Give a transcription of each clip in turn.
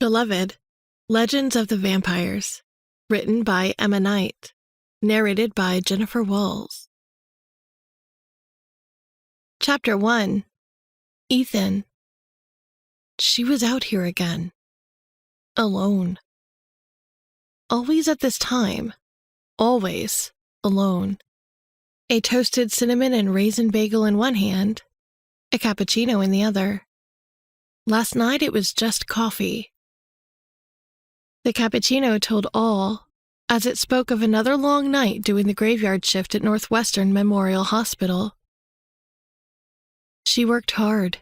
Beloved, Legends of the Vampires, written by Emma Knight, narrated by Jennifer Walls. Chapter 1. Ethan. She was out here again. Alone. Always at this time. Always alone. A toasted cinnamon and raisin bagel in one hand, a cappuccino in the other. Last night it was just coffee. The cappuccino told all, as it spoke of another long night doing the graveyard shift at Northwestern Memorial Hospital. She worked hard.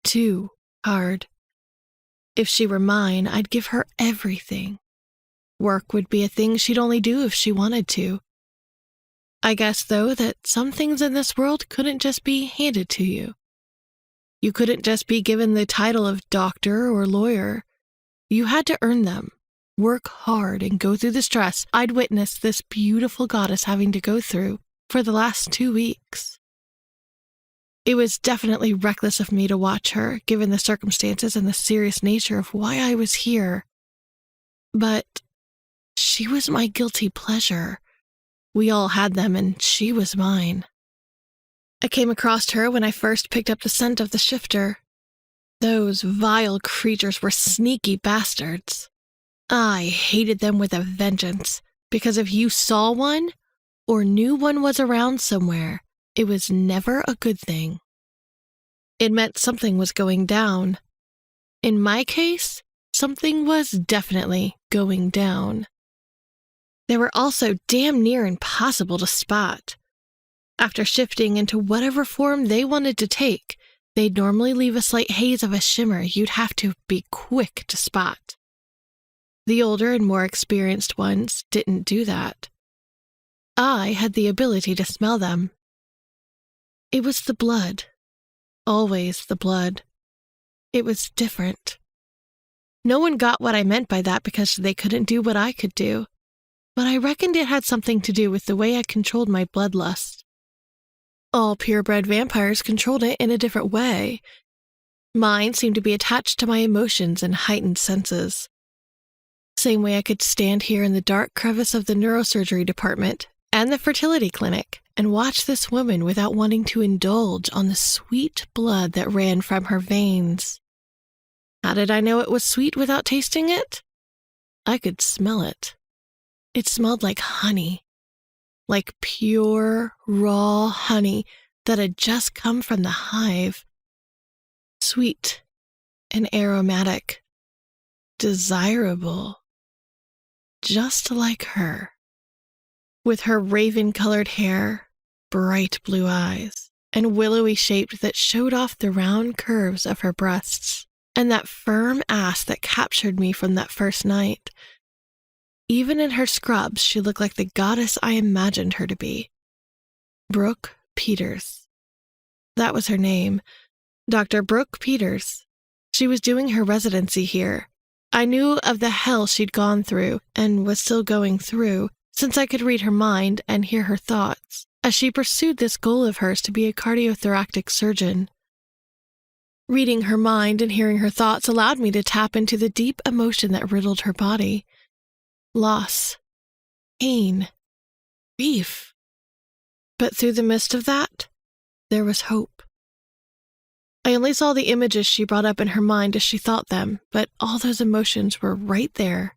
Too hard. If she were mine, I'd give her everything. Work would be a thing she'd only do if she wanted to. I guess, though, that some things in this world couldn't just be handed to you. You couldn't just be given the title of doctor or lawyer. You had to earn them, work hard, and go through the stress I'd witnessed this beautiful goddess having to go through for the last 2 weeks. It was definitely reckless of me to watch her, given the circumstances and the serious nature of why I was here. But she was my guilty pleasure. We all had them, and she was mine. I came across her when I first picked up the scent of the shifter. Those vile creatures were sneaky bastards. I hated them with a vengeance, because if you saw one, or knew one was around somewhere, it was never a good thing. It meant something was going down. In my case, something was definitely going down. They were also damn near impossible to spot. After shifting into whatever form they wanted to take, they'd normally leave a slight haze of a shimmer you'd have to be quick to spot. The older and more experienced ones didn't do that. I had the ability to smell them. It was the blood. Always the blood. It was different. No one got what I meant by that because they couldn't do what I could do, but I reckoned it had something to do with the way I controlled my bloodlust. All purebred vampires controlled it in a different way. Mine seemed to be attached to my emotions and heightened senses. Same way I could stand here in the dark crevice of the neurosurgery department and the fertility clinic and watch this woman without wanting to indulge on the sweet blood that ran from her veins. How did I know it was sweet without tasting it? I could smell it. It smelled like honey. Like pure, raw honey that had just come from the hive. Sweet and aromatic. Desirable. Just like her. With her raven-colored hair, bright blue eyes, and willowy shaped that showed off the round curves of her breasts, and that firm ass that captured me from that first night. Even in her scrubs, she looked like the goddess I imagined her to be. Brooke Peters. That was her name. Dr. Brooke Peters. She was doing her residency here. I knew of the hell she'd gone through, and was still going through, since I could read her mind and hear her thoughts, as she pursued this goal of hers to be a cardiothoracic surgeon. Reading her mind and hearing her thoughts allowed me to tap into the deep emotion that riddled her body. Loss, pain, grief. But through the midst of that, there was hope. I only saw the images she brought up in her mind as she thought them, but all those emotions were right there.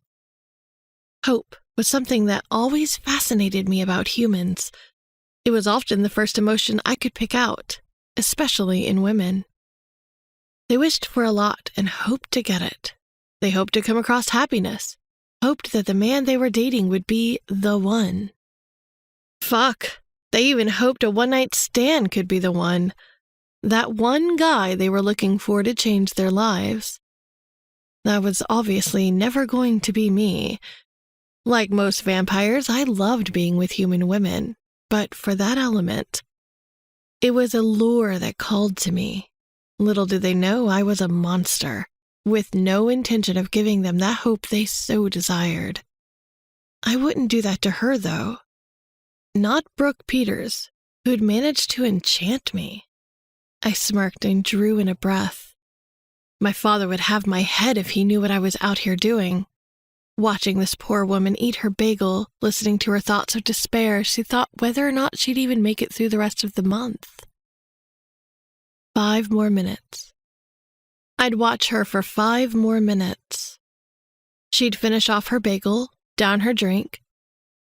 Hope was something that always fascinated me about humans. It was often the first emotion I could pick out, especially in women. They wished for a lot and hoped to get it. They hoped to come across happiness. Hoped that the man they were dating would be the one. Fuck, they even hoped a one-night stand could be the one. That one guy they were looking for to change their lives. That was obviously never going to be me. Like most vampires, I loved being with human women, but for that element, it was a lure that called to me. Little did they know I was a monster, with no intention of giving them that hope they so desired. I wouldn't do that to her, though. Not Brooke Peters, who'd managed to enchant me. I smirked and drew in a breath. My father would have my head if he knew what I was out here doing. Watching this poor woman eat her bagel, listening to her thoughts of despair, she thought whether or not she'd even make it through the rest of the month. 5 more minutes. I'd watch her for 5 more minutes. She'd finish off her bagel, down her drink,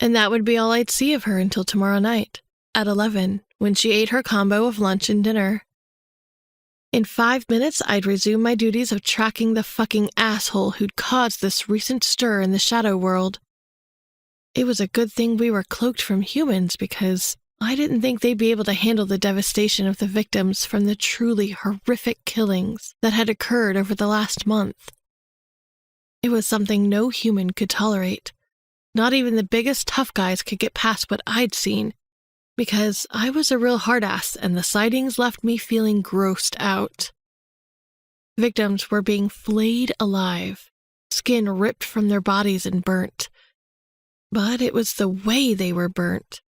and that would be all I'd see of her until tomorrow night, at 11, when she ate her combo of lunch and dinner. In 5 minutes, I'd resume my duties of tracking the fucking asshole who'd caused this recent stir in the shadow world. It was a good thing we were cloaked from humans because I didn't think they'd be able to handle the devastation of the victims from the truly horrific killings that had occurred over the last month. It was something no human could tolerate. Not even the biggest tough guys could get past what I'd seen, because I was a real hard-ass and the sightings left me feeling grossed out. Victims were being flayed alive, skin ripped from their bodies and burnt. But it was the way they were burnt,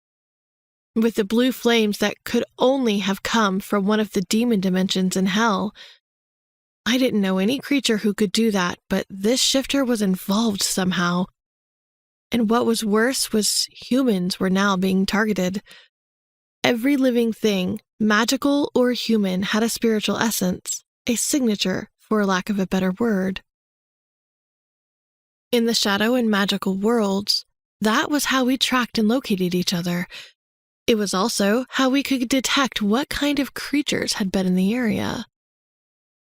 with the blue flames that could only have come from one of the demon dimensions in hell. I didn't know any creature who could do that, but this shifter was involved somehow. And what was worse was humans were now being targeted. Every living thing, magical or human, had a spiritual essence, a signature, for lack of a better word. In the shadow and magical worlds, that was how we tracked and located each other. It was also how we could detect what kind of creatures had been in the area.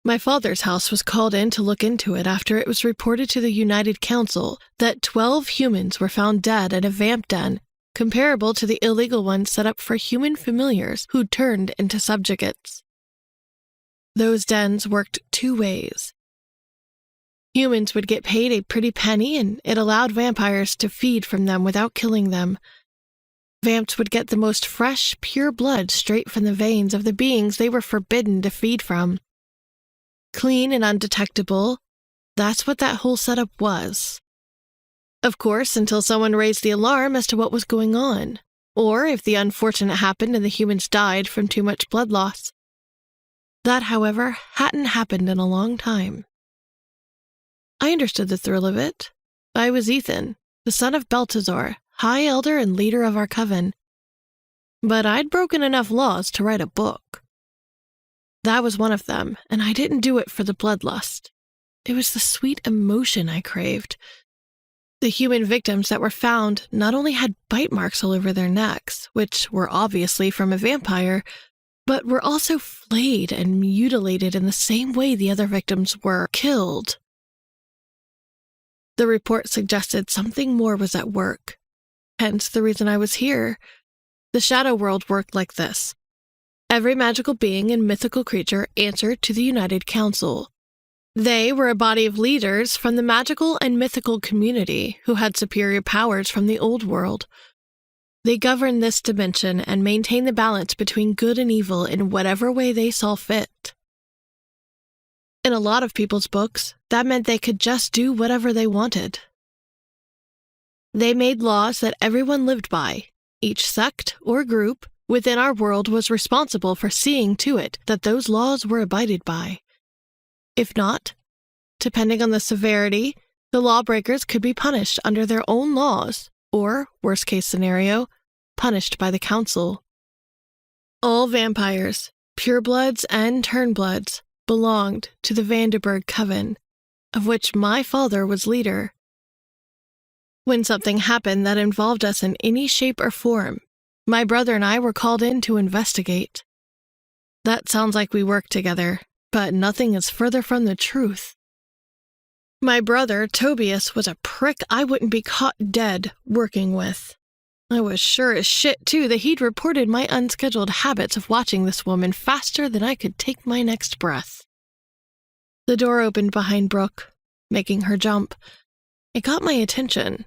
My father's house was called in to look into it after it was reported to the United Council that 12 humans were found dead in a vamp den, comparable to the illegal ones set up for human familiars who turned into subjugates. Those dens worked 2 ways. Humans would get paid a pretty penny, and it allowed vampires to feed from them without killing them. Vamps would get the most fresh, pure blood straight from the veins of the beings they were forbidden to feed from. Clean and undetectable, that's what that whole setup was. Of course, until someone raised the alarm as to what was going on, or if the unfortunate happened and the humans died from too much blood loss. That, however, hadn't happened in a long time. I understood the thrill of it. I was Ethan, the son of Balthazar, High Elder and leader of our coven. But I'd broken enough laws to write a book. That was one of them, and I didn't do it for the bloodlust. It was the sweet emotion I craved. The human victims that were found not only had bite marks all over their necks, which were obviously from a vampire, but were also flayed and mutilated in the same way the other victims were killed. The report suggested something more was at work, hence the reason I was here. The shadow world worked like this. Every magical being and mythical creature answered to the United Council. They were a body of leaders from the magical and mythical community who had superior powers from the old world. They governed this dimension and maintained the balance between good and evil in whatever way they saw fit. In a lot of people's books, that meant they could just do whatever they wanted. They made laws that everyone lived by. Each sect or group within our world was responsible for seeing to it that those laws were abided by. If not, depending on the severity, the lawbreakers could be punished under their own laws, or, worst case scenario, punished by the council. All vampires, purebloods and turnbloods, belonged to the Vanderburg Coven, of which my father was leader. When something happened that involved us in any shape or form, my brother and I were called in to investigate. That sounds like we worked together, but nothing is further from the truth. My brother, Tobias, was a prick I wouldn't be caught dead working with. I was sure as shit, too, that he'd reported my unscheduled habits of watching this woman faster than I could take my next breath. The door opened behind Brooke, making her jump. It got my attention.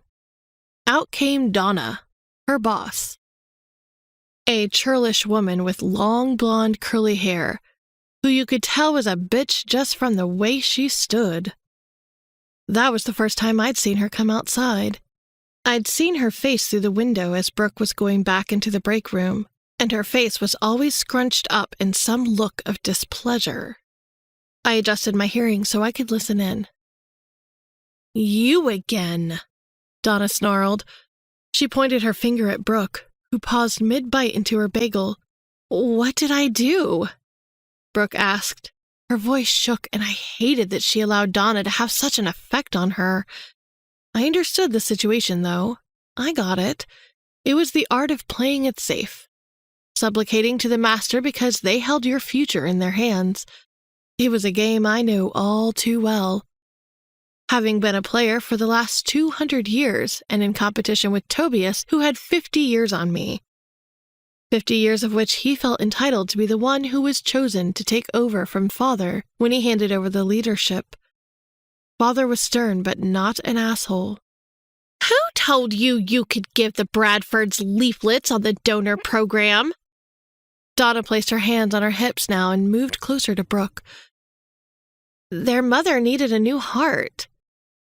Out came Donna, her boss. A churlish woman with long blonde curly hair, who you could tell was a bitch just from the way she stood. That was the first time I'd seen her come outside. I'd seen her face through the window as Brooke was going back into the break room, and her face was always scrunched up in some look of displeasure. I adjusted my hearing so I could listen in. "You again," Donna snarled. She pointed her finger at Brooke, who paused mid-bite into her bagel. "What did I do?" Brooke asked. Her voice shook, and I hated that she allowed Donna to have such an effect on her. I understood the situation, though. I got it. It was the art of playing it safe. Supplicating to the master because they held your future in their hands. It was a game I knew all too well. Having been a player for the last 200 years and in competition with Tobias, who had 50 years on me. 50 years of which he felt entitled to be the one who was chosen to take over from Father when he handed over the leadership. Father was stern but not an asshole. "Who told you you could give the Bradfords leaflets on the donor program?" Donna placed her hands on her hips now and moved closer to Brooke. "Their mother needed a new heart.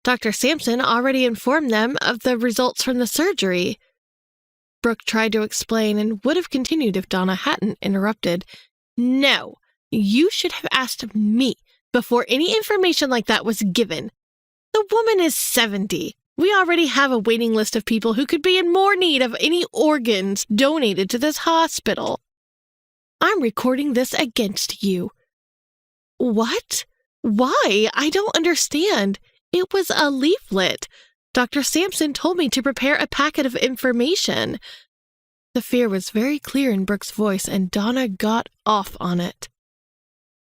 Dr. Sampson already informed them of the results from the surgery." Brooke tried to explain and would have continued if Donna hadn't interrupted. "No, you should have asked me before any information like that was given. The woman is 70. We already have a waiting list of people who could be in more need of any organs donated to this hospital. I'm recording this against you." "What? Why? I don't understand. It was a leaflet. Dr. Sampson told me to prepare a packet of information." The fear was very clear in Brooke's voice, and Donna got off on it.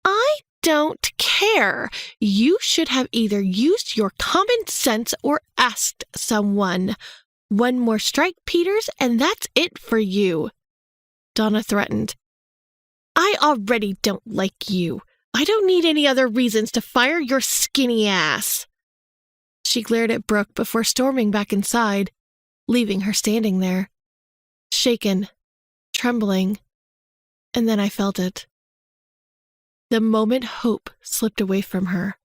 "I don't care. You should have either used your common sense or asked someone. One more strike, Peters, and that's it for you," Donna threatened. "I already don't like you. I don't need any other reasons to fire your skinny ass." She glared at Brooke before storming back inside, leaving her standing there, shaken, trembling, and then I felt it. The moment hope slipped away from her.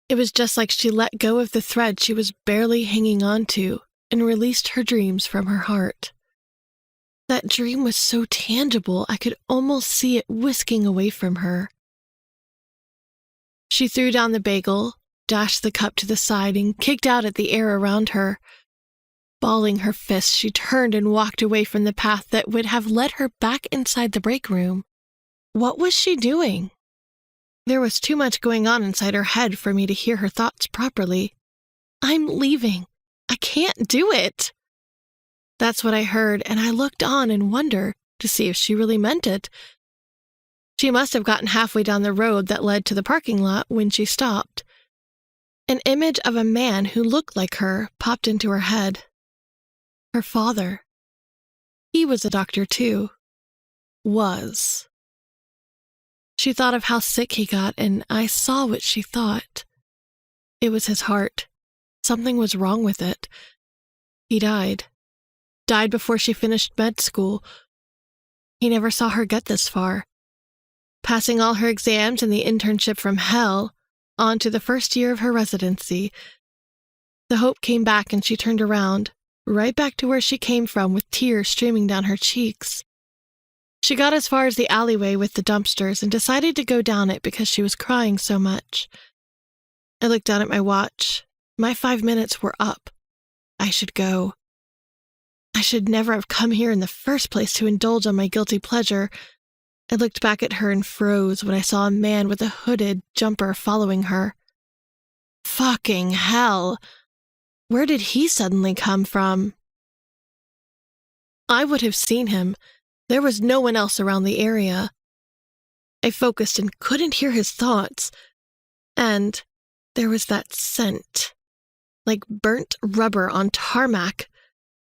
It was just like she let go of the thread she was barely hanging on to and released her dreams from her heart. That dream was so tangible I could almost see it whisking away from her. She threw down the bagel, dashed the cup to the side, and kicked out at the air around her. Balling her fists, she turned and walked away from the path that would have led her back inside the break room. What was she doing? There was too much going on inside her head for me to hear her thoughts properly. "I'm leaving. I can't do it." That's what I heard, and I looked on in wonder to see if she really meant it. She must have gotten halfway down the road that led to the parking lot when she stopped. An image of a man who looked like her popped into her head. Her father. He was a doctor too. Was. She thought of how sick he got, and I saw what she thought. It was his heart. Something was wrong with it. He died. Died before she finished med school. He never saw her get this far. Passing all her exams and the internship from hell, on to the first year of her residency. The hope came back and she turned around, right back to where she came from with tears streaming down her cheeks. She got as far as the alleyway with the dumpsters and decided to go down it because she was crying so much. I looked down at my watch. My 5 minutes were up. I should go. I should never have come here in the first place to indulge on my guilty pleasure. I looked back at her and froze when I saw a man with a hooded jumper following her. Fucking hell! Where did he suddenly come from? I would have seen him. There was no one else around the area. I focused and couldn't hear his thoughts. And there was that scent. Like burnt rubber on tarmac.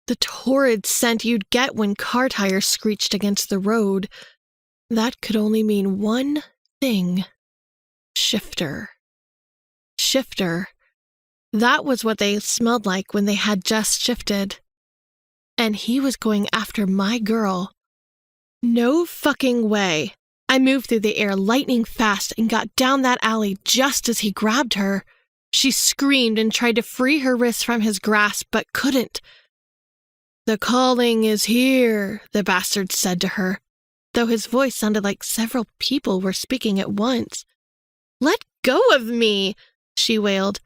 The torrid scent you'd get when car tires screeched against the road. That could only mean one thing. Shifter. Shifter. That was what they smelled like when they had just shifted. And he was going after my girl. No fucking way. I moved through the air lightning fast and got down that alley just as he grabbed her. She screamed and tried to free her wrists from his grasp, but couldn't. "The calling is here," the bastard said to her, though his voice sounded like several people were speaking at once. Let go of me, she wailed.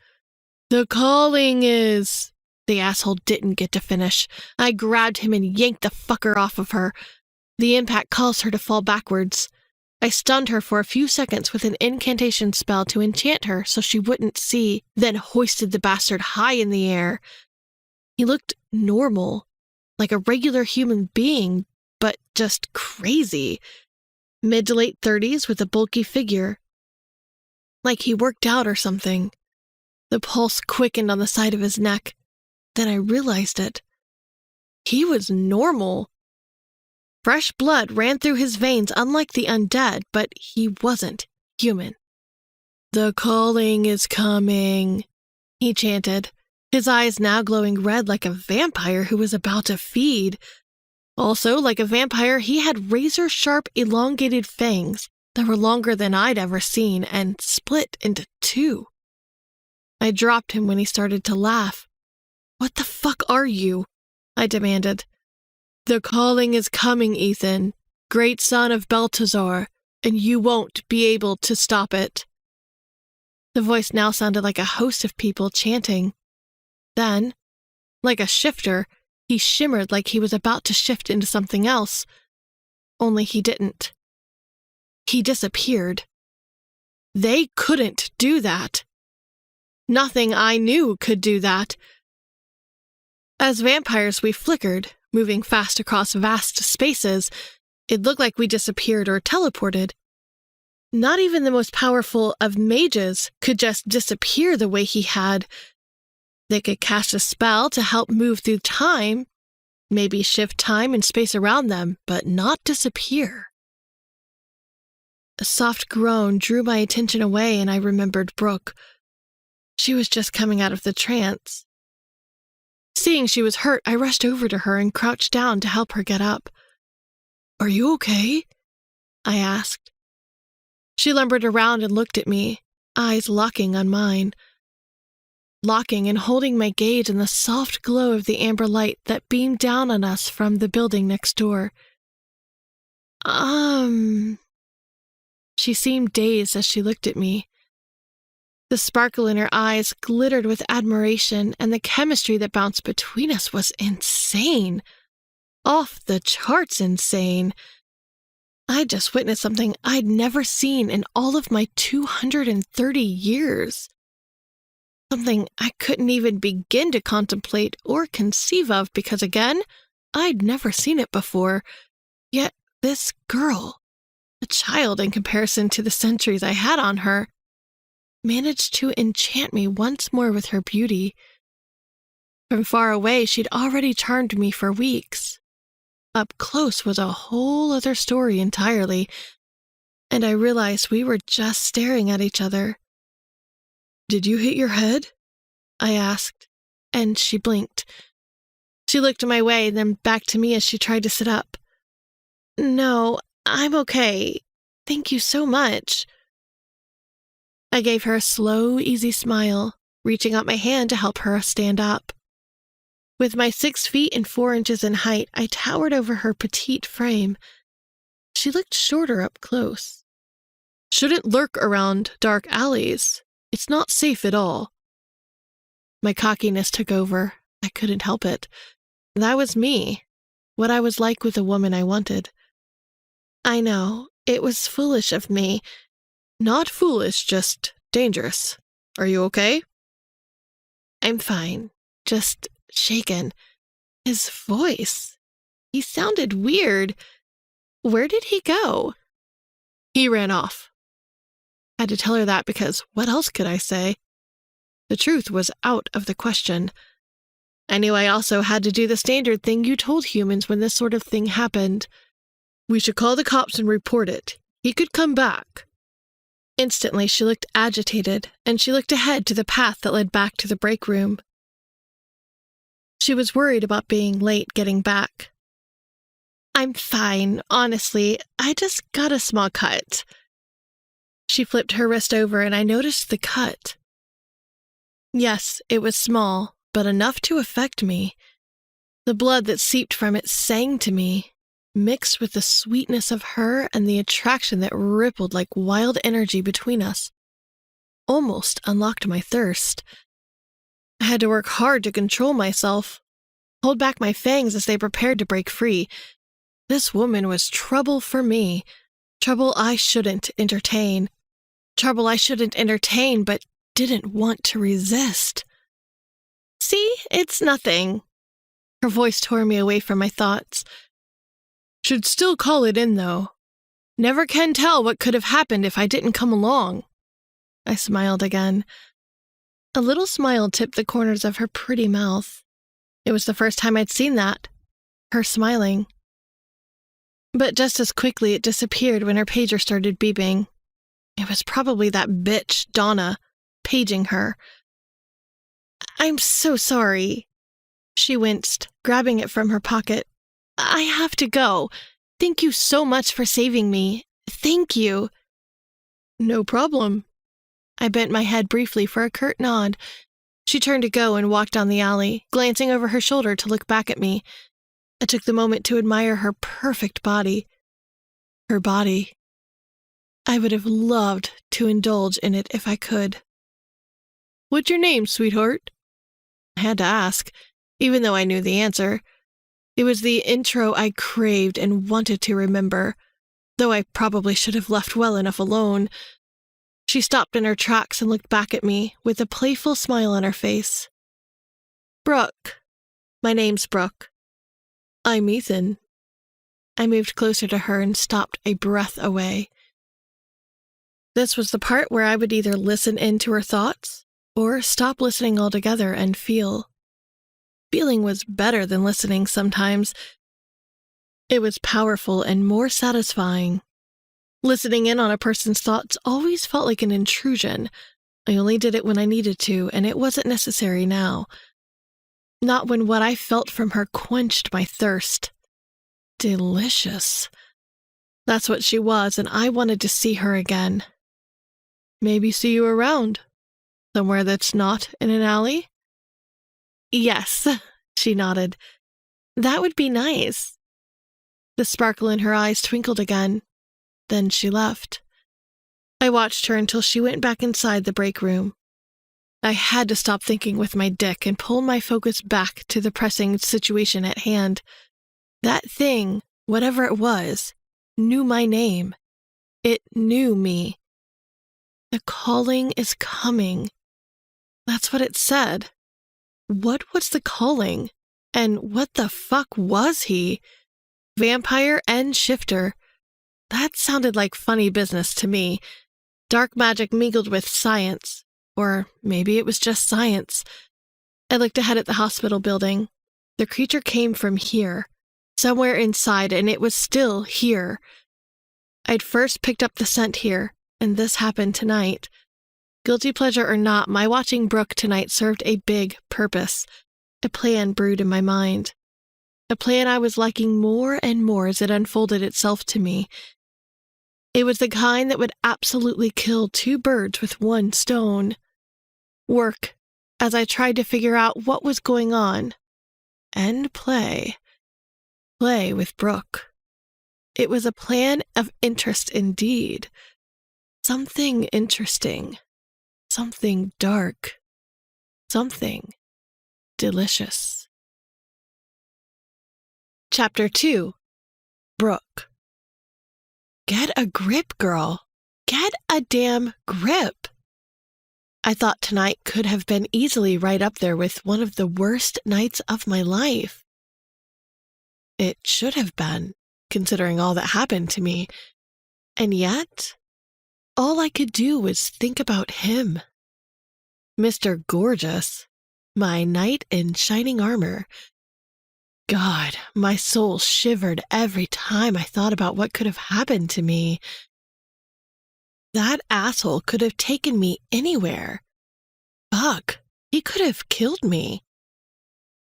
The calling is... The asshole didn't get to finish. I grabbed him and yanked the fucker off of her. The impact caused her to fall backwards. I stunned her for a few seconds with an incantation spell to enchant her so she wouldn't see, then hoisted the bastard high in the air. He looked normal, like a regular human being, but just crazy. Mid to late 30s with a bulky figure. Like he worked out or something. The pulse quickened on the side of his neck. Then I realized it. He was normal. Fresh blood ran through his veins unlike the undead, but he wasn't human. The calling is coming, he chanted, his eyes now glowing red like a vampire who was about to feed. Also, like a vampire, he had razor-sharp, elongated fangs that were longer than I'd ever seen and split into two. I dropped him when he started to laugh. What the fuck are you? I demanded. The calling is coming, Ethan, great son of Balthazar, and you won't be able to stop it. The voice now sounded like a host of people chanting. Then, like a shifter, he shimmered like he was about to shift into something else. Only he didn't. He disappeared. They couldn't do that. Nothing I knew could do that. As vampires, we flickered, moving fast across vast spaces. It looked like we disappeared or teleported. Not even the most powerful of mages could just disappear the way he had. They could cast a spell to help move through time, maybe shift time and space around them, but not disappear. A soft groan drew my attention away, and I remembered Brooke. She was just coming out of the trance. Seeing she was hurt, I rushed over to her and crouched down to help her get up. Are you okay? I asked. She lumbered around and looked at me, eyes locking on mine. Locking and holding my gaze in the soft glow of the amber light that beamed down on us from the building next door. She seemed dazed as she looked at me. The sparkle in her eyes glittered with admiration, and the chemistry that bounced between us was insane. Off the charts insane. I'd just witnessed something I'd never seen in all of my 230 years. Something I couldn't even begin to contemplate or conceive of because, again, I'd never seen it before. Yet this girl, a child in comparison to the centuries I had on her, managed to enchant me once more with her beauty. From far away, she'd already charmed me for weeks. Up close was a whole other story entirely, and I realized we were just staring at each other. Did you hit your head? I asked, and she blinked. She looked my way, then back to me as she tried to sit up. No, I'm okay. Thank you so much. I gave her a slow, easy smile, reaching out my hand to help her stand up. With my 6 feet and 4 inches in height, I towered over her petite frame. She looked shorter up close. Shouldn't lurk around dark alleys. It's not safe at all. My cockiness took over. I couldn't help it. That was me. What I was like with the woman I wanted. I know, it was foolish of me. Not foolish, just dangerous. Are you okay? I'm fine. Just shaken. His voice. He sounded weird. Where did he go? He ran off. I had to tell her that because what else could I say? The truth was out of the question. I knew I also had to do the standard thing you told humans when this sort of thing happened. We should call the cops and report it. He could come back. Instantly, she looked agitated, and she looked ahead to the path that led back to the break room. She was worried about being late getting back. I'm fine, honestly. I just got a small cut. She flipped her wrist over, and I noticed the cut. Yes, it was small, but enough to affect me. The blood that seeped from it sang to me, mixed with the sweetness of her and the attraction that rippled like wild energy between us. almost unlocked my thirst. I had to work hard to control myself, hold back my fangs as they prepared to break free. This woman was trouble for me, trouble I shouldn't entertain. Trouble I shouldn't entertain but didn't want to resist. "See, it's nothing." Her voice tore me away from my thoughts. "Should still call it in, though. Never can tell what could have happened if I didn't come along." I smiled again. A little smile tipped the corners of her pretty mouth. It was the first time I'd seen that, her smiling. But just as quickly it disappeared when her pager started beeping. It was probably that bitch, Donna, paging her. "I'm so sorry." She winced, grabbing it from her pocket. "I have to go. Thank you so much for saving me. Thank you." "No problem." I bent my head briefly for a curt nod. She turned to go and walked down the alley, glancing over her shoulder to look back at me. I took the moment to admire her perfect body. Her body. I would have loved to indulge in it if I could. "What's your name, sweetheart?" I had to ask, even though I knew the answer. It was the intro I craved and wanted to remember, though I probably should have left well enough alone. She stopped in her tracks and looked back at me with a playful smile on her face. "Brooke. My name's Brooke." "I'm Ethan." I moved closer to her and stopped a breath away. This was the part where I would either listen into her thoughts or stop listening altogether and feel. Feeling was better than listening sometimes. It was powerful and more satisfying. Listening in on a person's thoughts always felt like an intrusion. I only did it when I needed to, and it wasn't necessary now. Not when what I felt from her quenched my thirst. Delicious. That's what she was, and I wanted to see her again. "Maybe see you around. Somewhere that's not in an alley?" "Yes," she nodded. "That would be nice." The sparkle in her eyes twinkled again. Then she left. I watched her until she went back inside the break room. I had to stop thinking with my dick and pull my focus back to the pressing situation at hand. That thing, whatever it was, knew my name. It knew me. The calling is coming. That's what it said. What was the calling? And what the fuck was he? Vampire and shifter. That sounded like funny business to me. Dark magic mingled with science. Or maybe it was just science. I looked ahead at the hospital building. The creature came from here. Somewhere inside, and it was still here. I'd first picked up the scent here, and this happened tonight. Guilty pleasure or not, my watching Brooke tonight served a big purpose. A plan brewed in my mind. A plan I was liking more and more as it unfolded itself to me. It was the kind that would absolutely kill two birds with one stone. Work, as I tried to figure out what was going on. And play. Play with Brooke. It was a plan of interest indeed. Something interesting. Something dark. Something delicious. Chapter 2. Brooke. Get a grip, girl. Get a damn grip. I thought tonight could have been easily right up there with one of the worst nights of my life. It should have been, considering all that happened to me. And yet, all I could do was think about him. Mr. Gorgeous, my knight in shining armor. God, my soul shivered every time I thought about what could have happened to me. That asshole could have taken me anywhere. Fuck, he could have killed me.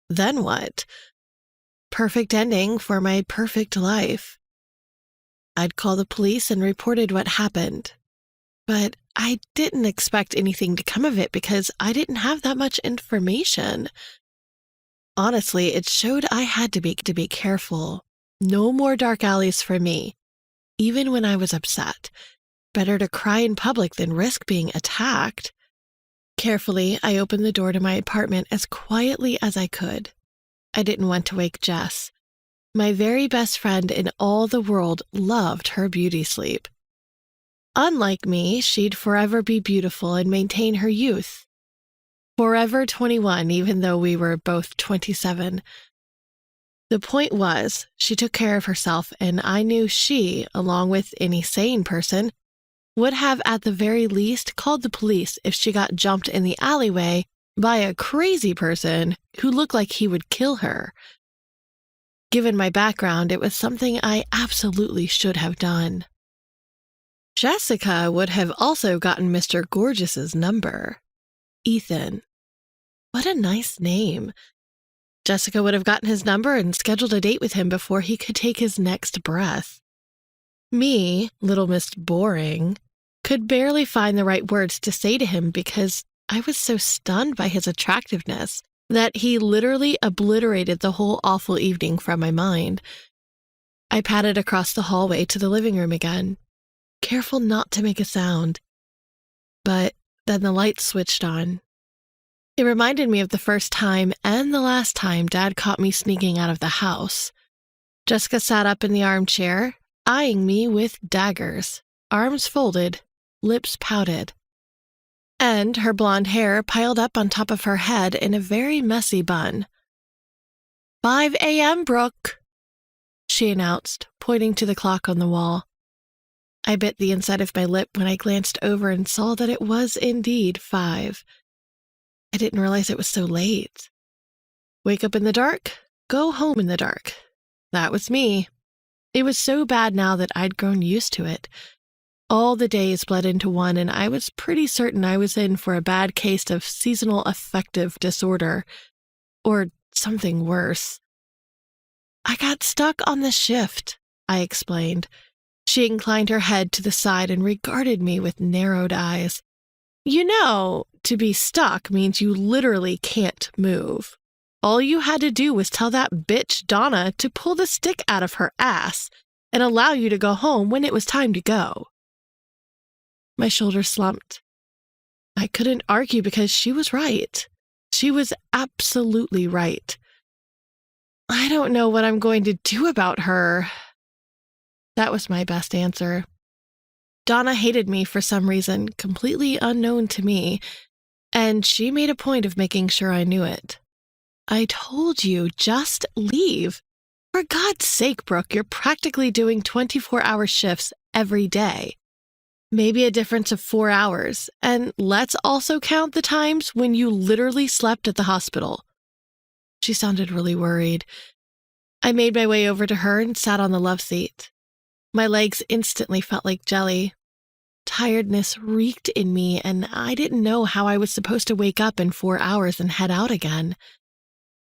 Then what? Perfect ending for my perfect life. I'd call the police and reported what happened. But I didn't expect anything to come of it because I didn't have that much information. Honestly, it showed I had to be careful. No more dark alleys for me, even when I was upset. Better to cry in public than risk being attacked. Carefully, I opened the door to my apartment as quietly as I could. I didn't want to wake Jess. My very best friend in all the world loved her beauty sleep. Unlike me, she'd forever be beautiful and maintain her youth. Forever 21, even though we were both 27. The point was, she took care of herself, and I knew she, along with any sane person, would have at the very least called the police if she got jumped in the alleyway by a crazy person who looked like he would kill her. Given my background, it was something I absolutely should have done. Jessica would have also gotten Mr. Gorgeous's number. Ethan. What a nice name. Jessica would have gotten his number and scheduled a date with him before he could take his next breath. Me, Little Miss Boring, could barely find the right words to say to him because I was so stunned by his attractiveness that he literally obliterated the whole awful evening from my mind. I padded across the hallway to the living room again, careful not to make a sound. But then the lights switched on. It reminded me of the first time and the last time Dad caught me sneaking out of the house. Jessica sat up in the armchair, eyeing me with daggers, arms folded, lips pouted. And her blonde hair piled up on top of her head in a very messy bun. 5 a.m., Brooke, she announced, pointing to the clock on the wall. I bit the inside of my lip when I glanced over and saw that it was indeed 5. I didn't realize it was so late. Wake up in the dark, go home in the dark. That was me. It was so bad now that I'd grown used to it. All the days bled into one, and I was pretty certain I was in for a bad case of seasonal affective disorder, or something worse. I got stuck on the shift, I explained. She inclined her head to the side and regarded me with narrowed eyes. You know, to be stuck means you literally can't move. All you had to do was tell that bitch Donna to pull the stick out of her ass and allow you to go home when it was time to go. My shoulders slumped. I couldn't argue because she was right. She was absolutely right. I don't know what I'm going to do about her. That was my best answer. Donna hated me for some reason, completely unknown to me, and she made a point of making sure I knew it. I told you, just leave. For God's sake, Brooke, you're practically doing 24-hour shifts every day. Maybe a difference of 4 hours, and let's also count the times when you literally slept at the hospital. She sounded really worried. I made my way over to her and sat on the love seat. My legs instantly felt like jelly. Tiredness reeked in me, and I didn't know how I was supposed to wake up in 4 hours and head out again.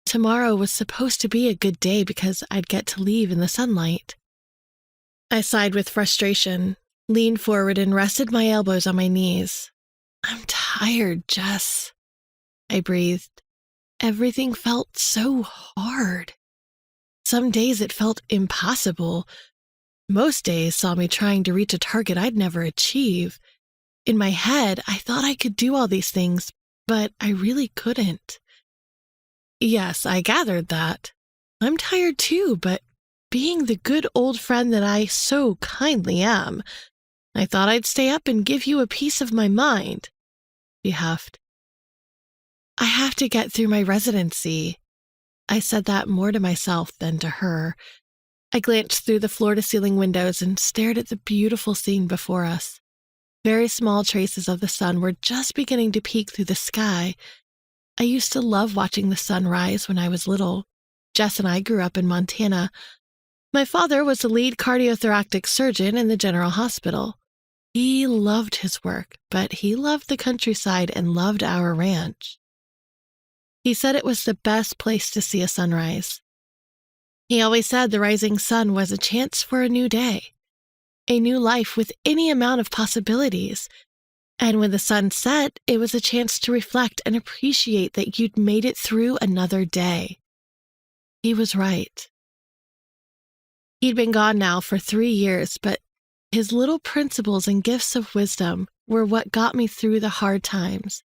Tomorrow was supposed to be a good day because I'd get to leave in the sunlight. I sighed with frustration, leaned forward and rested my elbows on my knees. I'm tired, Jess, I breathed. Everything felt so hard. Some days it felt impossible. Most days saw me trying to reach a target I'd never achieve. In my head, I thought I could do all these things, but I really couldn't. Yes, I gathered that. I'm tired too, but being the good old friend that I so kindly am, I thought I'd stay up and give you a piece of my mind, she huffed. I have to get through my residency. I said that more to myself than to her. I glanced through the floor-to-ceiling windows and stared at the beautiful scene before us. Very small traces of the sun were just beginning to peek through the sky. I used to love watching the sun rise when I was little. Jess and I grew up in Montana. My father was the lead cardiothoracic surgeon in the General Hospital. He loved his work, but he loved the countryside and loved our ranch. He said it was the best place to see a sunrise. He always said the rising sun was a chance for a new day, a new life with any amount of possibilities. And when the sun set, it was a chance to reflect and appreciate that you'd made it through another day. He was right. He'd been gone now for 3 years, but His little principles and gifts of wisdom were what got me through the hard times,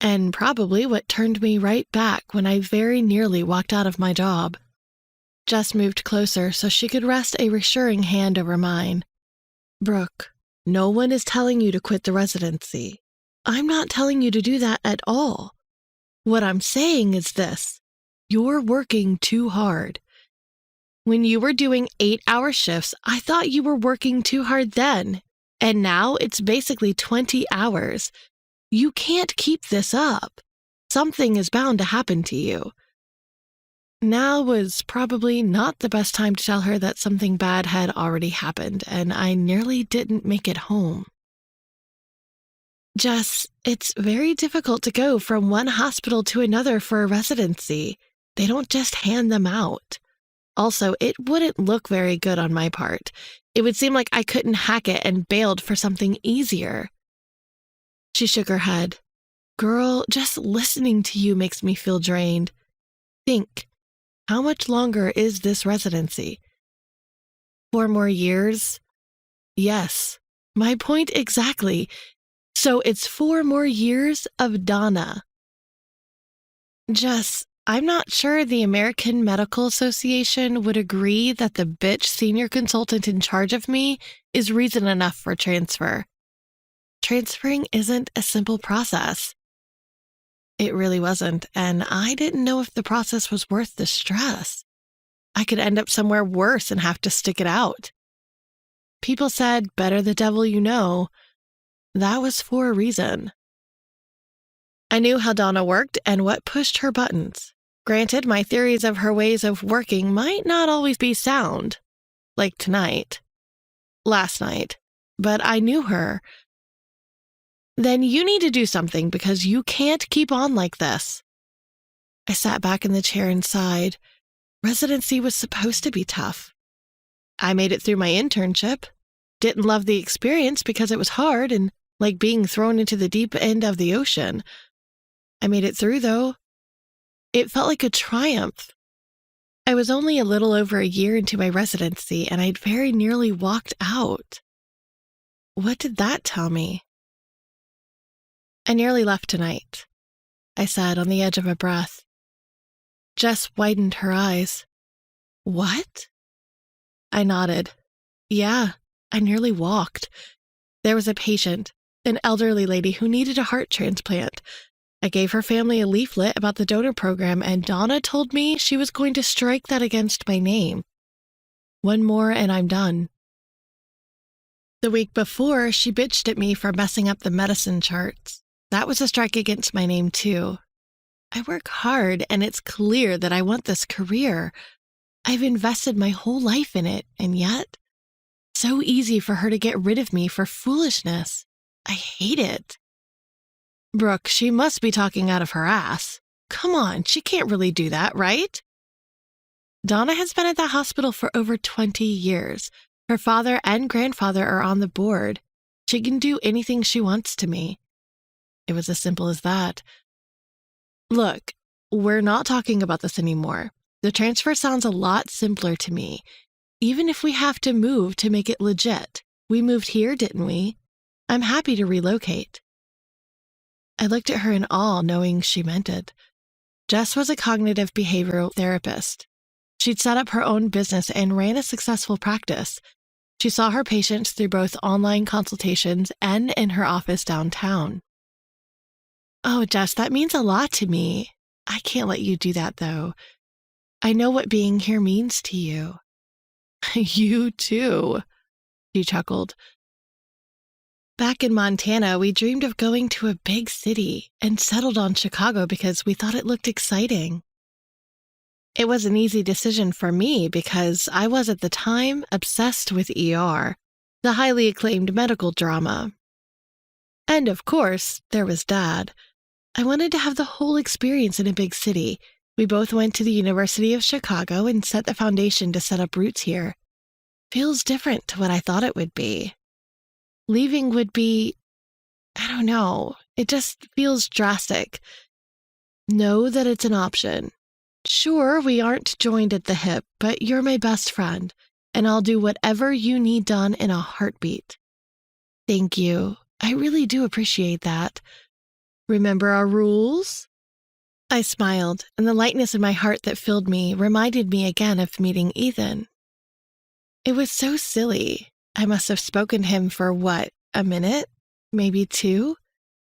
and probably what turned me right back when I very nearly walked out of my job. Jess moved closer so she could rest a reassuring hand over mine. Brooke, no one is telling you to quit the residency. I'm not telling you to do that at all. What I'm saying is this: you're working too hard. When you were doing 8-hour shifts, I thought you were working too hard then, and now it's basically 20 hours. You can't keep this up. Something is bound to happen to you. Now was probably not the best time to tell her that something bad had already happened, and I nearly didn't make it home. Jess, it's very difficult to go from one hospital to another for a residency. They don't just hand them out. Also, it wouldn't look very good on my part. It would seem like I couldn't hack it and bailed for something easier. She shook her head. Girl, just listening to you makes me feel drained. Think, how much longer is this residency? 4 more years? Yes, my point exactly. So it's 4 more years of Donna. Jess, I'm not sure the American Medical Association would agree that the bitch senior consultant in charge of me is reason enough for transfer. Transferring isn't a simple process. It really wasn't, and I didn't know if the process was worth the stress. I could end up somewhere worse and have to stick it out. People said, better the devil you know. That was for a reason. I knew how Donna worked and what pushed her buttons. Granted, my theories of her ways of working might not always be sound, like tonight, last night, but I knew her. Then you need to do something because you can't keep on like this. I sat back in the chair and sighed. Residency was supposed to be tough. I made it through my internship. Didn't love the experience because it was hard and like being thrown into the deep end of the ocean. I made it through, though. It felt like a triumph. I was only a little over a year into my residency, and I'd very nearly walked out. What did that tell me? I nearly left tonight, I said on the edge of a breath. Jess widened her eyes. What? I nodded. Yeah, I nearly walked. There was a patient, an elderly lady who needed a heart transplant. I gave her family a leaflet about the donor program, and Donna told me she was going to strike that against my name. One more and I'm done. The week before, she bitched at me for messing up the medicine charts. That was a strike against my name, too. I work hard, and it's clear that I want this career. I've invested my whole life in it, and yet, so easy for her to get rid of me for foolishness. I hate it. Brooke, she must be talking out of her ass. Come on, she can't really do that, right? Donna has been at the hospital for over 20 years. Her father and grandfather are on the board. She can do anything she wants to me. It was as simple as that. Look, we're not talking about this anymore. The transfer sounds a lot simpler to me. Even if we have to move to make it legit. We moved here, didn't we? I'm happy to relocate. I looked at her in awe, knowing she meant it. Jess was a cognitive behavioral therapist. She'd set up her own business and ran a successful practice. She saw her patients through both online consultations and in her office downtown. Oh, Jess, that means a lot to me. I can't let you do that, though. I know what being here means to you. You too, she chuckled. Back in Montana, we dreamed of going to a big city and settled on Chicago because we thought it looked exciting. It was an easy decision for me because I was at the time obsessed with ER, the highly acclaimed medical drama. And of course, there was Dad. I wanted to have the whole experience in a big city. We both went to the University of Chicago and set the foundation to set up roots here. Feels different to what I thought it would be. Leaving would be, I don't know, it just feels drastic. Know that it's an option. Sure, we aren't joined at the hip, but you're my best friend, and I'll do whatever you need done in a heartbeat. Thank you. I really do appreciate that. Remember our rules? I smiled, and the lightness in my heart that filled me reminded me again of meeting Ethan. It was so silly. I must have spoken to him for what, a minute? Maybe 2?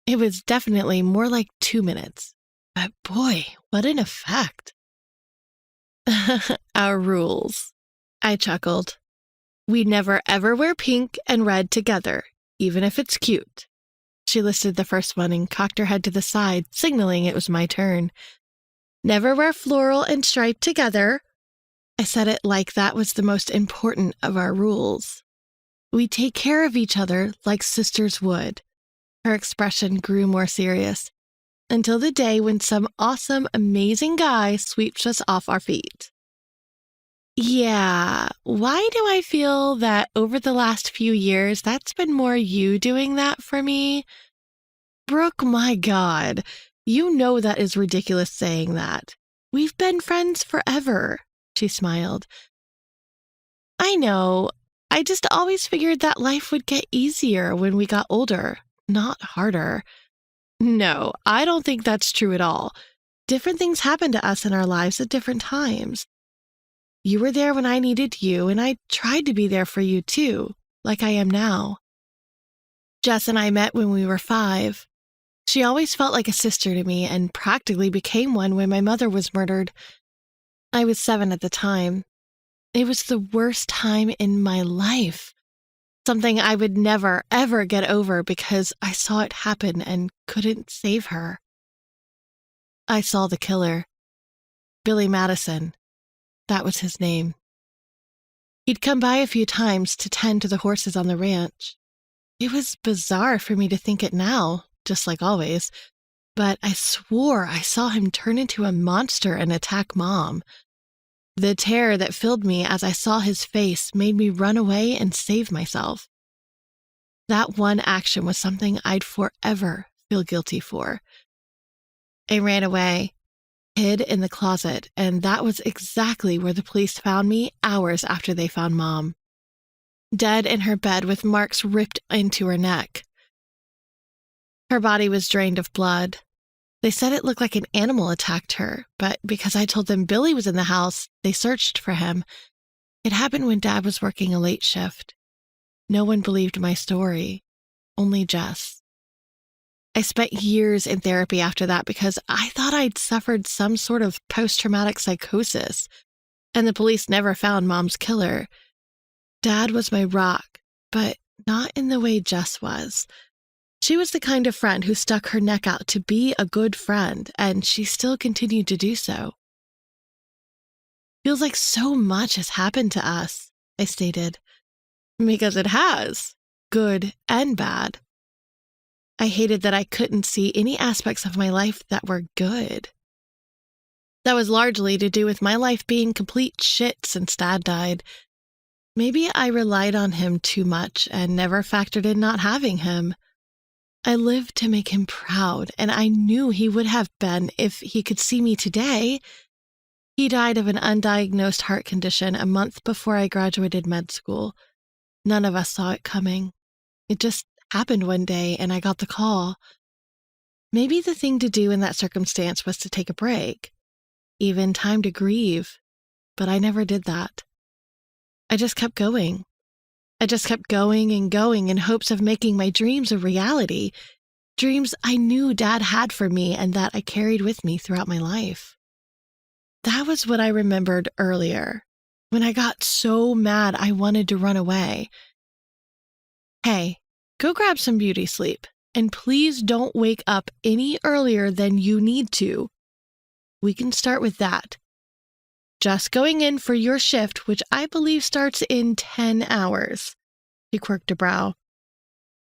It was definitely more like 2 minutes. But boy, what an effect. Our rules. I chuckled. We never ever wear pink and red together, even if it's cute. She listed the first one and cocked her head to the side, signaling it was my turn. Never wear floral and striped together. I said it like that was the most important of our rules. We take care of each other like sisters would. Her expression grew more serious, until the day when some awesome, amazing guy sweeps us off our feet. Yeah, why do I feel that over the last few years, that's been more you doing that for me? Brooke, my God, you know that is ridiculous saying that. We've been friends forever, she smiled. I know. I just always figured that life would get easier when we got older, not harder. No, I don't think that's true at all. Different things happen to us in our lives at different times. You were there when I needed you, and I tried to be there for you too, like I am now. Jess and I met when we were 5. She always felt like a sister to me and practically became one when my mother was murdered. I was 7 at the time. It was the worst time in my life. Something I would never, ever get over because I saw it happen and couldn't save her. I saw the killer. Billy Madison. That was his name. He'd come by a few times to tend to the horses on the ranch. It was bizarre for me to think it now, just like always, but I swore I saw him turn into a monster and attack Mom. The terror that filled me as I saw his face made me run away and save myself. That one action was something I'd forever feel guilty for. I ran away, hid in the closet, and that was exactly where the police found me hours after they found Mom. Dead in her bed with marks ripped into her neck. Her body was drained of blood. They said it looked like an animal attacked her, but because I told them Billy was in the house, they searched for him. It happened when Dad was working a late shift. No one believed my story, only Jess. I spent years in therapy after that because I thought I'd suffered some sort of post-traumatic psychosis, and the police never found Mom's killer. Dad was my rock, but not in the way Jess was. She was the kind of friend who stuck her neck out to be a good friend, and she still continued to do so. Feels like so much has happened to us, I stated. Because it has, good and bad. I hated that I couldn't see any aspects of my life that were good. That was largely to do with my life being complete shit since Dad died. Maybe I relied on him too much and never factored in not having him. I lived to make him proud, and I knew he would have been if he could see me today. He died of an undiagnosed heart condition a month before I graduated med school. None of us saw it coming. It just happened one day, and I got the call. Maybe the thing to do in that circumstance was to take a break, even time to grieve, but I never did that. I just kept going. I just kept going and going in hopes of making my dreams a reality, dreams I knew Dad had for me and that I carried with me throughout my life. That was what I remembered earlier, when I got so mad I wanted to run away. Hey, go grab some beauty sleep, and please don't wake up any earlier than you need to. We can start with that. Just going in for your shift, which I believe starts in 10 hours. He quirked a brow.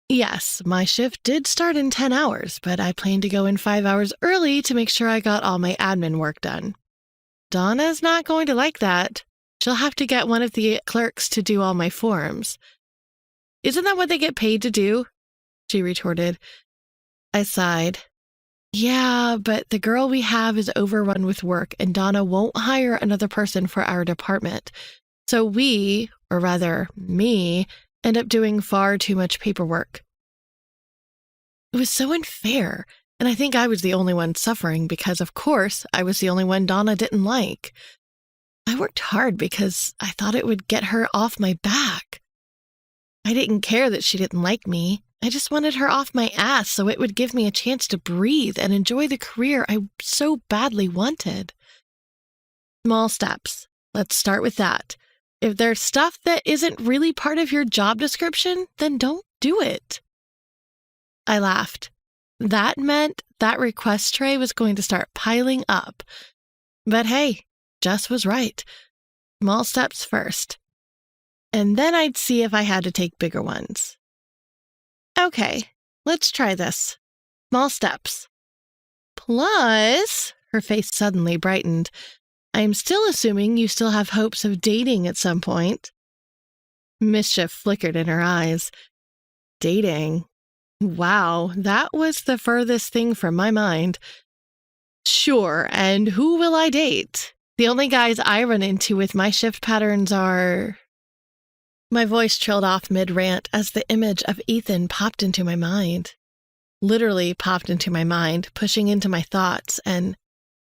Yes, my shift did start in 10 hours, but I plan to go in 5 hours early to make sure I got all my admin work done. Donna's not going to like that. She'll have to get one of the clerks to do all my forms. Isn't that what they get paid to do? She retorted. I sighed. Yeah, but the girl we have is overrun with work, and Donna won't hire another person for our department. So we, or rather me, end up doing far too much paperwork. It was so unfair, and I think I was the only one suffering because, of course, I was the only one Donna didn't like. I worked hard because I thought it would get her off my back. I didn't care that she didn't like me. I just wanted her off my ass so it would give me a chance to breathe and enjoy the career I so badly wanted. Small steps. Let's start with that. If there's stuff that isn't really part of your job description, then don't do it. I laughed. That meant that request tray was going to start piling up. But hey, Jess was right. Small steps first. And then I'd see if I had to take bigger ones. Okay, let's try this. Small steps. Plus, her face suddenly brightened. I'm still assuming you still have hopes of dating at some point. Mischief flickered in her eyes. Dating? Wow, that was the furthest thing from my mind. Sure, and who will I date? The only guys I run into with my shift patterns are... My voice trailed off mid-rant as the image of Ethan popped into my mind. Literally popped into my mind, pushing into my thoughts, and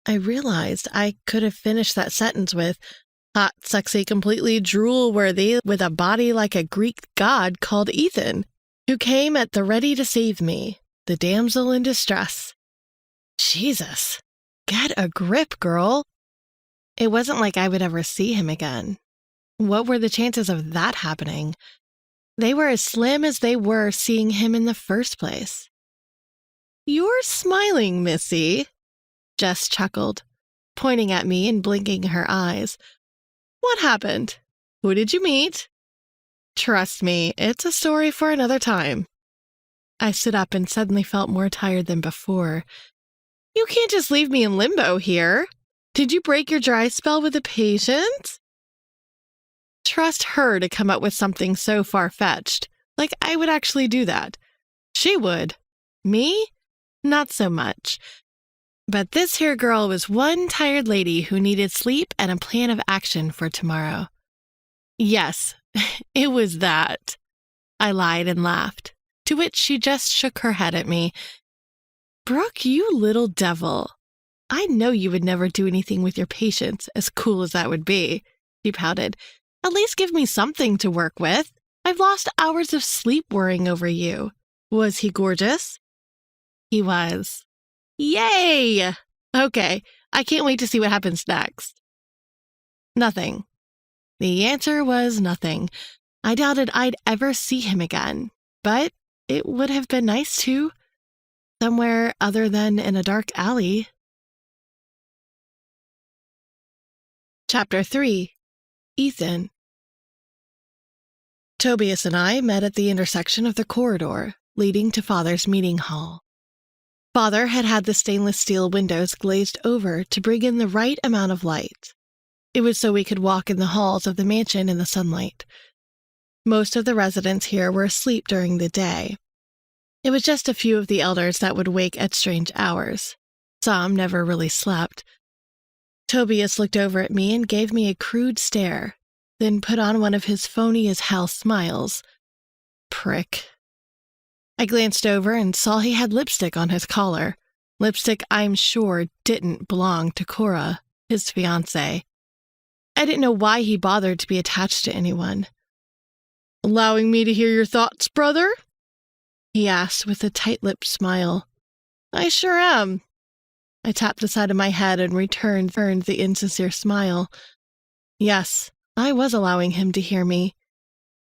I realized I could have finished that sentence with hot, sexy, completely drool-worthy with a body like a Greek god called Ethan, who came at the ready to save me, the damsel in distress. Jesus, get a grip, girl. It wasn't like I would ever see him again. What were the chances of that happening? They were as slim as they were seeing him in the first place. You're smiling, Missy, Jess chuckled, pointing at me and blinking her eyes. What happened? Who did you meet? Trust me, it's a story for another time. I stood up and suddenly felt more tired than before. You can't just leave me in limbo here. Did you break your dry spell with a patient? Trust her to come up with something so far-fetched. Like I would actually do that. She would. Me? Not so much. But this here girl was one tired lady who needed sleep and a plan of action for tomorrow. Yes, it was that. I lied and laughed, to which she just shook her head at me. Brooke, you little devil. I know you would never do anything with your patients, as cool as that would be, she pouted. At least give me something to work with. I've lost hours of sleep worrying over you. Was he gorgeous? He was. Yay! Okay, I can't wait to see what happens next. Nothing. The answer was nothing. I doubted I'd ever see him again, but it would have been nice to. Somewhere other than in a dark alley. Chapter 3. Ethan. Tobias and I met at the intersection of the corridor leading to Father's meeting hall. Father had had the stainless steel windows glazed over to bring in the right amount of light. It was so we could walk in the halls of the mansion in the sunlight. Most of the residents here were asleep during the day. It was just a few of the elders that would wake at strange hours. Some never really slept. Tobias looked over at me and gave me a crude stare, then put on one of his phony-as-hell smiles. Prick. I glanced over and saw he had lipstick on his collar. Lipstick I'm sure didn't belong to Cora, his fiancée. I didn't know why he bothered to be attached to anyone. Allowing me to hear your thoughts, brother? He asked with a tight-lipped smile. I sure am. I tapped the side of my head and returned the insincere smile. Yes, I was allowing him to hear me.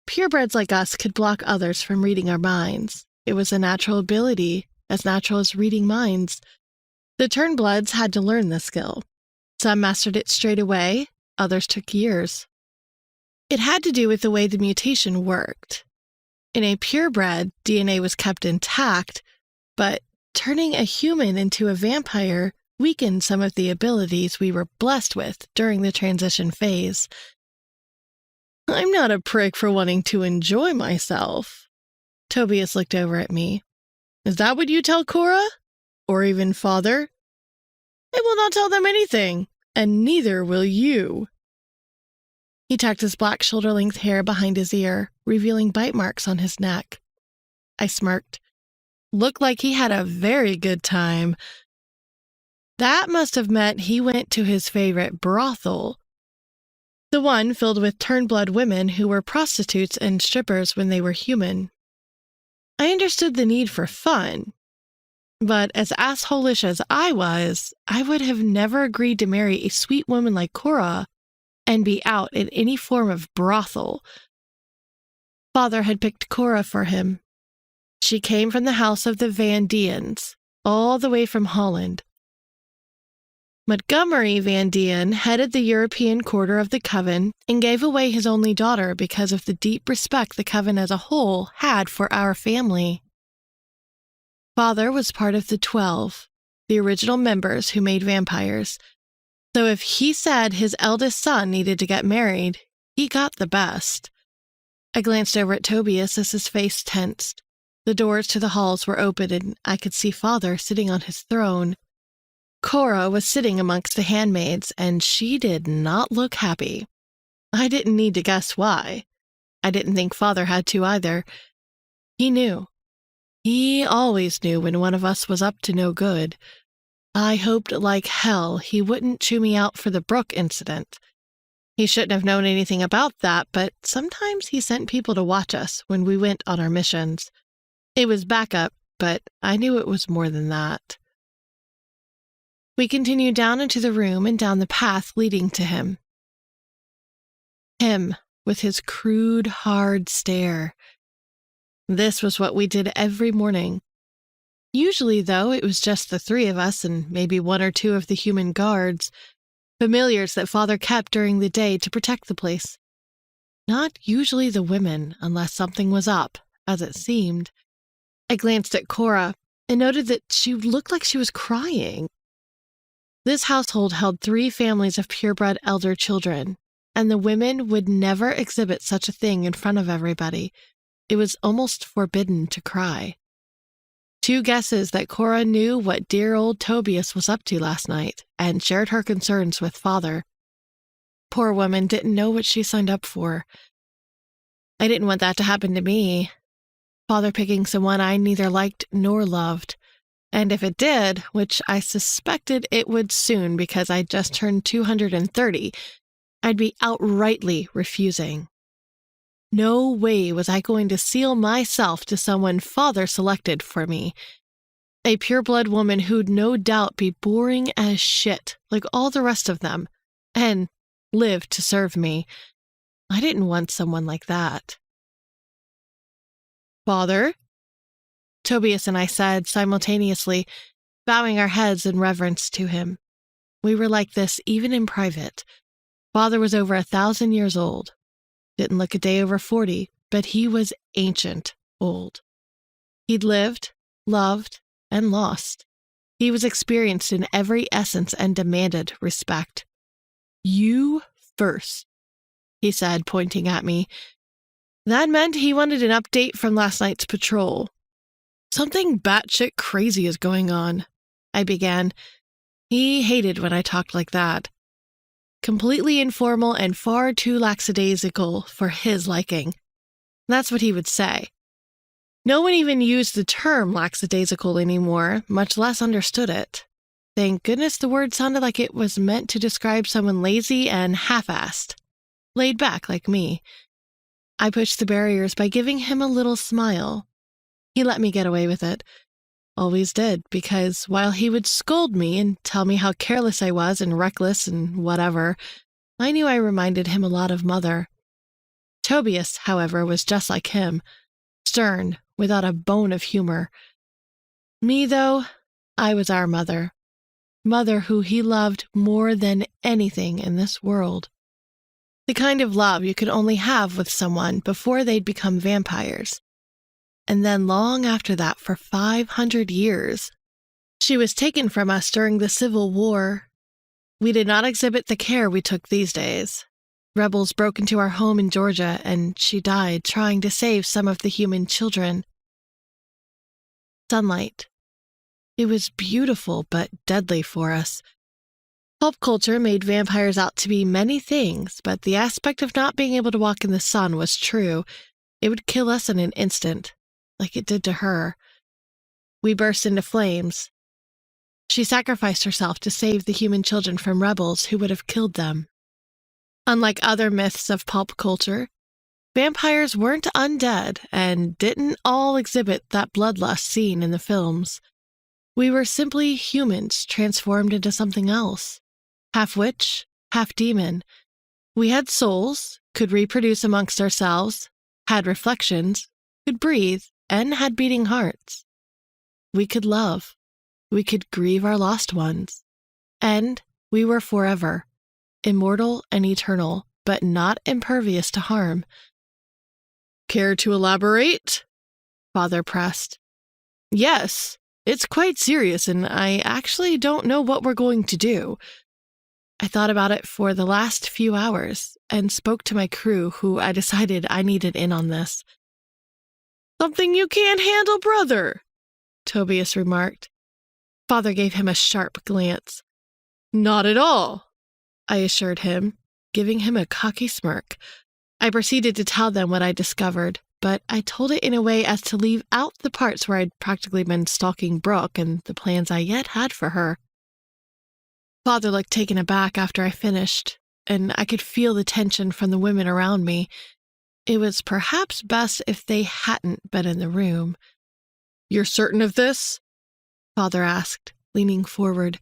Purebreds like us could block others from reading our minds. It was a natural ability, as natural as reading minds. The Turnbloods had to learn the skill. Some mastered it straight away, others took years. It had to do with the way the mutation worked. In a purebred, DNA was kept intact, but turning a human into a vampire weakened some of the abilities we were blessed with during the transition phase. I'm not a prick for wanting to enjoy myself. Tobias looked over at me. Is that what you tell Cora? Or even Father? I will not tell them anything, and neither will you. He tucked his black shoulder-length hair behind his ear, revealing bite marks on his neck. I smirked. Looked like he had a very good time. That must have meant he went to his favorite brothel, the one filled with turned-blood women who were prostitutes and strippers when they were human. I understood the need for fun, but as asshole-ish as I was, I would have never agreed to marry a sweet woman like Cora and be out in any form of brothel. Father had picked Cora for him. She came from the house of the Van Diens, all the way from Holland. Montgomery Van Dien headed the European quarter of the Coven and gave away his only daughter because of the deep respect the Coven as a whole had for our family. Father was part of the 12, the original members who made vampires, so if he said his eldest son needed to get married, he got the best. I glanced over at Tobias as his face tensed. The doors to the halls were open and I could see Father sitting on his throne. Cora was sitting amongst the handmaids, and she did not look happy. I didn't need to guess why. I didn't think Father had to either. He knew. He always knew when one of us was up to no good. I hoped like hell he wouldn't chew me out for the Brooke incident. He shouldn't have known anything about that, but sometimes he sent people to watch us when we went on our missions. It was backup, but I knew it was more than that. We continued down into the room and down the path leading to him. Him, with his crude, hard stare. This was what we did every morning. Usually, though, it was just the three of us and maybe one or two of the human guards, familiars that Father kept during the day to protect the place. Not usually the women, unless something was up, as it seemed. I glanced at Cora and noted that she looked like she was crying. This household held 3 families of purebred elder children, and the women would never exhibit such a thing in front of everybody. It was almost forbidden to cry. 2 guesses that Cora knew what dear old Tobias was up to last night and shared her concerns with Father. Poor woman didn't know what she signed up for. I didn't want that to happen to me. Father picking someone I neither liked nor loved. And if it did, which I suspected it would soon because I'd just turned 230, I'd be outrightly refusing. No way was I going to seal myself to someone Father selected for me. A pureblood woman who'd no doubt be boring as shit, like all the rest of them, and live to serve me. I didn't want someone like that. Father? Tobias and I said simultaneously, bowing our heads in reverence to him. We were like this even in private. Father was over 1,000 years old. Didn't look a day over 40, but he was ancient old. He'd lived, loved, and lost. He was experienced in every essence and demanded respect. You first, he said, pointing at me. That meant he wanted an update from last night's patrol. Something batshit crazy is going on, I began. He hated when I talked like that. Completely informal and far too lackadaisical for his liking. That's what he would say. No one even used the term lackadaisical anymore, much less understood it. Thank goodness the word sounded like it was meant to describe someone lazy and half-assed, laid back like me. I pushed the barriers by giving him a little smile. He let me get away with it. Always did, because while he would scold me and tell me how careless I was and reckless and whatever, I knew I reminded him a lot of Mother. Tobias, however, was just like him, stern, without a bone of humor. Me, though, I was our mother. Mother who he loved more than anything in this world. The kind of love you could only have with someone before they'd become vampires. And then long after that for 500 years. She was taken from us during the Civil War. We did not exhibit the care we took these days. Rebels broke into our home in Georgia, and she died trying to save some of the human children. Sunlight. It was beautiful but deadly for us. Pulp culture made vampires out to be many things, but the aspect of not being able to walk in the sun was true. It would kill us in an instant, like it did to her. We burst into flames. She sacrificed herself to save the human children from rebels who would have killed them. Unlike other myths of pulp culture, vampires weren't undead and didn't all exhibit that bloodlust seen in the films. We were simply humans transformed into something else. Half witch, half demon. We had souls, could reproduce amongst ourselves, had reflections, could breathe, and had beating hearts. We could love. We could grieve our lost ones. And we were forever, immortal and eternal, but not impervious to harm. Care to elaborate? Father pressed. Yes, it's quite serious, and I actually don't know what we're going to do. I thought about it for the last few hours and spoke to my crew, who I decided I needed in on this. Something you can't handle, brother, Tobias remarked. Father gave him a sharp glance. Not at all, I assured him, giving him a cocky smirk. I proceeded to tell them what I discovered, but I told it in a way as to leave out the parts where I'd practically been stalking Brooke and the plans I yet had for her. Father looked taken aback after I finished, and I could feel the tension from the women around me. It was perhaps best if they hadn't been in the room. You're certain of this? Father asked, leaning forward.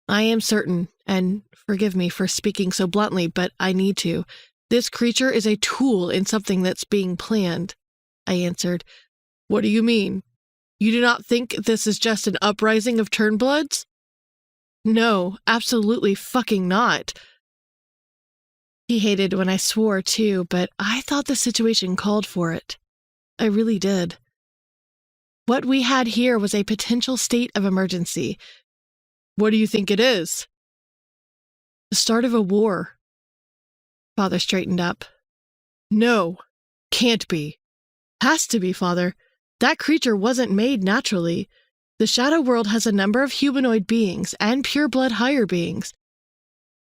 I am certain, and forgive me for speaking so bluntly, but I need to. This creature is a tool in something that's being planned, I answered. What do you mean? You do not think this is just an uprising of Turnbloods? No, absolutely fucking not. He hated when I swore too, but I thought the situation called for it. I really did. What we had here was a potential state of emergency. What do you think it is? The start of a war. Father straightened up. No, can't be. Has to be, Father. That creature wasn't made naturally. The shadow world has a number of humanoid beings and pure-blood higher beings.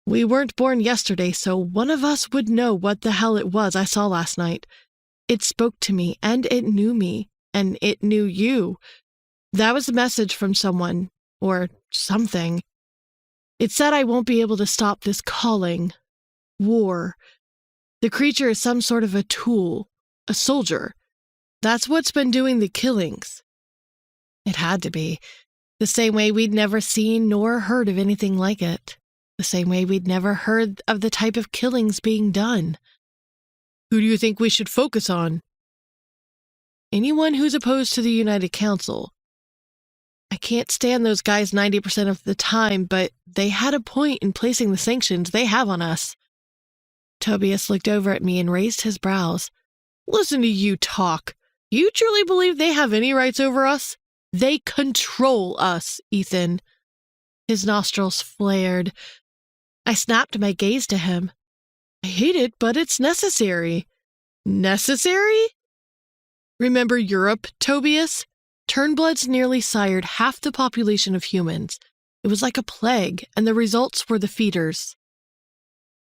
We weren't born yesterday, so one of us would know what the hell it was I saw last night. It spoke to me, and it knew me, and it knew you. That was a message from someone, or something. It said I won't be able to stop this calling. War. The creature is some sort of a tool, a soldier. That's what's been doing the killings. It had to be. The same way we'd never seen nor heard of anything like it. The same way we'd never heard of the type of killings being done. Who do you think we should focus on? Anyone who's opposed to the United Council. I can't stand those guys 90% of the time, but they had a point in placing the sanctions they have on us. Tobias looked over at me and raised his brows. Listen to you talk. You truly believe they have any rights over us? They control us, Ethan. His nostrils flared. I snapped my gaze to him. I hate it, but it's necessary. Necessary? Remember Europe, Tobias? Turnbloods nearly sired half the population of humans. It was like a plague, and the results were the feeders.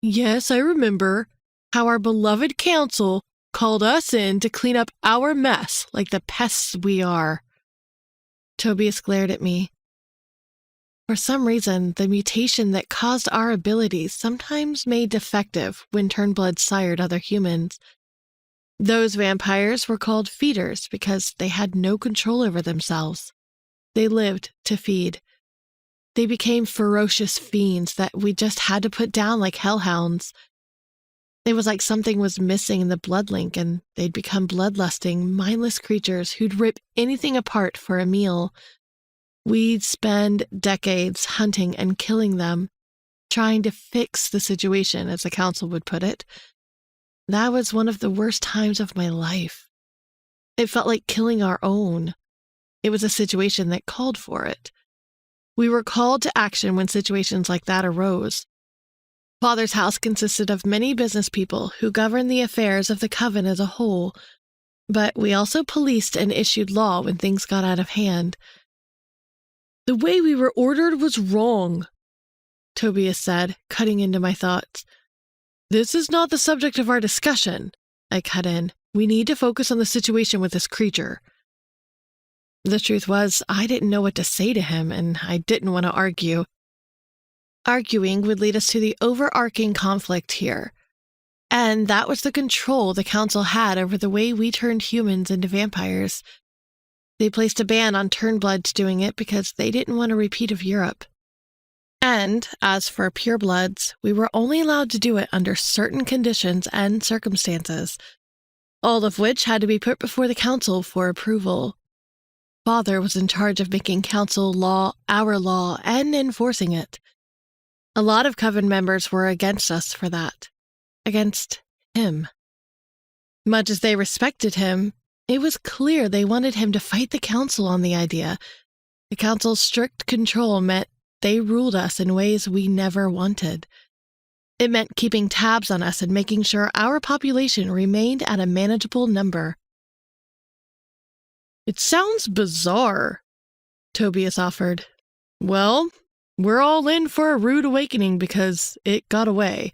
Yes, I remember how our beloved council called us in to clean up our mess like the pests we are. Tobias glared at me. For some reason, the mutation that caused our abilities sometimes made defective when Turnbloods sired other humans. Those vampires were called feeders because they had no control over themselves. They lived to feed. They became ferocious fiends that we just had to put down like hellhounds. It was like something was missing in the blood link, and they'd become bloodlusting, mindless creatures who'd rip anything apart for a meal. We'd spend decades hunting and killing them, trying to fix the situation, as the council would put it. That was one of the worst times of my life. It felt like killing our own. It was a situation that called for it. We were called to action when situations like that arose. Father's house consisted of many business people who governed the affairs of the coven as a whole, but we also policed and issued law when things got out of hand. The way we were ordered was wrong, Tobias said, cutting into my thoughts. This is not the subject of our discussion, I cut in. We need to focus on the situation with this creature. The truth was, I didn't know what to say to him, and I didn't want to argue. Arguing would lead us to the overarching conflict here. And that was the control the council had over the way we turned humans into vampires. They placed a ban on Turnbloods doing it because they didn't want a repeat of Europe. And, as for purebloods, we were only allowed to do it under certain conditions and circumstances, all of which had to be put before the council for approval. Father was in charge of making council law our law and enforcing it. A lot of Coven members were against us for that. Against him. Much as they respected him, it was clear they wanted him to fight the council on the idea. The council's strict control meant they ruled us in ways we never wanted. It meant keeping tabs on us and making sure our population remained at a manageable number. It sounds bizarre, Tobias offered. Well, we're all in for a rude awakening because it got away.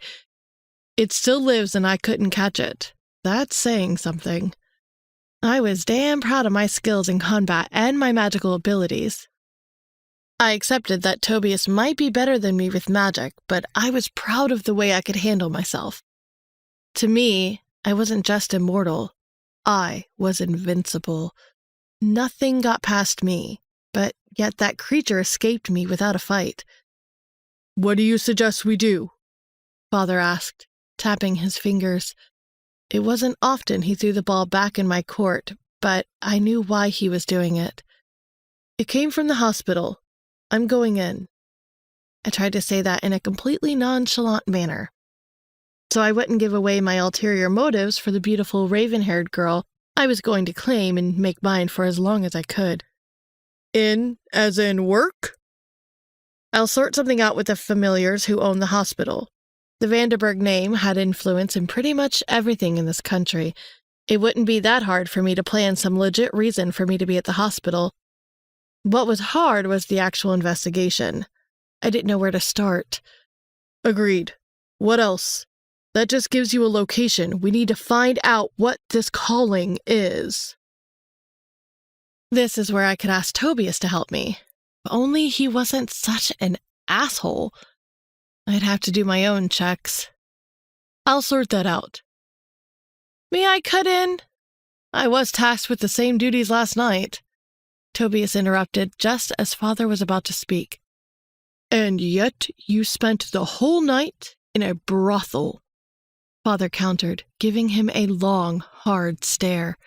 It still lives and I couldn't catch it. That's saying something. I was damn proud of my skills in combat and my magical abilities. I accepted that Tobias might be better than me with magic, but I was proud of the way I could handle myself. To me, I wasn't just immortal. I was invincible. Nothing got past me, but yet that creature escaped me without a fight. What do you suggest we do? Father asked, tapping his fingers. It wasn't often he threw the ball back in my court, but I knew why he was doing it. It came from the hospital. I'm going in. I tried to say that in a completely nonchalant manner, so I wouldn't give away my ulterior motives for the beautiful raven-haired girl I was going to claim and make mine for as long as I could. In, as in work? I'll sort something out with the familiars who own the hospital. The Vanderburg name had influence in pretty much everything in this country. It wouldn't be that hard for me to plan some legit reason for me to be at the hospital. What was hard was the actual investigation. I didn't know where to start. Agreed. What else? That just gives you a location. We need to find out what this calling is. This is where I could ask Tobias to help me. If only he wasn't such an asshole. I'd have to do my own checks. I'll sort that out. May I cut in? I was tasked with the same duties last night. Tobias interrupted just as Father was about to speak. And yet you spent the whole night in a brothel, Father countered, giving him a long, hard stare.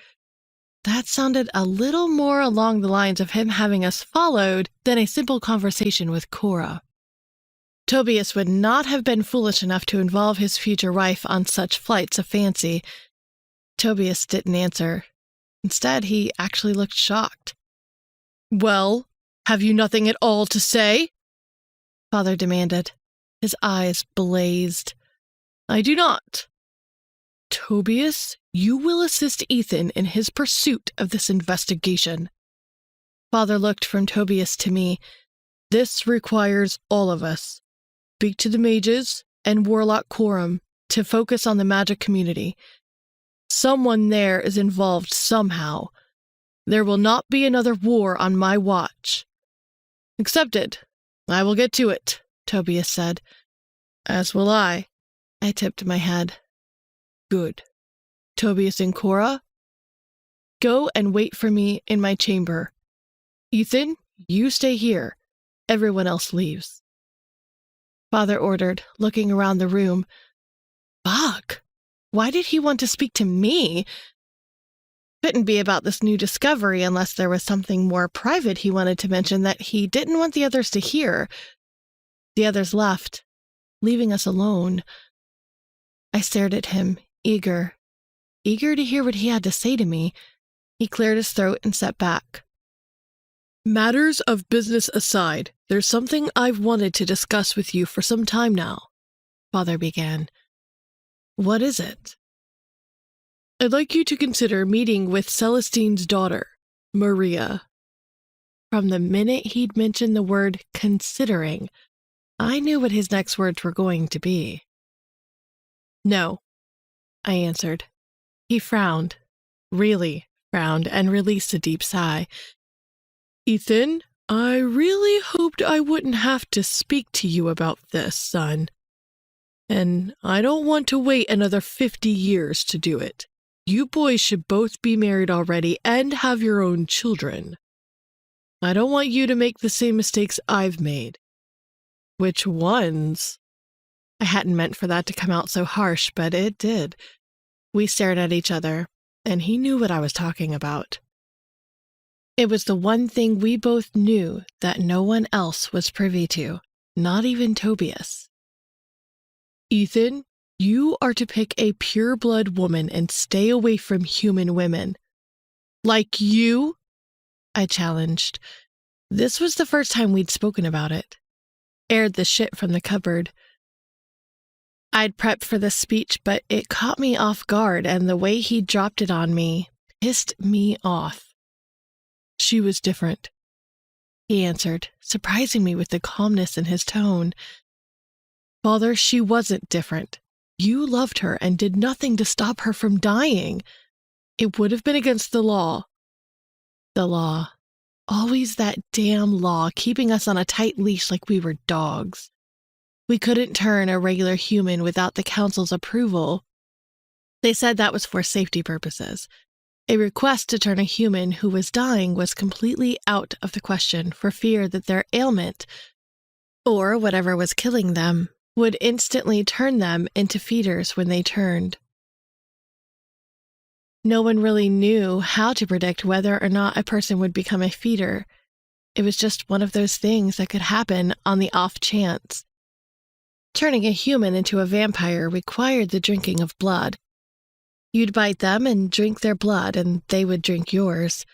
That sounded a little more along the lines of him having us followed than a simple conversation with Cora. Tobias would not have been foolish enough to involve his future wife on such flights of fancy. Tobias didn't answer. Instead, he actually looked shocked. Well, have you nothing at all to say? Father demanded. His eyes blazed. I do not. Tobias, you will assist Ethan in his pursuit of this investigation. Father looked from Tobias to me. This requires all of us. Speak to the mages and Warlock Quorum to focus on the magic community. Someone there is involved somehow. There will not be another war on my watch. Accepted. I will get to it, Tobias said. As will I. I tipped my head. Good. Tobias and Cora, go and wait for me in my chamber. Ethan, you stay here. Everyone else leaves. Father ordered, looking around the room. Fuck! Why did he want to speak to me? Couldn't be about this new discovery unless there was something more private he wanted to mention that he didn't want the others to hear. The others left, leaving us alone. I stared at him, eager to hear what he had to say to me. He cleared his throat and sat back. Matters of business aside, there's something I've wanted to discuss with you for some time now, Father began. What is it? I'd like you to consider meeting with Celestine's daughter, Maria. From the minute he'd mentioned the word considering, I knew what his next words were going to be. No, I answered. He frowned, really frowned, and released a deep sigh. Ethan, I really hoped I wouldn't have to speak to you about this, son. And I don't want to wait another 50 years to do it. You boys should both be married already and have your own children. I don't want you to make the same mistakes I've made. Which ones? I hadn't meant for that to come out so harsh, but it did. We stared at each other, and he knew what I was talking about. It was the one thing we both knew that no one else was privy to, not even Tobias. Ethan, you are to pick a pure-blood woman and stay away from human women. Like you? I challenged. This was the first time we'd spoken about it. Aired the shit from the cupboard. I'd prepped for this speech, but it caught me off guard, and the way he dropped it on me pissed me off. She was different, he answered, surprising me with the calmness in his tone. Father, she wasn't different. You loved her and did nothing to stop her from dying. It would have been against the law. The law. Always that damn law, keeping us on a tight leash like we were dogs. We couldn't turn a regular human without the council's approval. They said that was for safety purposes. A request to turn a human who was dying was completely out of the question for fear that their ailment, or whatever was killing them, would instantly turn them into feeders when they turned. No one really knew how to predict whether or not a person would become a feeder. It was just one of those things that could happen on the off chance. Turning a human into a vampire required the drinking of blood. You'd bite them and drink their blood, and they would drink yours.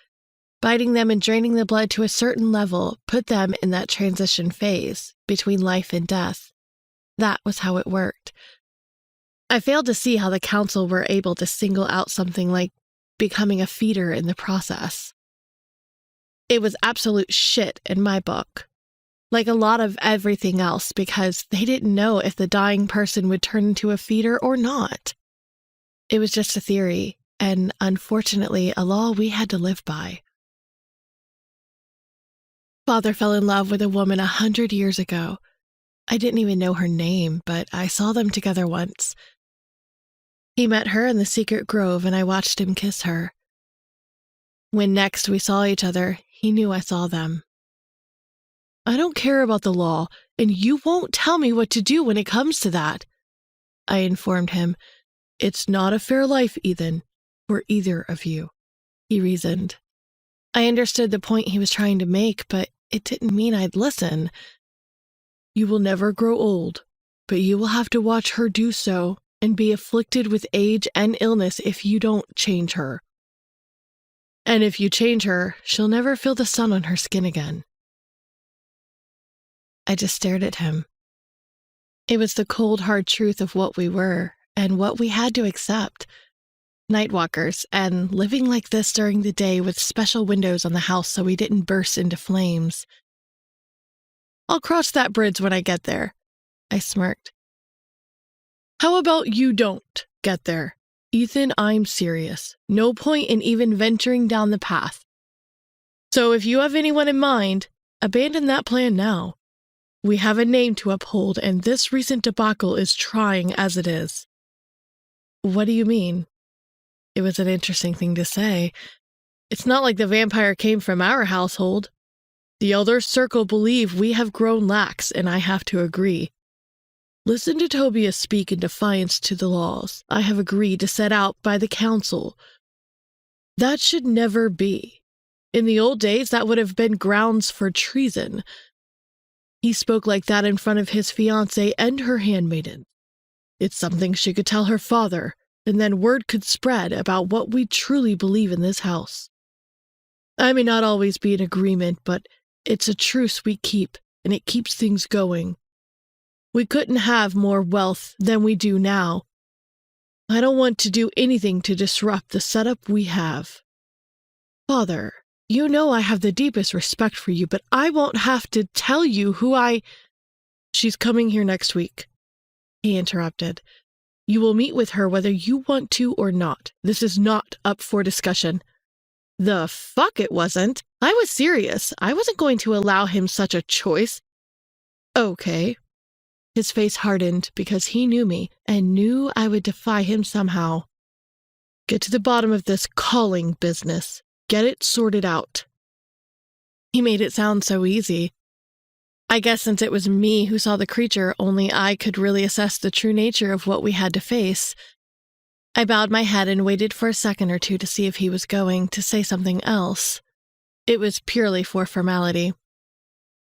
Biting them and draining the blood to a certain level put them in that transition phase between life and death. That was how it worked. I failed to see how the council were able to single out something like becoming a feeder in the process. It was absolute shit in my book, like a lot of everything else, because they didn't know if the dying person would turn into a feeder or not. It was just a theory, and unfortunately a law we had to live by. Father fell in love with a woman 100 years ago. I didn't even know her name, but I saw them together once. He met her in the secret grove, and I watched him kiss her. When next we saw each other, he knew I saw them. I don't care about the law, and you won't tell me what to do when it comes to that, I informed him. It's not a fair life, Ethan, for either of you, he reasoned. I understood the point he was trying to make, but it didn't mean I'd listen. You will never grow old, but you will have to watch her do so and be afflicted with age and illness if you don't change her. And if you change her, she'll never feel the sun on her skin again. I just stared at him. It was the cold, hard truth of what we were and what we had to accept. Nightwalkers, and living like this during the day with special windows on the house so we didn't burst into flames. I'll cross that bridge when I get there, I smirked. How about you don't get there? Ethan, I'm serious. No point in even venturing down the path. So if you have anyone in mind, abandon that plan now. We have a name to uphold, and this recent debacle is trying as it is. What do you mean? It was an interesting thing to say. It's not like the vampire came from our household. The Elder Circle believe we have grown lax, and I have to agree. Listen to Tobias speak in defiance to the laws I have agreed to set out by the council. That should never be. In the old days, that would have been grounds for treason. He spoke like that in front of his fiancée and her handmaiden. It's something she could tell her father, and then word could spread about what we truly believe in this house. I may not always be in agreement, but it's a truce we keep, and it keeps things going. We couldn't have more wealth than we do now. I don't want to do anything to disrupt the setup we have. Father, you know I have the deepest respect for you, but I won't have to tell you who I... She's coming here next week, he interrupted. You will meet with her whether you want to or not. This is not up for discussion. The fuck it wasn't. I was serious. I wasn't going to allow him such a choice. Okay. His face hardened because he knew me and knew I would defy him somehow. Get to the bottom of this calling business. Get it sorted out. He made it sound so easy. I guess since it was me who saw the creature, only I could really assess the true nature of what we had to face. I bowed my head and waited for a second or two to see if he was going to say something else. It was purely for formality.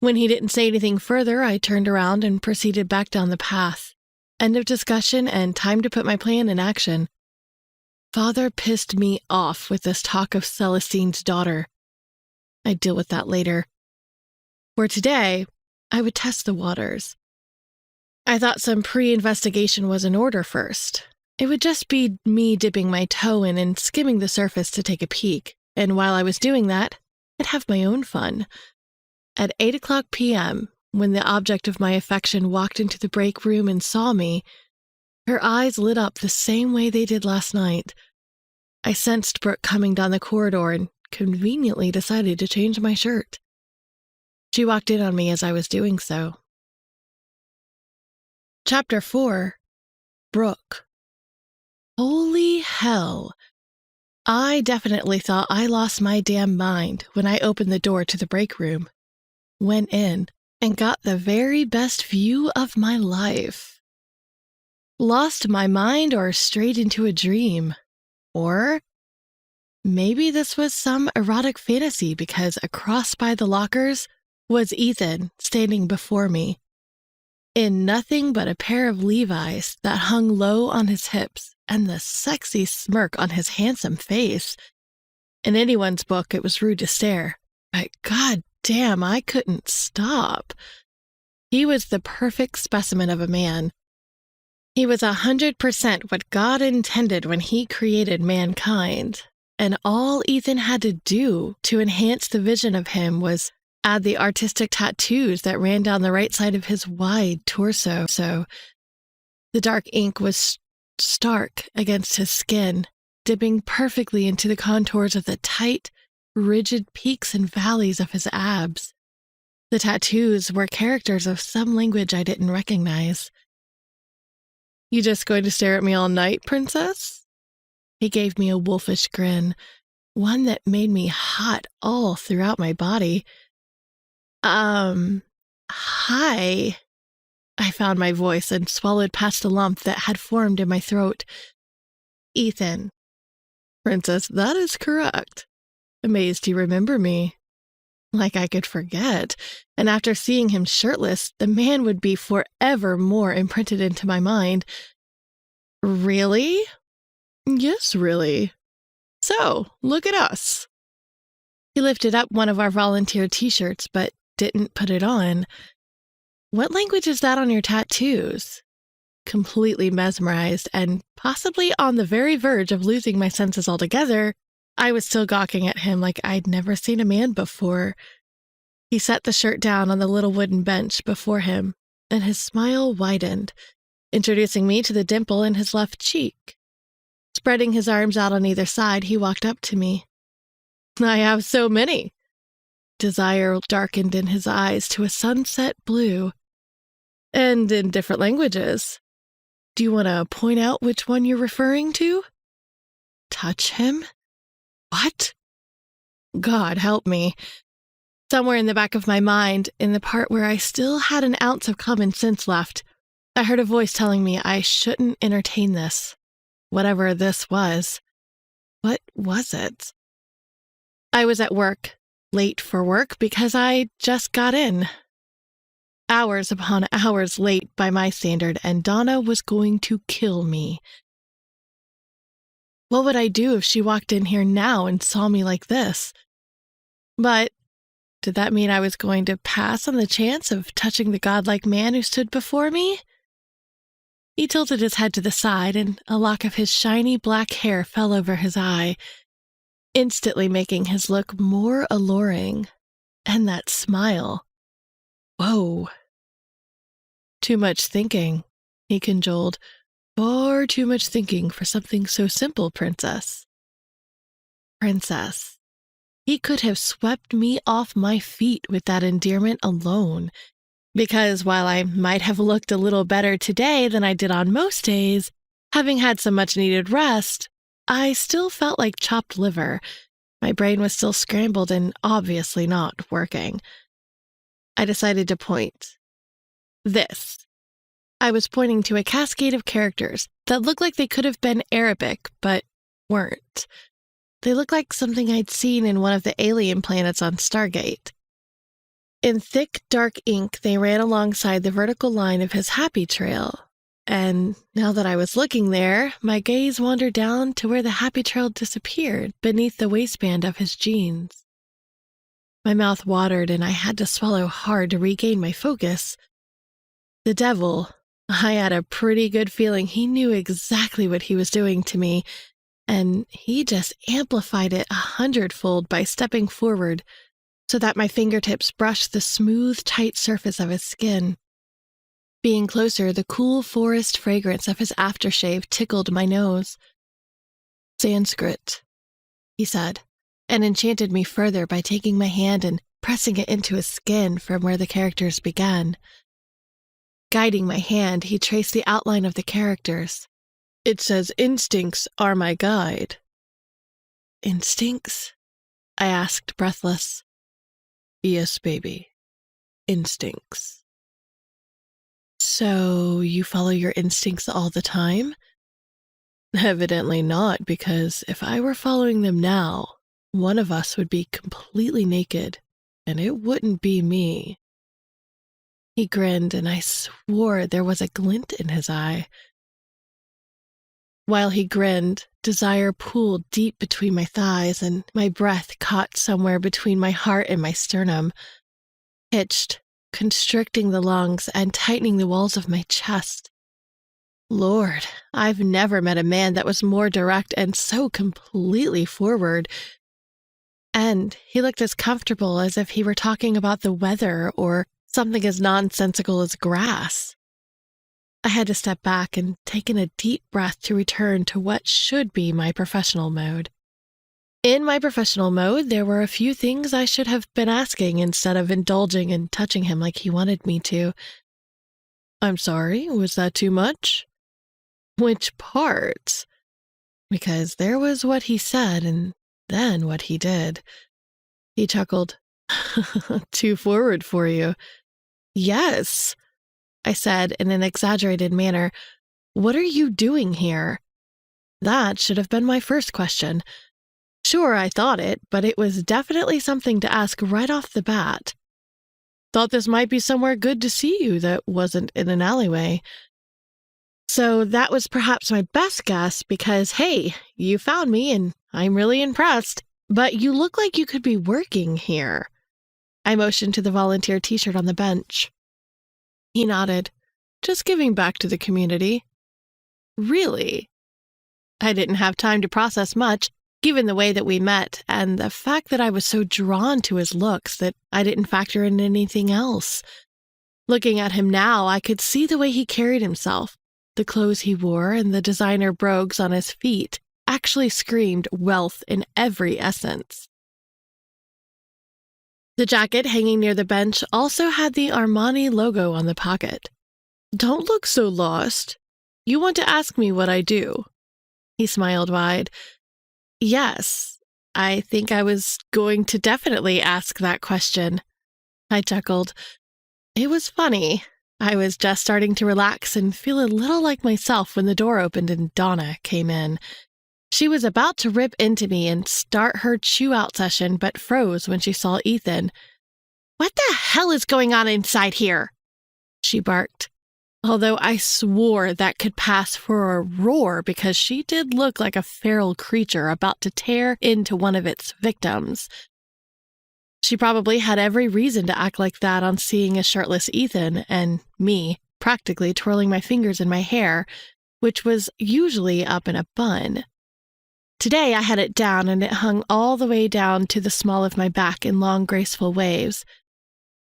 When he didn't say anything further, I turned around and proceeded back down the path. End of discussion and time to put my plan in action. Father pissed me off with this talk of Celestine's daughter. I'd deal with that later. For today, I would test the waters. I thought some pre-investigation was in order first. It would just be me dipping my toe in and skimming the surface to take a peek, and while I was doing that, I'd have my own fun. At 8:00 p.m., when the object of my affection walked into the break room and saw me, her eyes lit up the same way they did last night. I sensed Brooke coming down the corridor and conveniently decided to change my shirt. She walked in on me as I was doing so. Chapter 4. Brooke. Holy hell. I definitely thought I lost my damn mind when I opened the door to the break room, went in, and got the very best view of my life. Lost my mind or straight into a dream. Or maybe this was some erotic fantasy because across by the lockers was Ethan standing before me, in nothing but a pair of Levi's that hung low on his hips and the sexy smirk on his handsome face. In anyone's book, it was rude to stare, but god damn, I couldn't stop. He was the perfect specimen of a man. He was 100% what God intended when he created mankind, and all Ethan had to do to enhance the vision of him was add the artistic tattoos that ran down the right side of his wide torso. So the dark ink was stark against his skin, dipping perfectly into the contours of the tight, rigid peaks and valleys of his abs. The tattoos were characters of some language I didn't recognize. You just going to stare at me all night, princess? He gave me a wolfish grin, one that made me hot all throughout my body. Hi. I found my voice and swallowed past a lump that had formed in my throat. Ethan. Princess, that is correct. Amazed you remember me. Like I could forget. And after seeing him shirtless, the man would be forever more imprinted into my mind. Really? Yes, really. So, look at us. He lifted up one of our volunteer t-shirts, but didn't put it on. What language is that on your tattoos? Completely mesmerized and possibly on the very verge of losing my senses altogether, I was still gawking at him like I'd never seen a man before. He set the shirt down on the little wooden bench before him, and his smile widened, introducing me to the dimple in his left cheek. Spreading his arms out on either side, he walked up to me. I have so many. Desire darkened in his eyes to a sunset blue. And in different languages. Do you want to point out which one you're referring to? Touch him? What? God help me. Somewhere in the back of my mind, in the part where I still had an ounce of common sense left, I heard a voice telling me I shouldn't entertain this. Whatever this was. What was it? I was at work, late for work because I just got in. Hours upon hours late by my standard, and Donna was going to kill me. What would I do if she walked in here now and saw me like this? But did that mean I was going to pass on the chance of touching the godlike man who stood before me? He tilted his head to the side, and a lock of his shiny black hair fell over his eye, instantly making his look more alluring. And that smile. Whoa. Too much thinking, he cajoled. Far too much thinking for something so simple, Princess. Princess. He could have swept me off my feet with that endearment alone, because while I might have looked a little better today than I did on most days, having had some much-needed rest, I still felt like chopped liver. My brain was still scrambled and obviously not working. I decided to point. This. I was pointing to a cascade of characters that looked like they could have been Arabic, but weren't. They looked like something I'd seen in one of the alien planets on Stargate. In thick, dark ink, they ran alongside the vertical line of his happy trail. And now that I was looking there, my gaze wandered down to where the happy trail disappeared beneath the waistband of his jeans. My mouth watered and I had to swallow hard to regain my focus. The devil, I had a pretty good feeling he knew exactly what he was doing to me, and he just amplified it 100-fold by stepping forward so that my fingertips brushed the smooth, tight surface of his skin. Being closer, the cool forest fragrance of his aftershave tickled my nose. Sanskrit, he said, and enchanted me further by taking my hand and pressing it into his skin from where the characters began. Guiding my hand, he traced the outline of the characters. It says, "Instincts are my guide." Instincts? I asked, breathless. Yes, baby. Instincts. So, you follow your instincts all the time? Evidently not, because if I were following them now, one of us would be completely naked, and it wouldn't be me. He grinned, and I swore there was a glint in his eye. While he grinned, desire pooled deep between my thighs, and my breath caught somewhere between my heart and my sternum, hitched, constricting the lungs and tightening the walls of my chest. Lord, I've never met a man that was more direct and so completely forward. And he looked as comfortable as if he were talking about the weather or something as nonsensical as grass. I had to step back and take in a deep breath to return to what should be my professional mode. In my professional mode, there were a few things I should have been asking instead of indulging and touching him like he wanted me to. I'm sorry, was that too much? Which parts? Because there was what he said and then what he did. He chuckled. Too forward for you. Yes, I said in an exaggerated manner. What are you doing here? That should have been my first question. Sure, I thought it, but it was definitely something to ask right off the bat. Thought this might be somewhere good to see you that wasn't in an alleyway. So that was perhaps my best guess because, hey, you found me and I'm really impressed, but you look like you could be working here. I motioned to the volunteer t-shirt on the bench. He nodded. Just giving back to the community. Really? I didn't have time to process much, given the way that we met and the fact that I was so drawn to his looks that I didn't factor in anything else. Looking at him now, I could see the way he carried himself. The clothes he wore and the designer brogues on his feet actually screamed wealth in every essence. The jacket hanging near the bench also had the Armani logo on the pocket. Don't look so lost. You want to ask me what I do? He smiled wide. Yes, I think I was going to definitely ask that question. I chuckled. It was funny. I was just starting to relax and feel a little like myself when the door opened and Donna came in. She was about to rip into me and start her chew-out session, but froze when she saw Ethan. What the hell is going on inside here? She barked, although I swore that could pass for a roar because she did look like a feral creature about to tear into one of its victims. She probably had every reason to act like that on seeing a shirtless Ethan and me practically twirling my fingers in my hair, which was usually up in a bun. Today I had it down and it hung all the way down to the small of my back in long, graceful waves.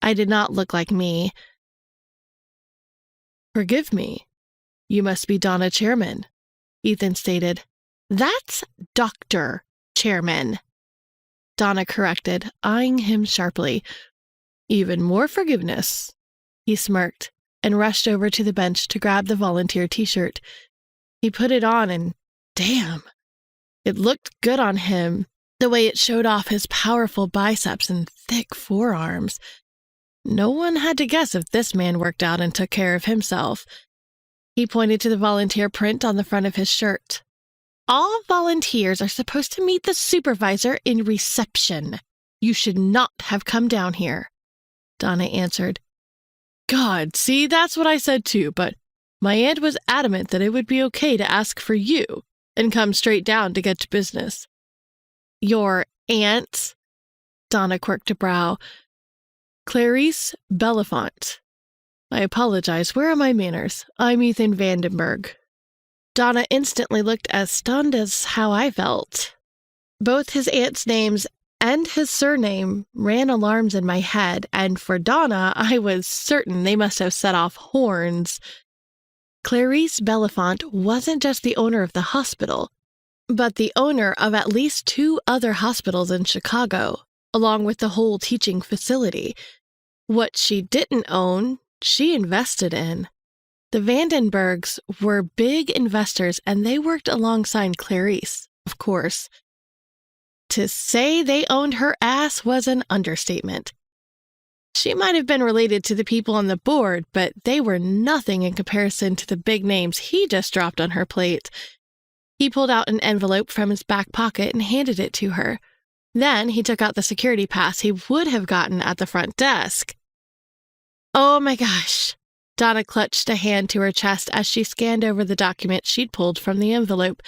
I did not look like me. Forgive me. You must be Donna Chairman, Ethan stated. That's Dr. Chairman, Donna corrected, eyeing him sharply. Even more forgiveness. He smirked and rushed over to the bench to grab the volunteer t-shirt. He put it on and, damn, it looked good on him, the way it showed off his powerful biceps and thick forearms. No one had to guess if this man worked out and took care of himself. He pointed to the volunteer print on the front of his shirt. All volunteers are supposed to meet the supervisor in reception. You should not have come down here, Donna answered. God, see, that's what I said too, but my aunt was adamant that it would be okay to ask for you and come straight down to get to business. Your aunt? Donna quirked a brow. Clarice Bellafont. I apologize. Where are my manners? I'm Ethan Vandenberg. Donna instantly looked as stunned as how I felt. Both his aunt's names and his surname ran alarms in my head, and for Donna, I was certain they must have set off horns. Clarice Bellafont wasn't just the owner of the hospital, but the owner of at least 2 other hospitals in Chicago, along with the whole teaching facility. What she didn't own, she invested in. The Vandenbergs were big investors, and they worked alongside Clarice, of course. To say they owned her ass was an understatement. She might have been related to the people on the board, but they were nothing in comparison to the big names he just dropped on her plate. He pulled out an envelope from his back pocket and handed it to her. Then he took out the security pass he would have gotten at the front desk. Oh my gosh. Donna clutched a hand to her chest as she scanned over the document she'd pulled from the envelope.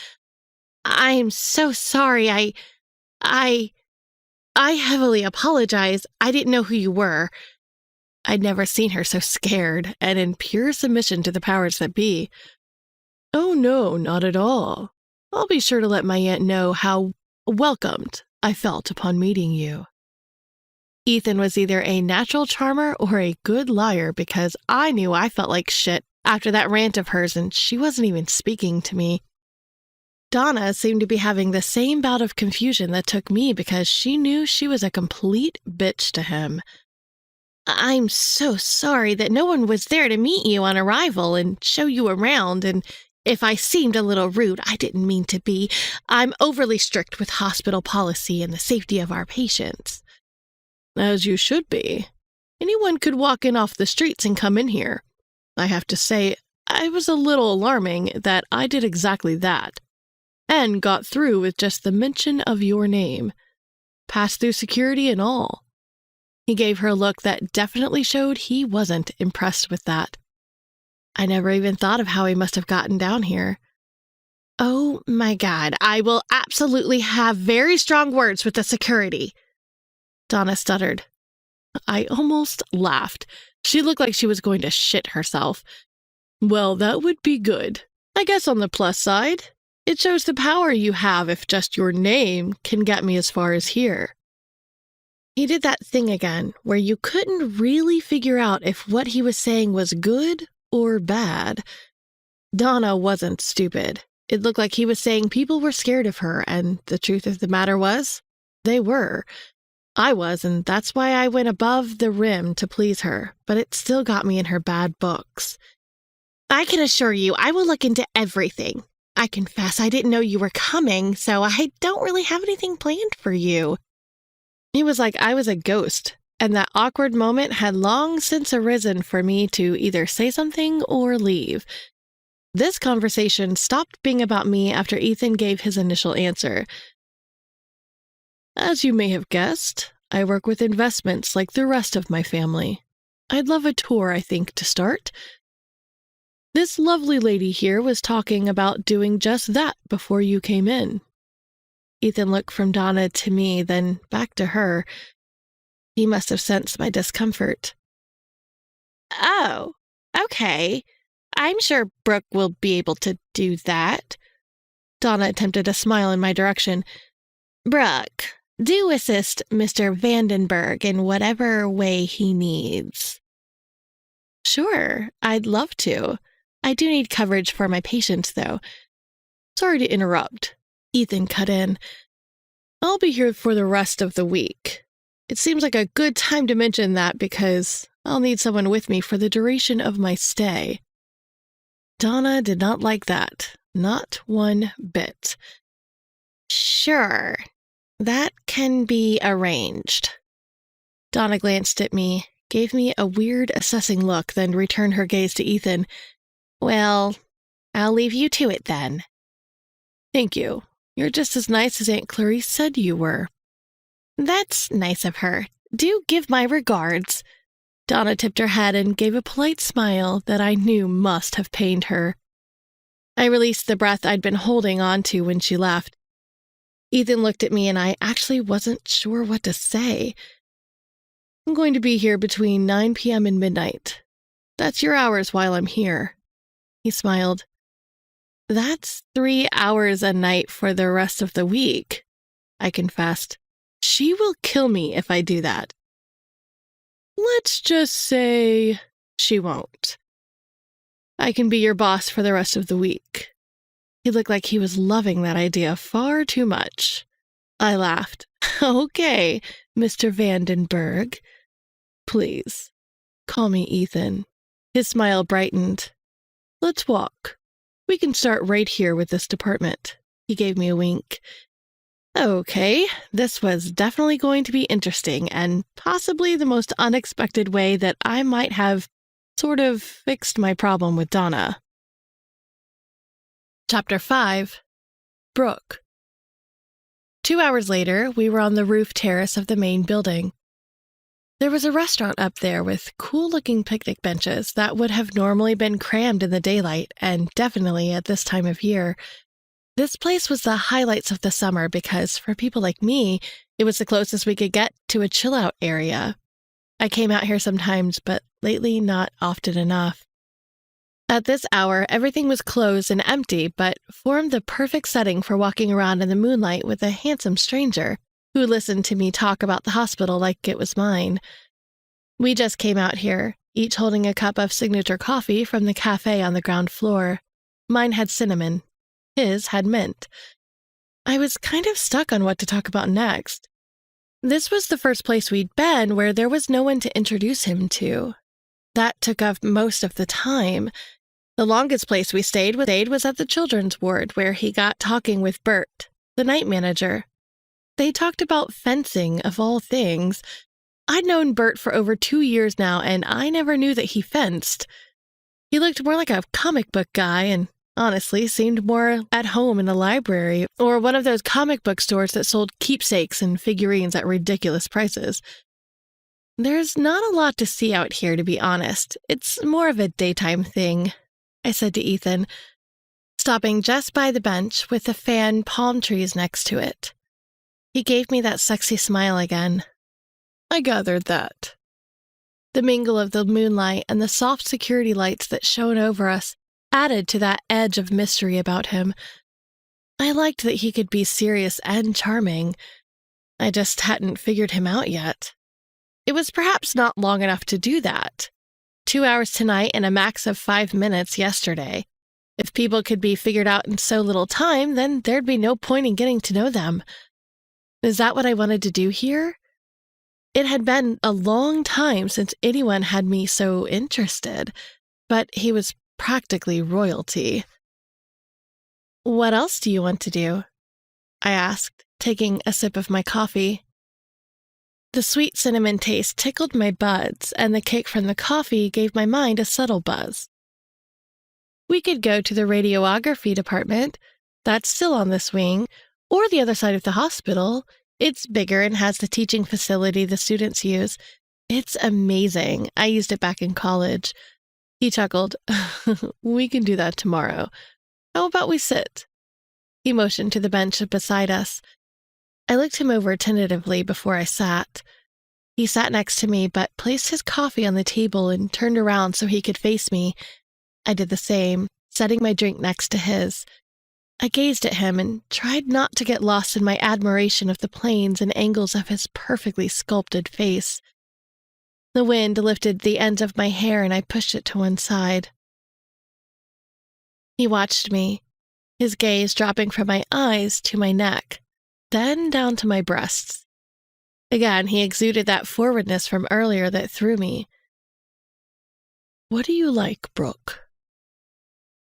I'm so sorry. I heavily apologize. I didn't know who you were. I'd never seen her so scared and in pure submission to the powers that be. Oh no, not at all. I'll be sure to let my aunt know how welcomed I felt upon meeting you. Ethan was either a natural charmer or a good liar, because I knew I felt like shit after that rant of hers, and she wasn't even speaking to me. Donna seemed to be having the same bout of confusion that took me, because she knew she was a complete bitch to him. I'm so sorry that no one was there to meet you on arrival and show you around, and if I seemed a little rude, I didn't mean to be. I'm overly strict with hospital policy and the safety of our patients. As you should be. Anyone could walk in off the streets and come in here. I have to say, I was a little alarming that I did exactly that, and got through with just the mention of your name. Passed through security and all. He gave her a look that definitely showed he wasn't impressed with that. I never even thought of how he must have gotten down here. Oh my God, I will absolutely have very strong words with the security. Donna stuttered. I almost laughed. She looked like she was going to shit herself. Well, that would be good. I guess on the plus side, it shows the power you have if just your name can get me as far as here. He did that thing again, where you couldn't really figure out if what he was saying was good or bad. Donna wasn't stupid. It looked like he was saying people were scared of her, and the truth of the matter was, they were. I was, and that's why I went above the rim to please her, but it still got me in her bad books. I can assure you I will look into everything. I confess I didn't know you were coming, so I don't really have anything planned for you. It was like I was a ghost, and that awkward moment had long since arisen for me to either say something or leave. This conversation stopped being about me after Ethan gave his initial answer. As you may have guessed, I work with investments like the rest of my family. I'd love a tour, I think, to start. This lovely lady here was talking about doing just that before you came in. Ethan looked from Donna to me, then back to her. He must have sensed my discomfort. Oh, okay. I'm sure Brooke will be able to do that. Donna attempted a smile in my direction. Brooke, do assist Mr. Vandenberg in whatever way he needs. Sure, I'd love to. I do need coverage for my patients, though. Sorry to interrupt. Ethan cut in. I'll be here for the rest of the week. It seems like a good time to mention that because I'll need someone with me for the duration of my stay. Donna did not like that. Not one bit. Sure, that can be arranged. Donna glanced at me, gave me a weird, assessing look, then returned her gaze to Ethan. Well, I'll leave you to it then. Thank you. You're just as nice as Aunt Clarice said you were. That's nice of her. Do give my regards. Donna tipped her head and gave a polite smile that I knew must have pained her. I released the breath I'd been holding on to when she left. Ethan looked at me and I actually wasn't sure what to say. I'm going to be here between 9 p.m. and midnight. That's your hours while I'm here. He smiled. That's 3 hours a night for the rest of the week, I confessed. She will kill me if I do that. Let's just say she won't. I can be your boss for the rest of the week. He looked like he was loving that idea far too much. I laughed. Okay, Mr. Vandenberg. Please, call me Ethan. His smile brightened. Let's walk. We can start right here with this department. He gave me a wink. Okay, this was definitely going to be interesting and possibly the most unexpected way that I might have sort of fixed my problem with Donna. Chapter 5. Brooke. 2 hours later, we were on the roof terrace of the main building. There was a restaurant up there with cool-looking picnic benches that would have normally been crammed in the daylight, and definitely at this time of year. This place was the highlights of the summer because, for people like me, it was the closest we could get to a chill-out area. I came out here sometimes, but lately not often enough. At this hour, everything was closed and empty, but formed the perfect setting for walking around in the moonlight with a handsome stranger who listened to me talk about the hospital like it was mine. We just came out here, each holding a cup of signature coffee from the cafe on the ground floor. Mine had cinnamon. His had mint. I was kind of stuck on what to talk about next. This was the first place we'd been where there was no one to introduce him to. That took up most of the time. The longest place we stayed was at the children's ward, where he got talking with Bert, the night manager. They talked about fencing, of all things. I'd known Bert for over 2 years now, and I never knew that he fenced. He looked more like a comic book guy, and honestly seemed more at home in a library or one of those comic book stores that sold keepsakes and figurines at ridiculous prices. There's not a lot to see out here, to be honest. It's more of a daytime thing, I said to Ethan, stopping just by the bench with the fan palm trees next to it. He gave me that sexy smile again. I gathered that. The mingle of the moonlight and the soft security lights that shone over us added to that edge of mystery about him. I liked that he could be serious and charming. I just hadn't figured him out yet. It was perhaps not long enough to do that. 2 hours tonight and a max of 5 minutes yesterday. If people could be figured out in so little time, then there'd be no point in getting to know them. Is that what I wanted to do here? It had been a long time since anyone had me so interested, but he was practically royalty. What else do you want to do? I asked, taking a sip of my coffee. The sweet cinnamon taste tickled my buds, and the kick from the coffee gave my mind a subtle buzz. We could go to the radiography department. That's still on this wing, or the other side of the hospital. It's bigger and has the teaching facility the students use. It's amazing. I used it back in college. He chuckled. We can do that tomorrow. How about we sit? He motioned to the bench beside us. I looked him over tentatively before I sat. He sat next to me, but placed his coffee on the table and turned around so he could face me. I did the same, setting my drink next to his. I gazed at him and tried not to get lost in my admiration of the planes and angles of his perfectly sculpted face. The wind lifted the ends of my hair and I pushed it to one side. He watched me, his gaze dropping from my eyes to my neck, then down to my breasts. Again, he exuded that forwardness from earlier that threw me. "What do you like, Brooke?"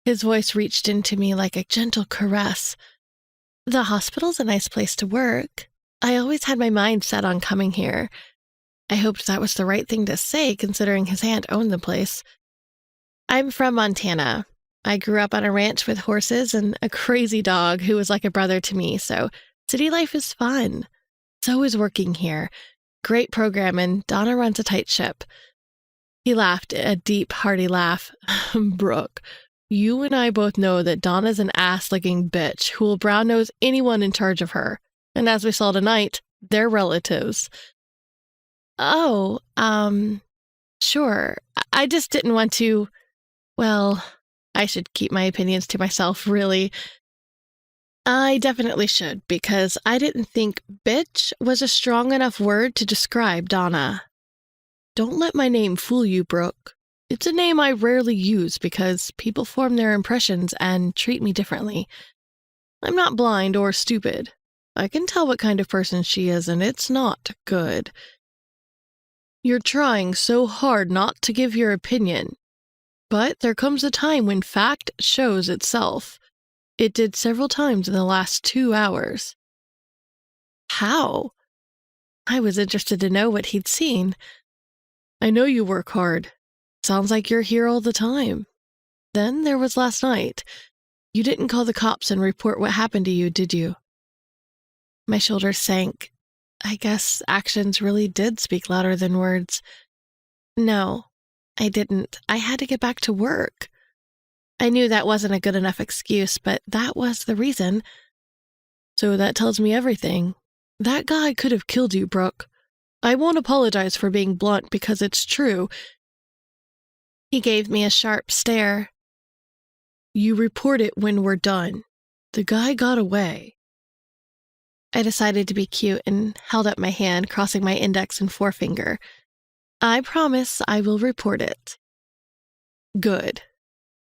His voice reached into me like a gentle caress. "The hospital's a nice place to work. I always had my mind set on coming here." I hoped that was the right thing to say, considering his aunt owned the place. "I'm from Montana. I grew up on a ranch with horses and a crazy dog who was like a brother to me, so city life is fun. So is working here. Great program, and Donna runs a tight ship." He laughed, a deep, hearty laugh. "Brooke, you and I both know that Donna's an ass-licking bitch who will brown-nose anyone in charge of her. And as we saw tonight, they're relatives." "Oh, sure. I just didn't want to, well, I should keep my opinions to myself, really. I definitely should, because I didn't think bitch was a strong enough word to describe Donna. Don't let my name fool you, Brooke. It's a name I rarely use because people form their impressions and treat me differently. I'm not blind or stupid. I can tell what kind of person she is, and it's not good. You're trying so hard not to give your opinion, but there comes a time when fact shows itself. It did several times in the last 2 hours." "How?" I was interested to know what he'd seen. "I know you work hard. Sounds like you're here all the time. Then there was last night. You didn't call the cops and report what happened to you, did you?" My shoulders sank. I guess actions really did speak louder than words. "No, I didn't. I had to get back to work." I knew that wasn't a good enough excuse, but that was the reason. "So that tells me everything. That guy could have killed you, Brooke. I won't apologize for being blunt because it's true." He gave me a sharp stare. "You report it when we're done. The guy got away." I decided to be cute and held up my hand, crossing my index and forefinger. "I promise I will report it." "Good.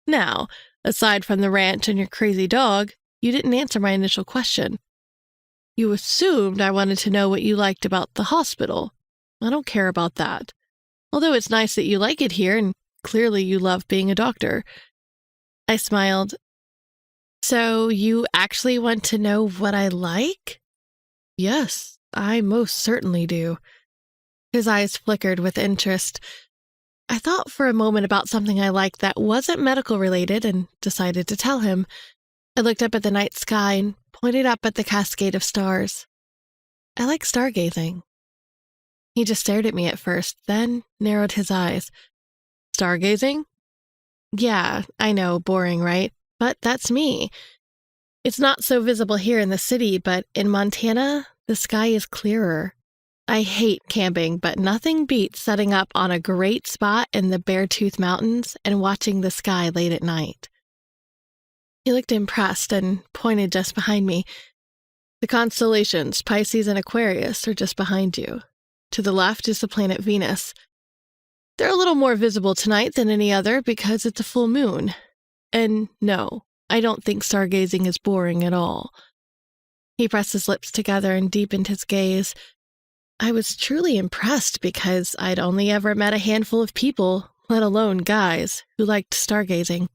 Now, aside from the ranch and your crazy dog, you didn't answer my initial question. You assumed I wanted to know what you liked about the hospital. I don't care about that. Although it's nice that you like it here, and clearly you love being a doctor." I smiled. "So you actually want to know what I like?" "Yes, I most certainly do." His eyes flickered with interest. I thought for a moment about something I liked that wasn't medical related and decided to tell him. I looked up at the night sky and pointed up at the cascade of stars. "I like stargazing." He just stared at me at first, then narrowed his eyes. "Stargazing?" "Yeah, I know, boring, right? But that's me. It's not so visible here in the city, but in Montana, the sky is clearer. I hate camping, but nothing beats setting up on a great spot in the Beartooth Mountains and watching the sky late at night." He looked impressed and pointed just behind me. "The constellations, Pisces and Aquarius, are just behind you. To the left is the planet Venus. They're a little more visible tonight than any other because it's a full moon. And no, I don't think stargazing is boring at all." He pressed his lips together and deepened his gaze. I was truly impressed because I'd only ever met a handful of people, let alone guys, who liked stargazing.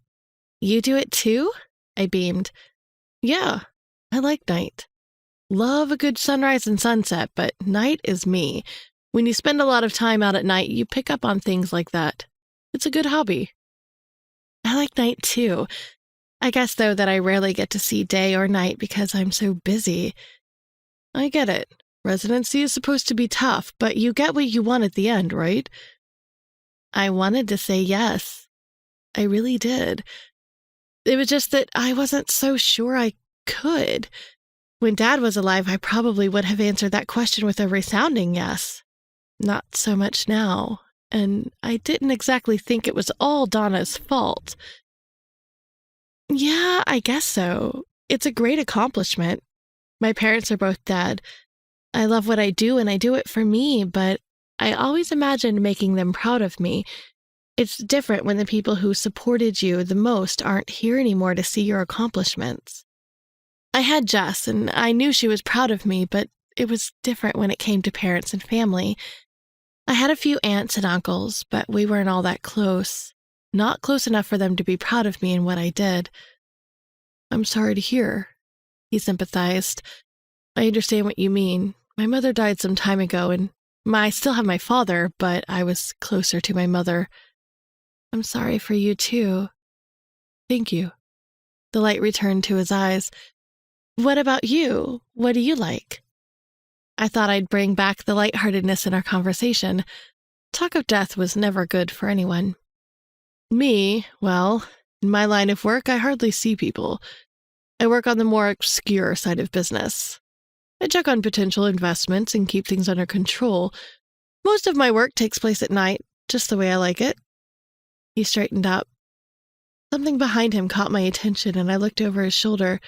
"You do it too?" I beamed. "Yeah, I like night. Love a good sunrise and sunset, but night is me. When you spend a lot of time out at night, you pick up on things like that. It's a good hobby." I like night too. I guess, though, that I rarely get to see day or night because I'm so busy. "I get it. Residency is supposed to be tough, but you get what you want at the end, right?" I wanted to say yes. I really did. It was just that I wasn't so sure I could. When Dad was alive, I probably would have answered that question with a resounding yes. Not so much now, and I didn't exactly think it was all Donna's fault. "Yeah, I guess so. It's a great accomplishment. My parents are both dead. I love what I do, and I do it for me, but I always imagined making them proud of me. It's different when the people who supported you the most aren't here anymore to see your accomplishments. I had Jess, and I knew she was proud of me, but it was different when it came to parents and family. I had a few aunts and uncles, but we weren't all that close. Not close enough for them to be proud of me and what I did. I'm sorry to hear, he sympathized. I understand what you mean. My mother died some time ago, and I still have my father, but I was closer to my mother. I'm sorry for you, too. Thank you. The light returned to his eyes. What about you? What do you like? I thought I'd bring back the lightheartedness in our conversation. Talk of death was never good for anyone. Me, well, in my line of work, I hardly see people. I work on the more obscure side of business. I check on potential investments and keep things under control. Most of my work takes place at night, just the way I like it. He straightened up. Something behind him caught my attention, and I looked over his shoulder.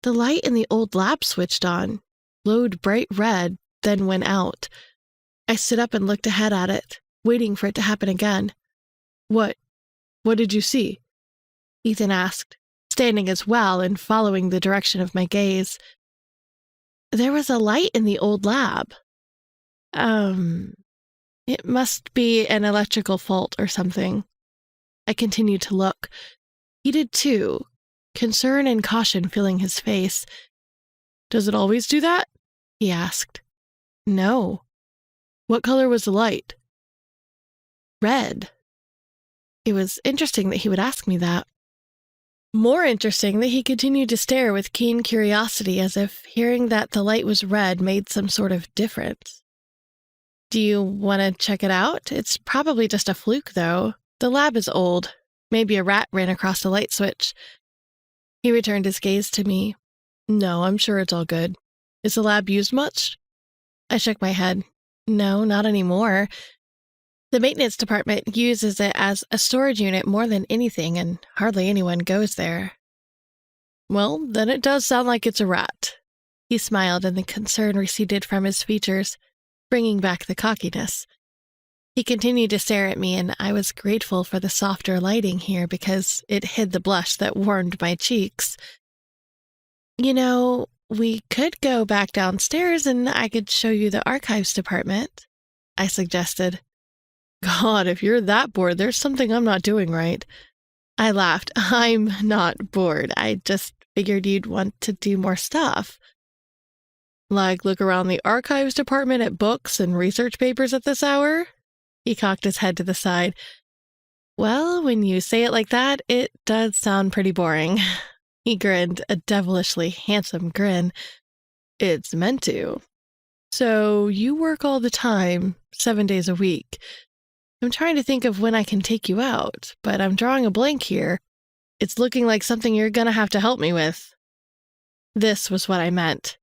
The light in the old lab switched on, glowed bright red, then went out. I stood up and looked ahead at it, waiting for it to happen again. What did you see? Ethan asked, standing as well and following the direction of my gaze. There was a light in the old lab. It must be an electrical fault or something. I continued to look. He did too, concern and caution filling his face. Does it always do that? He asked. No. What color was the light? Red. It was interesting that he would ask me that. More interesting that he continued to stare with keen curiosity, as if hearing that the light was red made some sort of difference. Do you want to check it out? It's probably just a fluke, though. The lab is old. Maybe a rat ran across the light switch. He returned his gaze to me. No, I'm sure it's all good. Is the lab used much? I shook my head. No, not anymore. The maintenance department uses it as a storage unit more than anything, and hardly anyone goes there. Well, then it does sound like it's a rat. He smiled, and the concern receded from his features, bringing back the cockiness. He continued to stare at me, and I was grateful for the softer lighting here because it hid the blush that warmed my cheeks. You know, we could go back downstairs and I could show you the archives department, I suggested. God, if you're that bored, there's something I'm not doing right. I laughed. I'm not bored. I just figured you'd want to do more stuff. Like look around the archives department at books and research papers at this hour? He cocked his head to the side. Well, when you say it like that, it does sound pretty boring. He grinned, a devilishly handsome grin. It's meant to. So you work all the time, 7 days a week. I'm trying to think of when I can take you out, but I'm drawing a blank here. It's looking like something you're gonna have to help me with. This was what I meant.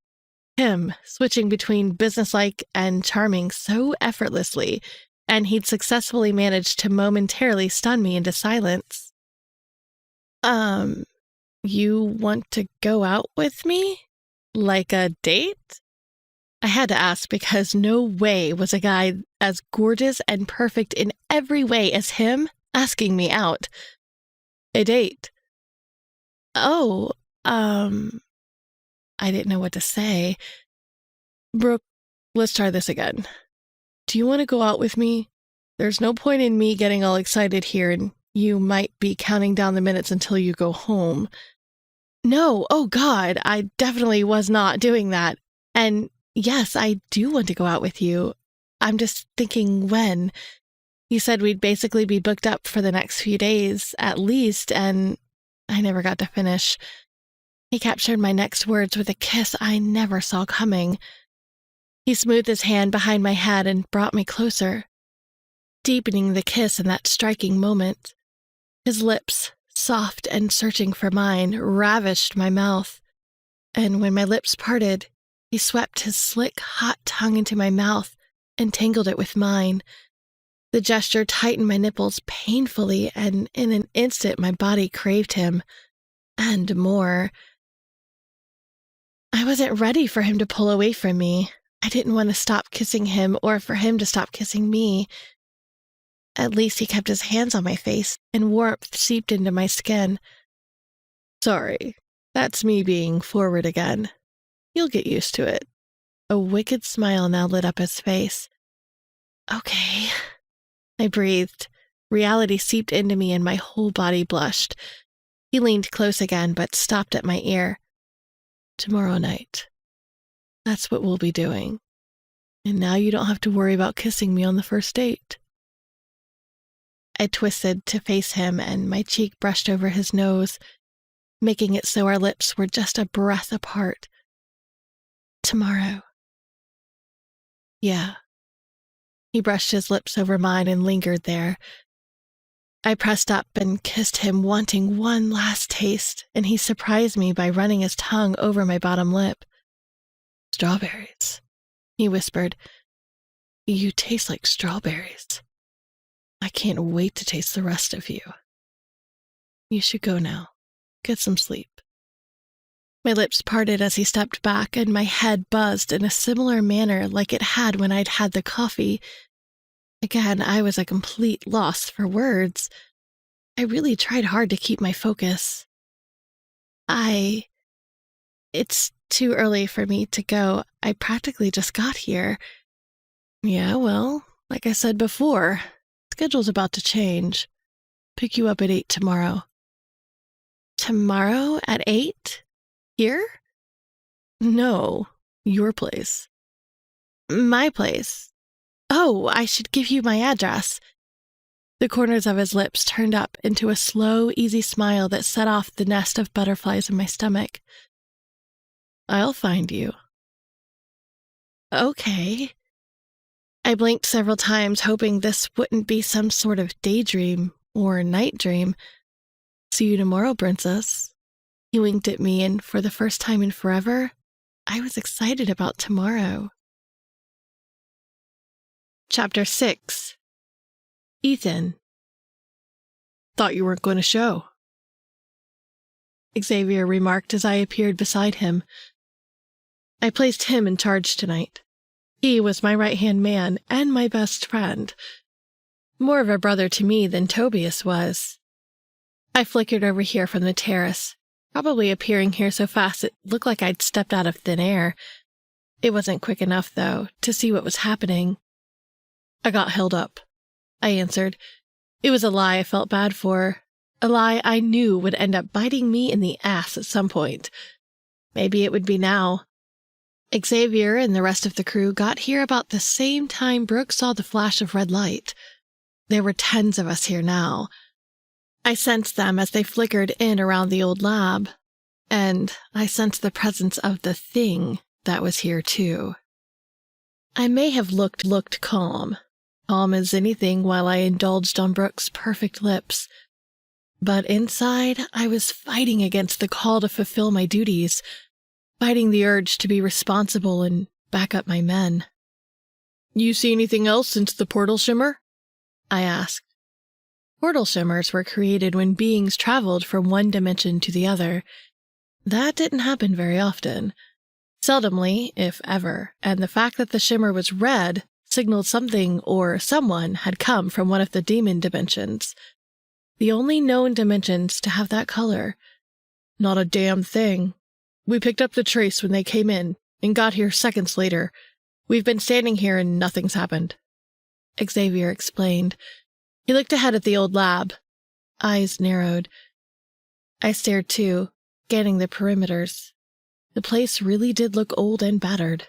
Him, switching between businesslike and charming so effortlessly, and he'd successfully managed to momentarily stun me into silence. You want to go out with me? Like a date? I had to ask because no way was a guy as gorgeous and perfect in every way as him asking me out. A date. Oh, I didn't know what to say. Brooke, let's try this again. Do you want to go out with me? There's no point in me getting all excited here, and you might be counting down the minutes until you go home. No, oh God, I definitely was not doing that. And yes, I do want to go out with you. I'm just thinking when. You said we'd basically be booked up for the next few days, at least, and I never got to finish. He captured my next words with a kiss I never saw coming. He smoothed his hand behind my head and brought me closer, deepening the kiss in that striking moment. His lips, soft and searching for mine, ravished my mouth. And when my lips parted, he swept his slick, hot tongue into my mouth and tangled it with mine. The gesture tightened my nipples painfully, and in an instant my body craved him. And more. I wasn't ready for him to pull away from me. I didn't want to stop kissing him or for him to stop kissing me. At least he kept his hands on my face, and warmth seeped into my skin. Sorry, that's me being forward again. You'll get used to it. A wicked smile now lit up his face. Okay, I breathed. Reality seeped into me and my whole body blushed. He leaned close again, but stopped at my ear. Tomorrow night. That's what we'll be doing. And now you don't have to worry about kissing me on the first date. I twisted to face him, and my cheek brushed over his nose, making it so our lips were just a breath apart. Tomorrow. Yeah. He brushed his lips over mine and lingered there. I pressed up and kissed him, wanting one last taste, and he surprised me by running his tongue over my bottom lip. Strawberries, he whispered. You taste like strawberries. I can't wait to taste the rest of you. You should go now. Get some sleep. My lips parted as he stepped back, and my head buzzed in a similar manner like it had when I'd had the coffee. Again, I was a complete loss for words. I really tried hard to keep my focus. It's too early for me to go. I practically just got here. Yeah, well, like I said before, schedule's about to change. Pick you up at 8 tomorrow. Tomorrow at 8? Here? No, your place. My place. Oh, I should give you my address. The corners of his lips turned up into a slow, easy smile that set off the nest of butterflies in my stomach. I'll find you. Okay. I blinked several times, hoping this wouldn't be some sort of daydream or night dream. See you tomorrow, princess. He winked at me, and for the first time in forever, I was excited about tomorrow. Chapter 6. Ethan. Thought you weren't going to show, Xavier remarked as I appeared beside him. I placed him in charge tonight. He was my right-hand man and my best friend. More of a brother to me than Tobias was. I flickered over here from the terrace, probably appearing here so fast it looked like I'd stepped out of thin air. It wasn't quick enough, though, to see what was happening. I got held up, I answered. It was a lie I felt bad for, a lie I knew would end up biting me in the ass at some point. Maybe it would be now. Xavier and the rest of the crew got here about the same time Brooke saw the flash of red light. There were tens of us here now. I sensed them as they flickered in around the old lab, and I sensed the presence of the thing that was here too. I may have looked calm as anything while I indulged on Brooke's perfect lips, but inside I was fighting against the call to fulfill my duties, fighting the urge to be responsible and back up my men. You see anything else since the portal shimmer? I asked. Portal shimmers were created when beings traveled from one dimension to the other. That didn't happen very often. Seldomly, if ever, and the fact that the shimmer was red signaled something or someone had come from one of the demon dimensions. The only known dimensions to have that color. Not a damn thing. We picked up the trace when they came in and got here seconds later. We've been standing here and nothing's happened, Xavier explained. He looked ahead at the old lab. Eyes narrowed. I stared too, scanning the perimeters. The place really did look old and battered.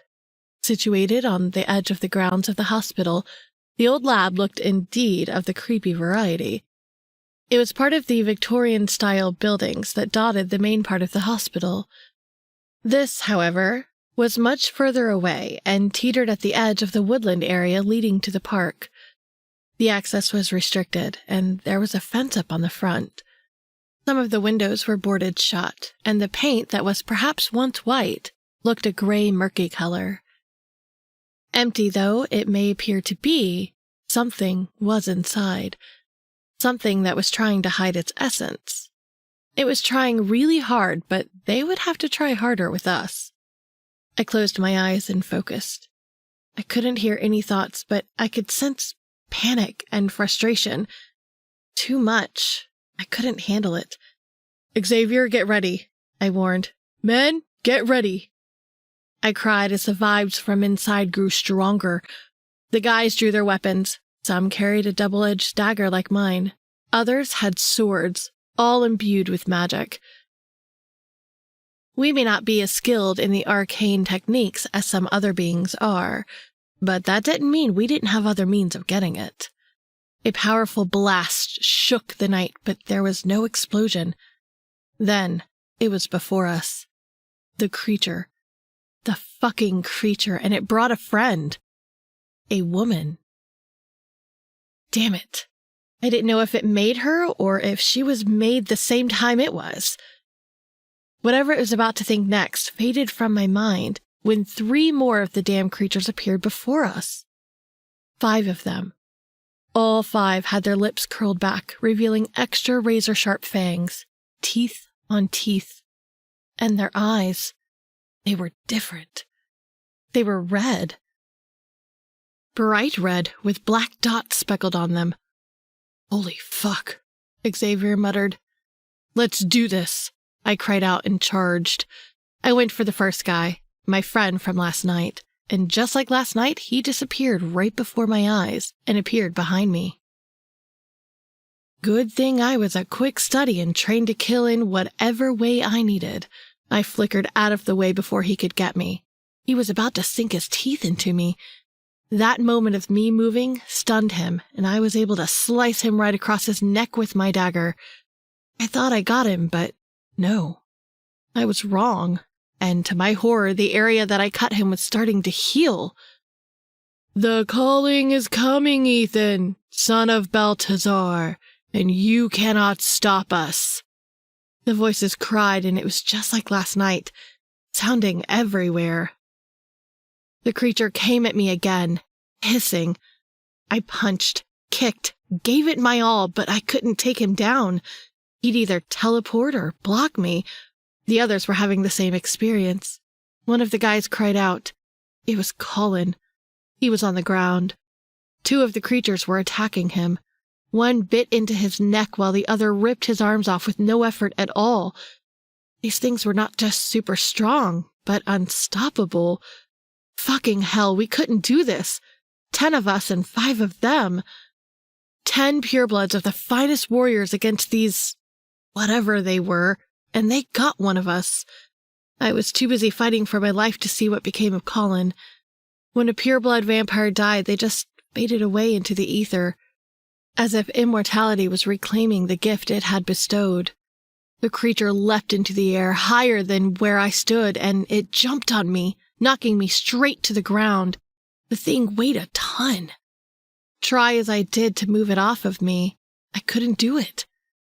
Situated on the edge of the grounds of the hospital, the old lab looked indeed of the creepy variety. It was part of the Victorian-style buildings that dotted the main part of the hospital. This, however, was much further away and teetered at the edge of the woodland area leading to the park. The access was restricted, and there was a fence up on the front. Some of the windows were boarded shut, and the paint that was perhaps once white looked a gray, murky color. Empty though it may appear to be, something was inside. Something that was trying to hide its essence. It was trying really hard, but they would have to try harder with us. I closed my eyes and focused, I couldn't hear any thoughts, but I could sense panic and frustration. Too much. I couldn't handle it. "Xavier, get ready," I warned. "Men, get ready," I cried as the vibes from inside grew stronger. The guys drew their weapons. Some carried a double-edged dagger like mine. Others had swords, all imbued with magic. We may not be as skilled in the arcane techniques as some other beings are, but that didn't mean we didn't have other means of getting it. A powerful blast shook the night, but there was no explosion. Then it was before us. The creature. The fucking creature, and it brought a friend. A woman. Damn it. I didn't know if it made her or if she was made the same time it was. Whatever it was about to think next faded from my mind when 3 more of the damn creatures appeared before us. 5 of them. All 5 had their lips curled back, revealing extra razor-sharp fangs, teeth on teeth. And their eyes, they were different. They were red. Bright red, with black dots speckled on them. "Holy fuck," Xavier muttered. "Let's do this," I cried out and charged. I went for the first guy, my friend from last night, and just like last night, he disappeared right before my eyes and appeared behind me. Good thing I was a quick study and trained to kill in whatever way I needed. I flickered out of the way before he could get me. He was about to sink his teeth into me. That moment of me moving stunned him, and I was able to slice him right across his neck with my dagger. I thought I got him, but no. I was wrong, and to my horror, the area that I cut him was starting to heal. "The calling is coming, Ethan, son of Balthazar, and you cannot stop us." The voices cried, and it was just like last night, sounding everywhere. The creature came at me again, hissing. I punched, kicked, gave it my all, but I couldn't take him down. He'd either teleport or block me. The others were having the same experience. One of the guys cried out. It was Colin. He was on the ground. 2 of the creatures were attacking him. One bit into his neck while the other ripped his arms off with no effort at all. These things were not just super strong, but unstoppable. Fucking hell, we couldn't do this. 10 of us and 5 of them. 10 purebloods of the finest warriors against these, whatever they were, and they got one of us. I was too busy fighting for my life to see what became of Colin. When a pureblood vampire died, they just faded away into the ether, as if immortality was reclaiming the gift it had bestowed. The creature leapt into the air, higher than where I stood, and it jumped on me, knocking me straight to the ground. The thing weighed a ton. Try as I did to move it off of me, I couldn't do it.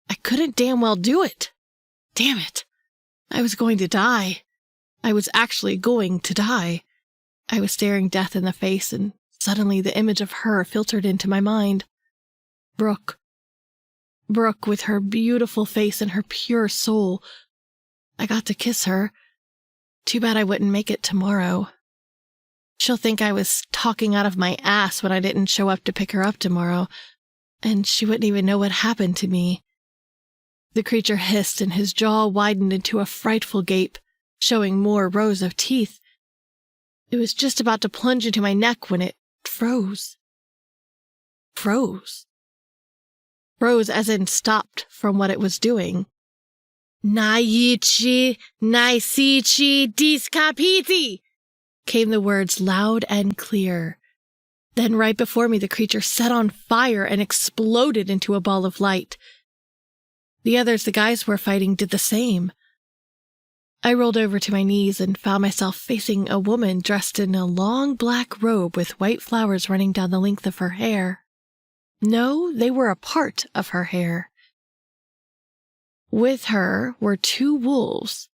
I couldn't damn well do it. Damn it. I was going to die. I was actually going to die. I was staring death in the face, and suddenly the image of her filtered into my mind. Brooke. Brooke with her beautiful face and her pure soul. I got to kiss her. Too bad I wouldn't make it tomorrow. She'll think I was talking out of my ass when I didn't show up to pick her up tomorrow, and she wouldn't even know what happened to me. The creature hissed, and his jaw widened into a frightful gape, showing more rows of teeth. It was just about to plunge into my neck when it froze. Froze. Froze as in stopped from what it was doing. "Naichi, naisichi, discapiti," came the words loud and clear. Then right before me the creature set on fire and exploded into a ball of light. The others the guys were fighting did the same. I rolled over to my knees and found myself facing a woman dressed in a long black robe with white flowers running down the length of her hair. No, they were a part of her hair. With her were 2 wolves,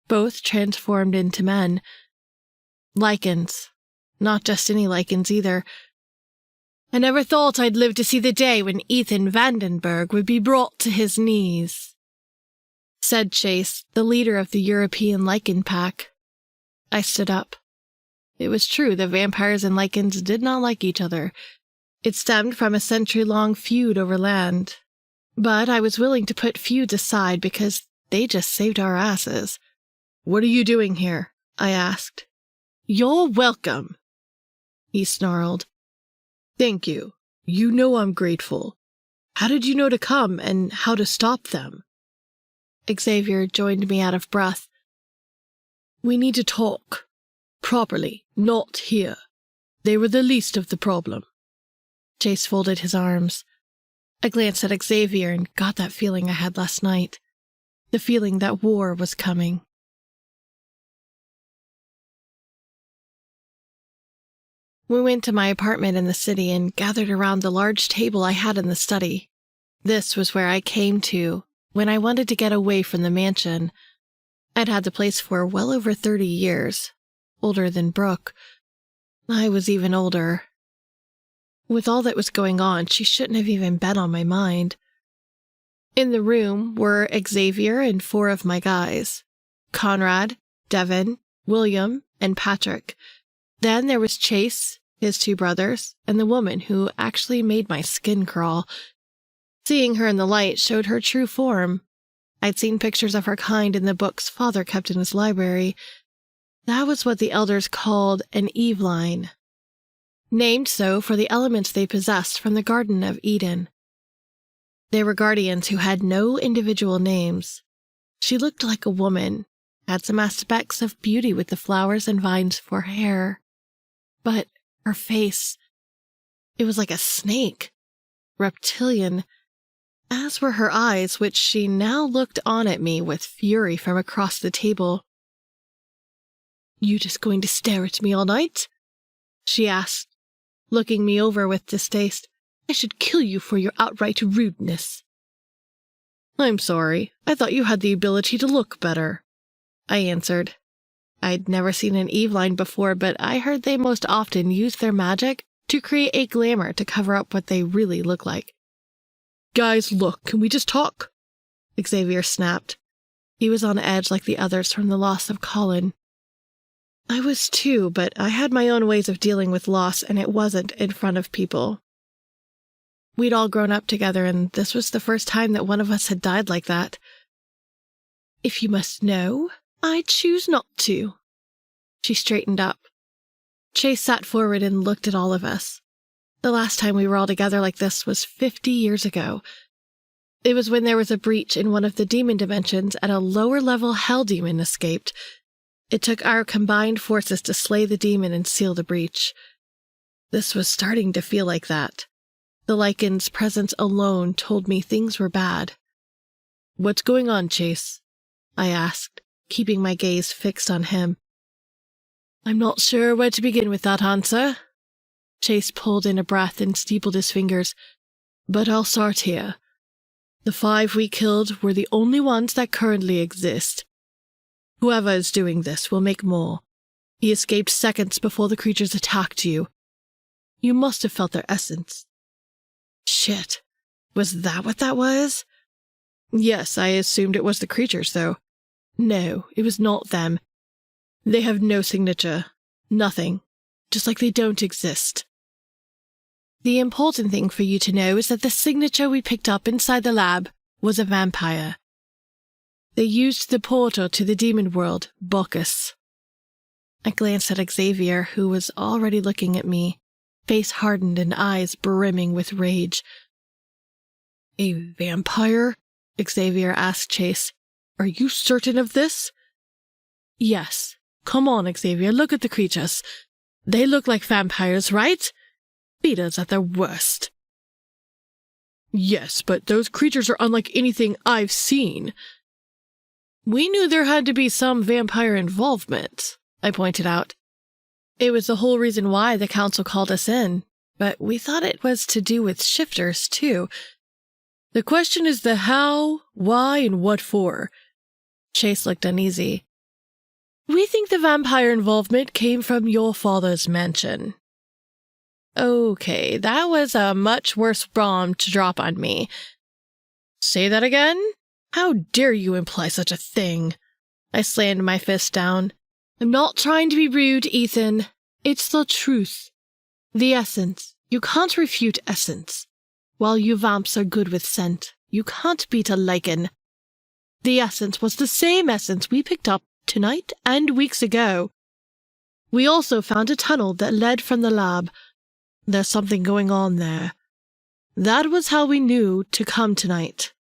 both transformed into men. Lycans. Not just any lycans either. I never thought I'd live to see the day when Ethan Vandenberg would be brought to his knees, said Chase, the leader of the European Lycan pack. I stood up. It was true that vampires and lichens did not like each other. It stemmed from a century-long feud over land. But I was willing to put feuds aside because they just saved our asses. "What are you doing here?" I asked. "You're welcome," he snarled. "Thank you. You know I'm grateful. How did you know to come and how to stop them?" Xavier joined me out of breath. "We need to talk. Properly, not here. They were the least of the problem." Chase folded his arms. I glanced at Xavier and got that feeling I had last night. The feeling that war was coming. We went to my apartment in the city and gathered around the large table I had in the study. This was where I came to when I wanted to get away from the mansion. I'd had the place for well over 30 years, older than Brooke. I was even older. With all that was going on, she shouldn't have even been on my mind. In the room were Xavier and 4 of my guys: Conrad, Devin, William, and Patrick. Then there was Chase, his 2 brothers, and the woman who actually made my skin crawl. Seeing her in the light showed her true form. I'd seen pictures of her kind in the books Father kept in his library. That was what the elders called an Eveline, named so for the elements they possessed from the Garden of Eden. They were guardians who had no individual names. She looked like a woman, had some aspects of beauty with the flowers and vines for hair. But her face, it was like a snake, reptilian, as were her eyes, which she now looked on at me with fury from across the table. "You just going to stare at me all night?" she asked, looking me over with distaste. "I should kill you for your outright rudeness." "I'm sorry. I thought you had the ability to look better," I answered. I'd never seen an Eveline before, but I heard they most often use their magic to create a glamour to cover up what they really look like. "Guys, look, can we just talk?" Xavier snapped. He was on edge like the others from the loss of Colin. I was too, but I had my own ways of dealing with loss, and it wasn't in front of people. We'd all grown up together, and this was the first time that one of us had died like that. "If you must know, I choose not to." She straightened up. Chase sat forward and looked at all of us. The last time we were all together like this was 50 years ago. It was when there was a breach in one of the demon dimensions and a lower-level hell demon escaped. It took our combined forces to slay the demon and seal the breach. This was starting to feel like that. The lichen's presence alone told me things were bad. "What's going on, Chase?" I asked, keeping my gaze fixed on him. "I'm not sure where to begin with that answer." Chase pulled in a breath and steepled his fingers. "But I'll start here. The 5 we killed were the only ones that currently exist. Whoever is doing this will make more. He escaped seconds before the creatures attacked you. You must have felt their essence." Shit. Was that what that was? Yes, I assumed it was the creatures, though. No, it was not them. They have no signature. Nothing. Just like they don't exist. The important thing for you to know is that the signature we picked up inside the lab was a vampire. They used the portal to the demon world, Bacchus. I glanced at Xavier, who was already looking at me, face hardened and eyes brimming with rage. "A vampire?" Xavier asked Chase. "Are you certain of this?" "Yes. Come on, Xavier, look at the creatures. They look like vampires, right? Beaters at their worst." "Yes, but those creatures are unlike anything I've seen." "We knew there had to be some vampire involvement," I pointed out. "It was the whole reason why the council called us in, but we thought it was to do with shifters, too. The question is the how, why, and what for." Chase looked uneasy. "We think the vampire involvement came from your father's mansion." Okay, that was a much worse bomb to drop on me. "Say that again? How dare you imply such a thing?" I slammed my fist down. "I'm not trying to be rude, Ethan. It's the truth. The essence. You can't refute essence. While you vamps are good with scent, you can't beat a lichen. The essence was the same essence we picked up tonight and weeks ago. We also found a tunnel that led from the lab. There's something going on there. That was how we knew to come tonight.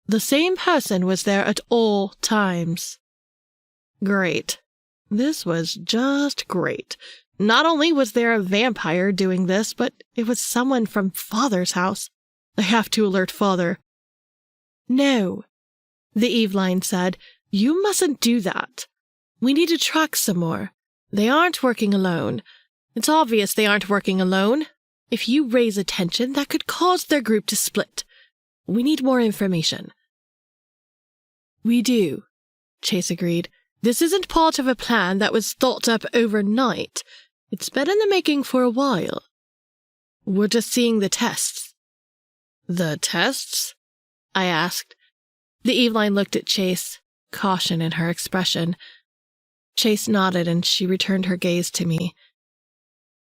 The same person was there at all times. Great. This was just great. Not only was there a vampire doing this, but it was someone from Father's house. I have to alert Father. No, the Eveline said. You mustn't do that. We need to track some more. They aren't working alone. It's obvious they aren't working alone. If you raise attention, that could cause their group to split. We need more information. We do, Chase agreed. This isn't part of a plan that was thought up overnight. It's been in the making for a while. We're just seeing the tests. The tests? I asked. The Eveline looked at Chase, caution in her expression. Chase nodded and she returned her gaze to me.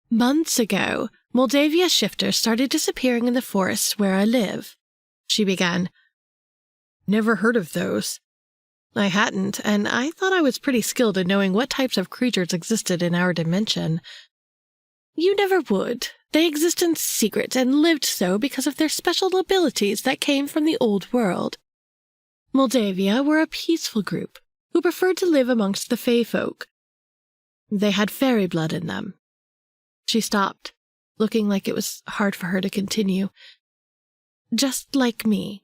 Months ago, Moldavia shifters started disappearing in the forests where I live, she began. Never heard of those. I hadn't, and I thought I was pretty skilled in knowing what types of creatures existed in our dimension. You never would. They exist in secret and lived so because of their special abilities that came from the old world. Moldavia were a peaceful group who preferred to live amongst the Fae folk. They had fairy blood in them. She stopped, looking like it was hard for her to continue. Just like me.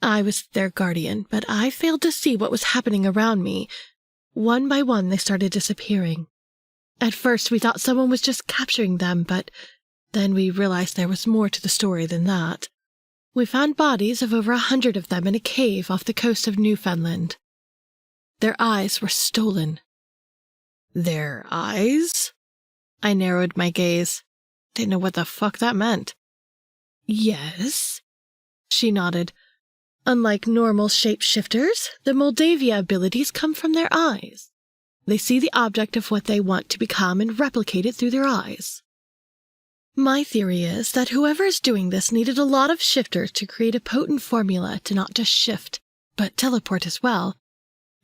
I was their guardian, but I failed to see what was happening around me. One by one, they started disappearing. At first, we thought someone was just capturing them, but then we realized there was more to the story than that. We found bodies of over 100 of them in a cave off the coast of Newfoundland. Their eyes were stolen. Their eyes? I narrowed my gaze. Didn't know what the fuck that meant. Yes, she nodded. Unlike normal shapeshifters, the Moldavia abilities come from their eyes. They see the object of what they want to become and replicate it through their eyes. My theory is that whoever is doing this needed a lot of shifters to create a potent formula to not just shift, but teleport as well.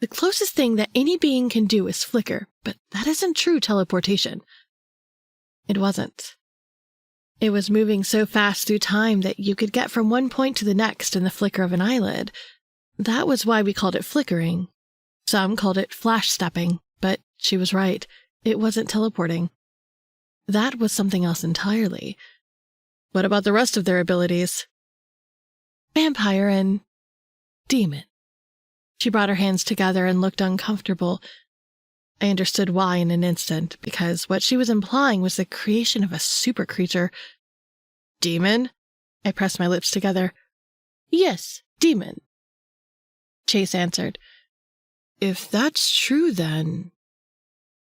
The closest thing that any being can do is flicker, but that isn't true teleportation. It wasn't. It was moving so fast through time that you could get from one point to the next in the flicker of an eyelid. That was why we called it flickering. Some called it flash-stepping, but she was right. It wasn't teleporting. That was something else entirely. What about the rest of their abilities? Vampire and demon. She brought her hands together and looked uncomfortable. I understood why in an instant, because what she was implying was the creation of a super creature. Demon? I pressed my lips together. Yes, demon. Chase answered. If that's true, then...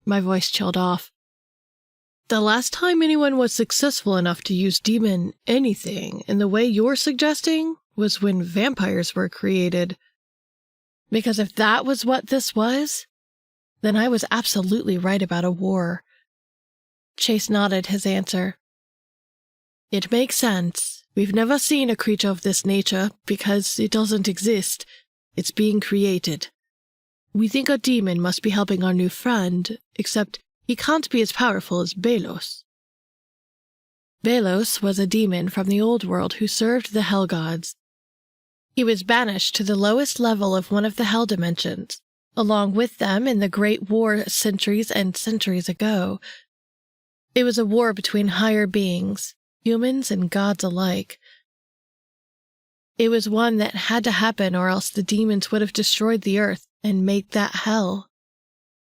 My voice chilled off. The last time anyone was successful enough to use demon anything in the way you're suggesting was when vampires were created. Because if that was what this was, then I was absolutely right about a war. Chase nodded his answer. It makes sense. We've never seen a creature of this nature because it doesn't exist. It's being created. We think a demon must be helping our new friend, except he can't be as powerful as balogh. Balogh was a demon from the old world who served the hell gods. He was banished to the lowest level of one of the hell dimensions, along with them in the Great War centuries and centuries ago. It was a war between higher beings, humans and gods alike. It was one that had to happen or else the demons would have destroyed the earth and made that hell.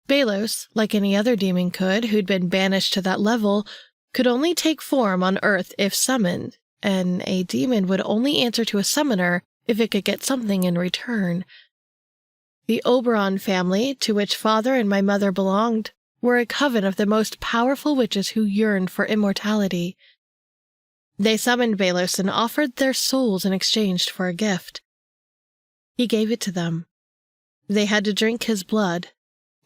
Balogh, like any other demon who'd been banished to that level, could only take form on Earth if summoned, and a demon would only answer to a summoner if it could get something in return. The Oberon family, to which father and my mother belonged, were a coven of the most powerful witches who yearned for immortality. They summoned Balogh and offered their souls in exchange for a gift. He gave it to them. They had to drink his blood.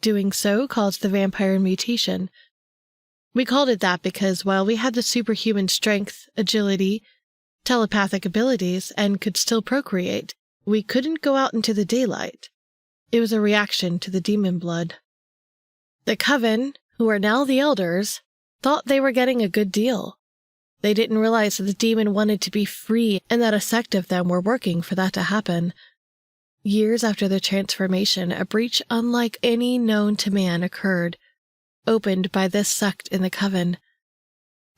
Doing so caused the vampire mutation. We called it that because while we had the superhuman strength, agility, telepathic abilities, and could still procreate, we couldn't go out into the daylight. It was a reaction to the demon blood. The coven, who are now the elders, thought they were getting a good deal. They didn't realize that the demon wanted to be free and that a sect of them were working for that to happen. Years after the transformation, a breach unlike any known to man occurred, opened by this sect in the coven.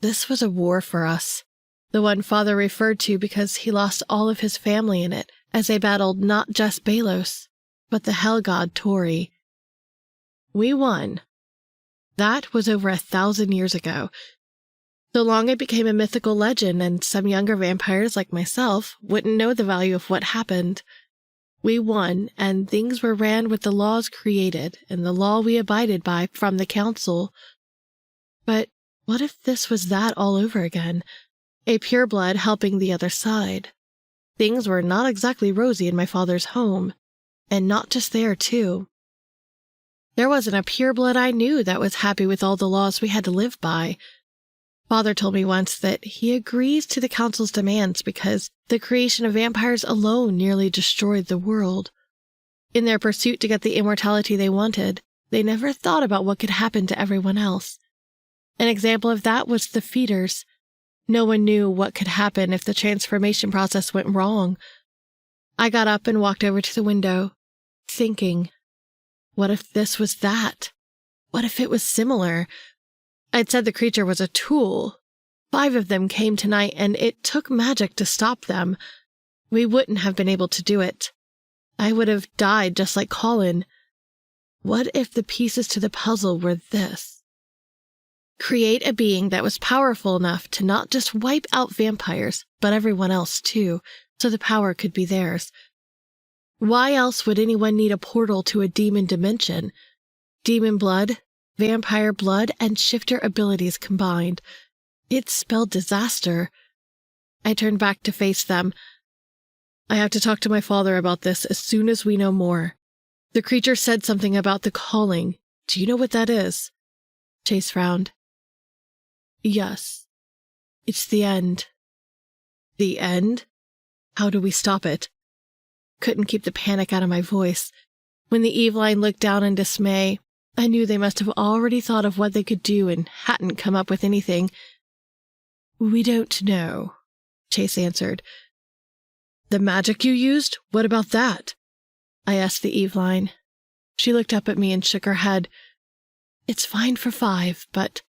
This was a war for us, the one Father referred to because he lost all of his family in it as they battled not just Balogh, but the hell god Tori. We won. That was over 1,000 years ago. So long it became a mythical legend, and some younger vampires like myself wouldn't know the value of what happened. We won, and things were ran with the laws created and the law we abided by from the council. But what if this was that all over again? A pureblood helping the other side. Things were not exactly rosy in my father's home, and not just there, too. There wasn't a pureblood I knew that was happy with all the laws we had to live by. Father told me once that he agrees to the council's demands because the creation of vampires alone nearly destroyed the world. In their pursuit to get the immortality they wanted, they never thought about what could happen to everyone else. An example of that was the feeders. No one knew what could happen if the transformation process went wrong. I got up and walked over to the window, thinking, what if this was that? What if it was similar? I'd said the creature was a tool. 5 of them came tonight, and it took magic to stop them. We wouldn't have been able to do it. I would have died just like Colin. What if the pieces to the puzzle were this? Create a being that was powerful enough to not just wipe out vampires, but everyone else too, so the power could be theirs. Why else would anyone need a portal to a demon dimension? Demon blood, vampire blood, and shifter abilities combined. It spelled disaster. I turned back to face them. I have to talk to my father about this as soon as we know more. The creature said something about the calling. Do you know what that is? Chase frowned. Yes. It's the end. The end? How do we stop it? Couldn't keep the panic out of my voice. When the Eveline looked down in dismay, I knew they must have already thought of what they could do and hadn't come up with anything. We don't know, Chase answered. The magic you used? What about that? I asked the Eveline. She looked up at me and shook her head. It's fine for 5, but,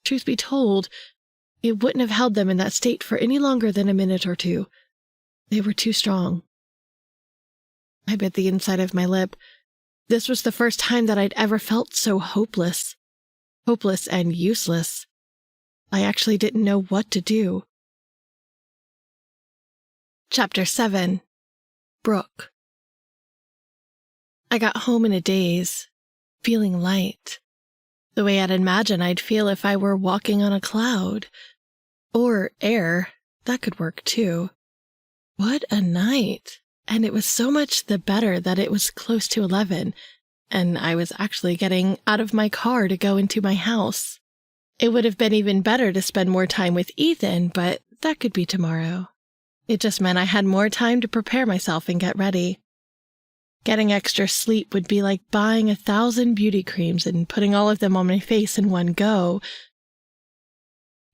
truth be told, it wouldn't have held them in that state for any longer than a minute or 2. They were too strong. I bit the inside of my lip. This was the first time that I'd ever felt so hopeless. Hopeless and useless. I actually didn't know what to do. Chapter 7. Brooke. I got home in a daze, feeling light. The way I'd imagined I'd feel if I were walking on a cloud. Or air. That could work too. What a night. And it was so much the better that it was close to 11, and I was actually getting out of my car to go into my house. It would have been even better to spend more time with Ethan, but that could be tomorrow. It just meant I had more time to prepare myself and get ready. Getting extra sleep would be like buying 1,000 beauty creams and putting all of them on my face in one go.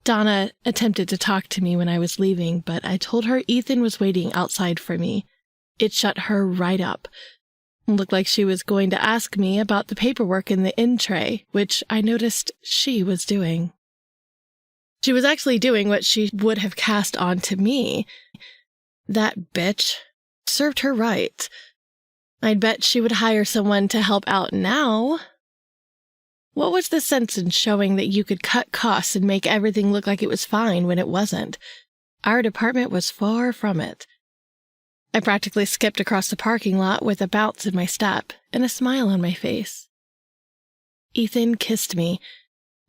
Donna attempted to talk to me when I was leaving, but I told her Ethan was waiting outside for me. It shut her right up. It looked like she was going to ask me about the paperwork in the in tray, which I noticed she was doing. She was actually doing what she would have cast on to me. That bitch served her right. I'd bet she would hire someone to help out now. What was the sense in showing that you could cut costs and make everything look like it was fine when it wasn't? Our department was far from it. I practically skipped across the parking lot with a bounce in my step and a smile on my face. Ethan kissed me,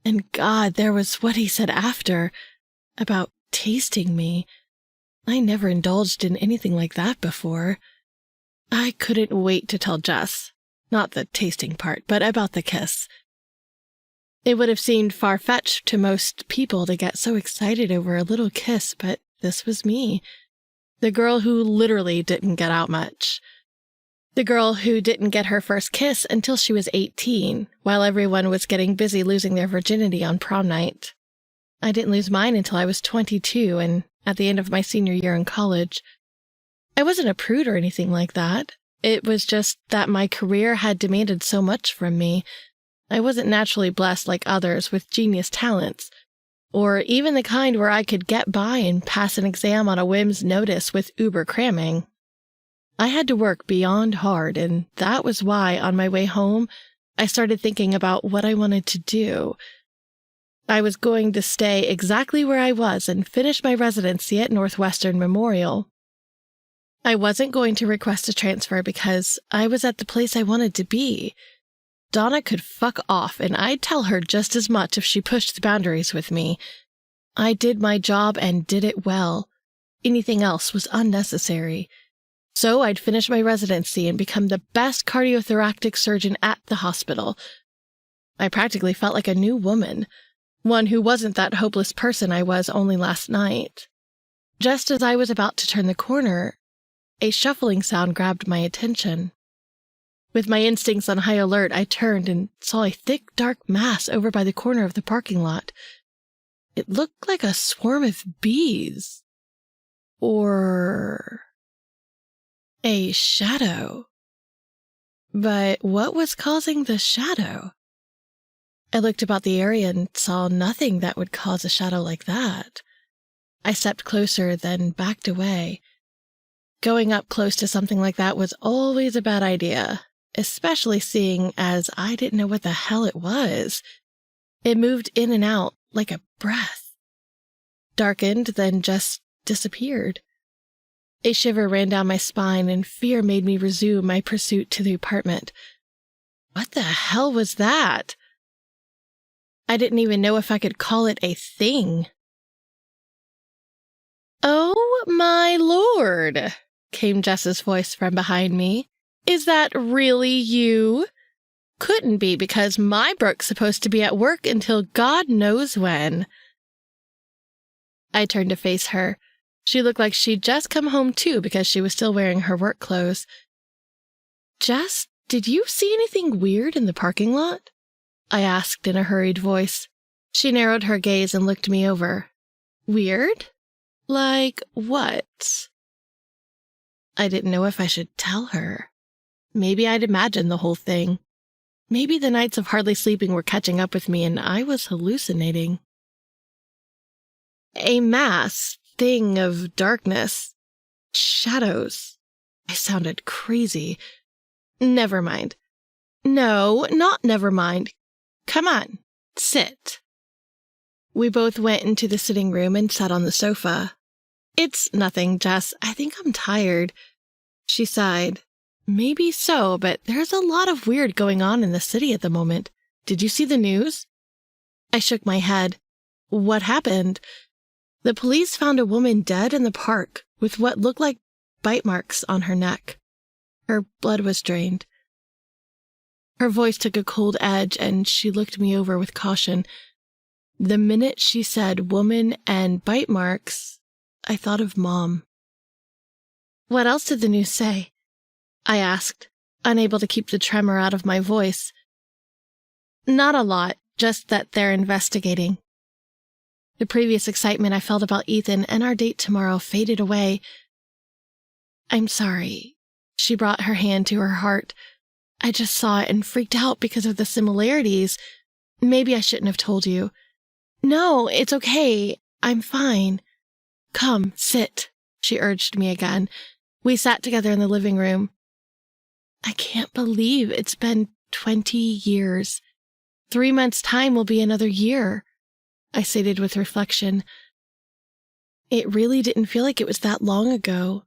and God, there was what he said after, about tasting me. I never indulged in anything like that before. I couldn't wait to tell Jess, not the tasting part, but about the kiss. It would have seemed far-fetched to most people to get so excited over a little kiss, but this was me. The girl who literally didn't get out much. The girl who didn't get her first kiss until she was 18, while everyone was getting busy losing their virginity on prom night. I didn't lose mine until I was 22 and at the end of my senior year in college. I wasn't a prude or anything like that. It was just that my career had demanded so much from me. I wasn't naturally blessed like others with genius talents, or even the kind where I could get by and pass an exam on a whim's notice with uber cramming. I had to work beyond hard, and that was why, on my way home, I started thinking about what I wanted to do. I was going to stay exactly where I was and finish my residency at Northwestern Memorial. I wasn't going to request a transfer because I was at the place I wanted to be. Donna could fuck off, and I'd tell her just as much if she pushed the boundaries with me. I did my job and did it well. Anything else was unnecessary. So I'd finish my residency and become the best cardiothoracic surgeon at the hospital. I practically felt like a new woman, one who wasn't that hopeless person I was only last night. Just as I was about to turn the corner, a shuffling sound grabbed my attention. With my instincts on high alert, I turned and saw a thick, dark mass over by the corner of the parking lot. It looked like a swarm of bees. Or a shadow. But what was causing the shadow? I looked about the area and saw nothing that would cause a shadow like that. I stepped closer, then backed away. Going up close to something like that was always a bad idea, especially seeing as I didn't know what the hell it was. It moved in and out like a breath. Darkened, then just disappeared. A shiver ran down my spine, and fear made me resume my pursuit to the apartment. What the hell was that? I didn't even know if I could call it a thing. "Oh, my lord," came Jess's voice from behind me. "Is that really you? Couldn't be, because my Brooke's supposed to be at work until God knows when." I turned to face her. She looked like she'd just come home too, because she was still wearing her work clothes. "Jess, did you see anything weird in the parking lot?" I asked in a hurried voice. She narrowed her gaze and looked me over. "Weird? Like what?" I didn't know if I should tell her. Maybe I'd imagined the whole thing. Maybe the nights of hardly sleeping were catching up with me and I was hallucinating. A mass thing of darkness. Shadows. I sounded crazy. Never mind. No, not never mind. Come on, sit. We both went into the sitting room and sat on the sofa. "It's nothing, Jess. I think I'm tired." She sighed. "Maybe so, but there's a lot of weird going on in the city at the moment. Did you see the news?" I shook my head. "What happened?" "The police found a woman dead in the park with what looked like bite marks on her neck. Her blood was drained." Her voice took a cold edge, and she looked me over with caution. The minute she said woman and bite marks, I thought of Mom. "What else did the news say?" I asked, unable to keep the tremor out of my voice. "Not a lot, just that they're investigating." The previous excitement I felt about Ethan and our date tomorrow faded away. "I'm sorry." She brought her hand to her heart. "I just saw it and freaked out because of the similarities. Maybe I shouldn't have told you." "No, it's okay. I'm fine." "Come, sit," she urged me again. We sat together in the living room. "I can't believe it's been 20 years. 3 months' time will be another year," I stated with reflection. It really didn't feel like it was that long ago.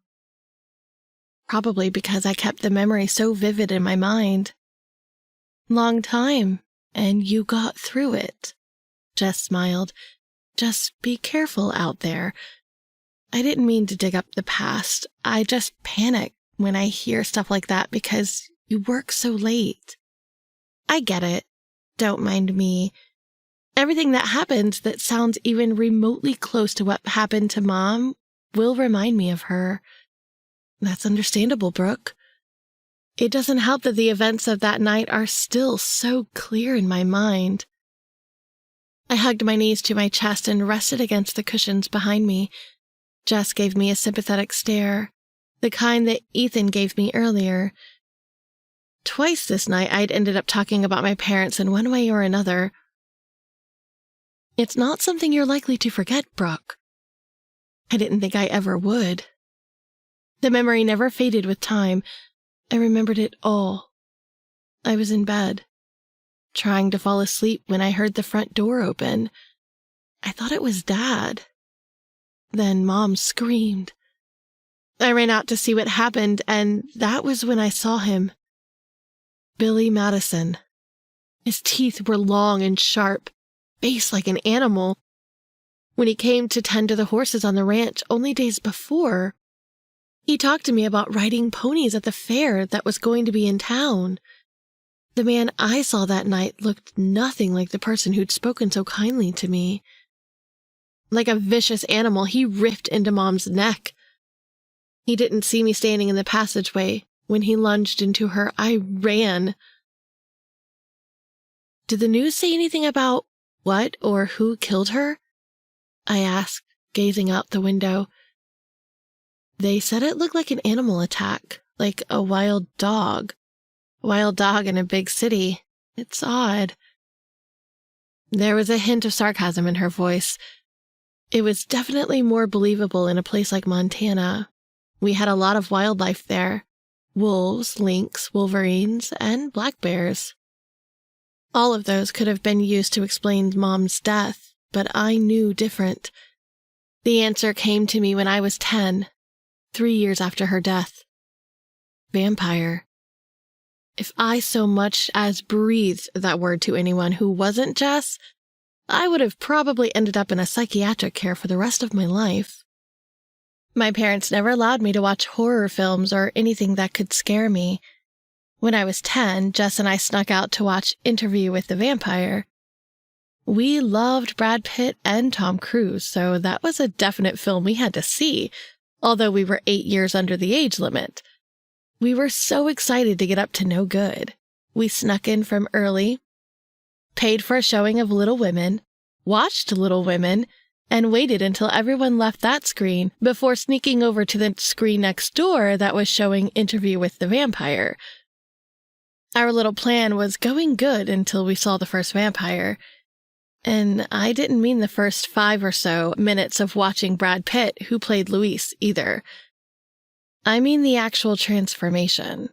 Probably because I kept the memory so vivid in my mind. "Long time, and you got through it." Jess smiled. "Just be careful out there." I didn't mean to dig up the past. I just panic when I hear stuff like that because you work so late. "I get it. Don't mind me. Everything that happens that sounds even remotely close to what happened to Mom will remind me of her. That's understandable, Brooke. It doesn't help that the events of that night are still so clear in my mind. I hugged my knees to my chest and rested against the cushions behind me. Jess gave me a sympathetic stare, the kind that Ethan gave me earlier. Twice this night I'd ended up talking about my parents in one way or another. It's not something you're likely to forget, Brooke. I didn't think I ever would. The memory never faded with time. I remembered it all. I was in bed, trying to fall asleep when I heard the front door open. I thought it was Dad. Then Mom screamed. I ran out to see what happened, and that was when I saw him. Billy Madison. His teeth were long and sharp, face like an animal. When he came to tend to the horses on the ranch only days before, he talked to me about riding ponies at the fair that was going to be in town. The man I saw that night looked nothing like the person who'd spoken so kindly to me. Like a vicious animal, he ripped into Mom's neck. He didn't see me standing in the passageway. When he lunged into her, I ran. Did the news say anything about what or who killed her? I asked, gazing out the window. They said it looked like an animal attack, like a wild dog. Wild dog in a big city. It's odd. There was a hint of sarcasm in her voice. It was definitely more believable in a place like Montana. We had a lot of wildlife there. Wolves, lynx, wolverines, and black bears. All of those could have been used to explain Mom's death, but I knew different. The answer came to me when I was 10, 3 years after her death. Vampire. If I so much as breathed that word to anyone who wasn't Jess, I would have probably ended up in a psychiatric care for the rest of my life. My parents never allowed me to watch horror films or anything that could scare me. When I was 10, Jess and I snuck out to watch Interview with the Vampire. We loved Brad Pitt and Tom Cruise, so that was a definite film we had to see, although we were 8 years under the age limit. We were so excited to get up to no good. We snuck in from early, paid for a showing of Little Women, watched Little Women, and waited until everyone left that screen before sneaking over to the screen next door that was showing Interview with the Vampire. Our little plan was going good until we saw the first vampire. And I didn't mean the first 5 or so minutes of watching Brad Pitt, who played Luis, either. I mean the actual transformation.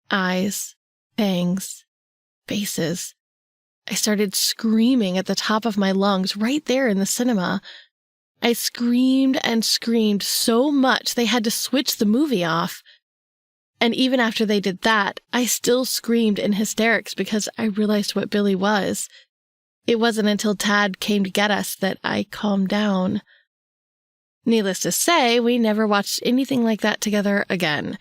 Eyes, fangs, faces. I started screaming at the top of my lungs right there in the cinema. I screamed and screamed so much they had to switch the movie off. And even after they did that, I still screamed in hysterics because I realized what Billy was. It wasn't until Tad came to get us that I calmed down. Needless to say, we never watched anything like that together again.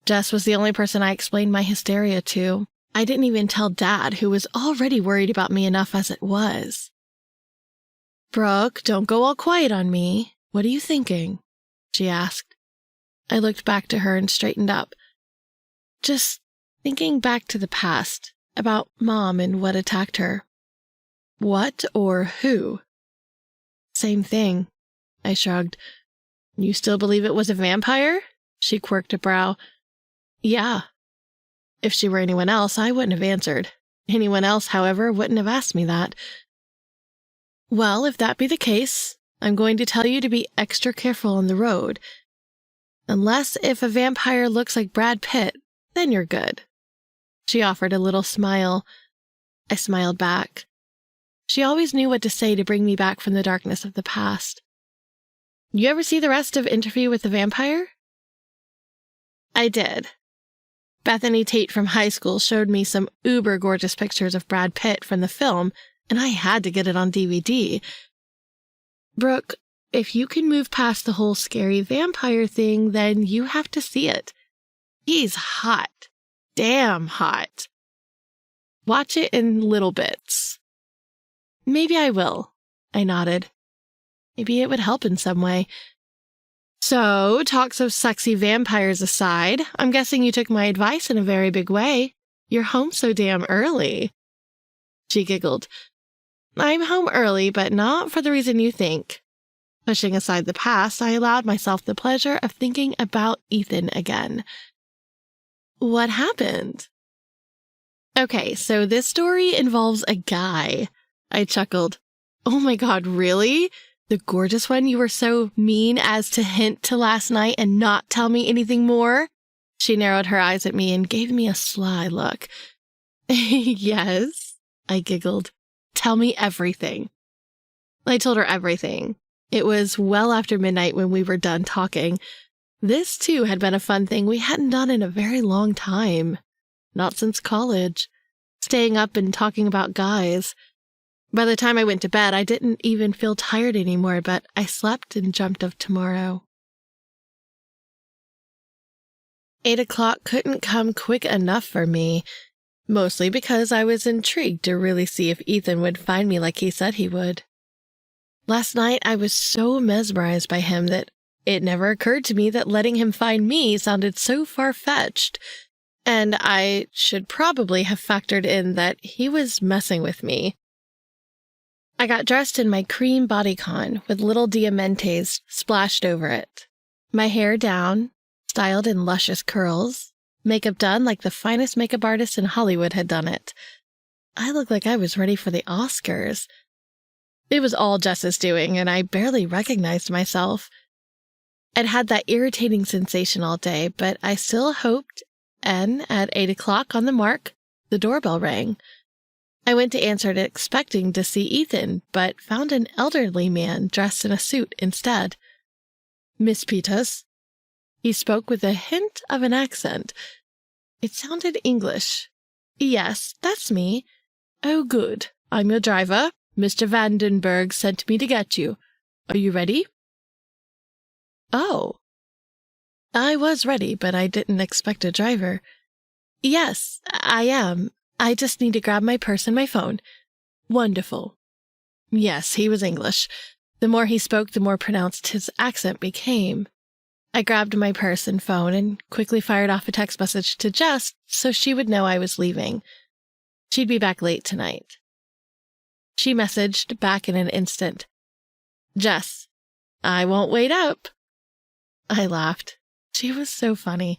Jess was the only person I explained my hysteria to. I didn't even tell Dad, who was already worried about me enough as it was. Brooke, don't go all quiet on me. What are you thinking? She asked. I looked back to her and straightened up. Just thinking back to the past, about Mom and what attacked her. What or who? Same thing, I shrugged. You still believe it was a vampire? She quirked a brow. Yeah. If she were anyone else, I wouldn't have answered. Anyone else, however, wouldn't have asked me that. Well, if that be the case, I'm going to tell you to be extra careful on the road. Unless if a vampire looks like Brad Pitt, then you're good. She offered a little smile. I smiled back. She always knew what to say to bring me back from the darkness of the past. You ever see the rest of Interview with the Vampire? I did. Bethany Tate from high school showed me some uber-gorgeous pictures of Brad Pitt from the film, and I had to get it on DVD. Brooke, if you can move past the whole scary vampire thing, then you have to see it. He's hot. Damn hot. Watch it in little bits. Maybe I will, I nodded. Maybe it would help in some way. So, talks of sexy vampires aside, I'm guessing you took my advice in a very big way. You're home so damn early. She giggled. I'm home early, but not for the reason you think. Pushing aside the past, I allowed myself the pleasure of thinking about Ethan again. What happened? Okay, so this story involves a guy. I chuckled. Oh my God, really? The gorgeous one you were so mean as to hint to last night and not tell me anything more? She narrowed her eyes at me and gave me a sly look. Yes, I giggled. Tell me everything. I told her everything. It was well after midnight when we were done talking. This, too, had been a fun thing we hadn't done in a very long time. Not since college. Staying up and talking about guys. By the time I went to bed, I didn't even feel tired anymore, but I slept and dreamt of tomorrow. 8 o'clock couldn't come quick enough for me, mostly because I was intrigued to really see if Ethan would find me like he said he would. Last night, I was so mesmerized by him that it never occurred to me that letting him find me sounded so far-fetched, and I should probably have factored in that he was messing with me. I got dressed in my cream bodycon with little diamantes splashed over it, my hair down, styled in luscious curls, makeup done like the finest makeup artist in Hollywood had done it. I looked like I was ready for the Oscars. It was all Jess's doing, and I barely recognized myself. I'd had that irritating sensation all day, but I still hoped, and at 8 o'clock on the mark, the doorbell rang. I went to answer it expecting to see Ethan, but found an elderly man dressed in a suit instead. Miss Peters. He spoke with a hint of an accent. It sounded English. Yes, that's me. Oh, good. I'm your driver. Mr. Vandenberg sent me to get you. Are you ready? Oh. I was ready, but I didn't expect a driver. Yes, I am. I just need to grab my purse and my phone. Wonderful. Yes, he was English. The more he spoke, the more pronounced his accent became. I grabbed my purse and phone and quickly fired off a text message to Jess so she would know I was leaving. She'd be back late tonight. She messaged back in an instant. Jess, I won't wait up. I laughed. She was so funny.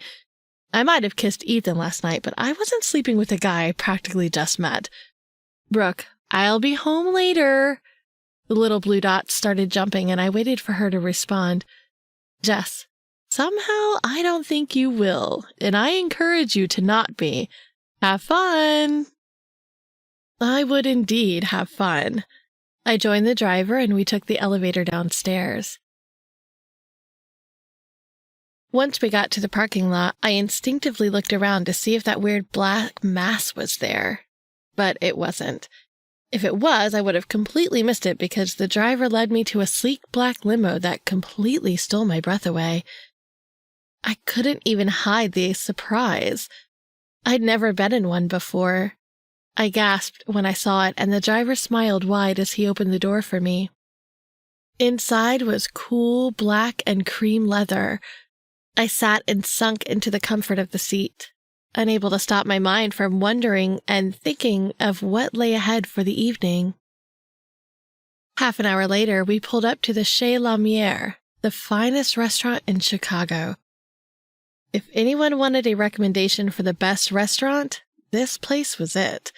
I might have kissed Ethan last night, but I wasn't sleeping with a guy I practically just met. Brooke, I'll be home later. The little blue dots started jumping, and I waited for her to respond. Jess, somehow I don't think you will, and I encourage you to not be. Have fun. I would indeed have fun. I joined the driver, and we took the elevator downstairs. Once we got to the parking lot, I instinctively looked around to see if that weird black mass was there. But it wasn't. If it was, I would have completely missed it because the driver led me to a sleek black limo that completely stole my breath away. I couldn't even hide the surprise. I'd never been in one before. I gasped when I saw it, and the driver smiled wide as he opened the door for me. Inside was cool black and cream leather. I sat and sunk into the comfort of the seat, unable to stop my mind from wondering and thinking of what lay ahead for the evening. Half an hour later, we pulled up to the Chez La Mière, the finest restaurant in Chicago. If anyone wanted a recommendation for the best restaurant, this place was it.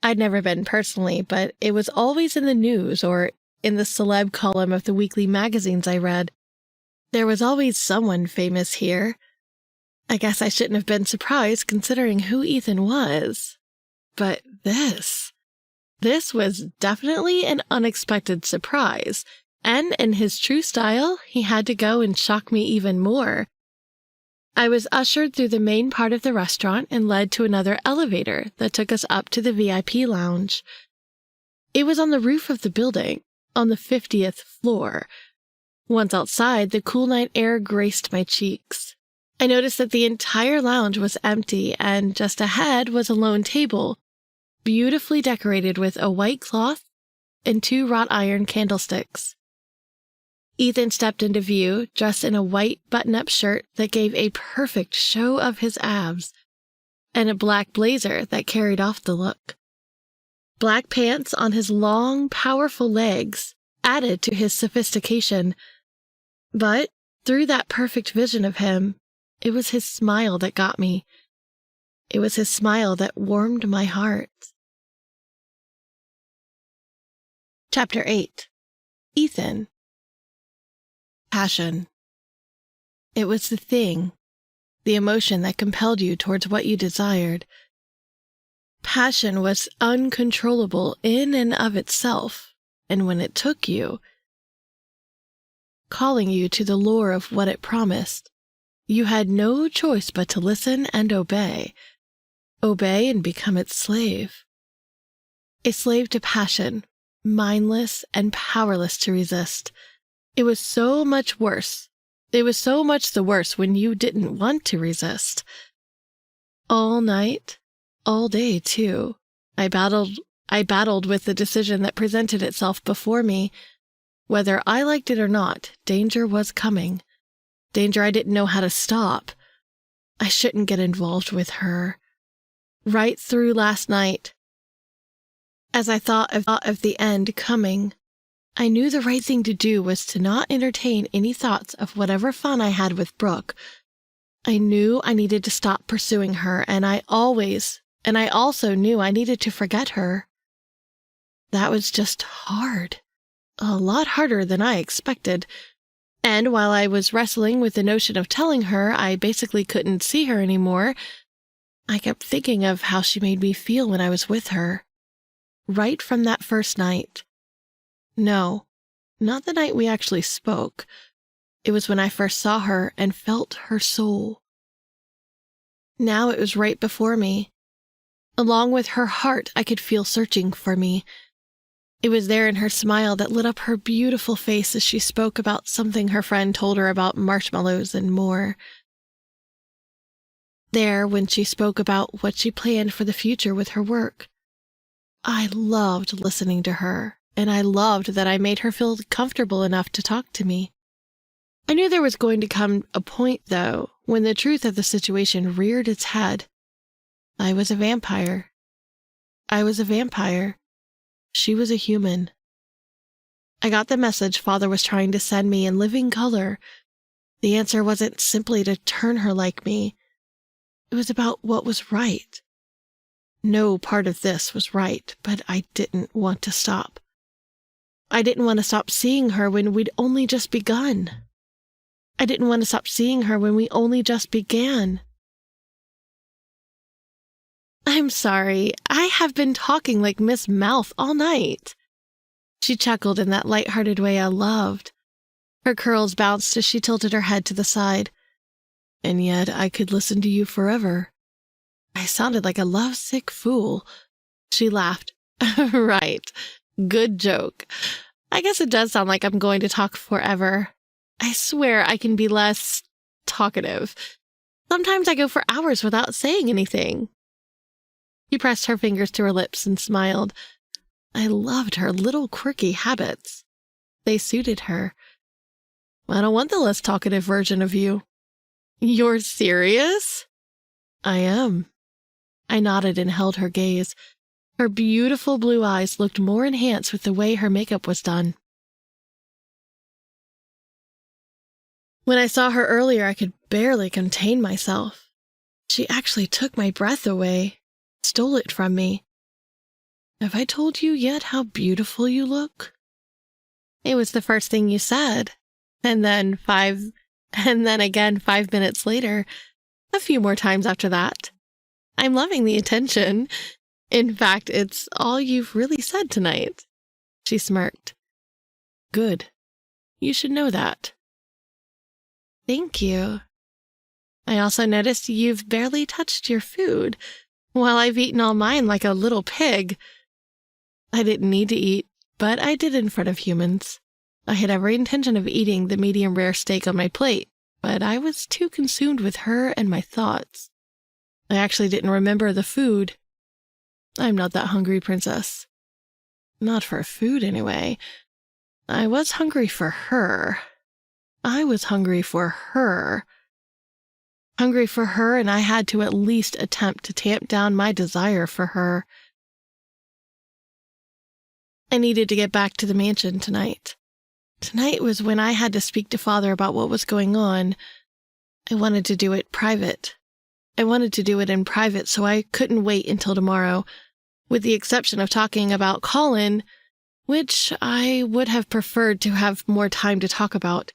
I'd never been personally, but it was always in the news or in the celeb column of the weekly magazines I read. There was always someone famous here. I guess I shouldn't have been surprised considering who Ethan was. But this was definitely an unexpected surprise, and in his true style, he had to go and shock me even more. I was ushered through the main part of the restaurant and led to another elevator that took us up to the VIP lounge. It was on the roof of the building, on the 50th floor. Once outside, the cool night air graced my cheeks. I noticed that the entire lounge was empty, and just ahead was a lone table, beautifully decorated with a white cloth, and 2 wrought iron candlesticks. Ethan stepped into view, dressed in a white button-up shirt that gave a perfect show of his abs, and a black blazer that carried off the look. Black pants on his long, powerful legs added to his sophistication, but through that perfect vision of him, it was his smile that got me. It was his smile that warmed my heart. Chapter 8. Ethan. Passion. It was the thing, the emotion that compelled you towards what you desired. Passion was uncontrollable in and of itself, and when it took you, calling you to the lure of what it promised, you had no choice but to listen and obey. Obey and become its slave. A slave to passion, mindless and powerless to resist. It was so much worse. It was so much the worse when you didn't want to resist. All night, all day, too, I battled with the decision that presented itself before me. Whether I liked it or not, danger was coming. Danger I didn't know how to stop. I shouldn't get involved with her. Right through last night, as I thought of the end coming, I knew the right thing to do was to not entertain any thoughts of whatever fun I had with Brooke. I knew I needed to stop pursuing her, and I also knew I needed to forget her. That was just hard. A lot harder than I expected. And while I was wrestling with the notion of telling her I basically couldn't see her anymore, I kept thinking of how she made me feel when I was with her. Right from that first night. No, not the night we actually spoke. It was when I first saw her and felt her soul. Now it was right before me. Along with her heart, I could feel searching for me. It was there in her smile that lit up her beautiful face as she spoke about something her friend told her about marshmallows and more. There when she spoke about what she planned for the future with her work. I loved listening to her, and I loved that I made her feel comfortable enough to talk to me. I knew there was going to come a point, though, when the truth of the situation reared its head. I was a vampire. She was a human. I got the message Father was trying to send me in living color. The answer wasn't simply to turn her like me. It was about what was right. No part of this was right, but I didn't want to stop. I didn't want to stop seeing her when we'd only just begun. I didn't want to stop seeing her when we only just began. I'm sorry, I have been talking like Miss Mouth all night. She chuckled in that light-hearted way I loved. Her curls bounced as she tilted her head to the side. And yet I could listen to you forever. I sounded like a lovesick fool. She laughed. Right. Good joke. I guess it does sound like I'm going to talk forever. I swear I can be less talkative. Sometimes I go for hours without saying anything. She pressed her fingers to her lips and smiled. I loved her little quirky habits. They suited her. I don't want the less talkative version of you. You're serious? I am. I nodded and held her gaze. Her beautiful blue eyes looked more enhanced with the way her makeup was done. When I saw her earlier, I could barely contain myself. She actually took my breath away, stole it from me. Have I told you yet how beautiful you look? It was the first thing you said. And then again 5 minutes later, a few more times after that. I'm loving the attention. In fact, it's all you've really said tonight. She smirked. Good. You should know that. Thank you. I also noticed you've barely touched your food, while I've eaten all mine like a little pig. I didn't need to eat, but I did in front of humans. I had every intention of eating the medium rare steak on my plate, but I was too consumed with her and my thoughts. I actually didn't remember the food. I'm not that hungry, princess. Not for food, anyway. I was hungry for her. I was hungry for her. Hungry for her, and I had to at least attempt to tamp down my desire for her. I needed to get back to the mansion tonight. Tonight was when I had to speak to Father about what was going on. I wanted to do it private. I wanted to do it in private, so I couldn't wait until tomorrow, with the exception of talking about Colin, which I would have preferred to have more time to talk about.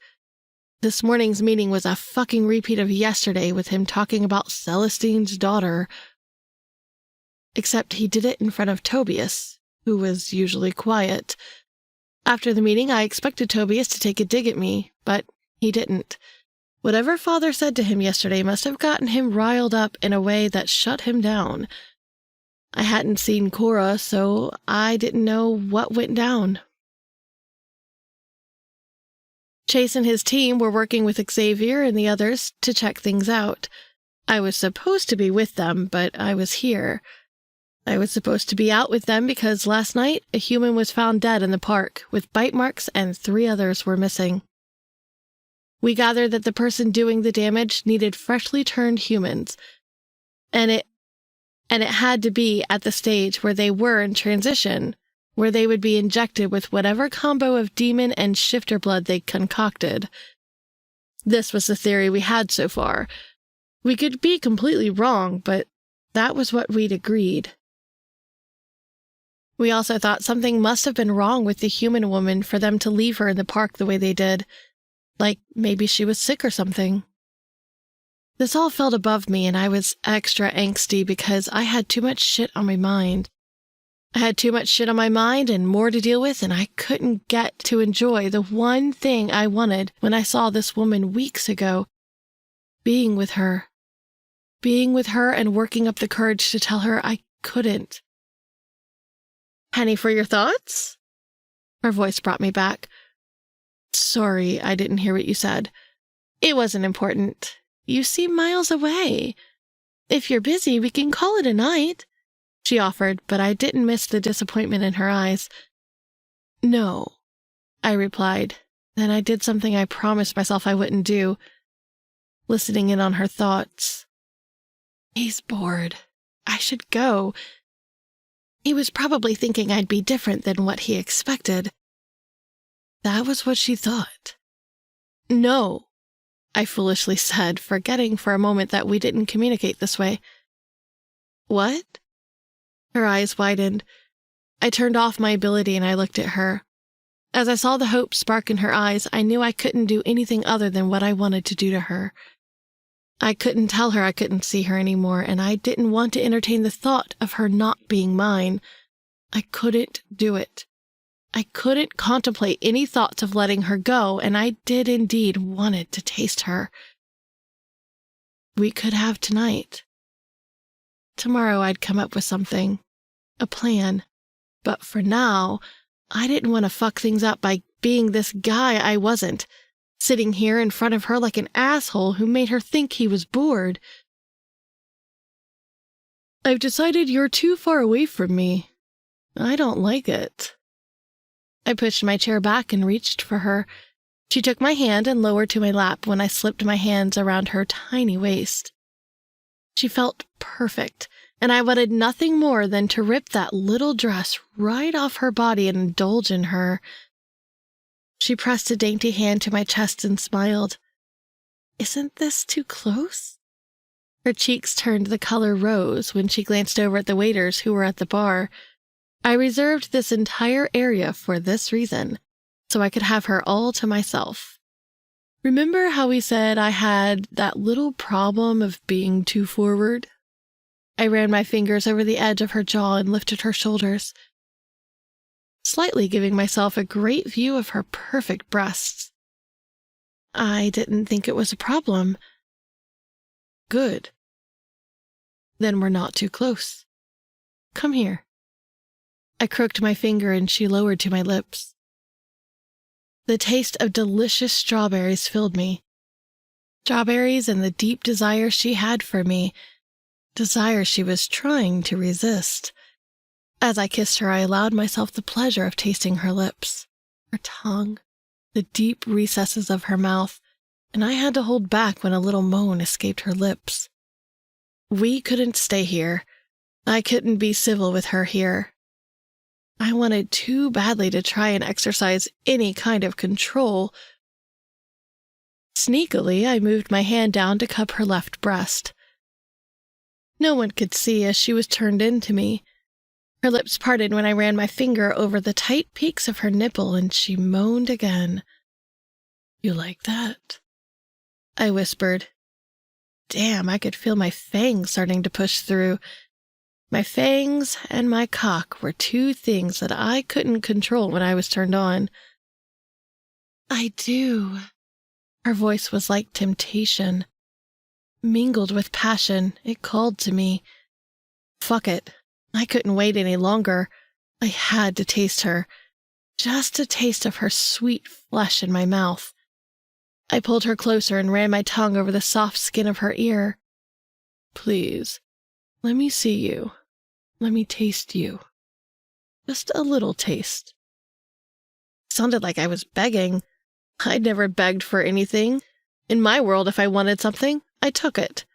This morning's meeting was a fucking repeat of yesterday with him talking about Celestine's daughter. Except he did it in front of Tobias, who was usually quiet. After the meeting, I expected Tobias to take a dig at me, but he didn't. Whatever Father said to him yesterday must have gotten him riled up in a way that shut him down. I hadn't seen Cora, so I didn't know what went down. Chase and his team were working with Xavier and the others to check things out. I was supposed to be with them, but I was here. I was supposed to be out with them because last night a human was found dead in the park, with bite marks, and 3 others were missing. We gathered that the person doing the damage needed freshly turned humans, and it had to be at the stage where they were in transition, where they would be injected with whatever combo of demon and shifter blood they concocted. This was the theory we had so far. We could be completely wrong, but that was what we'd agreed. We also thought something must have been wrong with the human woman for them to leave her in the park the way they did. Like maybe she was sick or something. This all felt above me, and I was extra angsty because I had too much shit on my mind. I had too much shit on my mind and more to deal with, and I couldn't get to enjoy the one thing I wanted when I saw this woman weeks ago. Being with her. Being with her and working up the courage to tell her I couldn't. "Penny for your thoughts?" Her voice brought me back. "Sorry, I didn't hear what you said. It wasn't important. You seem miles away. If you're busy, we can call it a night," she offered, but I didn't miss the disappointment in her eyes. "No," I replied. Then I did something I promised myself I wouldn't do, listening in on her thoughts. "He's bored. I should go. He was probably thinking I'd be different than what he expected." That was what she thought. "No," I foolishly said, forgetting for a moment that we didn't communicate this way. "What?" Her eyes widened. I turned off my ability and I looked at her. As I saw the hope spark in her eyes, I knew I couldn't do anything other than what I wanted to do to her. I couldn't tell her I couldn't see her anymore, and I didn't want to entertain the thought of her not being mine. I couldn't do it. I couldn't contemplate any thoughts of letting her go, and I did indeed wanted to taste her. We could have tonight. Tomorrow I'd come up with something, a plan. But for now, I didn't want to fuck things up by being this guy I wasn't, sitting here in front of her like an asshole who made her think he was bored. "I've decided you're too far away from me. I don't like it." I pushed my chair back and reached for her. She took my hand and lowered to my lap when I slipped my hands around her tiny waist. She felt perfect, and I wanted nothing more than to rip that little dress right off her body and indulge in her. She pressed a dainty hand to my chest and smiled. "Isn't this too close?" Her cheeks turned the color rose when she glanced over at the waiters who were at the bar. I reserved this entire area for this reason, so I could have her all to myself. "Remember how we said I had that little problem of being too forward?" I ran my fingers over the edge of her jaw and lifted her shoulders, slightly giving myself a great view of her perfect breasts. "I didn't think it was a problem." "Good. Then we're not too close. Come here." I crooked my finger and she lowered to my lips. The taste of delicious strawberries filled me. Strawberries and the deep desire she had for me. Desire she was trying to resist. As I kissed her, I allowed myself the pleasure of tasting her lips, her tongue, the deep recesses of her mouth, and I had to hold back when a little moan escaped her lips. We couldn't stay here. I couldn't be civil with her here. I wanted too badly to try and exercise any kind of control. Sneakily, I moved my hand down to cup her left breast. No one could see as she was turned into me. Her lips parted when I ran my finger over the tight peaks of her nipple, and she moaned again. "You like that?" I whispered. Damn, I could feel my fangs starting to push through. My fangs and my cock were two things that I couldn't control when I was turned on. "I do." Her voice was like temptation. Mingled with passion, it called to me. Fuck it. I couldn't wait any longer. I had to taste her. Just a taste of her sweet flesh in my mouth. I pulled her closer and ran my tongue over the soft skin of her ear. "Please, let me see you. Let me taste you. Just a little taste." Sounded like I was begging. I'd never begged for anything. In my world, if I wanted something, I took it.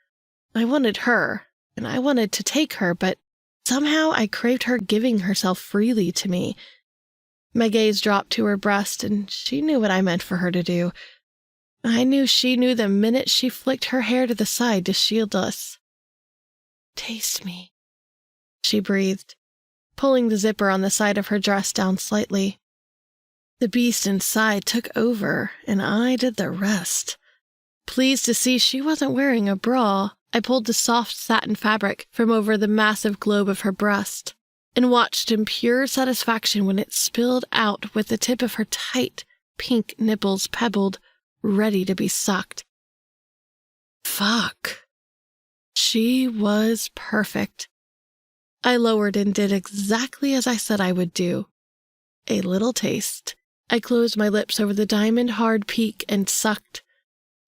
I wanted her, and I wanted to take her, but somehow I craved her giving herself freely to me. My gaze dropped to her breast, and she knew what I meant for her to do. I knew she knew the minute she flicked her hair to the side to shield us. "Taste me," she breathed, pulling the zipper on the side of her dress down slightly. The beast inside took over, and I did the rest. Pleased to see she wasn't wearing a bra, I pulled the soft satin fabric from over the massive globe of her breast and watched in pure satisfaction when it spilled out with the tip of her tight, pink nipples pebbled, ready to be sucked. Fuck. She was perfect. I lowered and did exactly as I said I would do. A little taste. I closed my lips over the diamond-hard peak and sucked,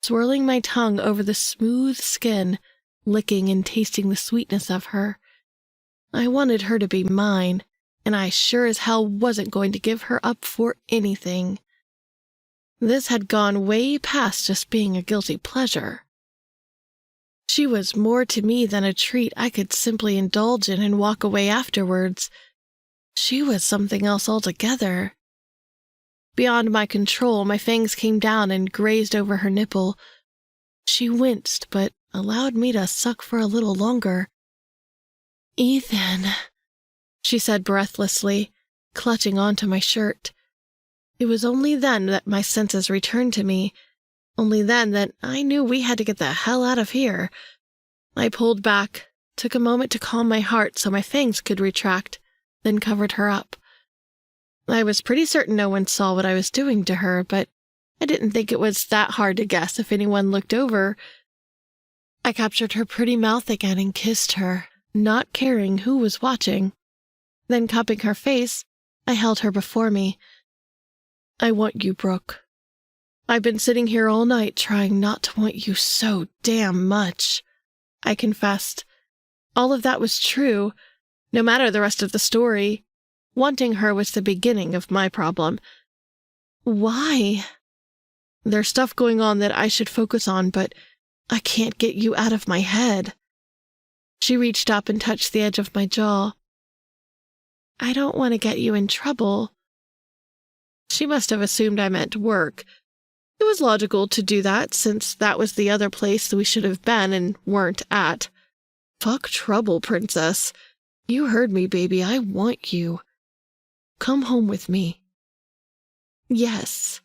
swirling my tongue over the smooth skin, licking and tasting the sweetness of her. I wanted her to be mine, and I sure as hell wasn't going to give her up for anything. This had gone way past just being a guilty pleasure. She was more to me than a treat I could simply indulge in and walk away afterwards. She was something else altogether. Beyond my control, my fangs came down and grazed over her nipple. She winced, but allowed me to suck for a little longer. "Ethan," she said breathlessly, clutching onto my shirt. It was only then that my senses returned to me, only then that I knew we had to get the hell out of here. I pulled back, took a moment to calm my heart so my fangs could retract, then covered her up. I was pretty certain no one saw what I was doing to her, but I didn't think it was that hard to guess if anyone looked over. I captured her pretty mouth again and kissed her, not caring who was watching. Then, cupping her face, I held her before me. "I want you, Brooke. I've been sitting here all night trying not to want you so damn much," I confessed. All of that was true, no matter the rest of the story. Wanting her was the beginning of my problem. "Why?" "There's stuff going on that I should focus on, but I can't get you out of my head." She reached up and touched the edge of my jaw. "I don't want to get you in trouble." She must have assumed I meant work. It was logical to do that, since that was the other place we should have been and weren't at. Fuck trouble, princess. You heard me, baby. I want you. Come home with me. Yes.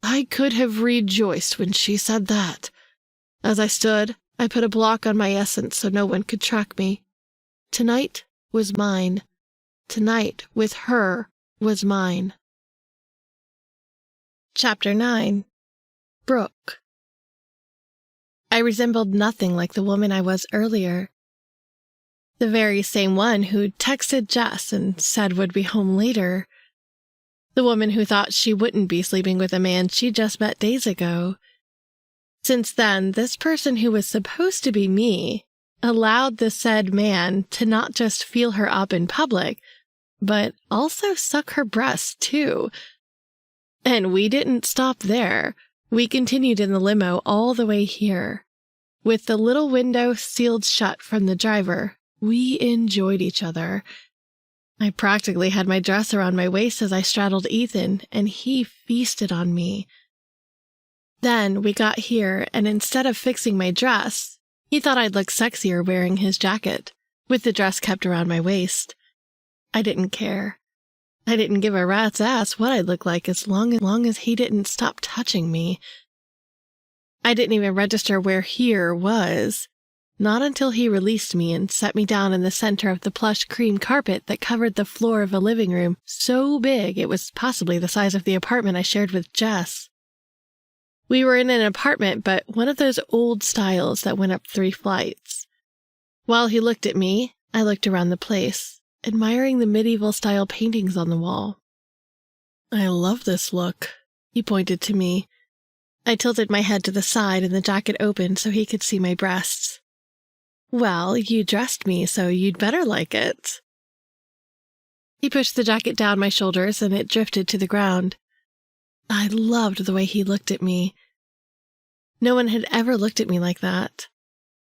I could have rejoiced when she said that. As I stood, I put a block on my essence so no one could track me. Tonight was mine. Tonight, with her, was mine. Chapter 9. Brooke. I resembled nothing like the woman I was earlier. The very same one who texted Jess and said would be home later. The woman who thought she wouldn't be sleeping with a man she just met days ago. Since then, this person who was supposed to be me allowed the said man to not just feel her up in public, but also suck her breasts too. And we didn't stop there. We continued in the limo all the way here. With the little window sealed shut from the driver, we enjoyed each other. I practically had my dress around my waist as I straddled Ethan, and he feasted on me. Then we got here, and instead of fixing my dress, he thought I'd look sexier wearing his jacket, with the dress kept around my waist. I didn't care. I didn't give a rat's ass what I'd look like as long as he didn't stop touching me. I didn't even register where here was, not until he released me and set me down in the center of the plush cream carpet that covered the floor of a living room so big it was possibly the size of the apartment I shared with Jess. We were in an apartment, but one of those old styles that went up 3 flights. While he looked at me, I looked around the place, admiring the medieval-style paintings on the wall. "I love this look," he pointed to me. I tilted my head to the side and the jacket opened so he could see my breasts. "Well, you dressed me, so you'd better like it." He pushed the jacket down my shoulders and it drifted to the ground. I loved the way he looked at me. No one had ever looked at me like that.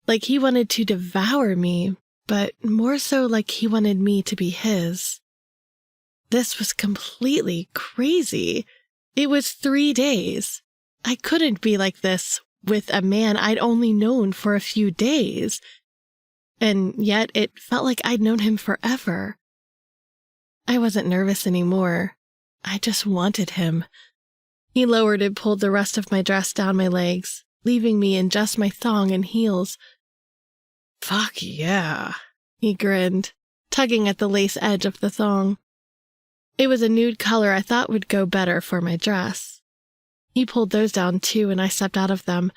Like he wanted to devour me, but more so like he wanted me to be his. This was completely crazy. It was 3 days. I couldn't be like this with a man I'd only known for a few days. And yet it felt like I'd known him forever. I wasn't nervous anymore. I just wanted him. He lowered and pulled the rest of my dress down my legs, leaving me in just my thong and heels. "Fuck yeah," he grinned, tugging at the lace edge of the thong. It was a nude color I thought would go better for my dress. He pulled those down too, and I stepped out of them.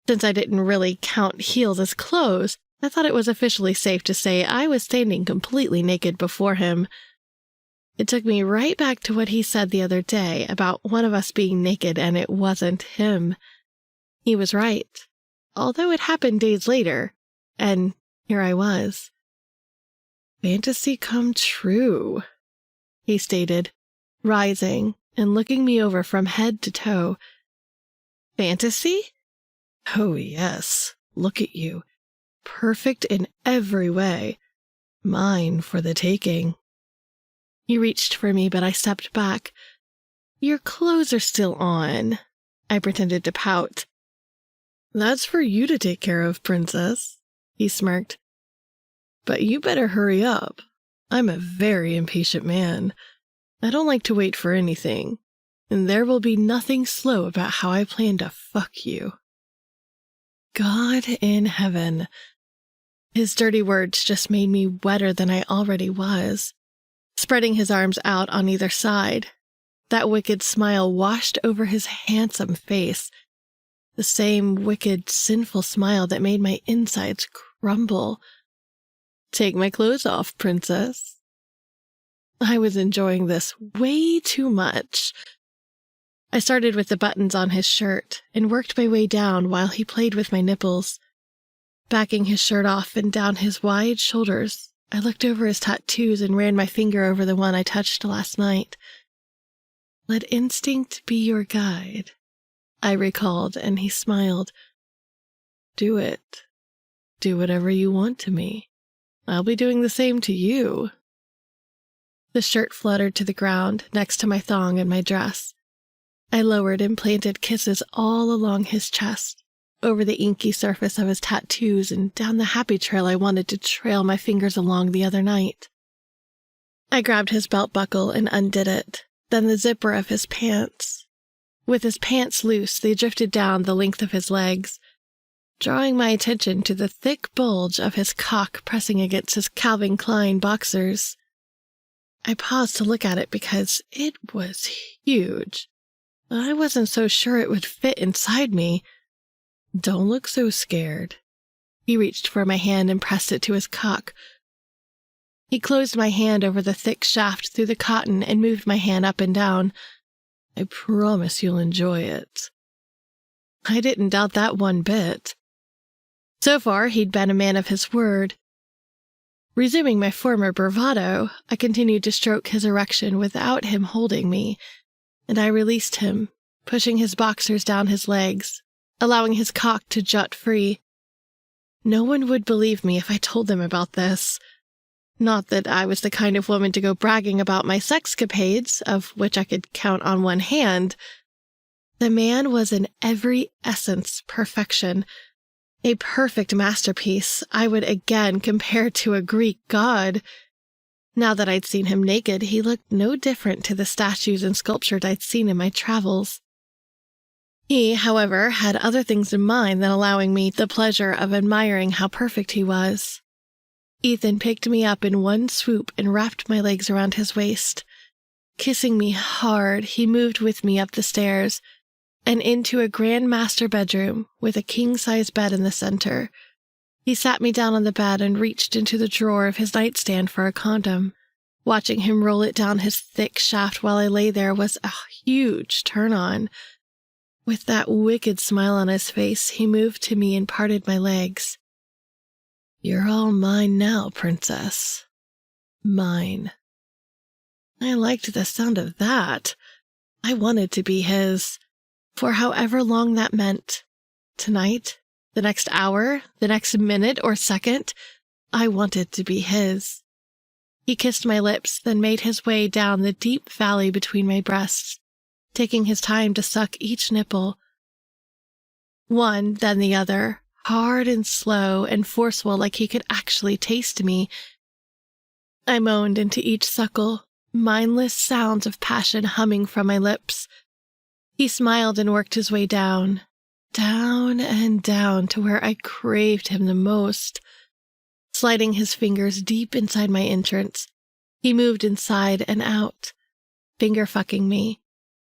Since I didn't really count heels as clothes, I thought it was officially safe to say I was standing completely naked before him. It took me right back to what he said the other day about one of us being naked and it wasn't him. He was right, although it happened days later, and here I was. "Fantasy come true," he stated, rising and looking me over from head to toe. "Fantasy? Oh yes, look at you. Perfect in every way. Mine for the taking." He reached for me, but I stepped back. "Your clothes are still on." I pretended to pout. "That's for you to take care of, princess," he smirked. "But you better hurry up. I'm a very impatient man. I don't like to wait for anything, and there will be nothing slow about how I plan to fuck you." God in heaven. His dirty words just made me wetter than I already was. Spreading his arms out on either side, that wicked smile washed over his handsome face, the same wicked, sinful smile that made my insides crumble. "Take my clothes off, princess." I was enjoying this way too much. I started with the buttons on his shirt and worked my way down while he played with my nipples. Backing his shirt off and down his wide shoulders, I looked over his tattoos and ran my finger over the one I touched last night. "Let instinct be your guide," I recalled, and he smiled. "Do it. Do whatever you want to me. I'll be doing the same to you." The shirt fluttered to the ground next to my thong and my dress. I lowered and planted kisses all along his chest, over the inky surface of his tattoos and down the happy trail I wanted to trail my fingers along the other night. I grabbed his belt buckle and undid it, then the zipper of his pants. With his pants loose, they drifted down the length of his legs, drawing my attention to the thick bulge of his cock pressing against his Calvin Klein boxers. I paused to look at it because it was huge. I wasn't so sure it would fit inside me. "Don't look so scared." He reached for my hand and pressed it to his cock. He closed my hand over the thick shaft through the cotton and moved my hand up and down. "I promise you'll enjoy it." I didn't doubt that one bit. So far, he'd been a man of his word. Resuming my former bravado, I continued to stroke his erection without him holding me, and I released him, pushing his boxers down his legs, allowing his cock to jut free. No one would believe me if I told them about this. Not that I was the kind of woman to go bragging about my sexcapades, of which I could count on one hand. The man was in every essence perfection, a perfect masterpiece I would again compare to a Greek god. Now that I'd seen him naked, he looked no different to the statues and sculptures I'd seen in my travels. He, however, had other things in mind than allowing me the pleasure of admiring how perfect he was. Ethan picked me up in one swoop and wrapped my legs around his waist. Kissing me hard, he moved with me up the stairs and into a grand master bedroom with a king-size bed in the center. He sat me down on the bed and reached into the drawer of his nightstand for a condom. Watching him roll it down his thick shaft while I lay there was a huge turn-on. With that wicked smile on his face, he moved to me and parted my legs. "You're all mine now, princess. Mine." I liked the sound of that. I wanted to be his, for however long that meant. Tonight, the next hour, the next minute or second, I wanted to be his. He kissed my lips, then made his way down the deep valley between my breasts, taking his time to suck each nipple. One, then the other, hard and slow and forceful like he could actually taste me. I moaned into each suckle, mindless sounds of passion humming from my lips. He smiled and worked his way down and down to where I craved him the most. Sliding his fingers deep inside my entrance, he moved inside and out, finger-fucking me,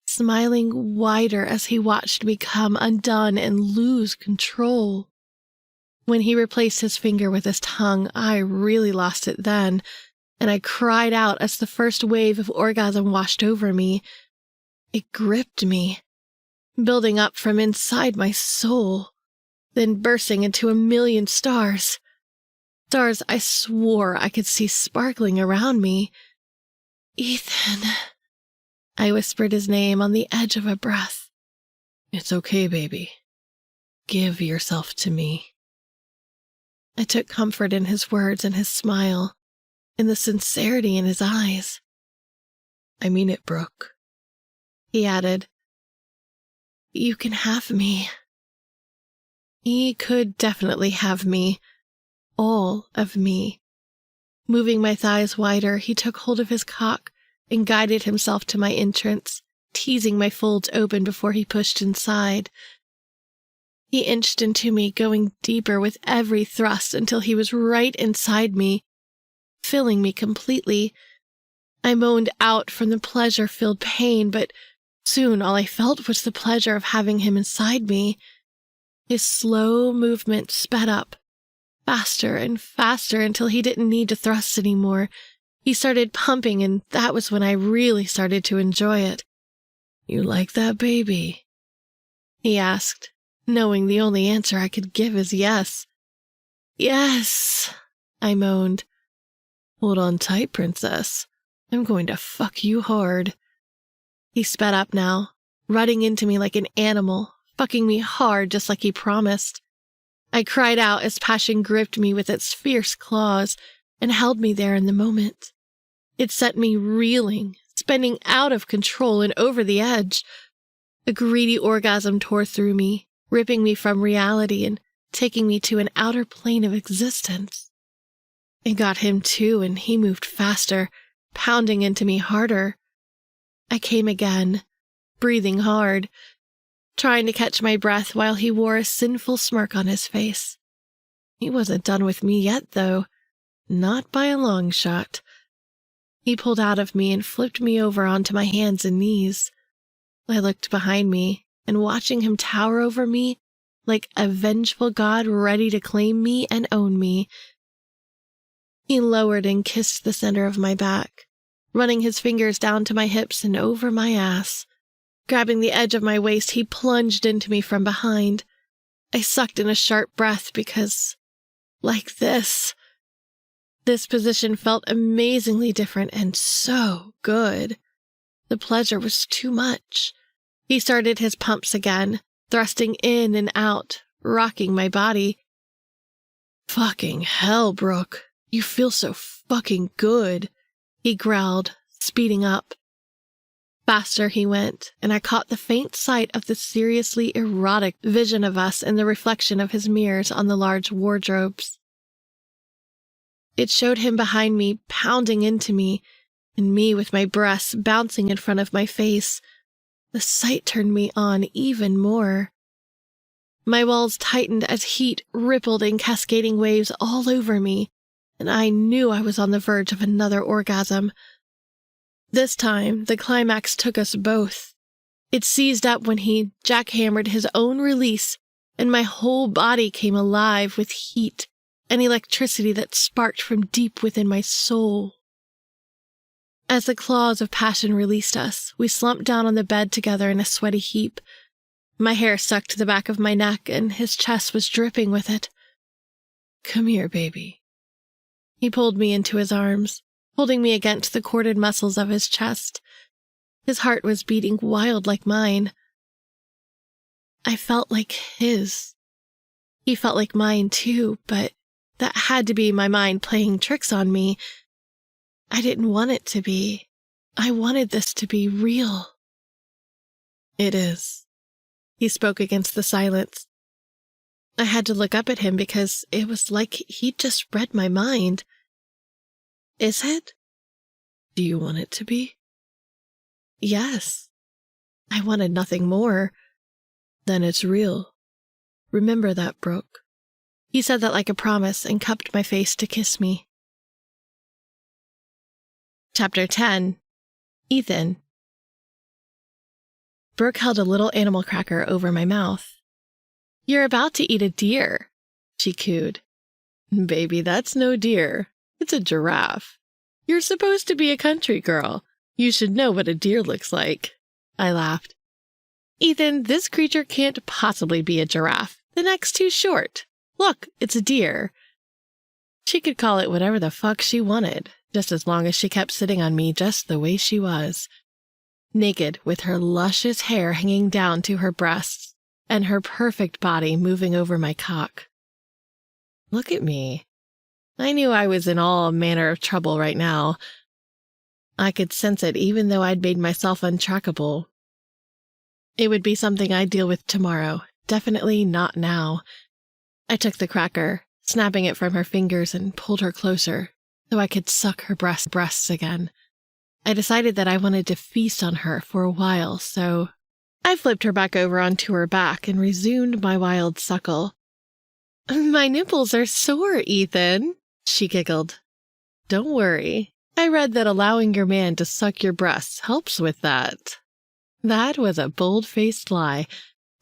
smiling wider as he watched me come undone and lose control. When he replaced his finger with his tongue, I really lost it then, and I cried out as the first wave of orgasm washed over me. It gripped me, building up from inside my soul, then bursting into a million stars. Stars I swore I could see sparkling around me. "Ethan," I whispered his name on the edge of a breath. "It's okay, baby. Give yourself to me." I took comfort in his words and his smile, in the sincerity in his eyes. "I mean it, Brooke," he added. "You can have me." He could definitely have me. All of me. Moving my thighs wider, he took hold of his cock and guided himself to my entrance, teasing my folds open before he pushed inside. He inched into me, going deeper with every thrust until he was right inside me, filling me completely. I moaned out from the pleasure-filled pain, but soon all I felt was the pleasure of having him inside me. His slow movement sped up, faster and faster until he didn't need to thrust anymore. He started pumping, and that was when I really started to enjoy it. "You like that, baby?" he asked, knowing the only answer I could give is yes. "Yes," I moaned. "Hold on tight, princess. I'm going to fuck you hard." He sped up now, running into me like an animal, fucking me hard just like he promised. I cried out as passion gripped me with its fierce claws and held me there in the moment. It sent me reeling, spinning out of control and over the edge. A greedy orgasm tore through me, ripping me from reality and taking me to an outer plane of existence. It got him too, and he moved faster, pounding into me harder. I came again, breathing hard, trying to catch my breath while he wore a sinful smirk on his face. He wasn't done with me yet, though. Not by a long shot. He pulled out of me and flipped me over onto my hands and knees. I looked behind me, and watching him tower over me like a vengeful god ready to claim me and own me. He lowered and kissed the center of my back, running his fingers down to my hips and over my ass. Grabbing the edge of my waist, he plunged into me from behind. I sucked in a sharp breath because, like this position felt amazingly different and so good. The pleasure was too much. He started his pumps again, thrusting in and out, rocking my body. Fucking hell, Brooke. You feel so fucking good, he growled, speeding up. Faster he went, and I caught the faint sight of the seriously erotic vision of us in the reflection of his mirrors on the large wardrobes. It showed him behind me, pounding into me, and me with my breasts bouncing in front of my face. The sight turned me on even more. My walls tightened as heat rippled in cascading waves all over me, and I knew I was on the verge of another orgasm. This time, the climax took us both. It seized up when he jackhammered his own release, and my whole body came alive with heat and electricity that sparked from deep within my soul. As the claws of passion released us, we slumped down on the bed together in a sweaty heap. My hair stuck to the back of my neck, and his chest was dripping with it. Come here, baby. He pulled me into his arms, holding me against the corded muscles of his chest. His heart was beating wild like mine. I felt like his. He felt like mine too, but that had to be my mind playing tricks on me. I didn't want it to be. I wanted this to be real. It is. He spoke against the silence. I had to look up at him because it was like he'd just read my mind. Is it? Do you want it to be? Yes. I wanted nothing more. Then it's real. Remember that, Brooke. He said that like a promise and cupped my face to kiss me. Chapter 10. Ethan. Brooke held a little animal cracker over my mouth. You're about to eat a deer, she cooed. Baby, that's no deer. It's a giraffe. You're supposed to be a country girl. You should know what a deer looks like. I laughed. Ethan, this creature can't possibly be a giraffe. The neck's too short. Look, it's a deer. She could call it whatever the fuck she wanted, just as long as she kept sitting on me just the way she was. Naked, with her luscious hair hanging down to her breasts, and her perfect body moving over my cock. Look at me. I knew I was in all manner of trouble right now. I could sense it even though I'd made myself untrackable. It would be something I'd deal with tomorrow, definitely not now. I took the cracker, snapping it from her fingers, and pulled her closer, so I could suck her breasts again. I decided that I wanted to feast on her for a while, so I flipped her back over onto her back and resumed my wild suckle. My nipples are sore, Ethan, she giggled. Don't worry. I read that allowing your man to suck your breasts helps with that. That was a bold-faced lie,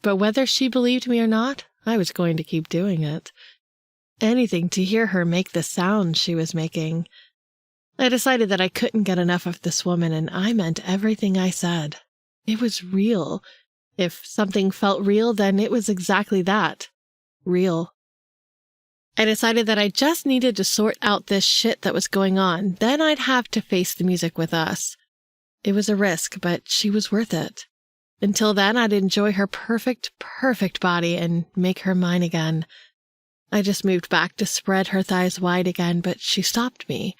but whether she believed me or not, I was going to keep doing it. Anything to hear her make the sound she was making. I decided that I couldn't get enough of this woman, and I meant everything I said. It was real. If something felt real, then it was exactly that. Real. I decided that I just needed to sort out this shit that was going on. Then I'd have to face the music with us. It was a risk, but she was worth it. Until then, I'd enjoy her perfect body and make her mine again. I just moved back to spread her thighs wide again, but she stopped me.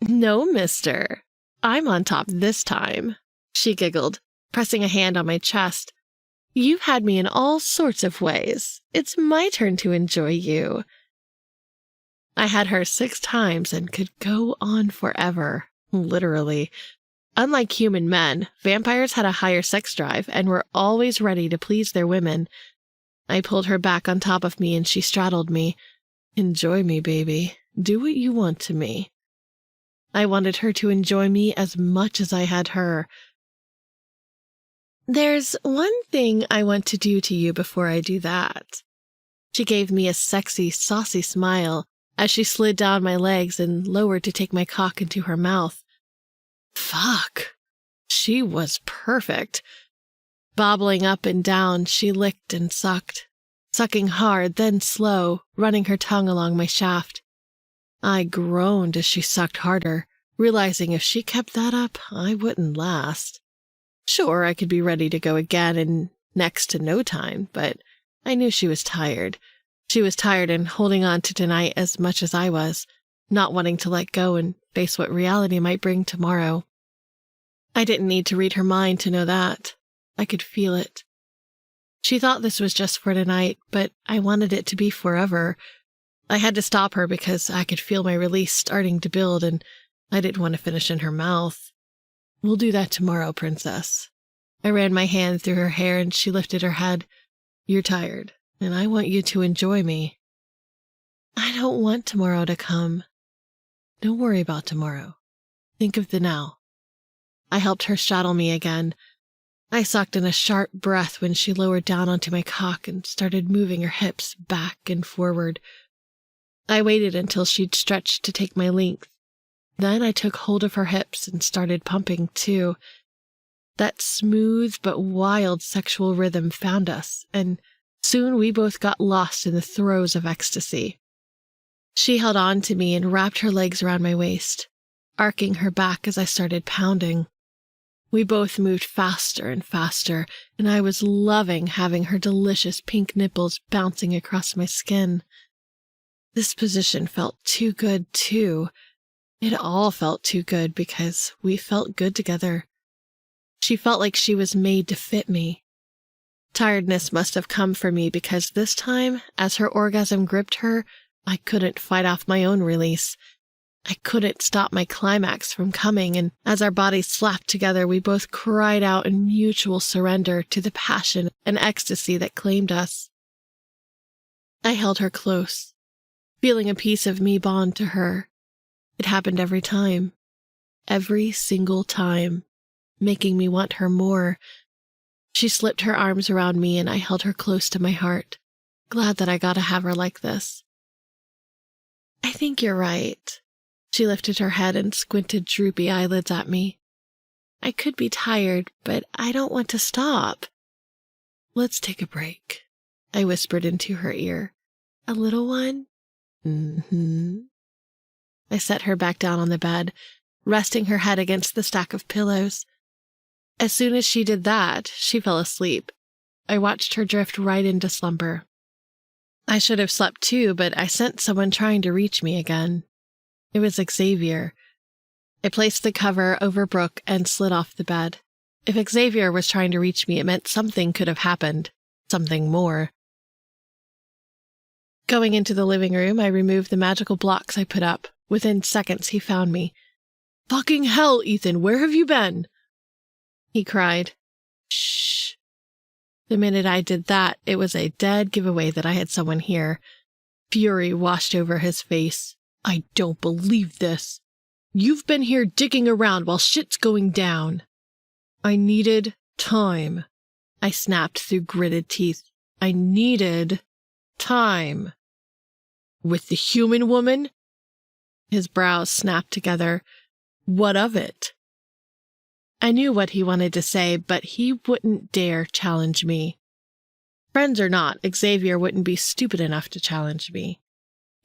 No, mister. I'm on top this time, she giggled, pressing a hand on my chest. You've had me in all sorts of ways. It's my turn to enjoy you. I had her 6 times and could go on forever, literally. Unlike human men, vampires had a higher sex drive and were always ready to please their women. I pulled her back on top of me and she straddled me. Enjoy me, baby. Do what you want to me. I wanted her to enjoy me as much as I had her. There's one thing I want to do to you before I do that. She gave me a sexy, saucy smile as she slid down my legs and lowered to take my cock into her mouth. Fuck. She was perfect. Bobbling up and down, she licked and sucked. sucking hard, then slow, running her tongue along my shaft. I groaned as she sucked harder, realizing if she kept that up, I wouldn't last. Sure, I could be ready to go again in next to no time, but I knew she was tired. She was tired and holding on to tonight as much as I was, not wanting to let go and face what reality might bring tomorrow. I didn't need to read her mind to know that. I could feel it. She thought this was just for tonight, but I wanted it to be forever. I had to stop her because I could feel my release starting to build, and I didn't want to finish in her mouth. We'll do that tomorrow, Princess. I ran my hand through her hair and she lifted her head. You're tired, and I want you to enjoy me. I don't want tomorrow to come. Don't worry about tomorrow. Think of the now. I helped her straddle me again. I sucked in a sharp breath when she lowered down onto my cock and started moving her hips back and forward. I waited until she'd stretched to take my length. Then I took hold of her hips and started pumping, too. That smooth but wild sexual rhythm found us, and soon we both got lost in the throes of ecstasy. She held on to me and wrapped her legs around my waist, arcing her back as I started pounding. We both moved faster and faster, and I was loving having her delicious pink nipples bouncing across my skin. This position felt too good, too. It all felt too good because we felt good together. She felt like she was made to fit me. Tiredness must have come for me because this time, as her orgasm gripped her, I couldn't fight off my own release. I couldn't stop my climax from coming, and as our bodies slapped together, we both cried out in mutual surrender to the passion and ecstasy that claimed us. I held her close, feeling a piece of me bond to her. It happened every time. Every single time. Making me want her more. She slipped her arms around me and I held her close to my heart, glad that I got to have her like this. I think you're right. She lifted her head and squinted droopy eyelids at me. I could be tired, but I don't want to stop. Let's take a break, I whispered into her ear. A little one? Mm-hmm. I set her back down on the bed, resting her head against the stack of pillows. As soon as she did that, she fell asleep. I watched her drift right into slumber. I should have slept too, but I sensed someone trying to reach me again. It was Xavier. I placed the cover over Brooke and slid off the bed. If Xavier was trying to reach me, it meant something could have happened. Something more. Going into the living room, I removed the magical blocks I put up. Within seconds, he found me. Fucking hell, Ethan, where have you been? He cried. Shh. The minute I did that, it was a dead giveaway that I had someone here. Fury washed over his face. I don't believe this. You've been here digging around while shit's going down. I needed time. I snapped through gritted teeth. I needed time. With the human woman? His brows snapped together. What of it? I knew what he wanted to say, but he wouldn't dare challenge me. Friends or not, Xavier wouldn't be stupid enough to challenge me.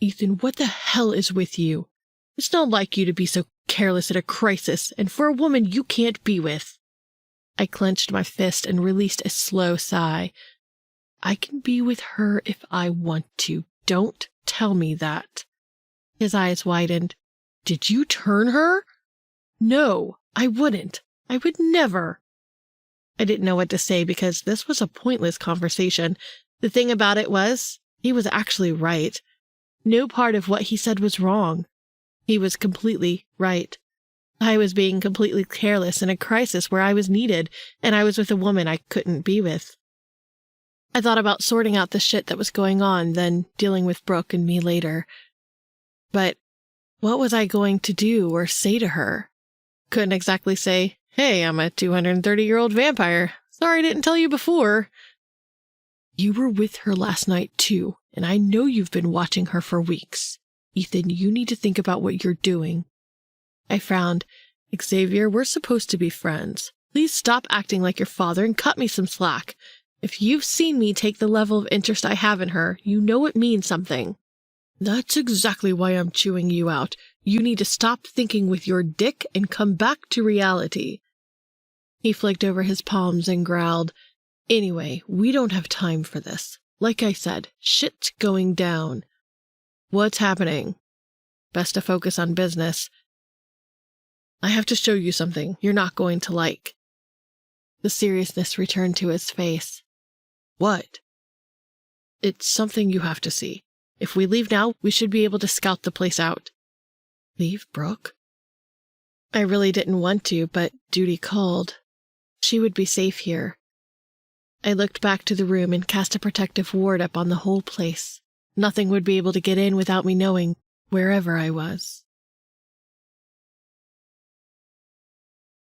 Ethan, what the hell is with you? It's not like you to be so careless at a crisis, and for a woman you can't be with. I clenched my fist and released a slow sigh. I can be with her if I want to. Don't tell me that. His eyes widened. Did you turn her? No, I wouldn't. I would never. I didn't know what to say because this was a pointless conversation. The thing about it was, he was actually right. No part of what he said was wrong. He was completely right. I was being completely careless in a crisis where I was needed, and I was with a woman I couldn't be with. I thought about sorting out the shit that was going on, then dealing with Brooke and me later. But what was I going to do or say to her? Couldn't exactly say, hey, I'm a 230-year-old vampire. Sorry I didn't tell you before. You were with her last night, too, and I know you've been watching her for weeks. Ethan, you need to think about what you're doing. I frowned. Xavier, we're supposed to be friends. Please stop acting like your father and cut me some slack. If you've seen me take the level of interest I have in her, you know it means something. That's exactly why I'm chewing you out. You need to stop thinking with your dick and come back to reality. He flicked over his palms and growled, Anyway, we don't have time for this. Like I said, shit's going down. What's happening? Best to focus on business. I have to show you something you're not going to like. The seriousness returned to his face. What? It's something you have to see. If we leave now, we should be able to scout the place out. Leave Brooke? I really didn't want to, but duty called. She would be safe here. I looked back to the room and cast a protective ward up on the whole place. Nothing would be able to get in without me knowing, wherever I was.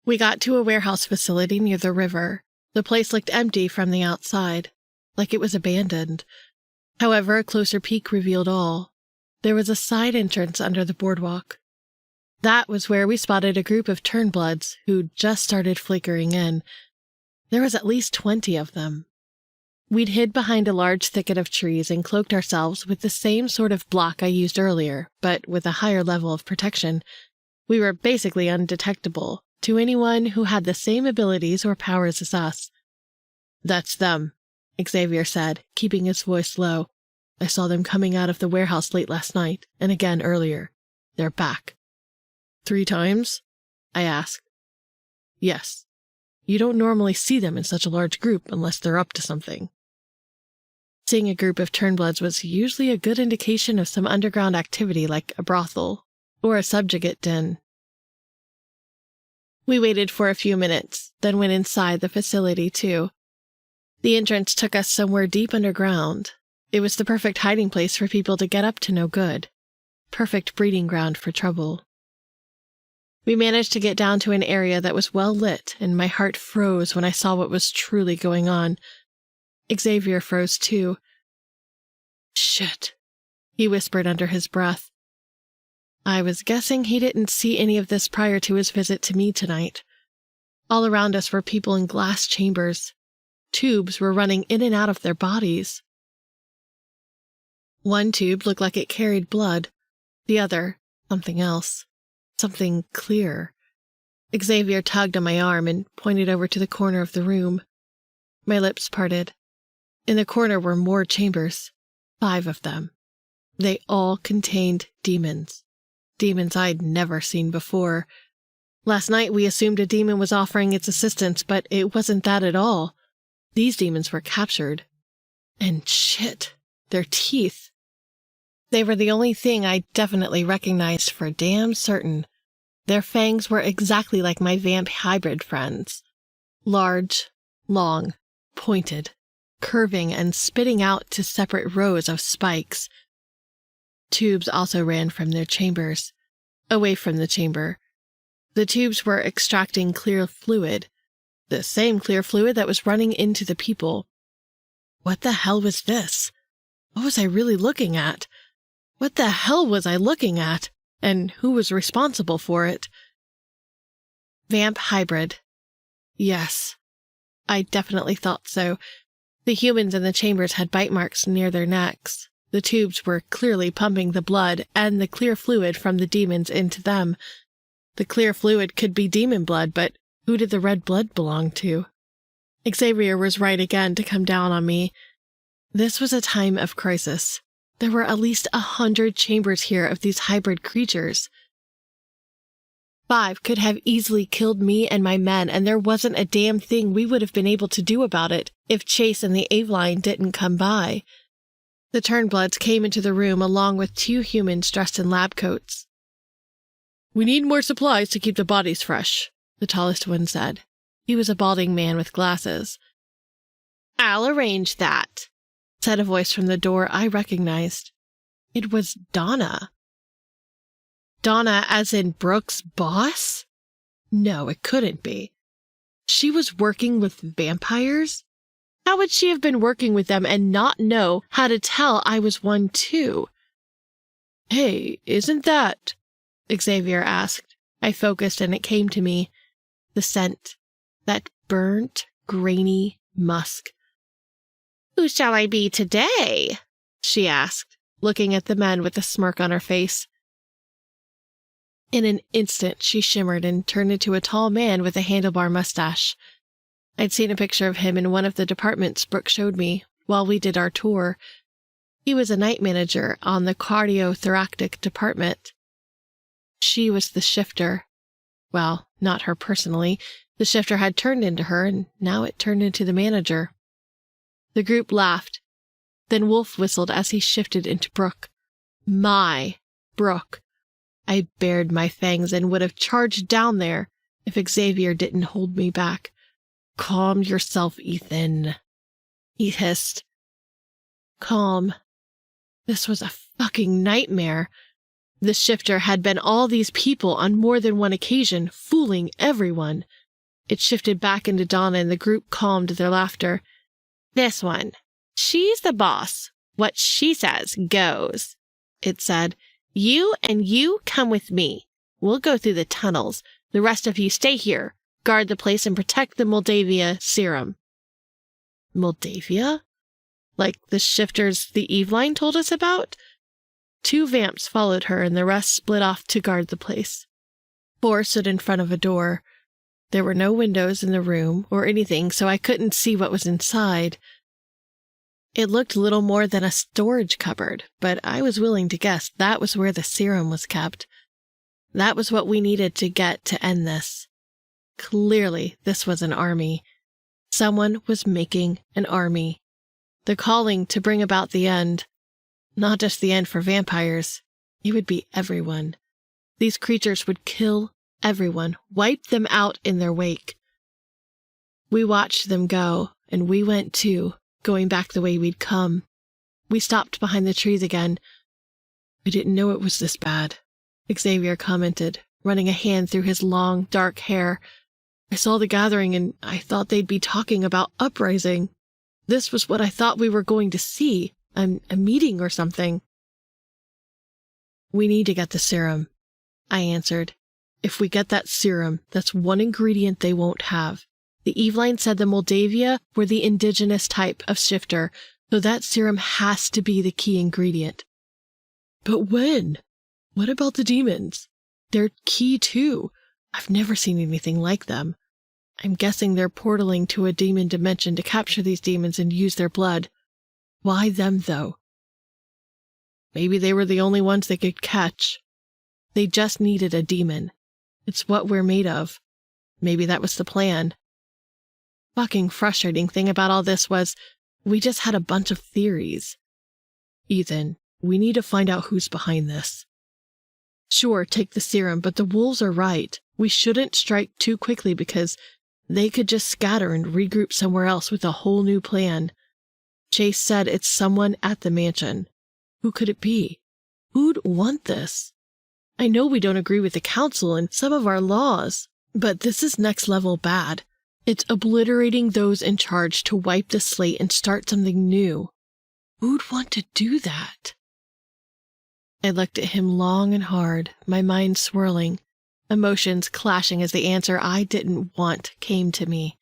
We got to a warehouse facility near the river. The place looked empty from the outside, like it was abandoned. However, a closer peek revealed all. There was a side entrance under the boardwalk. That was where we spotted a group of turnbloods who'd just started flickering in. There was at least 20 of them. We'd hid behind a large thicket of trees and cloaked ourselves with the same sort of block I used earlier, but with a higher level of protection. We were basically undetectable to anyone who had the same abilities or powers as us. That's them, Xavier said, keeping his voice low. I saw them coming out of the warehouse late last night, and again earlier. They're back. 3 times? I asked. Yes. You don't normally see them in such a large group unless they're up to something. Seeing a group of turnbloods was usually a good indication of some underground activity like a brothel or a subjugate den. We waited for a few minutes, then went inside the facility too. The entrance took us somewhere deep underground. It was the perfect hiding place for people to get up to no good. Perfect breeding ground for trouble. We managed to get down to an area that was well lit, and my heart froze when I saw what was truly going on. Xavier froze too. Shit, he whispered under his breath. I was guessing he didn't see any of this prior to his visit to me tonight. All around us were people in glass chambers. Tubes were running in and out of their bodies. One tube looked like it carried blood. The other, something else. Something clear. Xavier tugged on my arm and pointed over to the corner of the room. My lips parted. In the corner were more chambers. 5 of them. They all contained demons. Demons I'd never seen before. Last night we assumed a demon was offering its assistance, but it wasn't that at all. These demons were captured. And shit, their teeth. They were the only thing I definitely recognized for damn certain. Their fangs were exactly like my vamp hybrid friends. Large, long, pointed, curving and spitting out to separate rows of spikes. Tubes also ran from their chambers, away from the chamber. The tubes were extracting clear fluid, the same clear fluid that was running into the people. What the hell was this? What was I really looking at? What the hell was I looking at? And who was responsible for it? Vamp hybrid. Yes, I definitely thought so. The humans in the chambers had bite marks near their necks. The tubes were clearly pumping the blood and the clear fluid from the demons into them. The clear fluid could be demon blood, but who did the red blood belong to? Xavier was right again to come down on me. This was a time of crisis. There were at least 100 chambers here of these hybrid creatures. 5 could have easily killed me and my men, and there wasn't a damn thing we would have been able to do about it if Chase and the Aveline didn't come by. The Turnbloods came into the room along with 2 humans dressed in lab coats. We need more supplies to keep the bodies fresh, the tallest one said. He was a balding man with glasses. I'll arrange that, said a voice from the door I recognized. It was Donna. Donna as in Brooke's boss? No, it couldn't be. She was working with vampires? How would she have been working with them and not know how to tell I was one too? Hey, isn't that? Xavier asked. I focused and it came to me. The scent. That burnt, grainy musk. Who shall I be today? She asked, looking at the men with a smirk on her face. In an instant, she shimmered and turned into a tall man with a handlebar mustache. I'd seen a picture of him in one of the departments Brooke showed me while we did our tour. He was a night manager on the cardiothoracic department. She was the shifter. Well, not her personally. The shifter had turned into her, and now it turned into the manager. The group laughed. Then Wolf whistled as he shifted into Brooke. My Brooke. I bared my fangs and would have charged down there if Xavier didn't hold me back. Calm yourself, Ethan, he hissed. Calm. This was a fucking nightmare. The shifter had been all these people on more than one occasion, fooling everyone. It shifted back into Donna, and the group calmed their laughter. This one. She's the boss. What she says goes, it said. You and you come with me. We'll go through the tunnels. The rest of you stay here. Guard the place and protect the Moldavia serum. Moldavia? Like the shifters the Eveline told us about? 2 vamps followed her, and the rest split off to guard the place. 4 stood in front of a door. There were no windows in the room or anything, so I couldn't see what was inside. It looked little more than a storage cupboard, but I was willing to guess that was where the serum was kept. That was what we needed to get to end this. Clearly, this was an army. Someone was making an army. The calling to bring about the end. Not just the end for vampires. It would be everyone. These creatures would kill everyone, wipe them out in their wake. We watched them go, and we went too, going back the way we'd come. We stopped behind the trees again. I didn't know it was this bad, Xavier commented, running a hand through his long, dark hair. I saw the gathering, and I thought they'd be talking about uprising. This was what I thought we were going to see, a meeting or something. We need to get the serum, I answered. If we get that serum, that's one ingredient they won't have. The Eveline said the Moldavia were the indigenous type of shifter, so that serum has to be the key ingredient. But when? What about the demons? They're key too. I've never seen anything like them. I'm guessing they're portaling to a demon dimension to capture these demons and use their blood. Why them, though? Maybe they were the only ones they could catch. They just needed a demon. It's what we're made of. Maybe that was the plan. Fucking frustrating thing about all this was we just had a bunch of theories. Ethan, we need to find out who's behind this. Sure, take the serum, but the wolves are right. We shouldn't strike too quickly because they could just scatter and regroup somewhere else with a whole new plan. Chase said it's someone at the mansion. Who could it be? Who'd want this? I know we don't agree with the council and some of our laws, but this is next level bad. It's obliterating those in charge to wipe the slate and start something new. Who'd want to do that? I looked at him long and hard, my mind swirling, emotions clashing as the answer I didn't want came to me.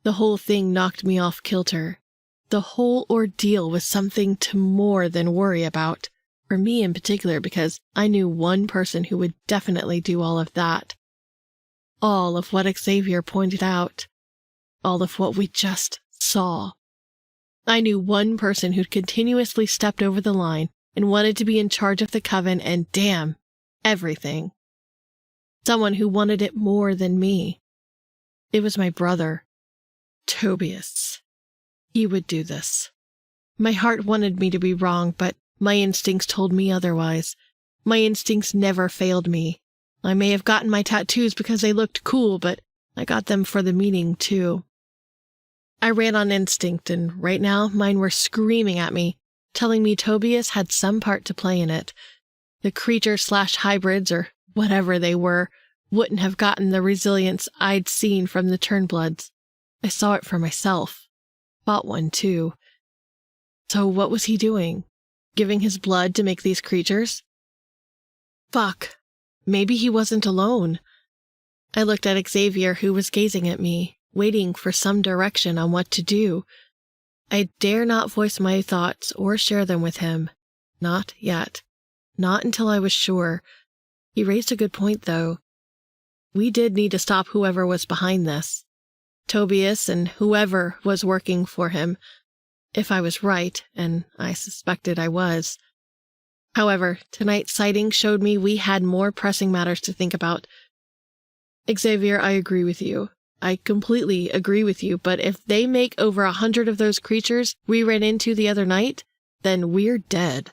The whole thing knocked me off kilter. The whole ordeal was something to more than worry about, for me in particular, because I knew one person who would definitely do all of that. All of what Xavier pointed out. All of what we just saw. I knew one person who'd continuously stepped over the line and wanted to be in charge of the coven and damn, everything. Someone who wanted it more than me. It was my brother, Tobias. He would do this. My heart wanted me to be wrong, but my instincts told me otherwise. My instincts never failed me. I may have gotten my tattoos because they looked cool, but I got them for the meaning, too. I ran on instinct, and right now mine were screaming at me, telling me Tobias had some part to play in it. The creature/hybrids, or whatever they were, wouldn't have gotten the resilience I'd seen from the Turnbloods. I saw it for myself. Fought one, too. So what was he doing? Giving his blood to make these creatures? Fuck. Maybe he wasn't alone. I looked at Xavier, who was gazing at me, waiting for some direction on what to do. I dare not voice my thoughts or share them with him. Not yet. Not until I was sure. He raised a good point, though. We did need to stop whoever was behind this. Tobias and whoever was working for him. If I was right, and I suspected I was. However, tonight's sighting showed me we had more pressing matters to think about. Xavier, I agree with you. I completely agree with you, but if they make over 100 of those creatures we ran into the other night, then we're dead.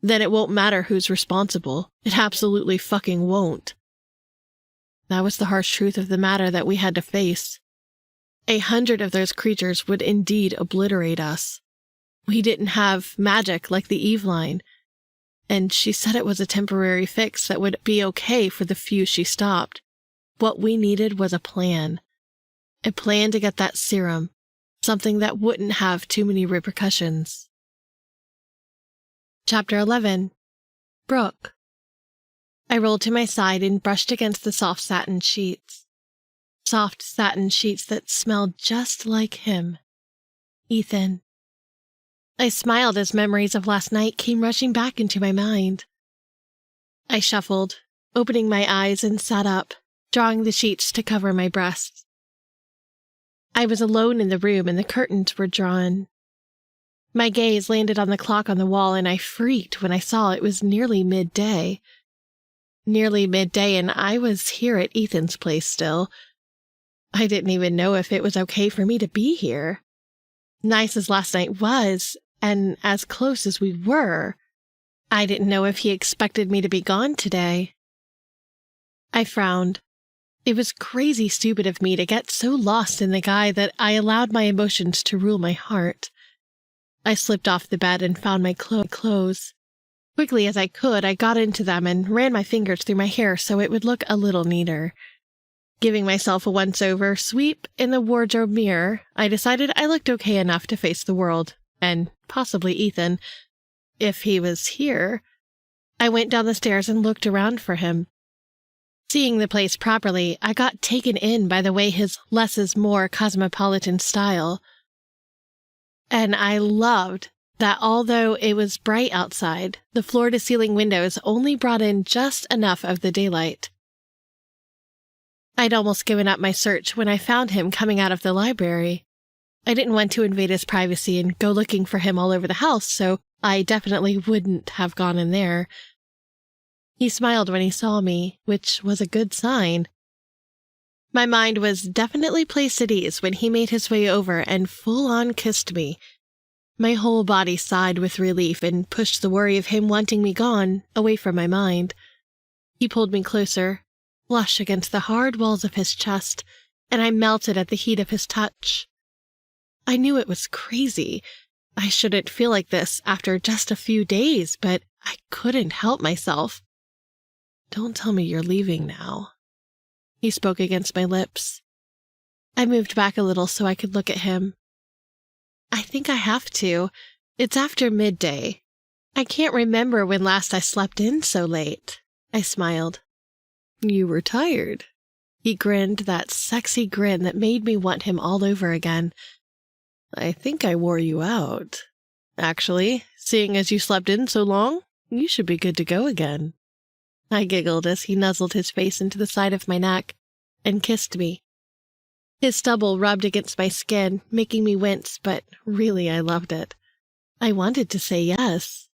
Then it won't matter who's responsible. It absolutely fucking won't. That was the harsh truth of the matter that we had to face. 100 of those creatures would indeed obliterate us. We didn't have magic like the Eve line, and she said it was a temporary fix that would be okay for the few she stopped. What we needed was a plan. A plan to get that serum, something that wouldn't have too many repercussions. Chapter 11. Brooke. I rolled to my side and brushed against the soft satin sheets. Soft satin sheets that smelled just like him. Ethan. I smiled as memories of last night came rushing back into my mind. I shuffled, opening my eyes, and sat up, drawing the sheets to cover my breasts. I was alone in the room and the curtains were drawn. My gaze landed on the clock on the wall and I freaked when I saw it was nearly midday. Nearly midday, and I was here at Ethan's place still. I didn't even know if it was okay for me to be here. Nice as last night was, and as close as we were, I didn't know if he expected me to be gone today. I frowned. It was crazy stupid of me to get so lost in the guy that I allowed my emotions to rule my heart. I slipped off the bed and found my clothes. Quickly as I could, I got into them and ran my fingers through my hair so it would look a little neater. Giving myself a once-over sweep in the wardrobe mirror, I decided I looked okay enough to face the world, and possibly Ethan, if he was here. I went down the stairs and looked around for him. Seeing the place properly, I got taken in by the way his less is more cosmopolitan style. And I loved that although it was bright outside, the floor-to-ceiling windows only brought in just enough of the daylight. I'd almost given up my search when I found him coming out of the library. I didn't want to invade his privacy and go looking for him all over the house, so I definitely wouldn't have gone in there. He smiled when he saw me, which was a good sign. My mind was definitely placed at ease when he made his way over and full-on kissed me. My whole body sighed with relief and pushed the worry of him wanting me gone away from my mind. He pulled me closer, flush against the hard walls of his chest, and I melted at the heat of his touch. I knew it was crazy. I shouldn't feel like this after just a few days, but I couldn't help myself. Don't tell me you're leaving now. He spoke against my lips. I moved back a little so I could look at him. I think I have to. It's after midday. I can't remember when last I slept in so late. I smiled. You were tired. He grinned, that sexy grin that made me want him all over again. I think I wore you out. Actually, seeing as you slept in so long, you should be good to go again. I giggled as he nuzzled his face into the side of my neck and kissed me. His stubble rubbed against my skin, making me wince, but really I loved it. I wanted to say yes.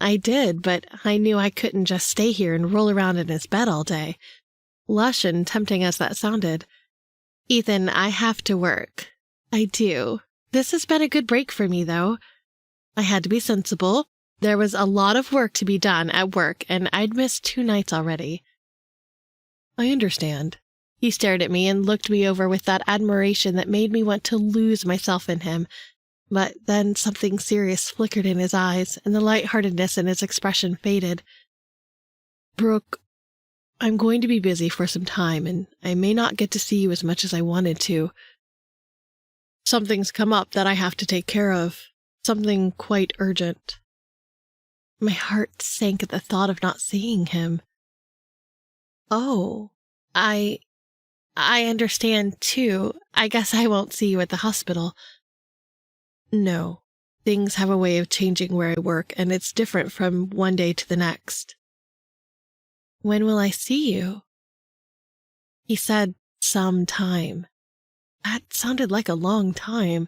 I did, but I knew I couldn't just stay here and roll around in his bed all day. Lush and tempting as that sounded. Ethan, I have to work. I do. This has been a good break for me, though. I had to be sensible. There was a lot of work to be done at work, and I'd missed 2 nights already. I understand. He stared at me and looked me over with that admiration that made me want to lose myself in him. But then something serious flickered in his eyes, and the lightheartedness in his expression faded. Brooke, I'm going to be busy for some time, and I may not get to see you as much as I wanted to. Something's come up that I have to take care of. Something quite urgent. My heart sank at the thought of not seeing him. Oh, I understand, too. I guess I won't see you at the hospital. No. Things have a way of changing where I work, and it's different from one day to the next. When will I see you? He said, some time. That sounded like a long time.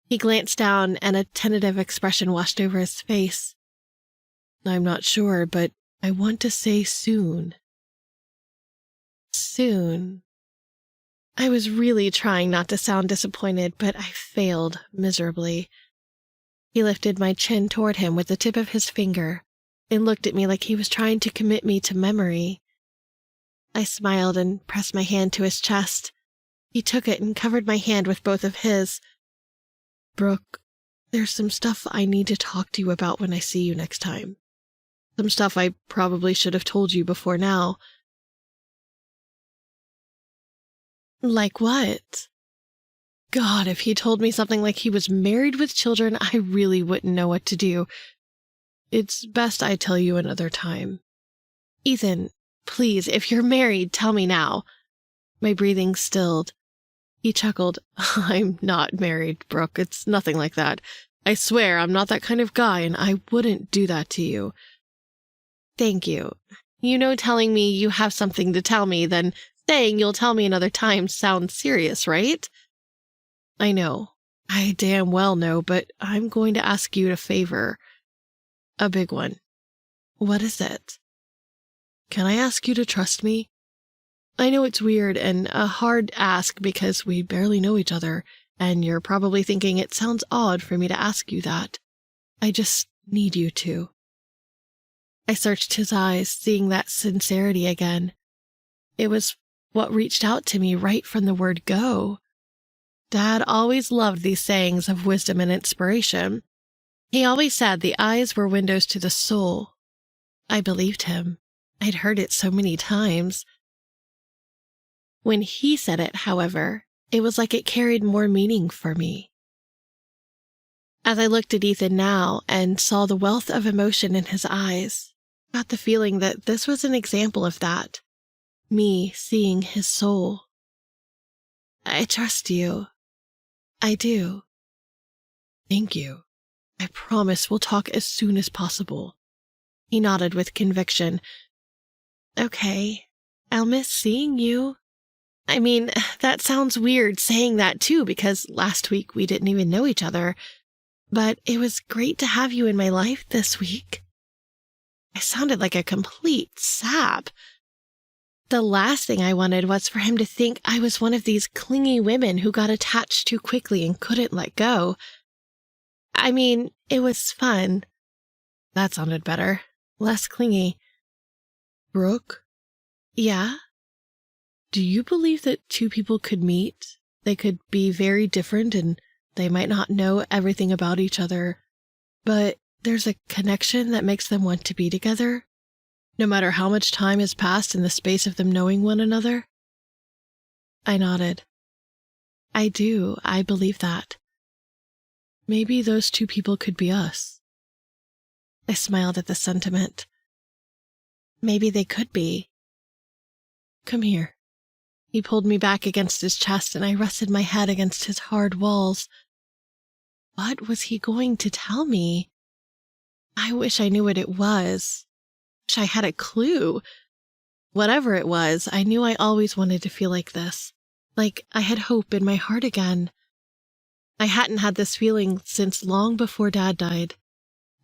He glanced down, and a tentative expression washed over his face. I'm not sure, but I want to say soon. Soon. I was really trying not to sound disappointed, but I failed miserably. He lifted my chin toward him with the tip of his finger and looked at me like he was trying to commit me to memory. I smiled and pressed my hand to his chest. He took it and covered my hand with both of his. Brooke, there's some stuff I need to talk to you about when I see you next time. Some stuff I probably should have told you before now. Like what? God, if he told me something like he was married with children, I really wouldn't know what to do. It's best I tell you another time. Ethan, please, if you're married, tell me now. My breathing stilled. He chuckled. I'm not married, Brooke. It's nothing like that. I swear I'm not that kind of guy, and I wouldn't do that to you. Thank you. You know, telling me you have something to tell me, then saying you'll tell me another time sounds serious, right? I know. I damn well know, but I'm going to ask you a favor. A big one. What is it? Can I ask you to trust me? I know it's weird and a hard ask because we barely know each other, and you're probably thinking it sounds odd for me to ask you that. I just need you to. I searched his eyes, seeing that sincerity again. It was what reached out to me right from the word go. Dad always loved these sayings of wisdom and inspiration. He always said the eyes were windows to the soul. I believed him. I'd heard it so many times. When he said it, however, it was like it carried more meaning for me. As I looked at Ethan now and saw the wealth of emotion in his eyes, I got the feeling that this was an example of that. Me seeing his soul. I trust you. I do. Thank you. I promise we'll talk as soon as possible. He nodded with conviction. Okay, I'll miss seeing you. I mean, that sounds weird saying that too, because last week we didn't even know each other. But it was great to have you in my life this week. I sounded like a complete sap. The last thing I wanted was for him to think I was one of these clingy women who got attached too quickly and couldn't let go. I mean, it was fun. That sounded better. Less clingy. Brooke? Yeah? Do you believe that two people could meet? They could be very different and they might not know everything about each other, but there's a connection that makes them want to be together? No matter how much time has passed in the space of them knowing one another? I nodded. I do. I believe that. Maybe those two people could be us. I smiled at the sentiment. Maybe they could be. Come here. He pulled me back against his chest, and I rested my head against his hard walls. What was he going to tell me? I wish I knew what it was. I had a clue. Whatever it was, I knew I always wanted to feel like this, like I had hope in my heart again. I hadn't had this feeling since long before Dad died.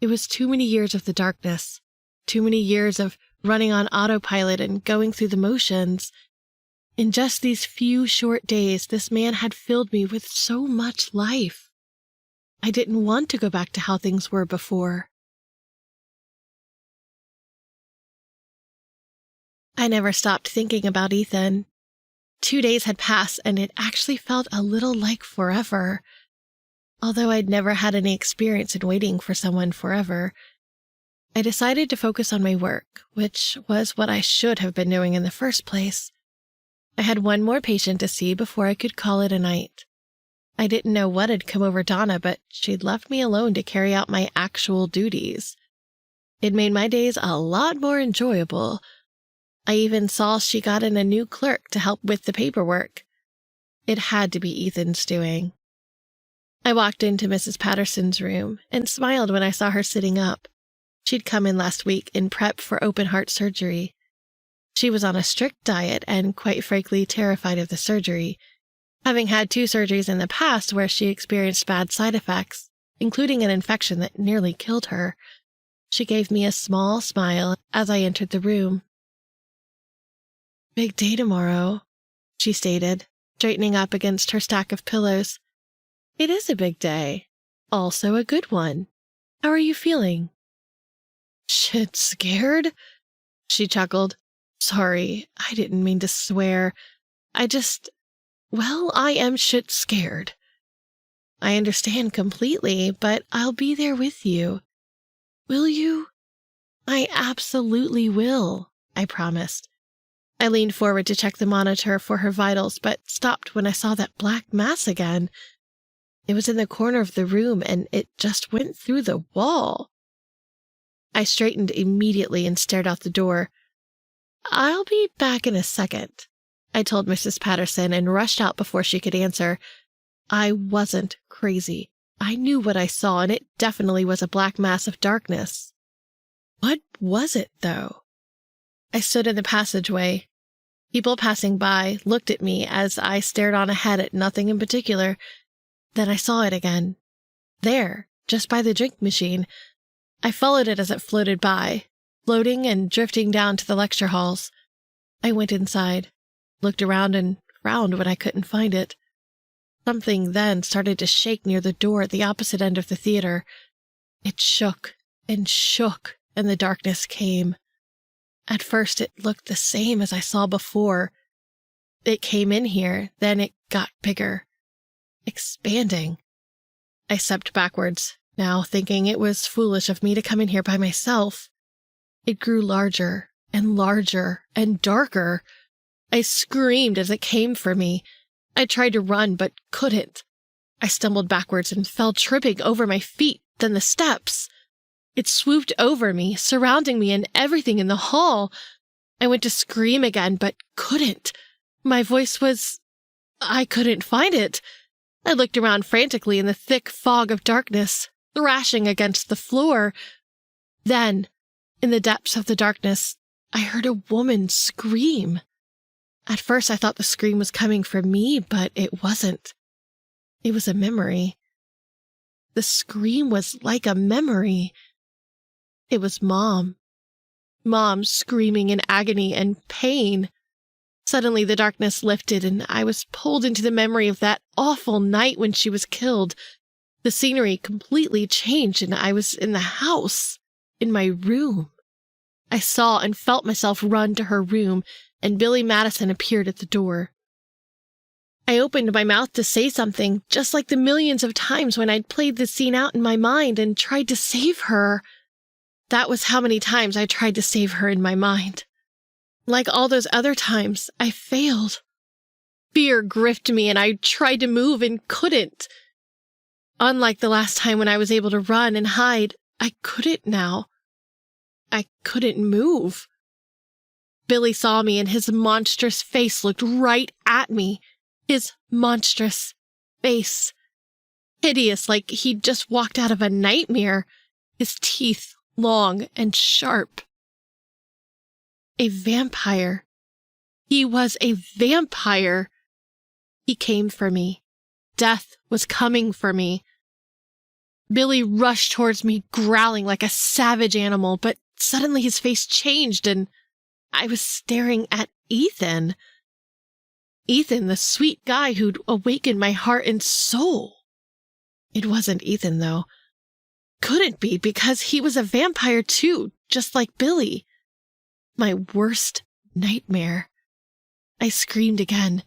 It was too many years of the darkness, too many years of running on autopilot and going through the motions. In just these few short days, this man had filled me with so much life. I didn't want to go back to how things were before. I never stopped thinking about Ethan. 2 days had passed, and it actually felt a little like forever. Although I'd never had any experience in waiting for someone forever, I decided to focus on my work, which was what I should have been doing in the first place. I had one more patient to see before I could call it a night. I didn't know what had come over Donna, but she'd left me alone to carry out my actual duties. It made my days a lot more enjoyable. I even saw she got in a new clerk to help with the paperwork. It had to be Ethan's doing. I walked into Mrs. Patterson's room and smiled when I saw her sitting up. She'd come in last week in prep for open-heart surgery. She was on a strict diet and, quite frankly, terrified of the surgery, having had 2 surgeries in the past where she experienced bad side effects, including an infection that nearly killed her. She gave me a small smile as I entered the room. "Big day tomorrow," she stated, straightening up against her stack of pillows. "It is a big day. Also a good one. How are you feeling?" "Shit scared?" she chuckled. "Sorry, I didn't mean to swear. I am shit scared." "I understand completely, but I'll be there with you." "Will you?" "I absolutely will," I promised. I leaned forward to check the monitor for her vitals, but stopped when I saw that black mass again. It was in the corner of the room, and it just went through the wall. I straightened immediately and stared out the door. "I'll be back in a second," I told Mrs. Patterson and rushed out before she could answer. I wasn't crazy. I knew what I saw, and it definitely was a black mass of darkness. What was it, though? I stood in the passageway. People passing by looked at me as I stared on ahead at nothing in particular. Then I saw it again. There, just by the drink machine. I followed it as it floated by, floating and drifting down to the lecture halls. I went inside, looked around, and frowned when I couldn't find it. Something then started to shake near the door at the opposite end of the theater. It shook, and the darkness came. At first it looked the same as I saw before. It came in here, then it got bigger, expanding. I stepped backwards, now thinking it was foolish of me to come in here by myself. It grew larger and darker. I screamed as it came for me. I tried to run, but couldn't. I stumbled backwards and fell tripping over my feet, then the steps. It swooped over me, surrounding me and everything in the hall. I went to scream again, but couldn't. I couldn't find it. I looked around frantically in the thick fog of darkness, thrashing against the floor. Then, in the depths of the darkness, I heard a woman scream. At first I thought the scream was coming from me, but it wasn't. It was a memory. The scream was like a memory. It was Mom. Mom screaming in agony and pain. Suddenly the darkness lifted, and I was pulled into the memory of that awful night when she was killed. The scenery completely changed, and I was in the house, in my room. I saw and felt myself run to her room, and Billy Madison appeared at the door. I opened my mouth to say something, just like the millions of times when I'd played the scene out in my mind and tried to save her. That was how many times I tried to save her in my mind. Like all those other times, I failed. Fear gripped me, and I tried to move and couldn't. Unlike the last time when I was able to run and hide, I couldn't now. I couldn't move. Billy saw me, and his monstrous face looked right at me. His monstrous face. Hideous, like he'd just walked out of a nightmare. His teeth long and sharp. A vampire. He was a vampire. He came for me. Death was coming for me. Billy rushed towards me, growling like a savage animal, but suddenly his face changed, and I was staring at Ethan. Ethan, the sweet guy who'd awakened my heart and soul. It wasn't Ethan, though. Couldn't be, because he was a vampire too, just like Billy. My worst nightmare. I screamed again.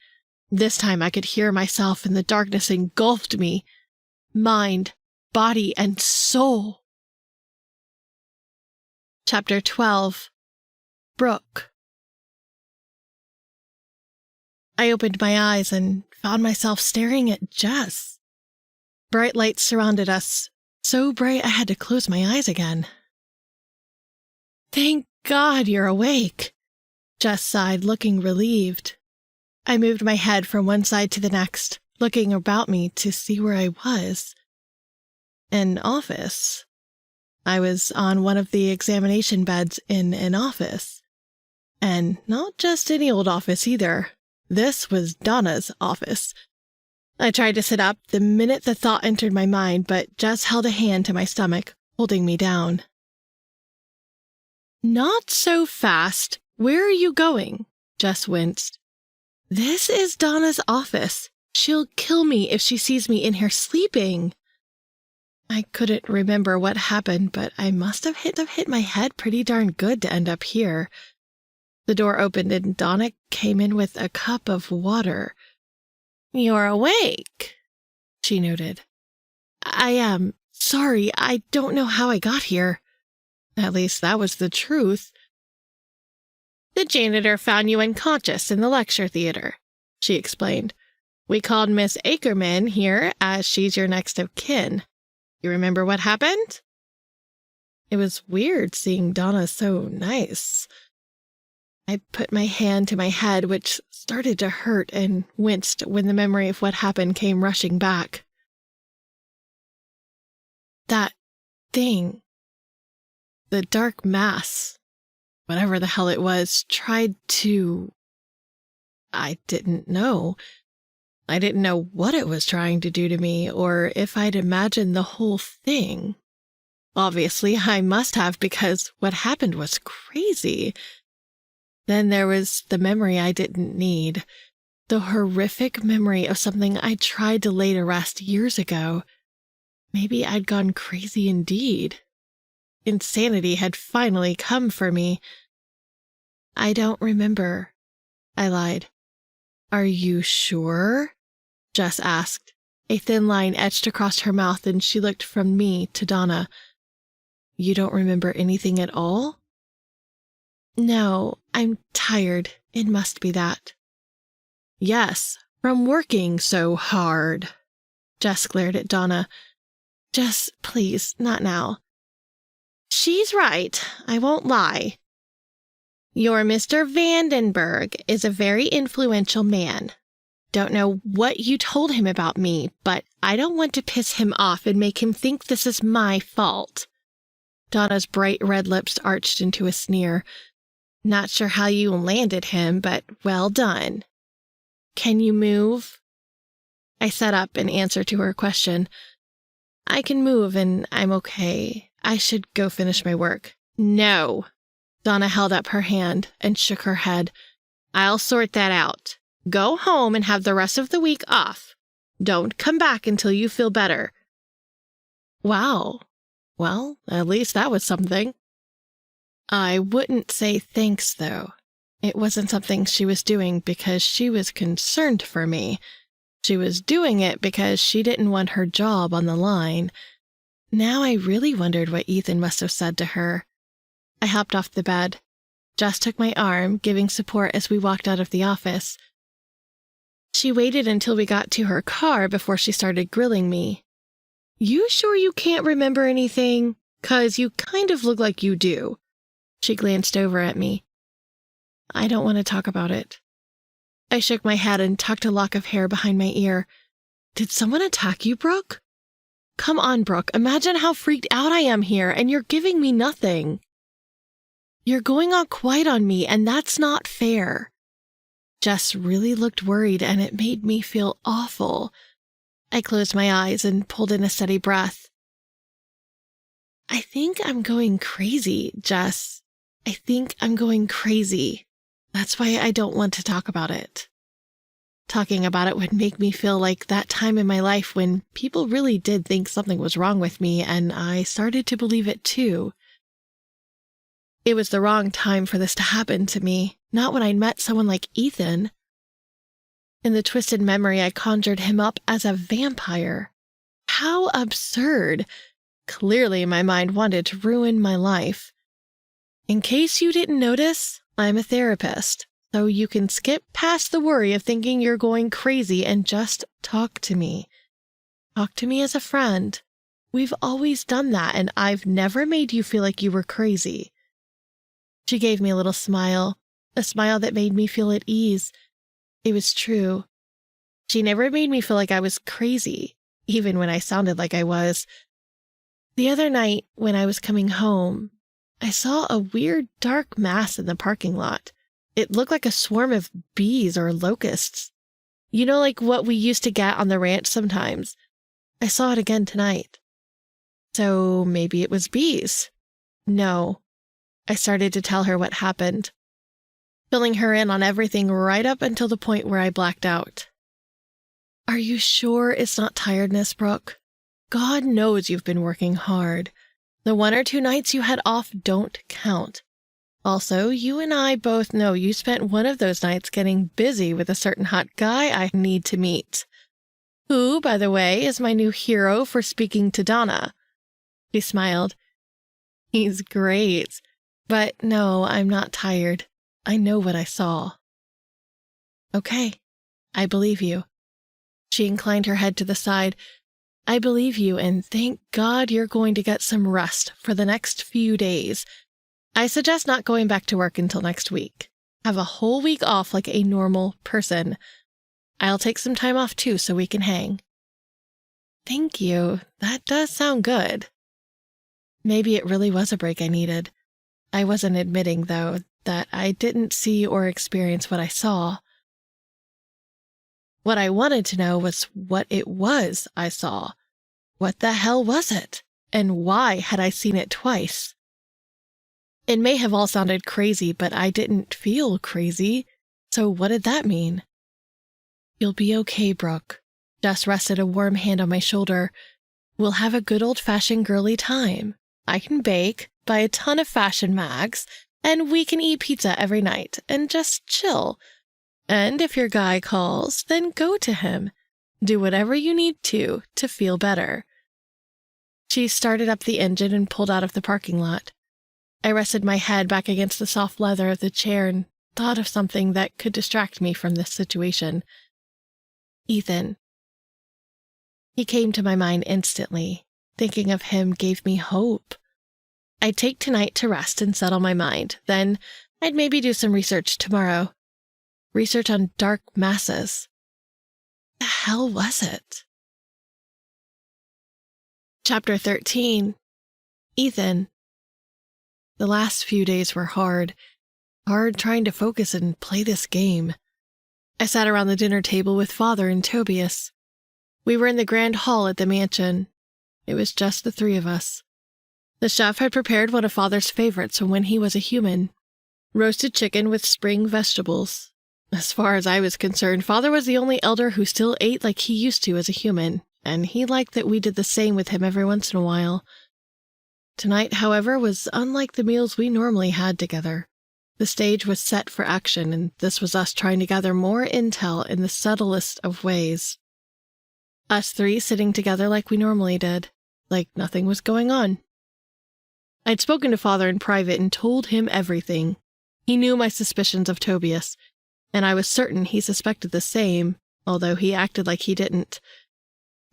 This time I could hear myself, and the darkness engulfed me. Mind, body, and soul. Chapter 12. Brooke. I opened my eyes and found myself staring at Jess. Bright lights surrounded us, so bright I had to close my eyes again. "Thank God you're awake," Jess sighed, looking relieved. I moved my head from one side to the next, looking about me to see where I was. An office. I was on one of the examination beds in an office. And not just any old office either. This was Donna's office. I tried to sit up the minute the thought entered my mind, but Jess held a hand to my stomach, holding me down. Not so fast. Where are you going? Jess winced. This is Donna's office. She'll kill me if she sees me in here sleeping. I couldn't remember what happened, but I must have hit my head pretty darn good to end up here. The door opened and Donna came in with a cup of water. You're awake, she noted. I am. Sorry, I don't know how I got here. At least that was the truth. The janitor found you unconscious in the lecture theater, she explained. We called Miss Ackerman here as she's your next of kin. You remember what happened? It was weird seeing Donna so nice. I put my hand to my head, which started to hurt, and winced when the memory of what happened came rushing back. That thing, the dark mass, whatever the hell it was, tried to... I didn't know. I didn't know what it was trying to do to me, or if I'd imagined the whole thing. Obviously, I must have, because what happened was crazy. Then there was the memory I didn't need, the horrific memory of something I tried to lay to rest years ago. Maybe I'd gone crazy indeed. Insanity had finally come for me. I don't remember, I lied. Are you sure? Jess asked. A thin line etched across her mouth, and she looked from me to Donna. You don't remember anything at all? No, I'm tired. It must be that. Yes, from working so hard. Jess glared at Donna. Jess, please, not now. She's right. I won't lie. Your Mr. Vandenberg is a very influential man. Don't know what you told him about me, but I don't want to piss him off and make him think this is my fault. Donna's bright red lips arched into a sneer. Not sure how you landed him, but well done. Can you move? I sat up in answer to her question. I can move and I'm okay. I should go finish my work. No. Donna held up her hand and shook her head. I'll sort that out. Go home and have the rest of the week off. Don't come back until you feel better. Wow. Well, at least that was something. I wouldn't say thanks, though. It wasn't something she was doing because she was concerned for me. She was doing it because she didn't want her job on the line. Now I really wondered what Ethan must have said to her. I hopped off the bed. Jess took my arm, giving support as we walked out of the office. She waited until we got to her car before she started grilling me. You sure you can't remember anything? 'Cause you kind of look like you do. She glanced over at me. I don't want to talk about it. I shook my head and tucked a lock of hair behind my ear. Did someone attack you, Brooke? Come on, Brooke. Imagine how freaked out I am here, and you're giving me nothing. You're going all quiet on me, and that's not fair. Jess really looked worried, and it made me feel awful. I closed my eyes and pulled in a steady breath. I think I'm going crazy, Jess. I think I'm going crazy. That's why I don't want to talk about it. Talking about it would make me feel like that time in my life when people really did think something was wrong with me, and I started to believe it too. It was the wrong time for this to happen to me, not when I'd met someone like Ethan. In the twisted memory, I conjured him up as a vampire. How absurd! Clearly, my mind wanted to ruin my life. In case you didn't notice, I'm a therapist, so you can skip past the worry of thinking you're going crazy and just talk to me. Talk to me as a friend. We've always done that, and I've never made you feel like you were crazy. She gave me a little smile, a smile that made me feel at ease. It was true. She never made me feel like I was crazy, even when I sounded like I was. The other night, when I was coming home, I saw a weird dark mass in the parking lot. It looked like a swarm of bees or locusts. You know, like what we used to get on the ranch sometimes. I saw it again tonight. So maybe it was bees. No. I started to tell her what happened, filling her in on everything right up until the point where I blacked out. Are you sure it's not tiredness, Brooke? God knows you've been working hard. The 1 or 2 nights you had off don't count. Also, you and I both know you spent one of those nights getting busy with a certain hot guy I need to meet. Who, by the way, is my new hero for speaking to Donna. She smiled. He's great. But no, I'm not tired. I know what I saw. Okay, I believe you. She inclined her head to the side. I believe you, and thank God you're going to get some rest for the next few days. I suggest not going back to work until next week. Have a whole week off like a normal person. I'll take some time off too so we can hang. Thank you. That does sound good. Maybe it really was a break I needed. I wasn't admitting, though, that I didn't see or experience what I saw. What I wanted to know was what it was I saw. What the hell was it? And why had I seen it twice? It may have all sounded crazy, but I didn't feel crazy. So what did that mean? You'll be okay, Brooke. Jess rested a warm hand on my shoulder. We'll have a good old-fashioned girly time. I can bake, buy a ton of fashion mags, and we can eat pizza every night and just chill. And if your guy calls, then go to him. Do whatever you need to feel better. She started up the engine and pulled out of the parking lot. I rested my head back against the soft leather of the chair and thought of something that could distract me from this situation. Ethan. He came to my mind instantly. Thinking of him gave me hope. I'd take tonight to rest and settle my mind. Then I'd maybe do some research tomorrow. Research on dark masses. The hell was it? Chapter 13. Ethan. The last few days were hard. Hard trying to focus and play this game. I sat around the dinner table with Father and Tobias. We were in the grand hall at the mansion. It was just the 3 of us. The chef had prepared one of Father's favorites from when he was a human. Roasted chicken with spring vegetables. As far as I was concerned, Father was the only elder who still ate like he used to as a human, and he liked that we did the same with him every once in a while. Tonight, however, was unlike the meals we normally had together. The stage was set for action, and this was us trying to gather more intel in the subtlest of ways. Us 3 sitting together like we normally did, like nothing was going on. I'd spoken to Father in private and told him everything. He knew my suspicions of Tobias, and I was certain he suspected the same, although he acted like he didn't.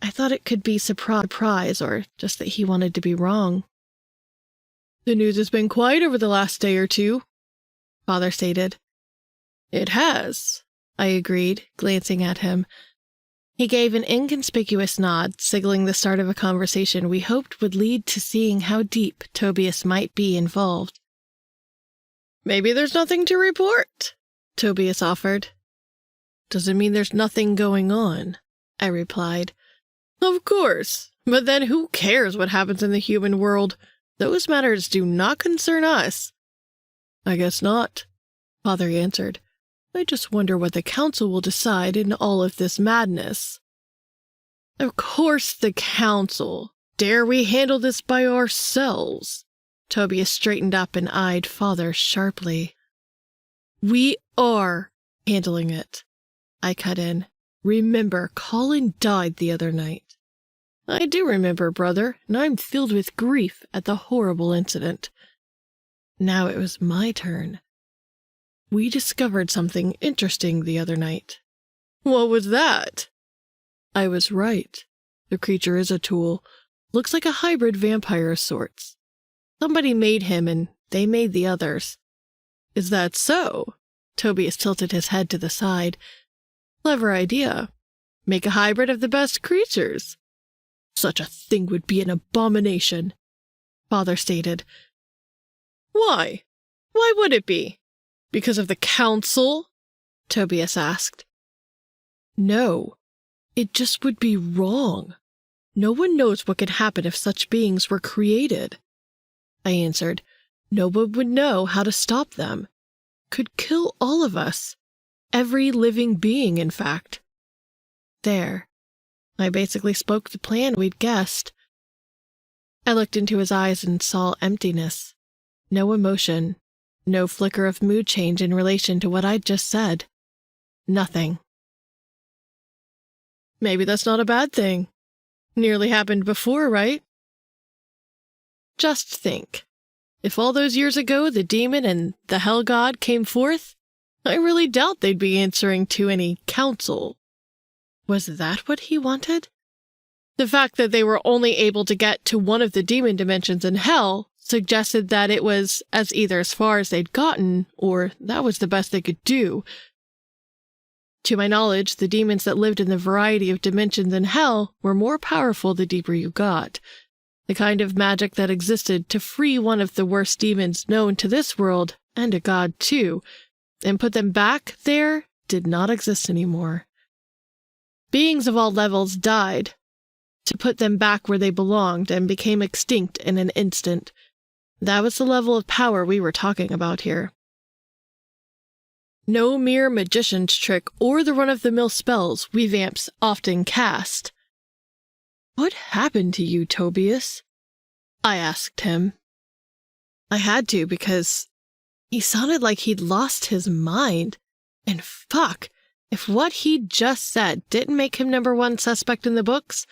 I thought it could be surprise, or just that he wanted to be wrong. The news has been quiet over the last day or 2, Father stated. It has, I agreed, glancing at him. He gave an inconspicuous nod, signaling the start of a conversation we hoped would lead to seeing how deep Tobias might be involved. Maybe there's nothing to report, Tobias offered. Doesn't mean there's nothing going on, I replied. Of course, but then who cares what happens in the human world? Those matters do not concern us. I guess not, Father answered. I just wonder what the council will decide in all of this madness. Of course the council. Dare we handle this by ourselves? Tobias straightened up and eyed Father sharply. We are handling it, I cut in. Remember, Colin died the other night. I do remember, brother, and I'm filled with grief at the horrible incident. Now it was my turn. We discovered something interesting the other night. What was that? I was right. The creature is a tool. Looks like a hybrid vampire of sorts. Somebody made him, and they made the others. Is that so? Tobias tilted his head to the side. Clever idea. Make a hybrid of the best creatures. Such a thing would be an abomination, Father stated. Why? Why would it be? Because of the council? Tobias asked. No, it just would be wrong. No one knows what could happen if such beings were created, I answered. No one would know how to stop them. Could kill all of us. Every living being, in fact. There. I basically spoke the plan we'd guessed. I looked into his eyes and saw emptiness. No emotion. No flicker of mood change in relation to what I'd just said. Nothing. Maybe that's not a bad thing. Nearly happened before, right? Just think. If all those years ago the demon and the hell god came forth, I really doubt they'd be answering to any council. Was that what he wanted? The fact that they were only able to get to one of the demon dimensions in hell suggested that it was either as far as they'd gotten, or that was the best they could do. To my knowledge, the demons that lived in the variety of dimensions in hell were more powerful the deeper you got. The kind of magic that existed to free one of the worst demons known to this world, and a god too, and put them back there, did not exist anymore. Beings of all levels died to put them back where they belonged and became extinct in an instant. That was the level of power we were talking about here. No mere magician's trick or the run-of-the-mill spells we vamps often cast. What happened to you, Tobias? I asked him. I had to because he sounded like he'd lost his mind. And fuck, if what he'd just said didn't make him #1 suspect in the books,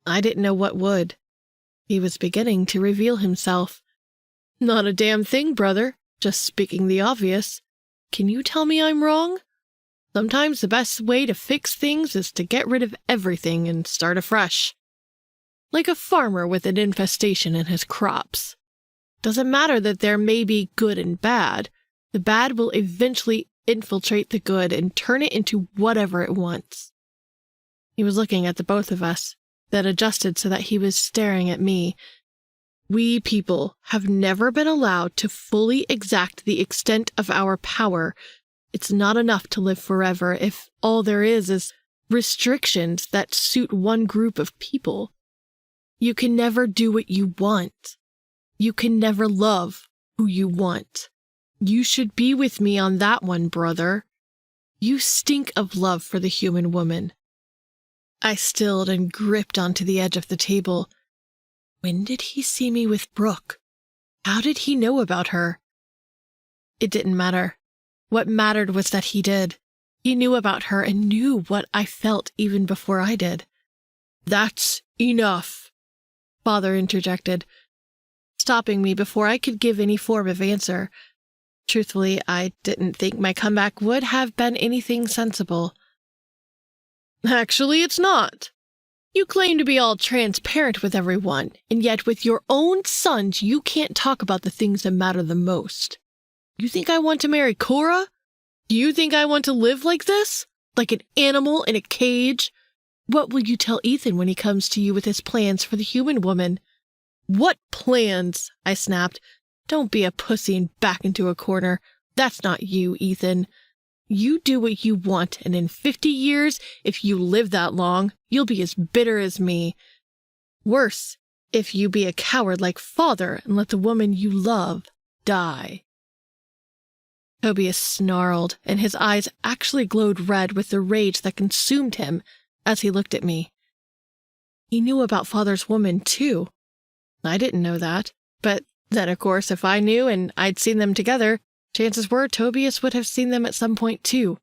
I didn't know what would. He was beginning to reveal himself. Not a damn thing, brother. Just speaking the obvious. Can you tell me I'm wrong? Sometimes the best way to fix things is to get rid of everything and start afresh. Like a farmer with an infestation in his crops. Doesn't matter that there may be good and bad. The bad will eventually infiltrate the good and turn it into whatever it wants. He was looking at the both of us, then adjusted so that he was staring at me. We people have never been allowed to fully exact the extent of our power. It's not enough to live forever if all there is restrictions that suit one group of people. You can never do what you want. You can never love who you want. You should be with me on that one, brother. You stink of love for the human woman. I stilled and gripped onto the edge of the table. When did he see me with Brooke? How did he know about her? It didn't matter. What mattered was that he did. He knew about her and knew what I felt even before I did. That's enough, Father interjected, stopping me before I could give any form of answer. Truthfully, I didn't think my comeback would have been anything sensible. Actually, it's not. You claim to be all transparent with everyone, and yet with your own sons you can't talk about the things that matter the most. You think I want to marry Cora? Do you think I want to live like this? Like an animal in a cage? What will you tell Ethan when he comes to you with his plans for the human woman? What plans? I snapped. Don't be a pussy and back into a corner. That's not you, Ethan. You do what you want, and in 50 years, if you live that long, you'll be as bitter as me. Worse, if you be a coward like Father and let the woman you love die. Tobias snarled, and his eyes actually glowed red with the rage that consumed him as he looked at me. He knew about Father's woman, too. I didn't know that, but then, of course, if I knew and I'd seen them together, chances were Tobias would have seen them at some point, too.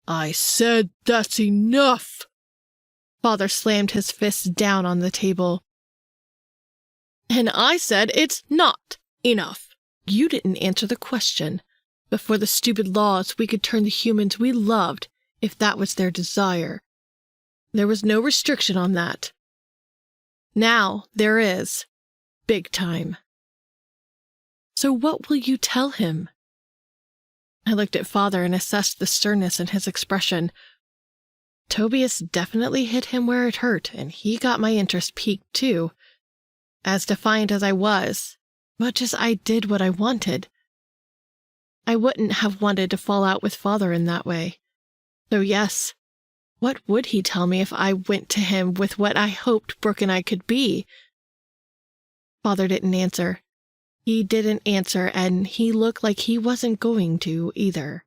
I said that's enough! Father slammed his fists down on the table. And I said it's not enough. You didn't answer the question. Before the stupid laws, we could turn the humans we loved if that was their desire. There was no restriction on that. Now there is. Big time. So what will you tell him? I looked at Father and assessed the sternness in his expression. Tobias definitely hit him where it hurt, and he got my interest piqued too. As defiant as I was, much as I did what I wanted, I wouldn't have wanted to fall out with Father in that way. So yes, what would he tell me if I went to him with what I hoped Brooke and I could be? Father didn't answer. He didn't answer, and he looked like he wasn't going to either.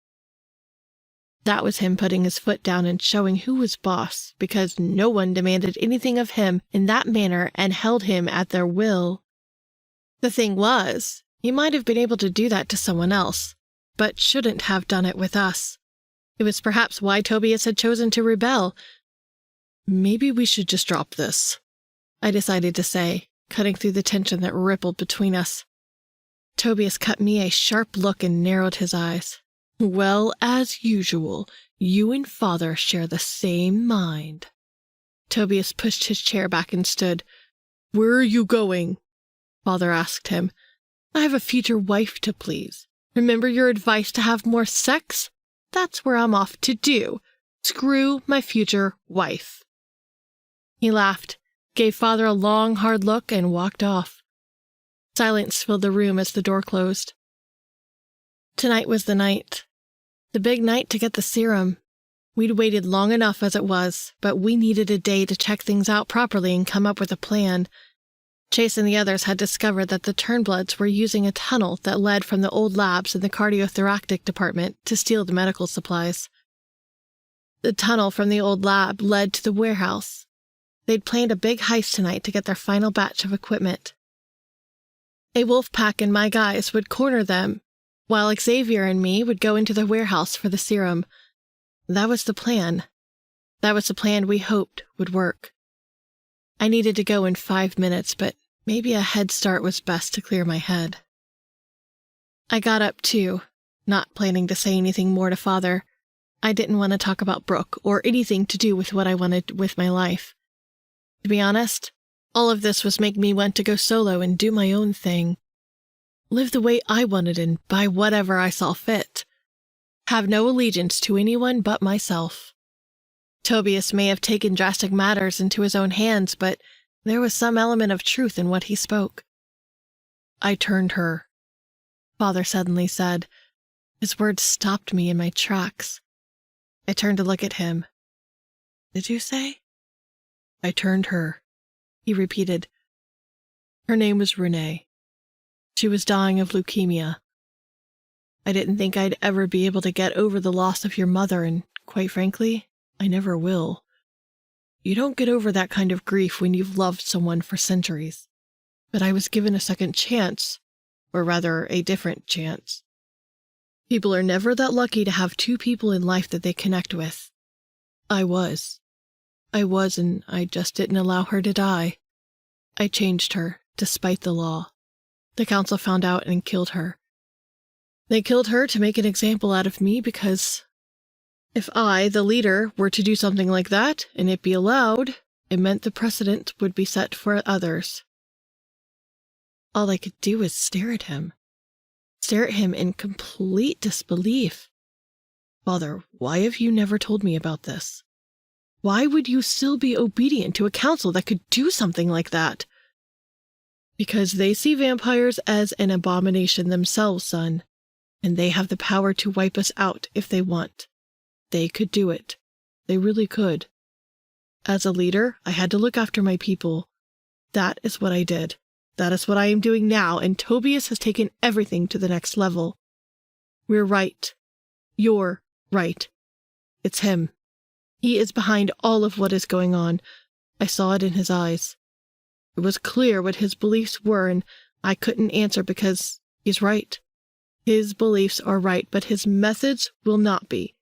That was him putting his foot down and showing who was boss, because no one demanded anything of him in that manner and held him at their will. The thing was, he might have been able to do that to someone else, but shouldn't have done it with us. It was perhaps why Tobias had chosen to rebel. Maybe we should just drop this, I decided to say, cutting through the tension that rippled between us. Tobias cut me a sharp look and narrowed his eyes. Well, as usual, you and Father share the same mind. Tobias pushed his chair back and stood. Where are you going? Father asked him. I have a future wife to please. Remember your advice to have more sex? That's where I'm off to do. Screw my future wife. He laughed, gave Father a long, hard look, and walked off. Silence filled the room as the door closed. Tonight was the night. The big night to get the serum. We'd waited long enough as it was, but we needed a day to check things out properly and come up with a plan. Chase and the others had discovered that the Turnbloods were using a tunnel that led from the old labs in the cardiothoracic department to steal the medical supplies. The tunnel from the old lab led to the warehouse. They'd planned a big heist tonight to get their final batch of equipment. A wolf pack and my guys would corner them, while Xavier and me would go into the warehouse for the serum. That was the plan. That was the plan we hoped would work. I needed to go in 5 minutes, but maybe a head start was best to clear my head. I got up too, not planning to say anything more to Father. I didn't want to talk about Brooke or anything to do with what I wanted with my life. To be honest, all of this was making me want to go solo and do my own thing. Live the way I wanted and buy whatever I saw fit. Have no allegiance to anyone but myself. Tobias may have taken drastic matters into his own hands, but there was some element of truth in what he spoke. I turned her, Father suddenly said. His words stopped me in my tracks. I turned to look at him. Did you say? I turned her, he repeated. Her name was Renee. She was dying of leukemia. I didn't think I'd ever be able to get over the loss of your mother, and quite frankly, I never will. You don't get over that kind of grief when you've loved someone for centuries. But I was given a second chance, or rather, a different chance. People are never that lucky to have two people in life that they connect with. I was, and I just didn't allow her to die. I changed her, despite the law. The council found out and killed her. They killed her to make an example out of me because if I, the leader, were to do something like that, and it be allowed, it meant the precedent would be set for others. All I could do was stare at him in complete disbelief. Father, why have you never told me about this? Why would you still be obedient to a council that could do something like that? Because they see vampires as an abomination themselves, son, and they have the power to wipe us out if they want. They could do it. They really could. As a leader, I had to look after my people. That is what I did. That is what I am doing now, and Tobias has taken everything to the next level. We're right. You're right. It's him. He is behind all of what is going on. I saw it in his eyes. It was clear what his beliefs were, and I couldn't answer because he's right. His beliefs are right, but his methods will not be.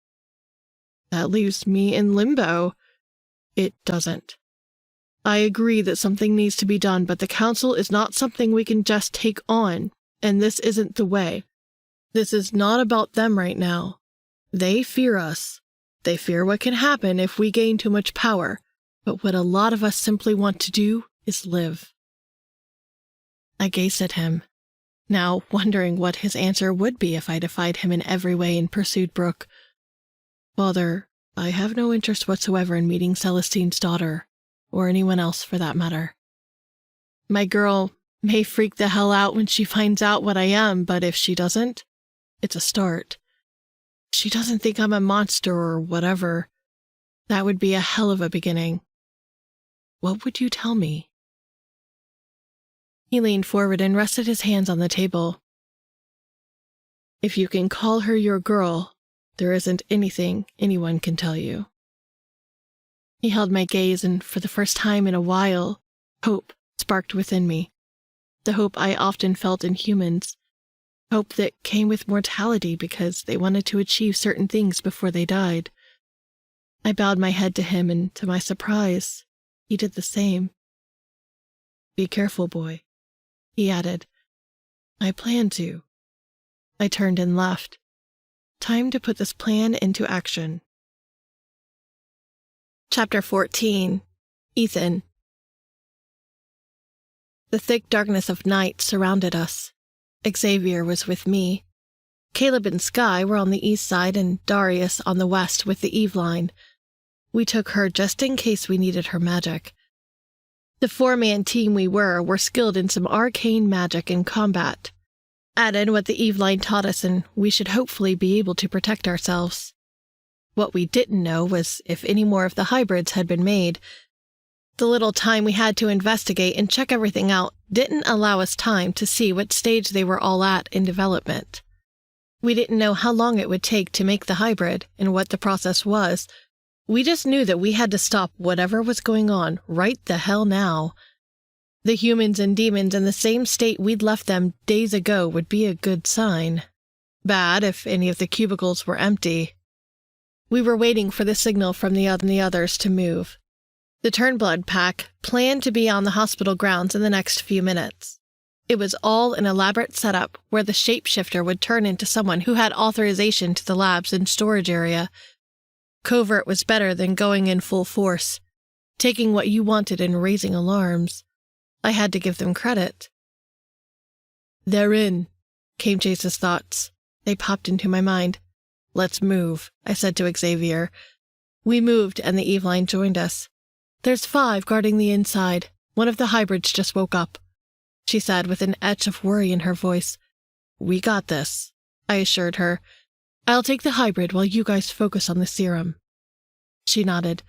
That leaves me in limbo. It doesn't. I agree that something needs to be done, but the council is not something we can just take on, and this isn't the way. This is not about them right now. They fear us. They fear what can happen if we gain too much power, but what a lot of us simply want to do is live. I gazed at him, now wondering what his answer would be if I defied him in every way and pursued Brooke. Father, I have no interest whatsoever in meeting Celestine's daughter, or anyone else for that matter. My girl may freak the hell out when she finds out what I am, but if she doesn't, it's a start. If she doesn't think I'm a monster or whatever, that would be a hell of a beginning. What would you tell me?" He leaned forward and rested his hands on the table. "If you can call her your girl, there isn't anything anyone can tell you." He held my gaze, and for the first time in a while, hope sparked within me. The hope I often felt in humans. Hope that came with mortality because they wanted to achieve certain things before they died. I bowed my head to him, and to my surprise, he did the same. "Be careful, boy," he added. "I plan to." I turned and left. Time to put this plan into action. Chapter 14. Ethan. The thick darkness of night surrounded us. Xavier was with me. Caleb and Skye were on the east side and Darius on the west with the Eve line. We took her just in case we needed her magic. The 4-man team we were skilled in some arcane magic and combat. Add in what the Eve line taught us and we should hopefully be able to protect ourselves. What we didn't know was if any more of the hybrids had been made. The little time we had to investigate and check everything out didn't allow us time to see what stage they were all at in development. We didn't know how long it would take to make the hybrid and what the process was. We just knew that we had to stop whatever was going on right the hell now. The humans and demons in the same state we'd left them days ago would be a good sign. Bad if any of the cubicles were empty. We were waiting for the signal from the others to move. The Turnblood pack planned to be on the hospital grounds in the next few minutes. It was all an elaborate setup where the shapeshifter would turn into someone who had authorization to the labs and storage area. Covert was better than going in full force, taking what you wanted and raising alarms. I had to give them credit. "They're in," came Chase's thoughts. They popped into my mind. "Let's move," I said to Xavier. We moved, and the Eve line joined us. "There's 5 guarding the inside. One of the hybrids just woke up," she said with an etch of worry in her voice. "We got this," I assured her. "I'll take the hybrid while you guys focus on the serum." She nodded.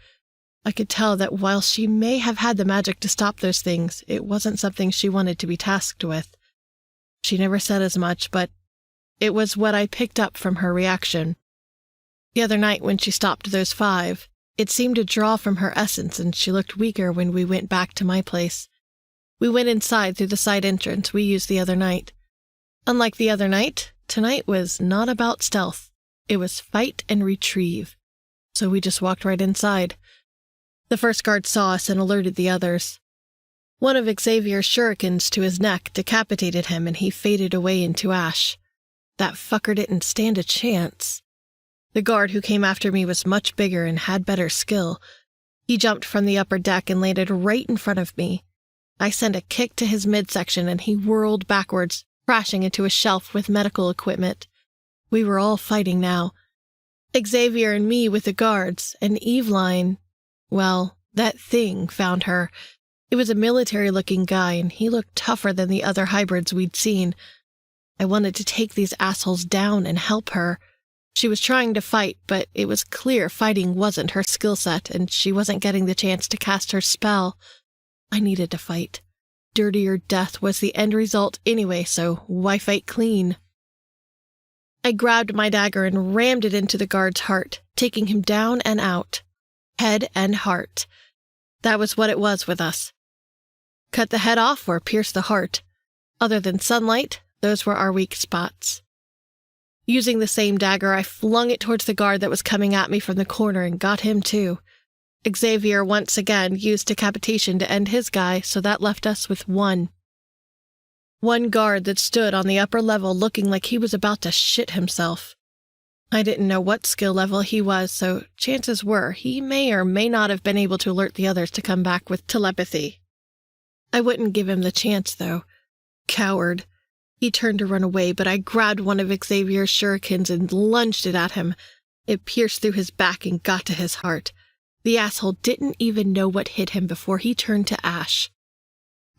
I could tell that while she may have had the magic to stop those things, it wasn't something she wanted to be tasked with. She never said as much, but it was what I picked up from her reaction. The other night when she stopped those 5, it seemed to draw from her essence, and she looked weaker when we went back to my place. We went inside through the side entrance we used the other night. Unlike the other night, tonight was not about stealth. It was fight and retrieve. So we just walked right inside. The first guard saw us and alerted the others. One of Xavier's shurikens to his neck decapitated him, and he faded away into ash. That fucker didn't stand a chance. The guard who came after me was much bigger and had better skill. He jumped from the upper deck and landed right in front of me. I sent a kick to his midsection and he whirled backwards, crashing into a shelf with medical equipment. We were all fighting now. Xavier and me with the guards, and Eveline, well, that thing found her. It was a military-looking guy, and he looked tougher than the other hybrids we'd seen. I wanted to take these assholes down and help her. She was trying to fight, but it was clear fighting wasn't her skill set, and she wasn't getting the chance to cast her spell. I needed to fight. Dirtier death was the end result anyway, so why fight clean? I grabbed my dagger and rammed it into the guard's heart, taking him down and out. Head and heart. That was what it was with us. Cut the head off or pierce the heart. Other than sunlight, those were our weak spots. Using the same dagger, I flung it towards the guard that was coming at me from the corner and got him too. Xavier once again used decapitation to end his guy, so that left us with one. One guard that stood on the upper level looking like he was about to shit himself. I didn't know what skill level he was, so chances were he may or may not have been able to alert the others to come back with telepathy. I wouldn't give him the chance, though. Coward. He turned to run away, but I grabbed one of Xavier's shurikens and lunged it at him. It pierced through his back and got to his heart. The asshole didn't even know what hit him before he turned to ash.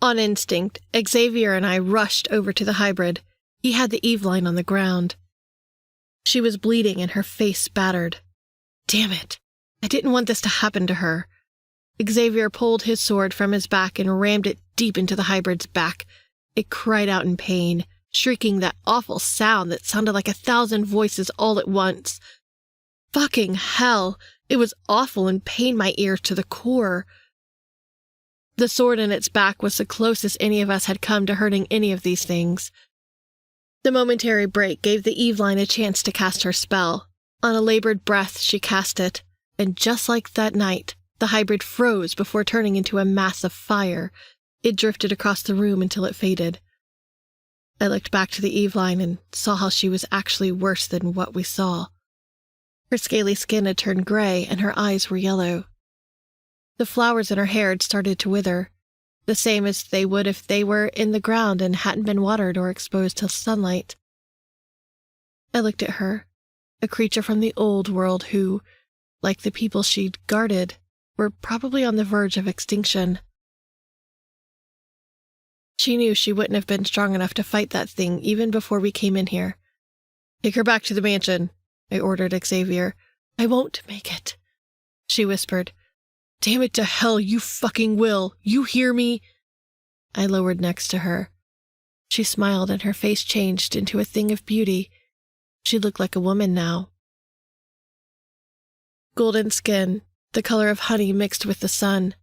On instinct, Xavier and I rushed over to the hybrid. He had the Eveline on the ground. She was bleeding and her face battered. Damn it. I didn't want this to happen to her. Xavier pulled his sword from his back and rammed it deep into the hybrid's back. It cried out in pain, shrieking that awful sound that sounded like 1,000 voices all at once. Fucking hell! It was awful and pained my ears to the core. The sword in its back was the closest any of us had come to hurting any of these things. The momentary break gave the Eveline a chance to cast her spell. On a labored breath, she cast it, and just like that night, the hybrid froze before turning into a mass of fire. It drifted across the room until it faded. I looked back to the Eveline and saw how she was actually worse than what we saw. Her scaly skin had turned gray and her eyes were yellow. The flowers in her hair had started to wither, the same as they would if they were in the ground and hadn't been watered or exposed to sunlight. I looked at her, a creature from the old world who, like the people she'd guarded, were probably on the verge of extinction. She knew she wouldn't have been strong enough to fight that thing even before we came in here. "Take her back to the mansion," I ordered Xavier. "I won't make it," she whispered. "Damn it to hell, you fucking will! You hear me?" I lowered next to her. She smiled and her face changed into a thing of beauty. She looked like a woman now. Golden skin, the color of honey mixed with the sun,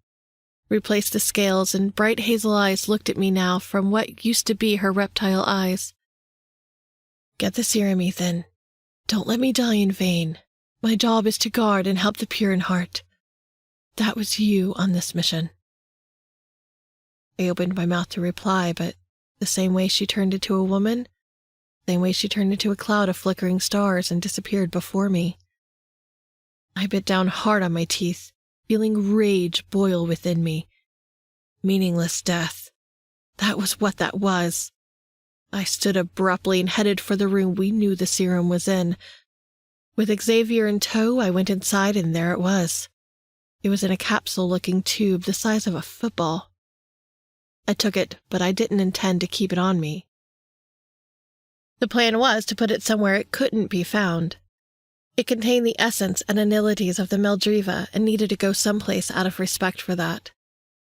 replaced the scales, and bright hazel eyes looked at me now from what used to be her reptile eyes. "Get the serum, Ethan. Don't let me die in vain. My job is to guard and help the pure in heart. That was you on this mission." I opened my mouth to reply, but the same way she turned into a woman, the same way she turned into a cloud of flickering stars and disappeared before me. I bit down hard on my teeth, feeling rage boil within me. Meaningless death. That was what that was. I stood abruptly and headed for the room we knew the serum was in. With Xavier in tow, I went inside and there it was. It was in a capsule-looking tube the size of a football. I took it, but I didn't intend to keep it on me. The plan was to put it somewhere it couldn't be found. It contained the essence and anilities of the Meldriva and needed to go someplace out of respect for that.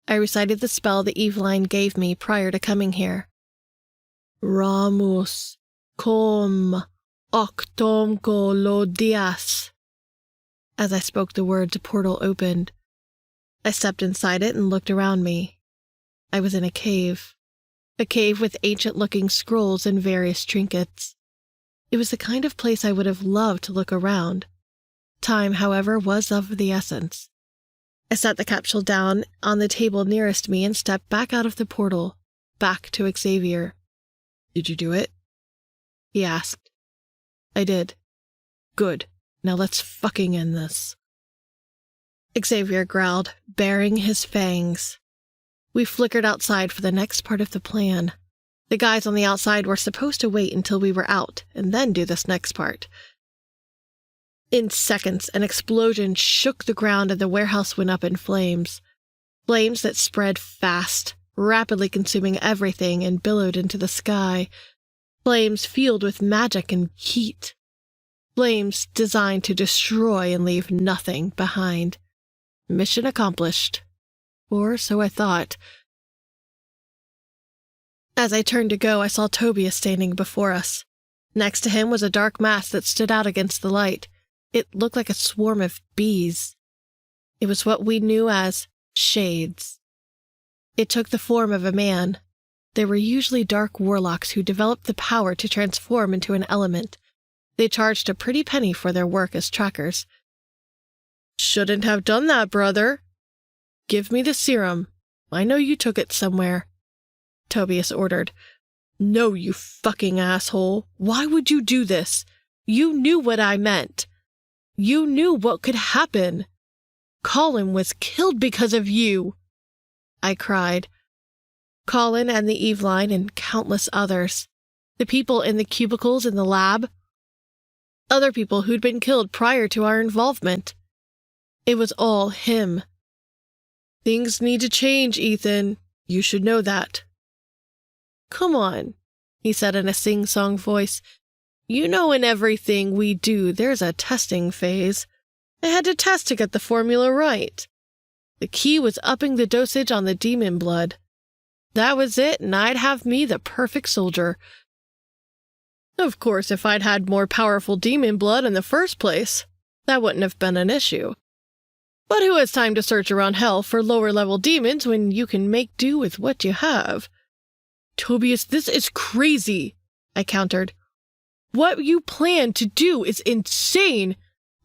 I recited the spell the Eveline gave me prior to coming here. "Ramus, com, octom kolodias." As I spoke the words, a portal opened. I stepped inside it and looked around me. I was in a cave with ancient-looking scrolls and various trinkets. It was the kind of place I would have loved to look around. Time, however, was of the essence. I set the capsule down on the table nearest me and stepped back out of the portal, back to Xavier. "Did you do it?" he asked. "I did." "Good. Now let's fucking end this." Xavier growled, baring his fangs. We flickered outside for the next part of the plan. The guys on the outside were supposed to wait until we were out and then do this next part. In seconds, an explosion shook the ground and the warehouse went up in flames. Flames that spread fast, rapidly consuming everything and billowed into the sky. Flames fueled with magic and heat. Flames designed to destroy and leave nothing behind. Mission accomplished. Or so I thought. As I turned to go, I saw Tobias standing before us. Next to him was a dark mass that stood out against the light. It looked like a swarm of bees. It was what we knew as shades. It took the form of a man. They were usually dark warlocks who developed the power to transform into an element. They charged a pretty penny for their work as trackers. "Shouldn't have done that, brother. Give me the serum. I know you took it somewhere," Tobias ordered. "No, you fucking asshole. Why would you do this? You knew what I meant. You knew what could happen. Colin was killed because of you," I cried. Colin and the Eveline and countless others. The people in the cubicles in the lab. Other people who'd been killed prior to our involvement. It was all him. Things need to change, Ethan. You should know that. Come on, he said in a sing-song voice. You know in everything we do there's a testing phase. I had to test to get the formula right. The key was upping the dosage on the demon blood. That was it, and I'd have me the perfect soldier. Of course, if I'd had more powerful demon blood in the first place, that wouldn't have been an issue. But who has time to search around hell for lower-level demons when you can make do with what you have? Tobias, this is crazy, I countered. What you plan to do is insane.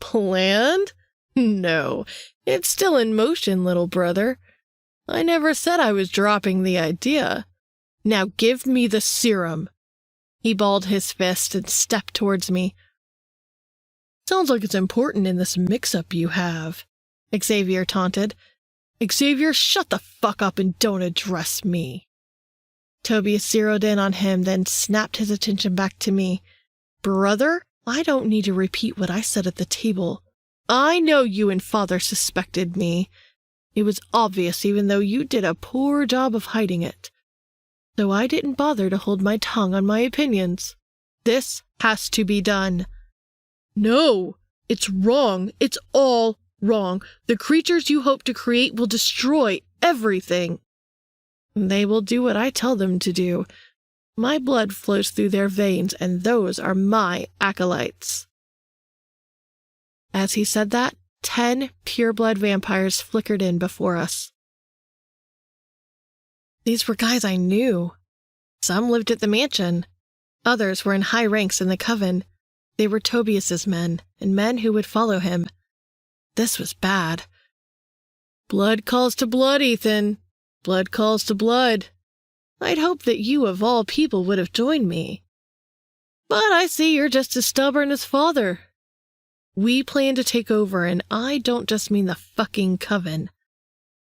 Planned? No, it's still in motion, little brother. I never said I was dropping the idea. Now give me the serum. He balled his fist and stepped towards me. Sounds like it's important in this mix-up you have, Xavier taunted. Xavier, shut the fuck up and don't address me. Tobias zeroed in on him, then snapped his attention back to me. Brother, I don't need to repeat what I said at the table. I know you and Father suspected me. It was obvious even though you did a poor job of hiding it. So I didn't bother to hold my tongue on my opinions. This has to be done. No, it's wrong. It's all wrong. The creatures you hope to create will destroy everything. They will do what I tell them to do. My blood flows through their veins, and those are my acolytes. As he said that, 10 pure-blood vampires flickered in before us. These were guys I knew. Some lived at the mansion. Others were in high ranks in the coven. They were Tobias's men, and men who would follow him. This was bad. Blood calls to blood, Ethan. Blood calls to blood. I'd hoped that you, of all people, would have joined me. But I see you're just as stubborn as Father. We plan to take over, and I don't just mean the fucking coven.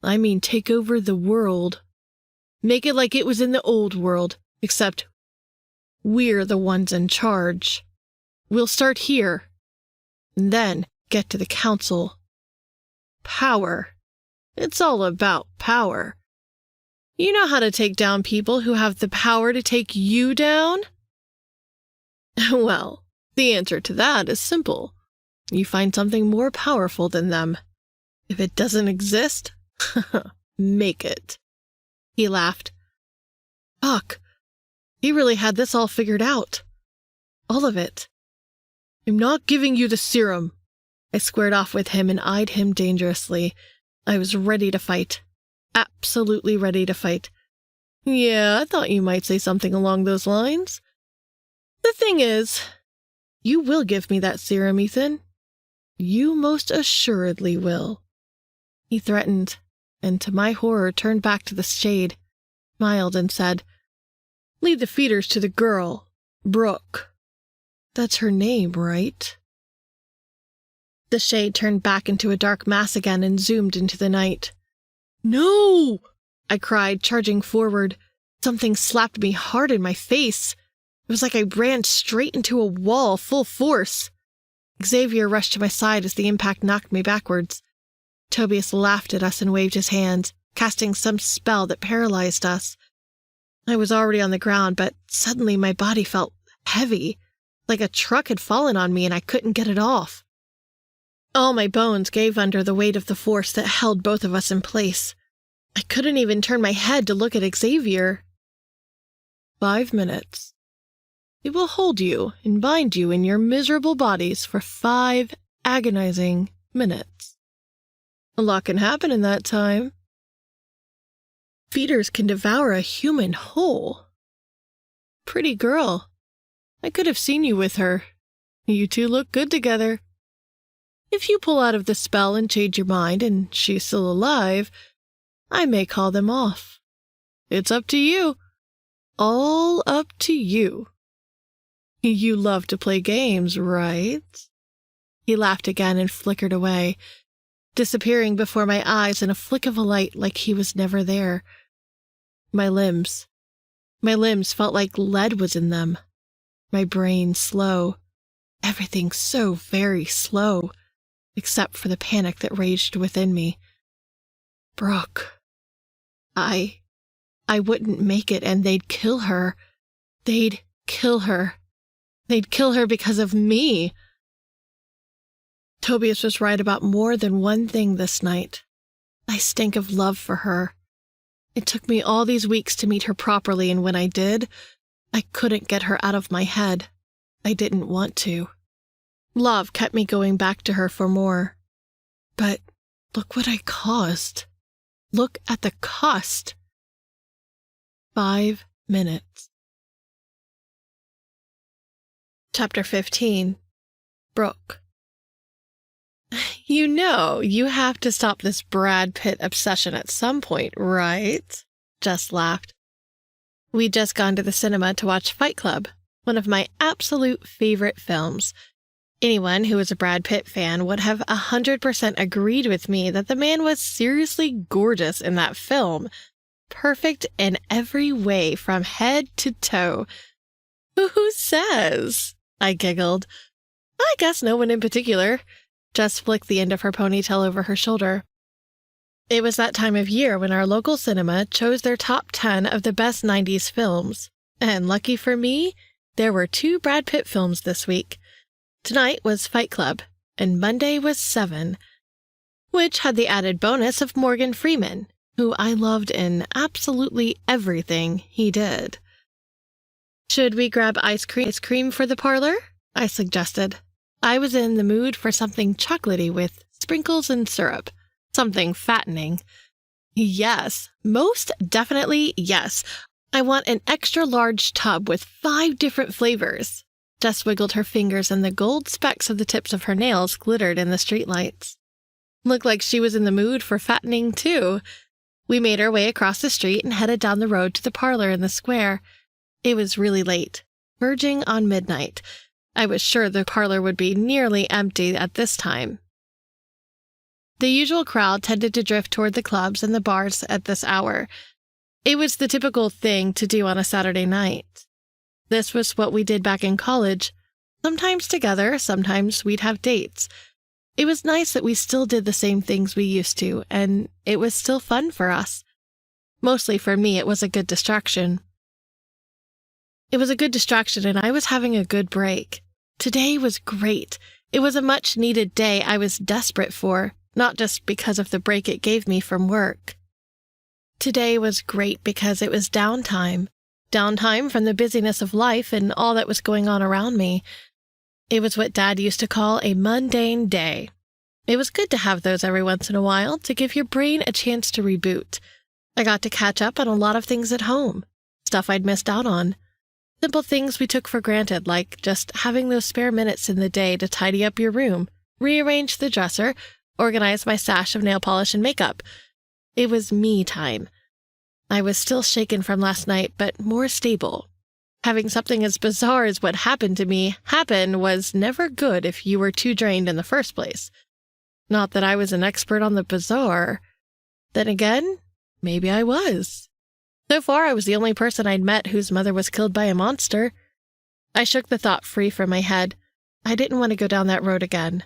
I mean take over the world. Make it like it was in the old world, except we're the ones in charge. We'll start here, and then get to the council. Power. It's all about power. You know how to take down people who have the power to take you down? Well, the answer to that is simple. You find something more powerful than them. If it doesn't exist, make it. He laughed. Fuck. He really had this all figured out. All of it. I'm not giving you the serum. I squared off with him and eyed him dangerously. I was ready to fight. Absolutely ready to fight. Yeah, I thought you might say something along those lines. The thing is, you will give me that serum, Ethan. You most assuredly will. He threatened, and to my horror turned back to the shade, smiled and said, Lead the feeders to the girl, Brooke. That's her name, right? The shade turned back into a dark mass again and zoomed into the night. No! I cried, charging forward. Something slapped me hard in my face. It was like I ran straight into a wall, full force. Xavier rushed to my side as the impact knocked me backwards. Tobias laughed at us and waved his hands, casting some spell that paralyzed us. I was already on the ground, but suddenly my body felt heavy, like a truck had fallen on me and I couldn't get it off. All my bones gave under the weight of the force that held both of us in place. I couldn't even turn my head to look at Xavier. 5 minutes. It will hold you and bind you in your miserable bodies for 5 agonizing minutes. A lot can happen in that time. Feeders can devour a human whole. Pretty girl. I could have seen you with her. You two look good together. If you pull out of the spell and change your mind and she's still alive, I may call them off. It's up to you. All up to you. You love to play games, right? He laughed again and flickered away, disappearing before my eyes in a flick of a light like he was never there. My limbs felt like lead was in them. My brain slow. everything so very slow, except for the panic that raged within me. Brooke. I wouldn't make it, and they'd kill her. They'd kill her. They'd kill her because of me. Tobias was right about more than one thing this night. I stank of love for her. It took me all these weeks to meet her properly, and when I did, I couldn't get her out of my head. I didn't want to. Love kept me going back to her for more. But look what I caused. Look at the cost. 5 minutes. Chapter 15. Brooke. You have to stop this Brad Pitt obsession at some point, right? Jess laughed. We'd just gone to the cinema to watch Fight Club, one of my absolute favorite films. Anyone who was a Brad Pitt fan would have 100% agreed with me that the man was seriously gorgeous in that film. Perfect in every way from head to toe. Who says? I giggled. I guess no one in particular. Jess flicked the end of her ponytail over her shoulder. It was that time of year when our local cinema chose their top 10 of the best 90s films. And lucky for me, there were 2 Brad Pitt films this week. Tonight was Fight Club, and Monday was Seven, which had the added bonus of Morgan Freeman, who I loved in absolutely everything he did. Should we grab ice cream for the parlor? I suggested. I was in the mood for something chocolatey with sprinkles and syrup. Something fattening. Yes, most definitely yes. I want an extra large tub with 5 different flavors. Jess wiggled her fingers and the gold specks of the tips of her nails glittered in the streetlights. Looked like she was in the mood for fattening too. We made our way across the street and headed down the road to the parlor in the square. It was really late, verging on midnight. I was sure the parlor would be nearly empty at this time. The usual crowd tended to drift toward the clubs and the bars at this hour. It was the typical thing to do on a Saturday night. This was what we did back in college. Sometimes together, sometimes we'd have dates. It was nice that we still did the same things we used to, and it was still fun for us. Mostly for me, it was a good distraction. It was a good distraction, and I was having a good break. Today was great. It was a much-needed day I was desperate for, not just because of the break it gave me from work. Today was great because it was downtime. Downtime from the busyness of life and all that was going on around me. It was what Dad used to call a mundane day. It was good to have those every once in a while to give your brain a chance to reboot. I got to catch up on a lot of things at home, stuff I'd missed out on. Simple things we took for granted, like just having those spare minutes in the day to tidy up your room, rearrange the dresser, organize my stash of nail polish and makeup. It was me time. I was still shaken from last night, but more stable. Having something as bizarre as what happened to me happen was never good if you were too drained in the first place. Not that I was an expert on the bizarre. Then again, maybe I was. So far, I was the only person I'd met whose mother was killed by a monster. I shook the thought free from my head. I didn't want to go down that road again.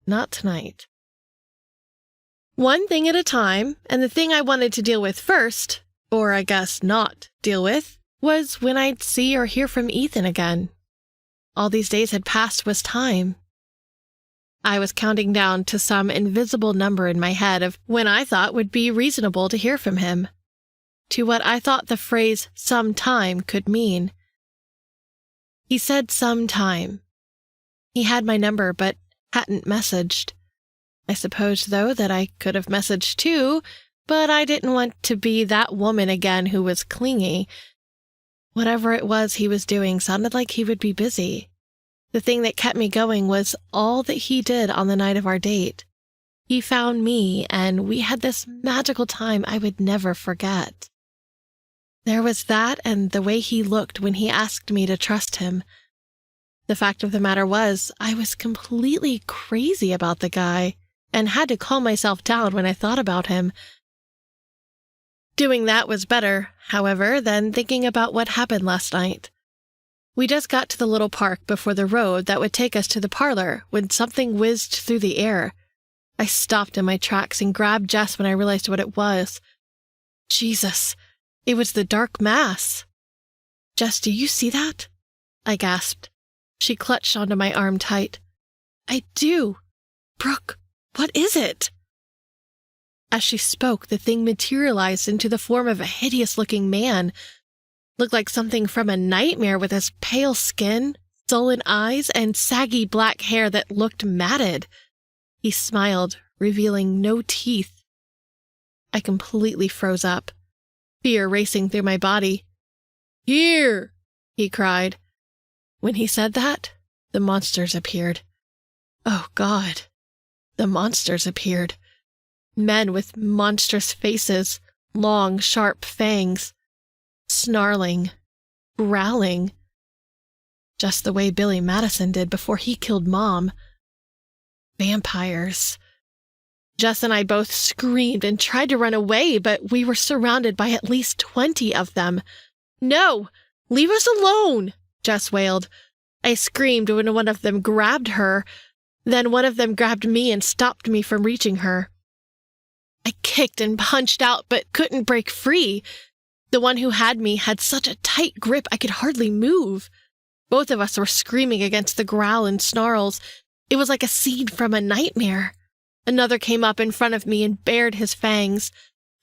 Not tonight. One thing at a time, and the thing I wanted to deal with first, or I guess not deal with, was when I'd see or hear from Ethan again. All these days had passed was time. I was counting down to some invisible number in my head of when I thought would be reasonable to hear from him, to what I thought the phrase "some time" could mean. He said some time. He had my number but hadn't messaged. I suppose, though, that I could have messaged too, but I didn't want to be that woman again who was clingy. Whatever it was he was doing sounded like he would be busy. The thing that kept me going was all that he did on the night of our date. He found me, and we had this magical time I would never forget. There was that and the way he looked when he asked me to trust him. The fact of the matter was, I was completely crazy about the guy, and had to calm myself down when I thought about him. Doing that was better, however, than thinking about what happened last night. We just got to the little park before the road that would take us to the parlor when something whizzed through the air. I stopped in my tracks and grabbed Jess when I realized what it was. Jesus, it was the dark mass. Jess, do you see that? I gasped. She clutched onto my arm tight. I do. Brooke, what is it? As she spoke, the thing materialized into the form of a hideous-looking man. Looked like something from a nightmare with his pale skin, sullen eyes, and saggy black hair that looked matted. He smiled, revealing no teeth. I completely froze up, fear racing through my body. Here! He cried. When he said that, the monsters appeared. Oh, God. The monsters appeared. Men with monstrous faces, long, sharp fangs, snarling, growling, just the way Billy Madison did before he killed Mom. Vampires. Jess and I both screamed and tried to run away, but we were surrounded by at least 20 of them. No! Leave us alone! Jess wailed. I screamed when one of them grabbed her. Then one of them grabbed me and stopped me from reaching her. I kicked and punched out, but couldn't break free. The one who had me had such a tight grip I could hardly move. Both of us were screaming against the growl and snarls. It was like a scene from a nightmare. Another came up in front of me and bared his fangs,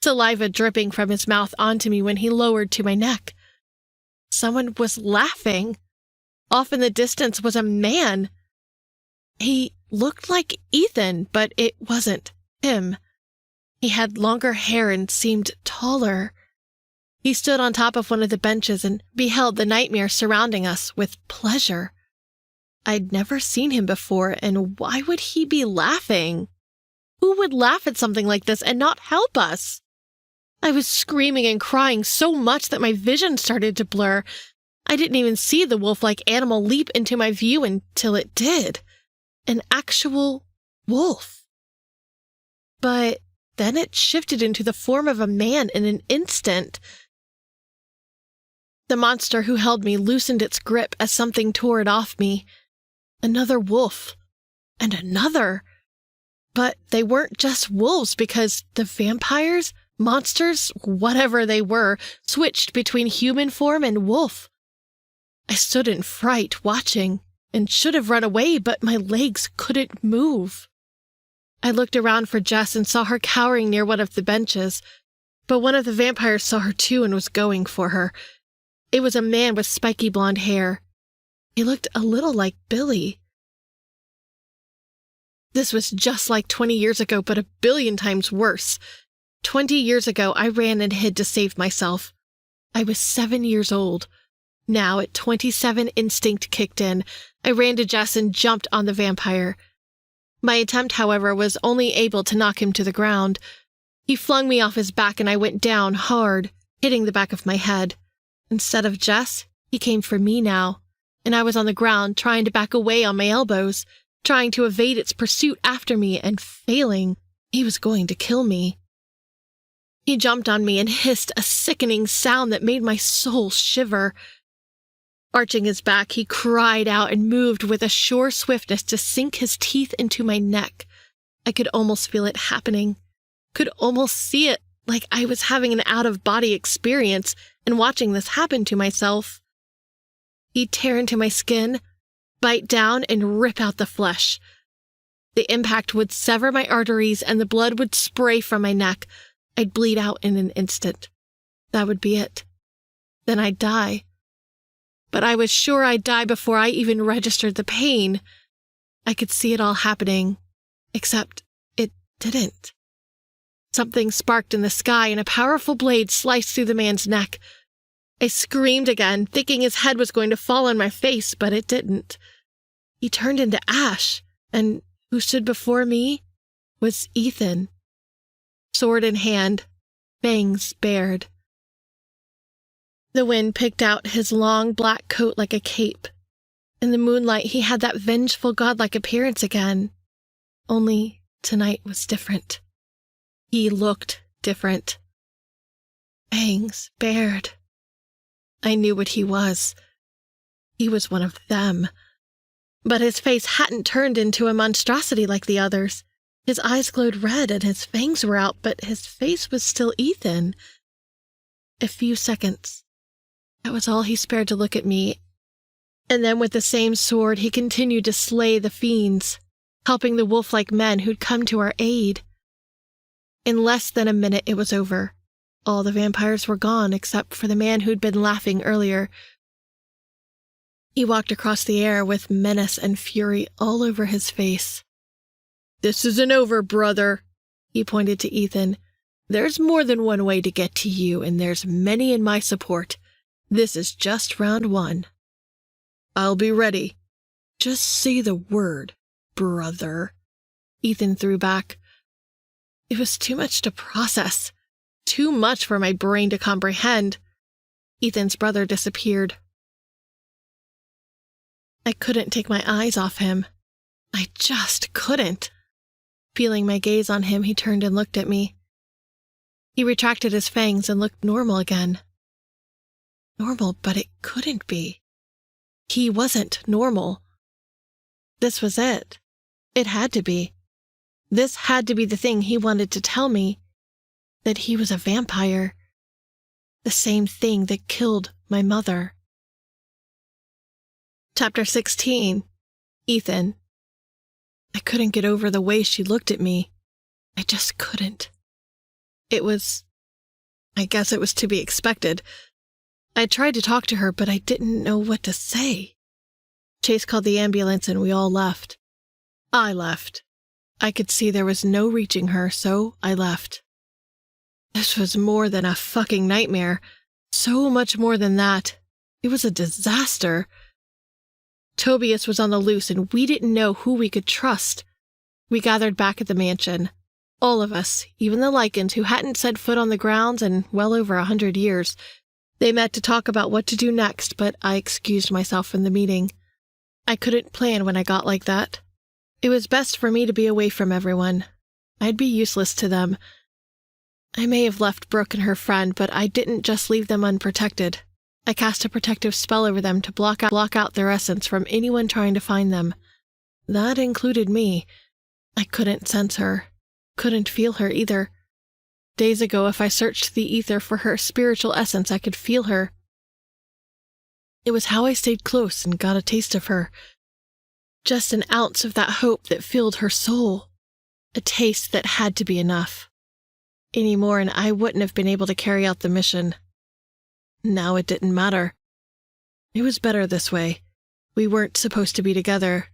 saliva dripping from his mouth onto me when he lowered to my neck. Someone was laughing. Off in the distance was a man. He looked like Ethan, but it wasn't him. He had longer hair and seemed taller. He stood on top of one of the benches and beheld the nightmare surrounding us with pleasure. I'd never seen him before, and why would he be laughing? Who would laugh at something like this and not help us? I was screaming and crying so much that my vision started to blur. I didn't even see the wolf-like animal leap into my view until it did. An actual wolf. But then it shifted into the form of a man in an instant. The monster who held me loosened its grip as something tore it off me. Another wolf. And another. But they weren't just wolves because the vampires, monsters, whatever they were, switched between human form and wolf. I stood in fright, watching, and should have run away, but my legs couldn't move. I looked around for Jess and saw her cowering near one of the benches, but one of the vampires saw her too and was going for her. It was a man with spiky blonde hair. He looked a little like Billy. This was just like 20 years ago, but a billion times worse. 20 years ago, I ran and hid to save myself. I was 7 years old. Now, at 27, instinct kicked in. I ran to Jess and jumped on the vampire. My attempt, however, was only able to knock him to the ground. He flung me off his back and I went down hard, hitting the back of my head. Instead of Jess, he came for me now, and I was on the ground trying to back away on my elbows, trying to evade its pursuit after me and failing. He was going to kill me. He jumped on me and hissed a sickening sound that made my soul shiver. Arching his back, he cried out and moved with a sure swiftness to sink his teeth into my neck. I could almost feel it happening, could almost see it like I was having an out-of-body experience and watching this happen to myself. He'd tear into my skin, bite down, and rip out the flesh. The impact would sever my arteries and the blood would spray from my neck. I'd bleed out in an instant. That would be it. Then I'd die. But I was sure I'd die before I even registered the pain. I could see it all happening, except it didn't. Something sparked in the sky and a powerful blade sliced through the man's neck. I screamed again, thinking his head was going to fall on my face, but it didn't. He turned into ash, and who stood before me was Ethan. Sword in hand, fangs bared. The wind picked out his long black coat like a cape. In the moonlight, he had that vengeful godlike appearance again. Only tonight was different. He looked different. Fangs bared. I knew what he was. He was one of them. But his face hadn't turned into a monstrosity like the others. His eyes glowed red and his fangs were out, but his face was still Ethan. A few seconds. That was all he spared to look at me. And then with the same sword, he continued to slay the fiends, helping the wolf-like men who'd come to our aid. In less than a minute, it was over. All the vampires were gone except for the man who'd been laughing earlier. He walked across the air with menace and fury all over his face. "This isn't over, brother," he pointed to Ethan. "There's more than one way to get to you, and there's many in my support. This is just round one. I'll be ready. Just say the word, brother." Ethan threw back. It was too much to process. Too much for my brain to comprehend. Ethan's brother disappeared. I couldn't take my eyes off him. I just couldn't. Feeling my gaze on him, he turned and looked at me. He retracted his fangs and looked normal again. Normal, but it couldn't be. He wasn't normal. This was it. It had to be. This had to be the thing he wanted to tell me. That he was a vampire. The same thing that killed my mother. Chapter 16. Ethan. I couldn't get over the way she looked at me. I just couldn't. I guess it was to be expected. I tried to talk to her, but I didn't know what to say. Chase called the ambulance and we all left. I left. I could see there was no reaching her, so I left. This was more than a fucking nightmare. So much more than that. It was a disaster. Tobias was on the loose and we didn't know who we could trust. We gathered back at the mansion. All of us, even the Lycans who hadn't set foot on the grounds in well over 100 years. They met to talk about what to do next, but I excused myself from the meeting. I couldn't plan when I got like that. It was best for me to be away from everyone. I'd be useless to them. I may have left Brooke and her friend, but I didn't just leave them unprotected. I cast a protective spell over them to block out their essence from anyone trying to find them. That included me. I couldn't sense her. Couldn't feel her either. Days ago, if I searched the ether for her spiritual essence, I could feel her. It was how I stayed close and got a taste of her. Just an ounce of that hope that filled her soul. A taste that had to be enough. Any more and I wouldn't have been able to carry out the mission. Now it didn't matter. It was better this way. We weren't supposed to be together.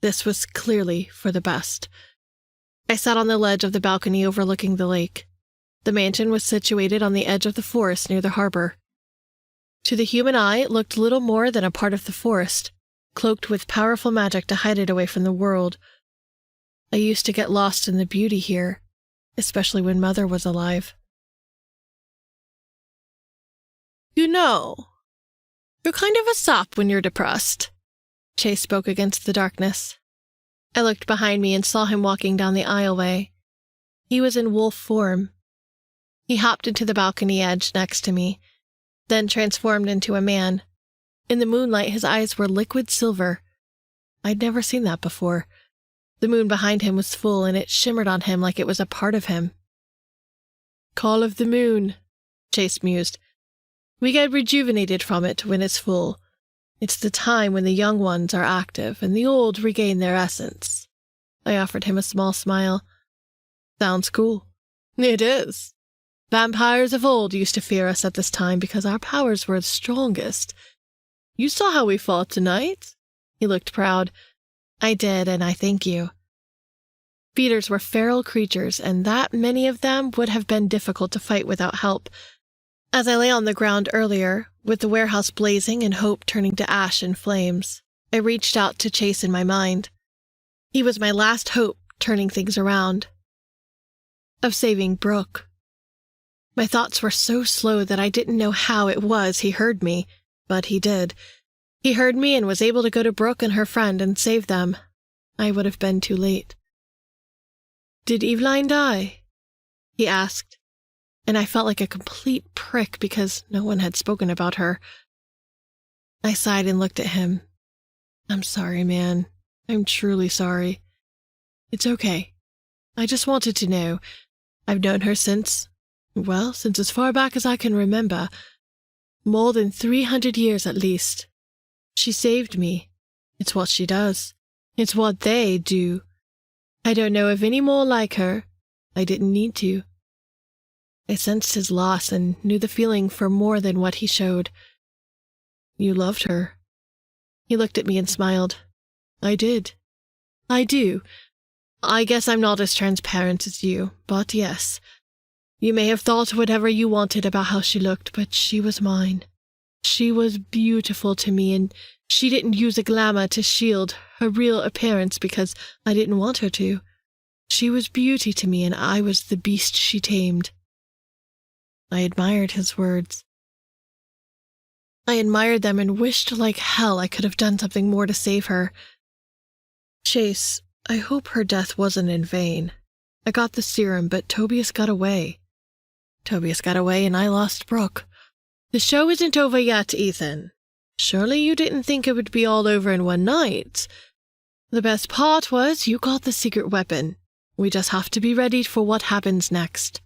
This was clearly for the best. I sat on the ledge of the balcony overlooking the lake. The mansion was situated on the edge of the forest near the harbor. To the human eye, it looked little more than a part of the forest, cloaked with powerful magic to hide it away from the world. I used to get lost in the beauty here, especially when Mother was alive. "You know, you're kind of a sop when you're depressed," Chase spoke against the darkness. I looked behind me and saw him walking down the aisleway. He was in wolf form. He hopped into the balcony edge next to me, then transformed into a man. In the moonlight, his eyes were liquid silver. I'd never seen that before. The moon behind him was full, and it shimmered on him like it was a part of him. "Call of the moon," Chase mused. "We get rejuvenated from it when it's full. It's the time when the young ones are active and the old regain their essence." I offered him a small smile. "Sounds cool." "It is. Vampires of old used to fear us at this time because our powers were the strongest. You saw how we fought tonight?" He looked proud. "I did, and I thank you." Beaters were feral creatures, and that many of them would have been difficult to fight without help. As I lay on the ground earlier, with the warehouse blazing and hope turning to ash and flames, I reached out to Chase in my mind. He was my last hope, turning things around. Of saving Brooke. My thoughts were so slow that I didn't know how it was he heard me, but he did. He heard me and was able to go to Brooke and her friend and save them. I would have been too late. "Did Eveline die?" he asked, and I felt like a complete prick because no one had spoken about her. I sighed and looked at him. I'm sorry, man. I'm truly sorry. It's okay. I just wanted to know. I've known her since as far back as I can remember. More than 300 years at least. She saved me. It's what she does. It's what they do. I don't know of any more like her. I didn't need to. I sensed his loss and knew the feeling for more than what he showed. You loved her. He looked at me and smiled. I did. I do. I guess I'm not as transparent as you, but yes. You may have thought whatever you wanted about how she looked, but she was mine. She was beautiful to me, and she didn't use a glamour to shield her real appearance because I didn't want her to. She was beauty to me, and I was the beast she tamed. I admired his words. I admired them and wished like hell I could have done something more to save her. Chase, I hope her death wasn't in vain. I got the serum, but Tobias got away. Tobias got away and I lost Brooke. The show isn't over yet, Ethan. Surely you didn't think it would be all over in one night. The best part was you got the secret weapon. We just have to be ready for what happens next.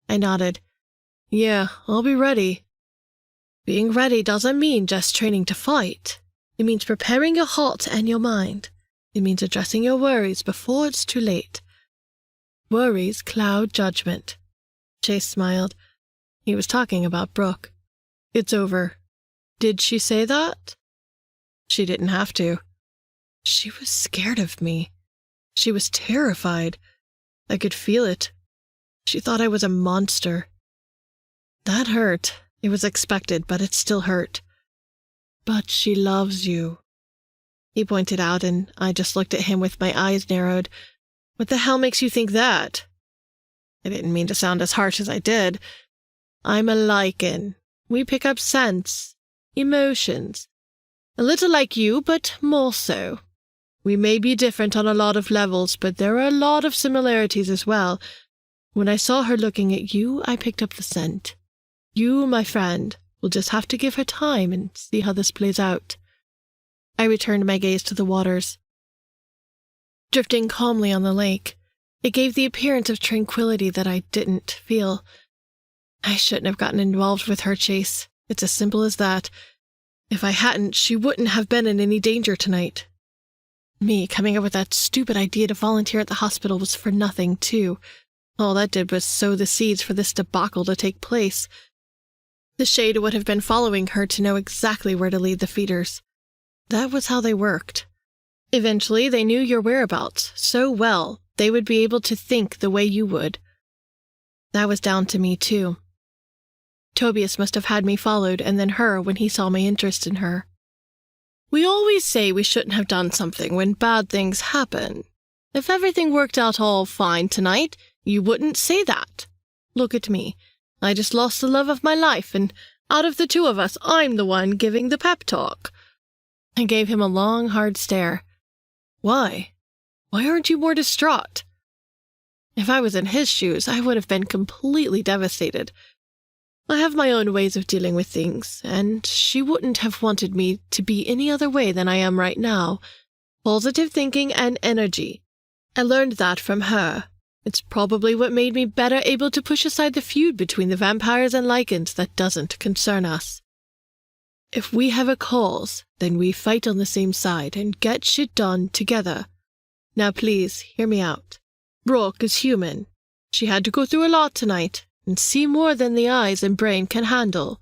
I nodded. Yeah, I'll be ready. Being ready doesn't mean just training to fight. It means preparing your heart and your mind. It means addressing your worries before it's too late. Worries cloud judgment. Chase smiled. He was talking about Brooke. It's over. Did she say that? She didn't have to. She was scared of me. She was terrified. I could feel it. She thought I was a monster. That hurt. It was expected, but it still hurt. But she loves you. He pointed out, and I just looked at him with my eyes narrowed. What the hell makes you think that? I didn't mean to sound as harsh as I did. I'm a lichen. We pick up scents, emotions. A little like you, but more so. We may be different on a lot of levels, but there are a lot of similarities as well. When I saw her looking at you, I picked up the scent. You, my friend, will just have to give her time and see how this plays out. I returned my gaze to the waters. Drifting calmly on the lake, it gave the appearance of tranquility that I didn't feel. I shouldn't have gotten involved with her, Chase. It's as simple as that. If I hadn't, she wouldn't have been in any danger tonight. Me coming up with that stupid idea to volunteer at the hospital was for nothing, too. All that did was sow the seeds for this debacle to take place. The shade would have been following her to know exactly where to lead the feeders. That was how they worked. Eventually, they knew your whereabouts so well they would be able to think the way you would. That was down to me, too. Tobias must have had me followed and then her when he saw my interest in her. We always say we shouldn't have done something when bad things happen. If everything worked out all fine tonight, you wouldn't say that. Look at me. I just lost the love of my life, and out of the two of us, I'm the one giving the pep talk. I gave him a long, hard stare. Why? Why aren't you more distraught? If I was in his shoes, I would have been completely devastated. I have my own ways of dealing with things, and she wouldn't have wanted me to be any other way than I am right now. Positive thinking and energy. I learned that from her. It's probably what made me better able to push aside the feud between the vampires and lichens that doesn't concern us. If we have a cause, then we fight on the same side and get shit done together. Now please, hear me out. Brooke is human. She had to go through a lot tonight and see more than the eyes and brain can handle.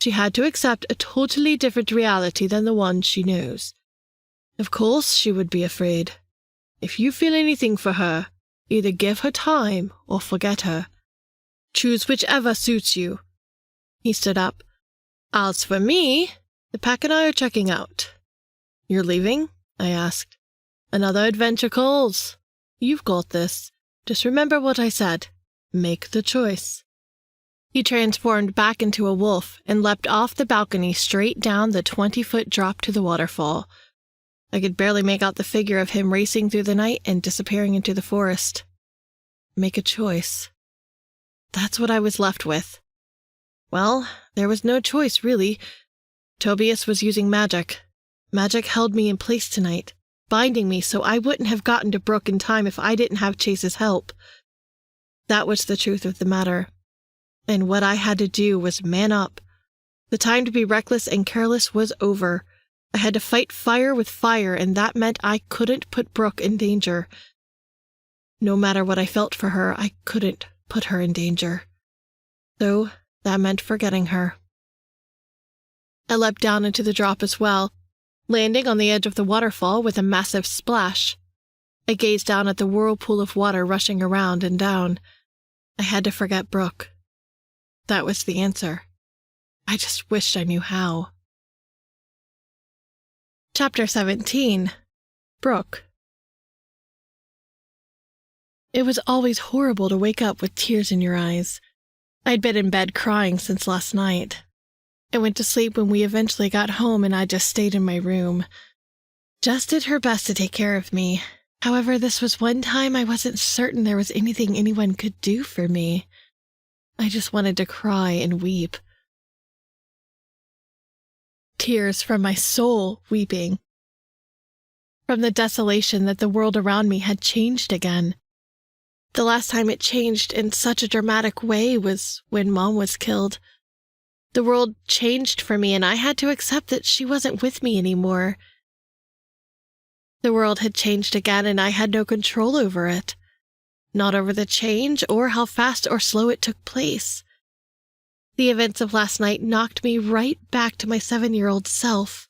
She had to accept a totally different reality than the one she knows. Of course she would be afraid. If you feel anything for her, either give her time or forget her. Choose whichever suits you. He stood up. As for me, the pack and I are checking out. You're leaving? I asked. Another adventure calls. You've got this. Just remember what I said. Make the choice. He transformed back into a wolf and leapt off the balcony straight down the 20-foot drop to the waterfall. I could barely make out the figure of him racing through the night and disappearing into the forest. Make a choice. That's what I was left with. Well, there was no choice, really. Tobias was using magic. Magic held me in place tonight, binding me so I wouldn't have gotten to Brooke in time if I didn't have Chase's help. That was the truth of the matter. And what I had to do was man up. The time to be reckless and careless was over. I had to fight fire with fire, and that meant I couldn't put Brooke in danger. No matter what I felt for her, I couldn't put her in danger. So that meant forgetting her. I leapt down into the drop as well, landing on the edge of the waterfall with a massive splash. I gazed down at the whirlpool of water rushing around and down. I had to forget Brooke. That was the answer. I just wished I knew how. Chapter 17. Brooke. It was always horrible to wake up with tears in your eyes. I'd been in bed crying since last night. I went to sleep when we eventually got home, and I just stayed in my room. Jess did her best to take care of me. However, this was one time I wasn't certain there was anything anyone could do for me. I just wanted to cry and weep. Tears from my soul weeping. From the desolation that the world around me had changed again. The last time it changed in such a dramatic way was when Mom was killed. The world changed for me, and I had to accept that she wasn't with me anymore. The world had changed again, and I had no control over it. Not over the change or how fast or slow it took place. The events of last night knocked me right back to my 7-year-old self.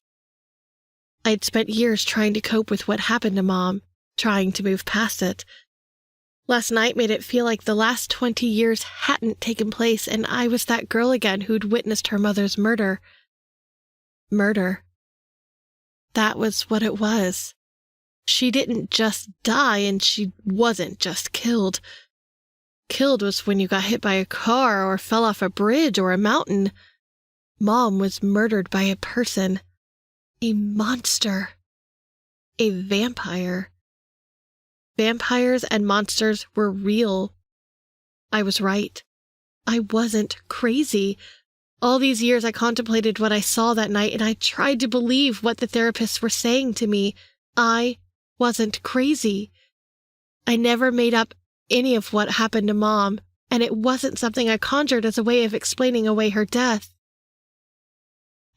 I'd spent years trying to cope with what happened to Mom, trying to move past it. Last night made it feel like the last 20 years hadn't taken place, and I was that girl again who'd witnessed her mother's murder. Murder. That was what it was. She didn't just die, and she wasn't just killed. Killed was when you got hit by a car or fell off a bridge or a mountain. Mom was murdered by a person. A monster. A vampire. Vampires and monsters were real. I was right. I wasn't crazy. All these years I contemplated what I saw that night, and I tried to believe what the therapists were saying to me. I wasn't crazy. I never made up any of what happened to Mom, and it wasn't something I conjured as a way of explaining away her death.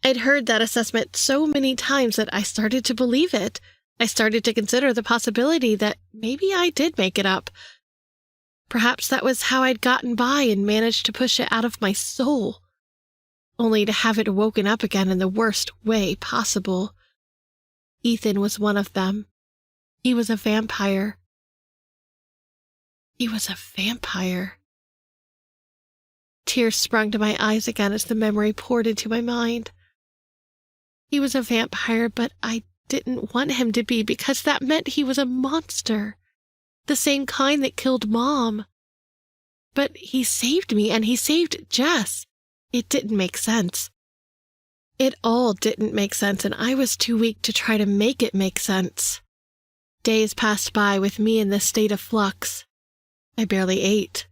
I'd heard that assessment so many times that I started to believe it. I started to consider the possibility that maybe I did make it up. Perhaps that was how I'd gotten by and managed to push it out of my soul, only to have it woken up again in the worst way possible. Ethan was one of them. He was a vampire. He was a vampire. Tears sprung to my eyes again as the memory poured into my mind. He was a vampire, but I didn't want him to be because that meant he was a monster. The same kind that killed Mom. But he saved me, and he saved Jess. It didn't make sense. It all didn't make sense, and I was too weak to try to make it make sense. Days passed by with me in this state of flux. I barely ate.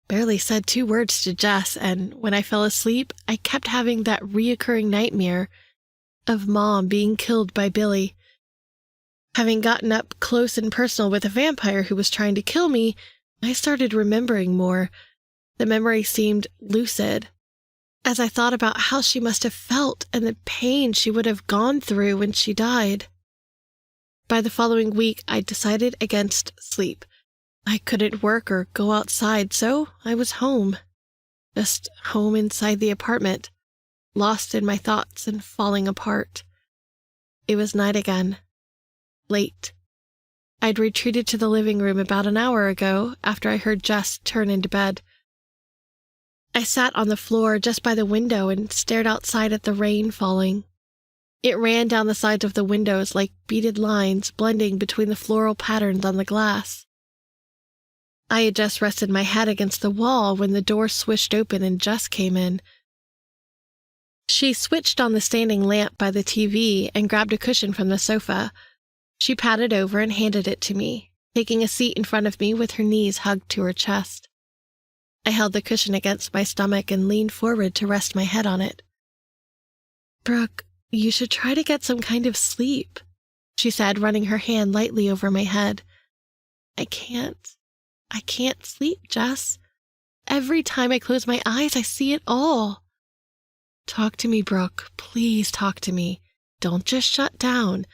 Barely said 2 words to Jess, and when I fell asleep, I kept having that reoccurring nightmare of Mom being killed by Billy. Having gotten up close and personal with a vampire who was trying to kill me, I started remembering more. The memory seemed lucid. As I thought about how she must have felt and the pain she would have gone through when she died. By the following week, I decided against sleep. I couldn't work or go outside, so I was home. Just home inside the apartment, lost in my thoughts and falling apart. It was night again. Late. I'd retreated to the living room about an hour ago after I heard Jess turn into bed. I sat on the floor just by the window and stared outside at the rain falling. It ran down the sides of the windows like beaded lines blending between the floral patterns on the glass. I had just rested my head against the wall when the door swished open and Jess came in. She switched on the standing lamp by the TV and grabbed a cushion from the sofa. She patted over and handed it to me, taking a seat in front of me with her knees hugged to her chest. I held the cushion against my stomach and leaned forward to rest my head on it. Brooke, you should try to get some kind of sleep, she said, running her hand lightly over my head. I can't sleep, Jess. Every time I close my eyes, I see it all. Talk to me, Brooke. Please talk to me. Don't just shut down.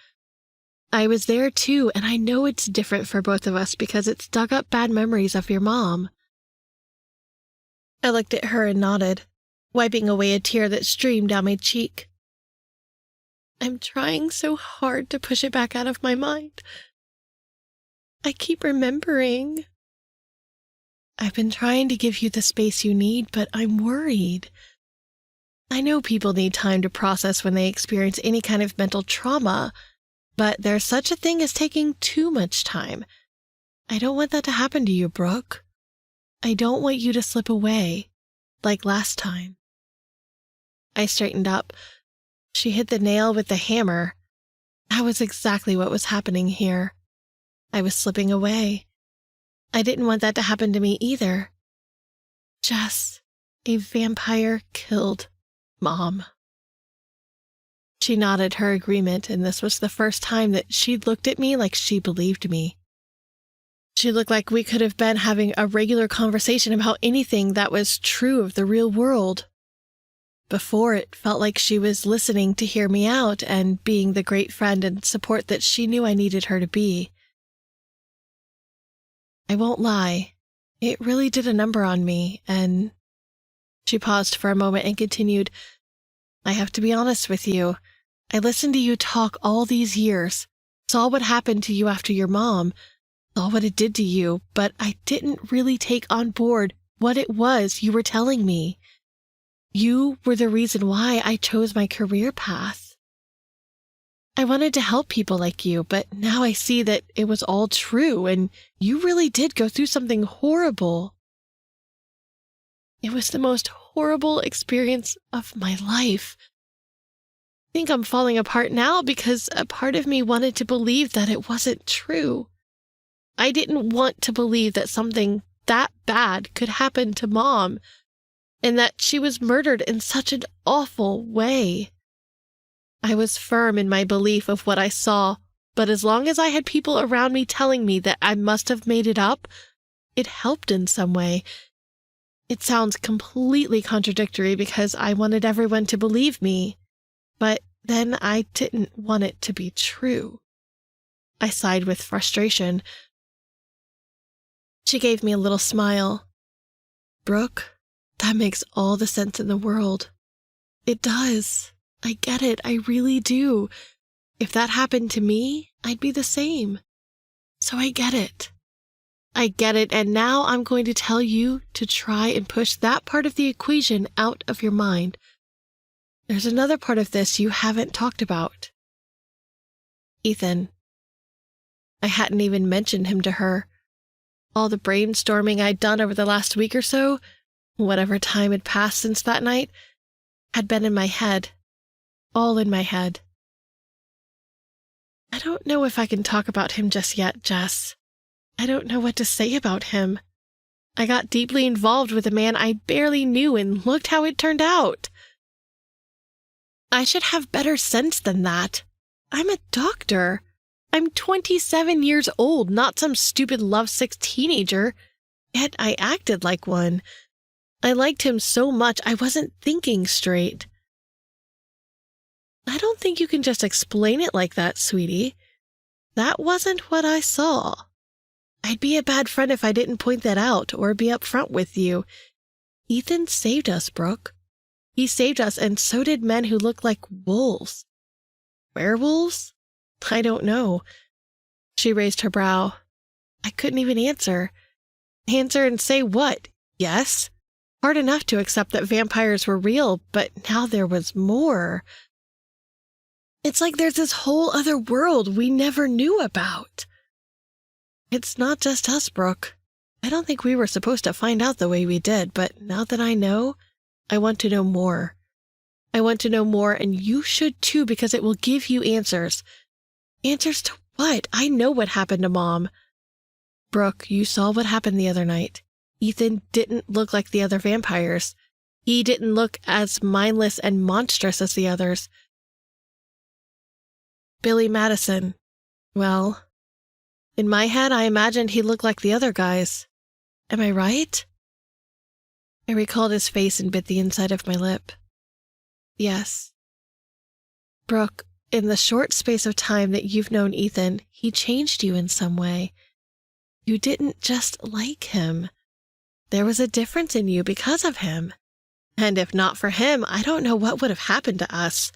I was there too, and I know it's different for both of us because it's dug up bad memories of your mom. I looked at her and nodded, wiping away a tear that streamed down my cheek. I'm trying so hard to push it back out of my mind. I keep remembering. I've been trying to give you the space you need, but I'm worried. I know people need time to process when they experience any kind of mental trauma, but there's such a thing as taking too much time. I don't want that to happen to you, Brooke. I don't want you to slip away, like last time. I straightened up. She hit the nail with the hammer. That was exactly what was happening here. I was slipping away. I didn't want that to happen to me either. Jess, a vampire killed Mom. She nodded her agreement, and this was the first time that she'd looked at me like she believed me. She looked like we could have been having a regular conversation about anything that was true of the real world. Before, it felt like she was listening to hear me out and being the great friend and support that she knew I needed her to be. I won't lie, it really did a number on me, and she paused for a moment and continued, I have to be honest with you. I listened to you talk all these years, saw what happened to you after your mom, saw what it did to you, but I didn't really take on board what it was you were telling me. You were the reason why I chose my career path. I wanted to help people like you, but now I see that it was all true, and you really did go through something horrible. It was the most horrible experience of my life. I think I'm falling apart now because a part of me wanted to believe that it wasn't true. I didn't want to believe that something that bad could happen to Mom, and that she was murdered in such an awful way. I was firm in my belief of what I saw, but as long as I had people around me telling me that I must have made it up, it helped in some way. It sounds completely contradictory because I wanted everyone to believe me, but then I didn't want it to be true. I sighed with frustration. She gave me a little smile. Brooke, that makes all the sense in the world. It does. I get it. I really do. If that happened to me, I'd be the same. So I get it. I get it, and now I'm going to tell you to try and push that part of the equation out of your mind. There's another part of this you haven't talked about. Ethan. I hadn't even mentioned him to her. All the brainstorming I'd done over the last week or so, whatever time had passed since that night, had been in my head. All in my head. I don't know if I can talk about him just yet, Jess. I don't know what to say about him. I got deeply involved with a man I barely knew, and looked how it turned out. I should have better sense than that. I'm a doctor. I'm 27 years old, not some stupid lovesick teenager. Yet I acted like one. I liked him so much I wasn't thinking straight. I don't think you can just explain it like that, sweetie. That wasn't what I saw. I'd be a bad friend if I didn't point that out or be upfront with you. Ethan saved us, Brooke. He saved us, and so did men who look like wolves. Werewolves? I don't know. She raised her brow. I couldn't even answer. Answer and say what? Yes? Hard enough to accept that vampires were real, but now there was more. It's like there's this whole other world we never knew about. It's not just us, Brooke. I don't think we were supposed to find out the way we did, but now that I know, I want to know more. I want to know more, and you should too, because it will give you answers. Answers to what? I know what happened to Mom. Brooke, you saw what happened the other night. Ethan didn't look like the other vampires. He didn't look as mindless and monstrous as the others. Billy Madison. Well, in my head, I imagined he looked like the other guys. Am I right? I recalled his face and bit the inside of my lip. Yes. Brooke, in the short space of time that you've known Ethan, he changed you in some way. You didn't just like him. There was a difference in you because of him. And if not for him, I don't know what would have happened to us.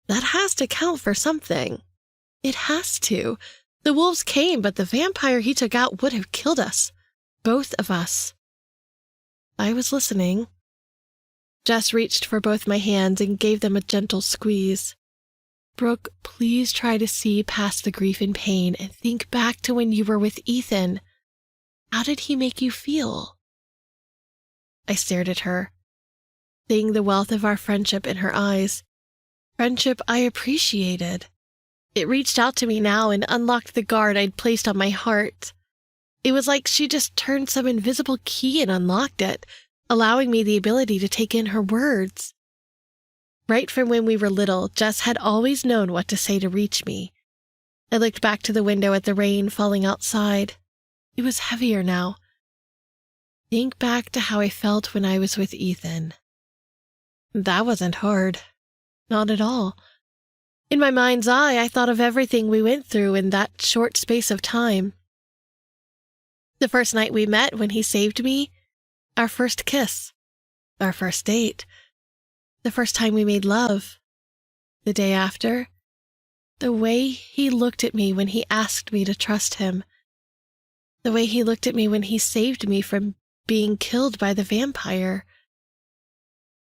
That has to count for something. It has to. The wolves came, but the vampire he took out would have killed us. Both of us. I was listening. Jess reached for both my hands and gave them a gentle squeeze. Brooke, please try to see past the grief and pain and think back to when you were with Ethan. How did he make you feel? I stared at her, seeing the wealth of our friendship in her eyes. Friendship I appreciated. It reached out to me now and unlocked the guard I'd placed on my heart. It was like she just turned some invisible key and unlocked it, allowing me the ability to take in her words. Right from when we were little, Jess had always known what to say to reach me. I looked back to the window at the rain falling outside. It was heavier now. Think back to how I felt when I was with Ethan. That wasn't hard. Not at all. In my mind's eye, I thought of everything we went through in that short space of time. The first night we met when he saved me, our first kiss, our first date, the first time we made love, the day after, the way he looked at me when he asked me to trust him, the way he looked at me when he saved me from being killed by the vampire.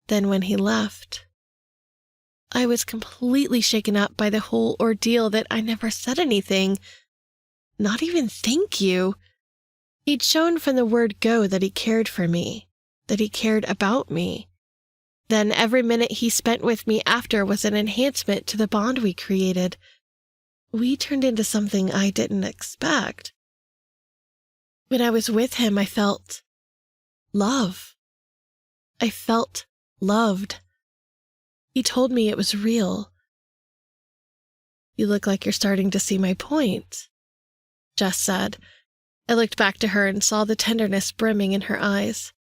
Then when he left, I was completely shaken up by the whole ordeal that I never said anything, not even thank you. He'd shown from the word go that he cared for me, that he cared about me. Then every minute he spent with me after was an enhancement to the bond we created. We turned into something I didn't expect. When I was with him, I felt love. I felt loved. He told me it was real. You look like you're starting to see my point, Jess said. I looked back to her and saw the tenderness brimming in her eyes.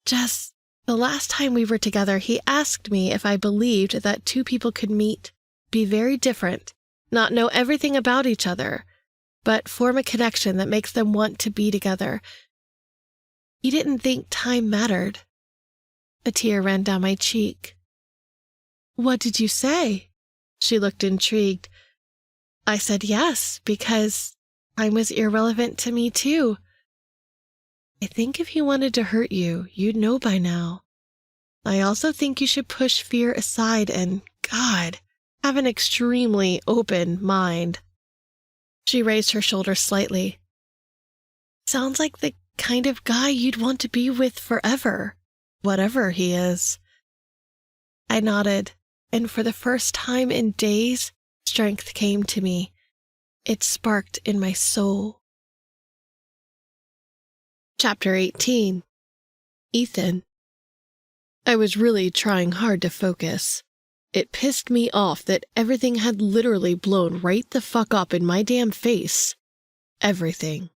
Jess, the last time we were together, he asked me if I believed that two people could meet, be very different, not know everything about each other, but form a connection that makes them want to be together. He didn't think time mattered. A tear ran down my cheek. What did you say? She looked intrigued. I said yes, because time was irrelevant to me too. I think if he wanted to hurt you, you'd know by now. I also think you should push fear aside and, God, have an extremely open mind. She raised her shoulders slightly. Sounds like the kind of guy you'd want to be with forever, whatever he is. I nodded, and for the first time in days, strength came to me. It sparked in my soul. Chapter 18. Ethan. I was really trying hard to focus. It pissed me off that everything had literally blown right the fuck up in my damn face. Everything.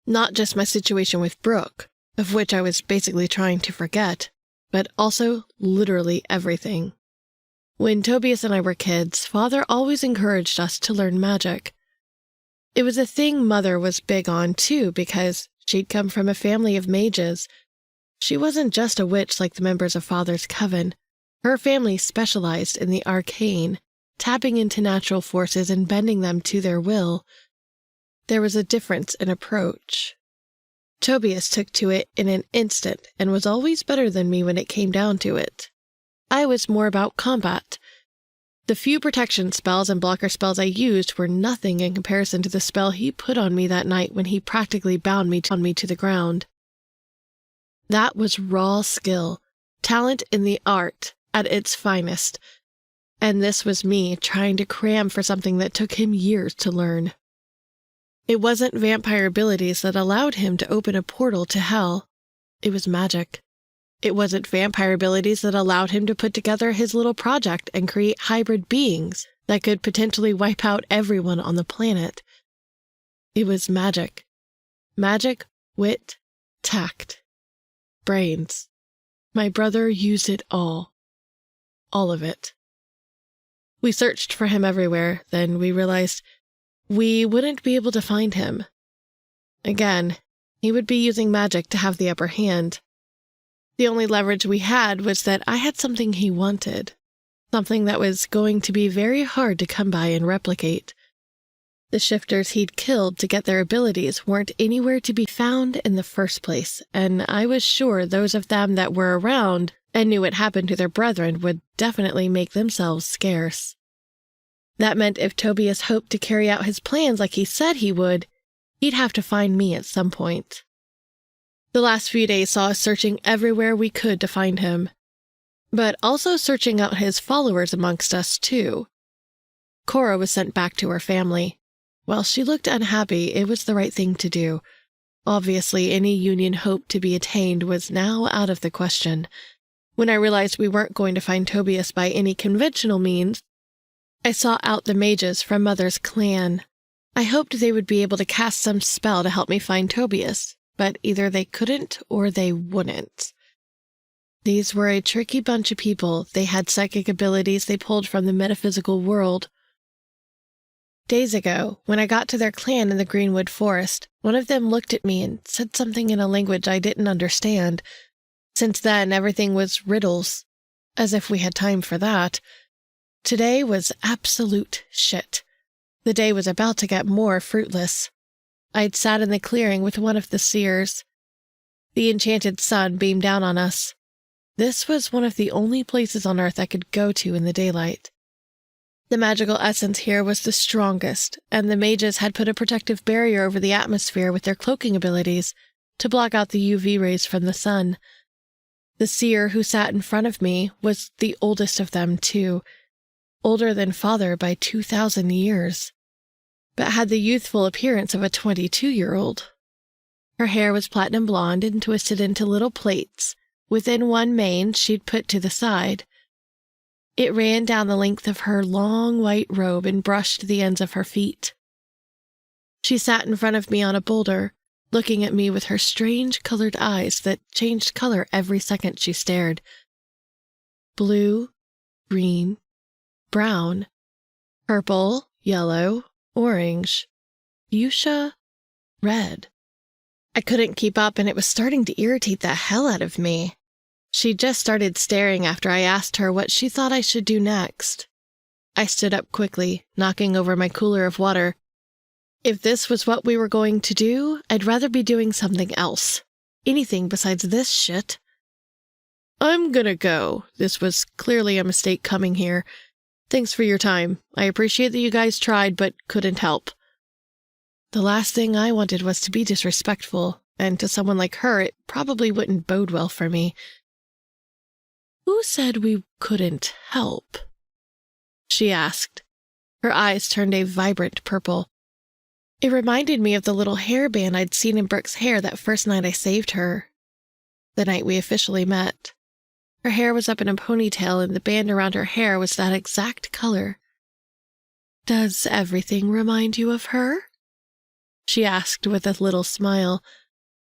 Not just my situation with Brooke, of which I was basically trying to forget, but also literally everything. When Tobias and I were kids, Father always encouraged us to learn magic. It was a thing Mother was big on, too, because she'd come from a family of mages. She wasn't just a witch like the members of Father's coven. Her family specialized in the arcane, tapping into natural forces and bending them to their will. There was a difference in approach. Tobias took to it in an instant and was always better than me when it came down to it. I was more about combat. The few protection spells and blocker spells I used were nothing in comparison to the spell he put on me that night when he practically bound me to the ground. That was raw skill, talent in the art at its finest, and this was me trying to cram for something that took him years to learn. It wasn't vampire abilities that allowed him to open a portal to hell. It was magic. It wasn't vampire abilities that allowed him to put together his little project and create hybrid beings that could potentially wipe out everyone on the planet. It was magic. Magic, wit, tact, brains. My brother used it all. All of it. We searched for him everywhere, then we realized we wouldn't be able to find him. Again, he would be using magic to have the upper hand. The only leverage we had was that I had something he wanted, something that was going to be very hard to come by and replicate. The shifters he'd killed to get their abilities weren't anywhere to be found in the first place, and I was sure those of them that were around and knew what happened to their brethren would definitely make themselves scarce. That meant if Tobias hoped to carry out his plans like he said he would, he'd have to find me at some point. The last few days saw us searching everywhere we could to find him, but also searching out his followers amongst us, too. Cora was sent back to her family. While she looked unhappy, it was the right thing to do. Obviously, any union hope to be attained was now out of the question. When I realized we weren't going to find Tobias by any conventional means, I sought out the mages from Mother's clan. I hoped they would be able to cast some spell to help me find Tobias, but either they couldn't or they wouldn't. These were a tricky bunch of people. They had psychic abilities they pulled from the metaphysical world. Days ago, when I got to their clan in the Greenwood Forest, one of them looked at me and said something in a language I didn't understand. Since then, everything was riddles, as if we had time for that. Today was absolute shit. The day was about to get more fruitless. I'd sat in the clearing with one of the seers. The enchanted sun beamed down on us. This was one of the only places on Earth I could go to in the daylight. The magical essence here was the strongest, and the mages had put a protective barrier over the atmosphere with their cloaking abilities to block out the UV rays from the sun. The seer who sat in front of me was the oldest of them, too, older than Father by 2,000 years, but had the youthful appearance of a 22-year-old. Her hair was platinum blonde and twisted into little plaits, within one mane she'd put to the side. It ran down the length of her long white robe and brushed the ends of her feet. She sat in front of me on a boulder, looking at me with her strange colored eyes that changed color every second she stared. Blue, green, brown, purple, yellow, orange, fuchsia, red. I couldn't keep up, and it was starting to irritate the hell out of me. She just started staring after I asked her what she thought I should do next. I stood up quickly, knocking over my cooler of water. If this was what we were going to do, I'd rather be doing something else. Anything besides this shit. I'm gonna go. This was clearly a mistake coming here. Thanks for your time. I appreciate that you guys tried, but couldn't help. The last thing I wanted was to be disrespectful, and to someone like her, it probably wouldn't bode well for me. Who said we couldn't help? She asked. Her eyes turned a vibrant purple. It reminded me of the little hairband I'd seen in Brooke's hair that first night I saved her. The night we officially met. Her hair was up in a ponytail, and the band around her hair was that exact color. Does everything remind you of her? She asked with a little smile.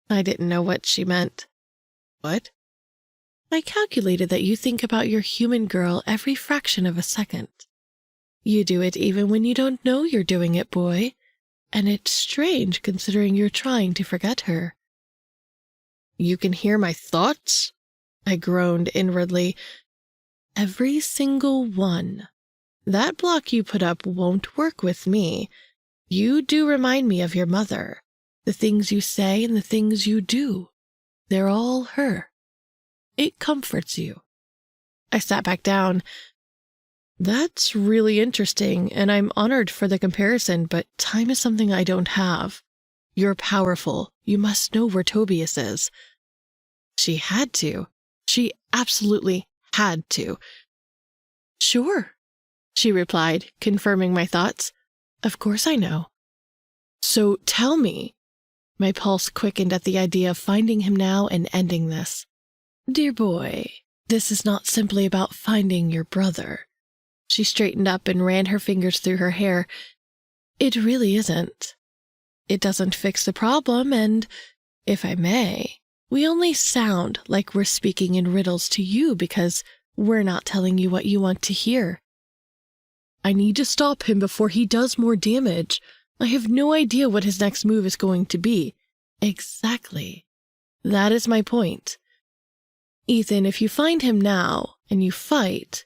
I didn't know what she meant. What? I calculated that you think about your human girl every fraction of a second. You do it even when you don't know you're doing it, boy. And it's strange considering you're trying to forget her. You can hear my thoughts? I groaned inwardly. Every single one. That block you put up won't work with me. You do remind me of your mother. The things you say and the things you do. They're all her. It comforts you. I sat back down. That's really interesting, and I'm honored for the comparison, but time is something I don't have. You're powerful. You must know where Tobias is. She had to. She absolutely had to. Sure, she replied, confirming my thoughts. Of course I know. So tell me. My pulse quickened at the idea of finding him now and ending this. Dear boy, this is not simply about finding your brother. She straightened up and ran her fingers through her hair. It really isn't. It doesn't fix the problem, and, if I may, we only sound like we're speaking in riddles to you because we're not telling you what you want to hear. I need to stop him before he does more damage. I have no idea what his next move is going to be. Exactly. That is my point. Ethan, if you find him now and you fight,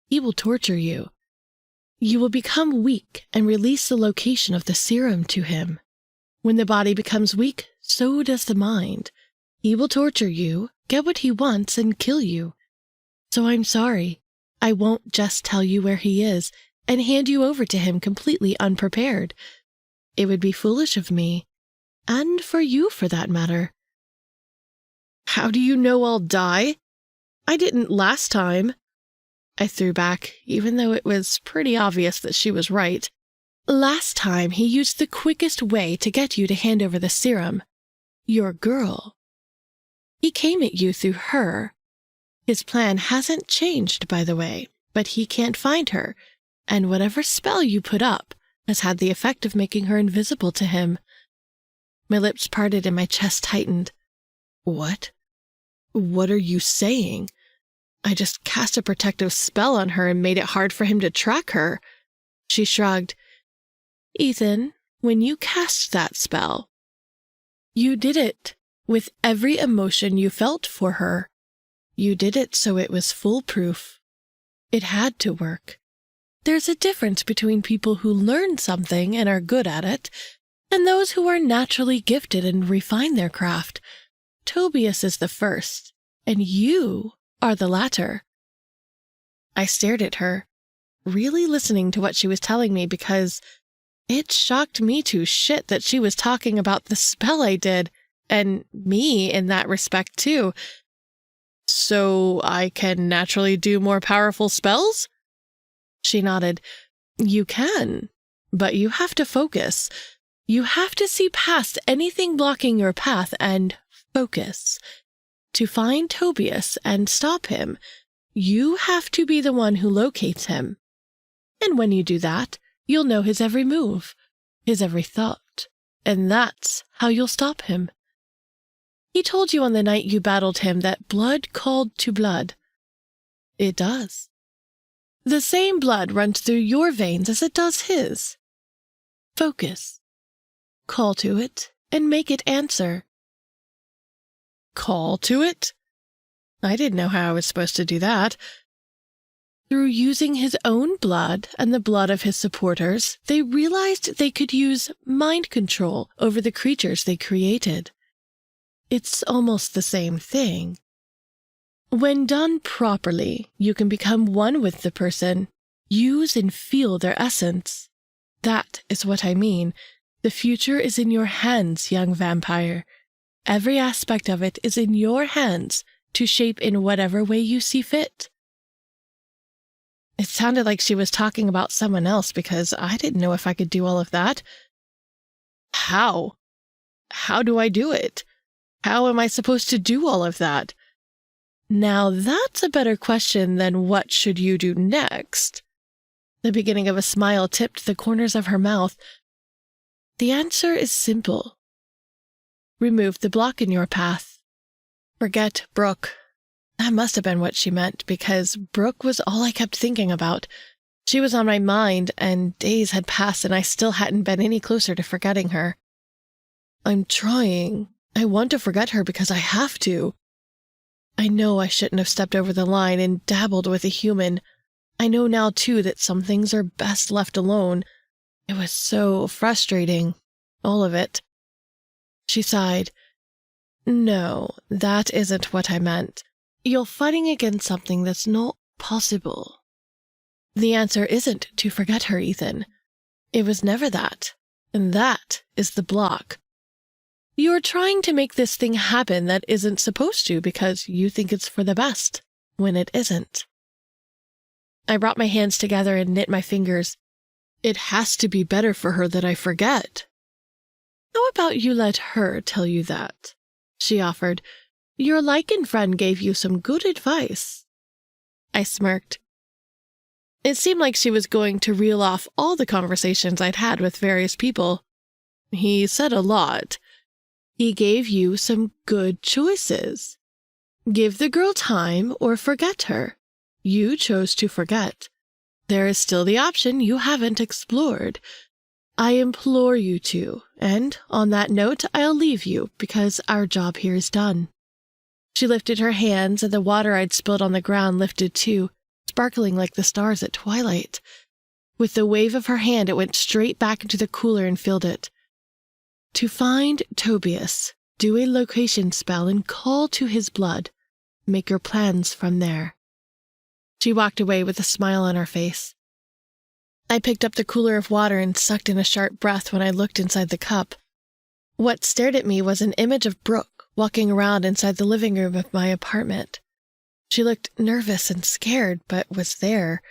he will torture you. You will become weak and release the location of the serum to him. When the body becomes weak, so does the mind. He will torture you, get what he wants, and kill you. So I'm sorry. I won't just tell you where he is and hand you over to him completely unprepared. It would be foolish of me, and for you for that matter. How do you know I'll die? I didn't last time. I threw back, even though it was pretty obvious that she was right. Last time he used the quickest way to get you to hand over the serum. Your girl. He came at you through her. His plan hasn't changed, by the way, but he can't find her, and whatever spell you put up has had the effect of making her invisible to him. My lips parted and my chest tightened. What? What are you saying? I just cast a protective spell on her and made it hard for him to track her. She shrugged. Ethan, when you cast that spell, you did it with every emotion you felt for her. You did it so it was foolproof. It had to work. There's a difference between people who learn something and are good at it, and those who are naturally gifted and refine their craft. Tobias is the first, and you are the latter. I stared at her, really listening to what she was telling me because it shocked me to shit that she was talking about the spell I did, and me in that respect too. So I can naturally do more powerful spells? She nodded. You can, but you have to focus. You have to see past anything blocking your path and focus. To find Tobias and stop him, you have to be the one who locates him. And when you do that, you'll know his every move, his every thought, and that's how you'll stop him. He told you on the night you battled him that blood called to blood. It does. The same blood runs through your veins as it does his. Focus. Call to it and make it answer. Call to it? I didn't know how I was supposed to do that. Through using his own blood and the blood of his supporters, they realized they could use mind control over the creatures they created. It's almost the same thing. When done properly, you can become one with the person, use and feel their essence. That is what I mean. The future is in your hands, young vampire. Every aspect of it is in your hands to shape in whatever way you see fit. It sounded like she was talking about someone else because I didn't know if I could do all of that. How? How do I do it? How am I supposed to do all of that? Now that's a better question than what should you do next? The beginning of a smile tipped the corners of her mouth. The answer is simple. Remove the block in your path. Forget Brooke. That must have been what she meant, because Brooke was all I kept thinking about. She was on my mind, and days had passed and I still hadn't been any closer to forgetting her. I'm trying. I want to forget her because I have to. I know I shouldn't have stepped over the line and dabbled with a human. I know now, too, that some things are best left alone. It was so frustrating. All of it. She sighed. No, that isn't what I meant. You're fighting against something that's not possible. The answer isn't to forget her, Ethan. It was never that. And that is the block. You're trying to make this thing happen that isn't supposed to because you think it's for the best, when it isn't. I brought my hands together and knit my fingers. It has to be better for her that I forget. How about you let her tell you that? She offered. Your lichen friend gave you some good advice." I smirked. It seemed like she was going to reel off all the conversations I'd had with various people. "He said a lot. He gave you some good choices. Give the girl time or forget her. You chose to forget. There is still the option you haven't explored. I implore you to, and on that note, I'll leave you because our job here is done." She lifted her hands, and the water I'd spilled on the ground lifted too, sparkling like the stars at twilight. With the wave of her hand, it went straight back into the cooler and filled it. "To find Tobias, do a location spell and call to his blood. Make your plans from there." She walked away with a smile on her face. I picked up the cooler of water and sucked in a sharp breath when I looked inside the cup. What stared at me was an image of Brooke walking around inside the living room of my apartment. She looked nervous and scared, but was there.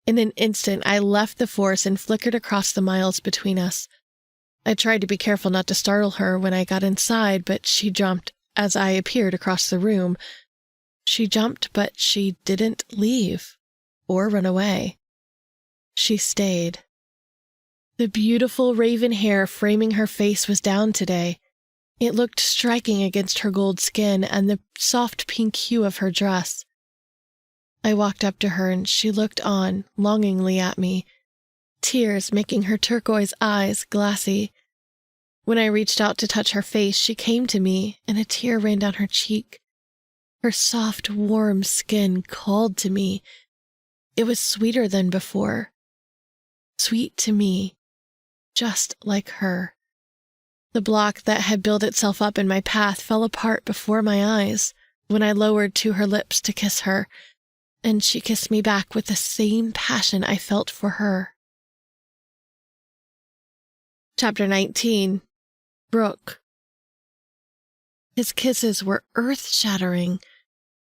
In an instant, I left the forest and flickered across the miles between us. I tried to be careful not to startle her when I got inside, but she jumped as I appeared across the room. She jumped, but she didn't leave or run away. She stayed. The beautiful raven hair framing her face was down today. It looked striking against her gold skin and the soft pink hue of her dress. I walked up to her and she looked on longingly at me, tears making her turquoise eyes glassy. When I reached out to touch her face, she came to me and a tear ran down her cheek. Her soft, warm skin called to me. It was sweeter than before. Sweet to me, just like her. The block that had built itself up in my path fell apart before my eyes when I lowered to her lips to kiss her, and she kissed me back with the same passion I felt for her. Chapter 19. Brooke. His kisses were earth-shattering.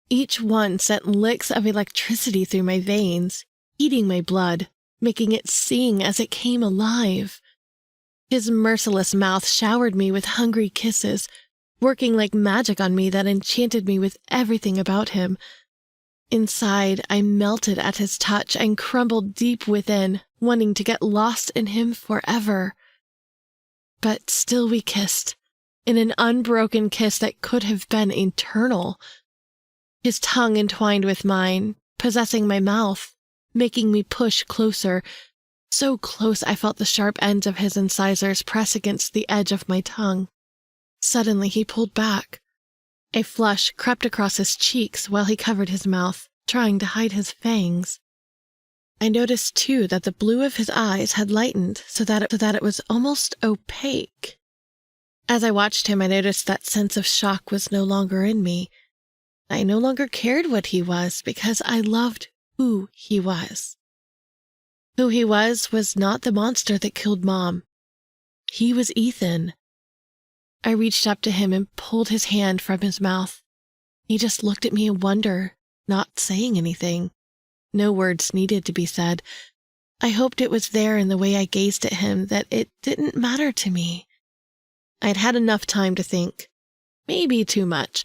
Each one sent licks of electricity through my veins, eating my blood, making it sing as it came alive. His merciless mouth showered me with hungry kisses, working like magic on me that enchanted me with everything about him. Inside, I melted at his touch and crumbled deep within, wanting to get lost in him forever. But still we kissed, in an unbroken kiss that could have been eternal. His tongue entwined with mine, possessing my mouth, making me push closer, so close I felt the sharp ends of his incisors press against the edge of my tongue. Suddenly he pulled back. A flush crept across his cheeks while he covered his mouth, trying to hide his fangs. I noticed, too, that the blue of his eyes had lightened so that it was almost opaque. As I watched him, I noticed that sense of shock was no longer in me. I no longer cared what he was because I loved who he was. Who he was not the monster that killed Mom. He was Ethan. I reached up to him and pulled his hand from his mouth. He just looked at me in wonder, not saying anything. No words needed to be said. I hoped it was there in the way I gazed at him that it didn't matter to me. I'd had enough time to think. Maybe too much.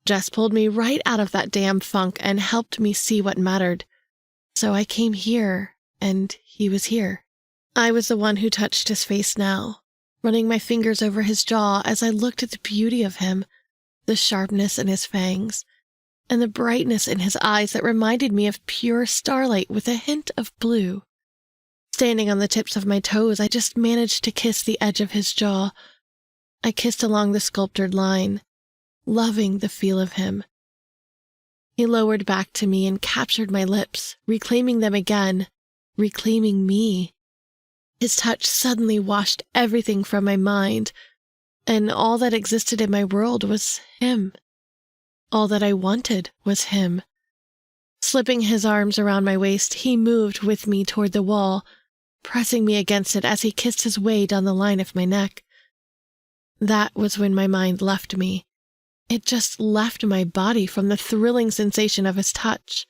Jess pulled me right out of that damn funk and helped me see what mattered. So I came here, and he was here. I was the one who touched his face now, running my fingers over his jaw as I looked at the beauty of him, the sharpness in his fangs, and the brightness in his eyes that reminded me of pure starlight with a hint of blue. Standing on the tips of my toes, I just managed to kiss the edge of his jaw. I kissed along the sculptured line, loving the feel of him. He lowered back to me and captured my lips, reclaiming them again, reclaiming me. His touch suddenly washed everything from my mind, and all that existed in my world was him. All that I wanted was him. Slipping his arms around my waist, he moved with me toward the wall, pressing me against it as he kissed his way down the line of my neck. That was when my mind left me. It just left my body from the thrilling sensation of his touch.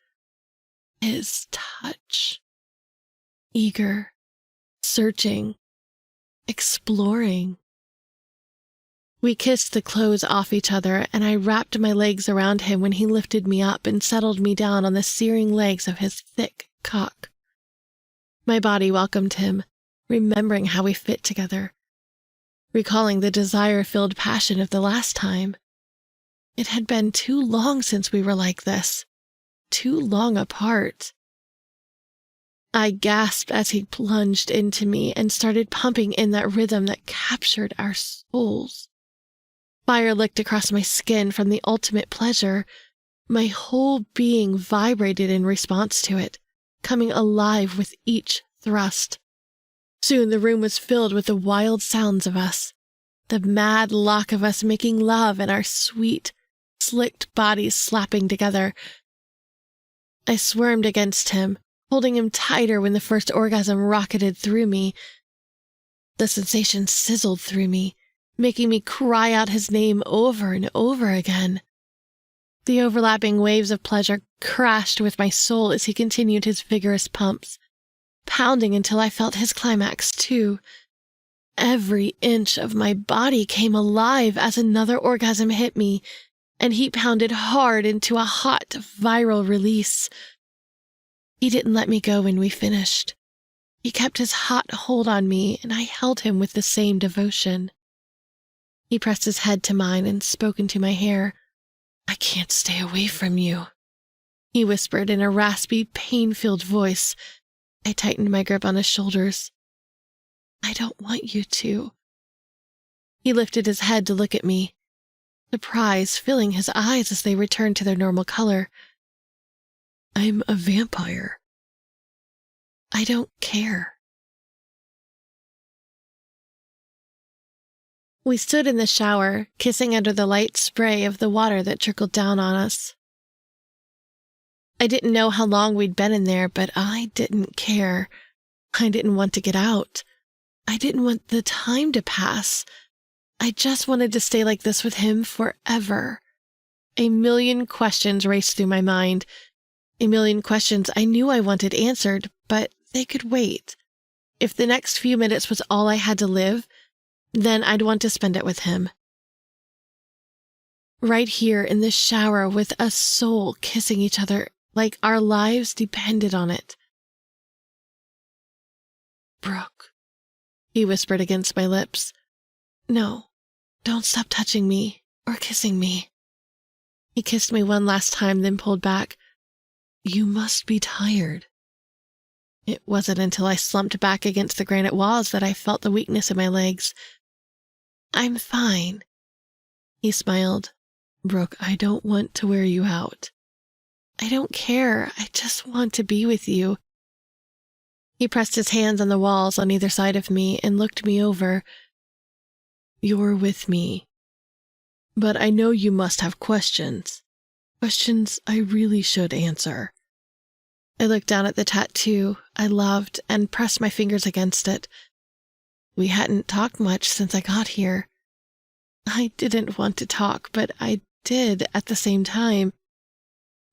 His touch. Eager, searching, exploring. We kissed the clothes off each other, and I wrapped my legs around him when he lifted me up and settled me down on the searing legs of his thick cock. My body welcomed him, remembering how we fit together, recalling the desire-filled passion of the last time. It had been too long since we were like this, too long apart. I gasped as he plunged into me and started pumping in that rhythm that captured our souls. Fire licked across my skin from the ultimate pleasure. My whole being vibrated in response to it, coming alive with each thrust. Soon the room was filled with the wild sounds of us, the mad lock of us making love and our sweet, slicked bodies slapping together. I squirmed against him, holding him tighter when the first orgasm rocketed through me. The sensation sizzled through me, making me cry out his name over and over again. The overlapping waves of pleasure crashed with my soul as he continued his vigorous pumps, pounding until I felt his climax too. Every inch of my body came alive as another orgasm hit me, and he pounded hard into a hot, viral release. He didn't let me go when we finished. He kept his hot hold on me, and I held him with the same devotion. He pressed his head to mine and spoke into my hair. "I can't stay away from you," he whispered in a raspy, pain-filled voice. I tightened my grip on his shoulders. "I don't want you to." He lifted his head to look at me, surprise filling his eyes as they returned to their normal color. "I'm a vampire." "I don't care." We stood in the shower, kissing under the light spray of the water that trickled down on us. I didn't know how long we'd been in there, but I didn't care. I didn't want to get out. I didn't want the time to pass. I just wanted to stay like this with him forever. A million questions raced through my mind. A million questions I knew I wanted answered, but they could wait. If the next few minutes was all I had to live, then I'd want to spend it with him. Right here in the shower with a soul kissing each other like our lives depended on it. "Brooke," he whispered against my lips. "No, don't stop touching me or kissing me." He kissed me one last time, then pulled back. "You must be tired." It wasn't until I slumped back against the granite walls that I felt the weakness in my legs. "I'm fine." He smiled. "Brooke, I don't want to wear you out." "I don't care. I just want to be with you." He pressed his hands on the walls on either side of me and looked me over. "You're with me. But I know you must have questions. Questions I really should answer." I looked down at the tattoo I loved and pressed my fingers against it. We hadn't talked much since I got here. I didn't want to talk, but I did at the same time.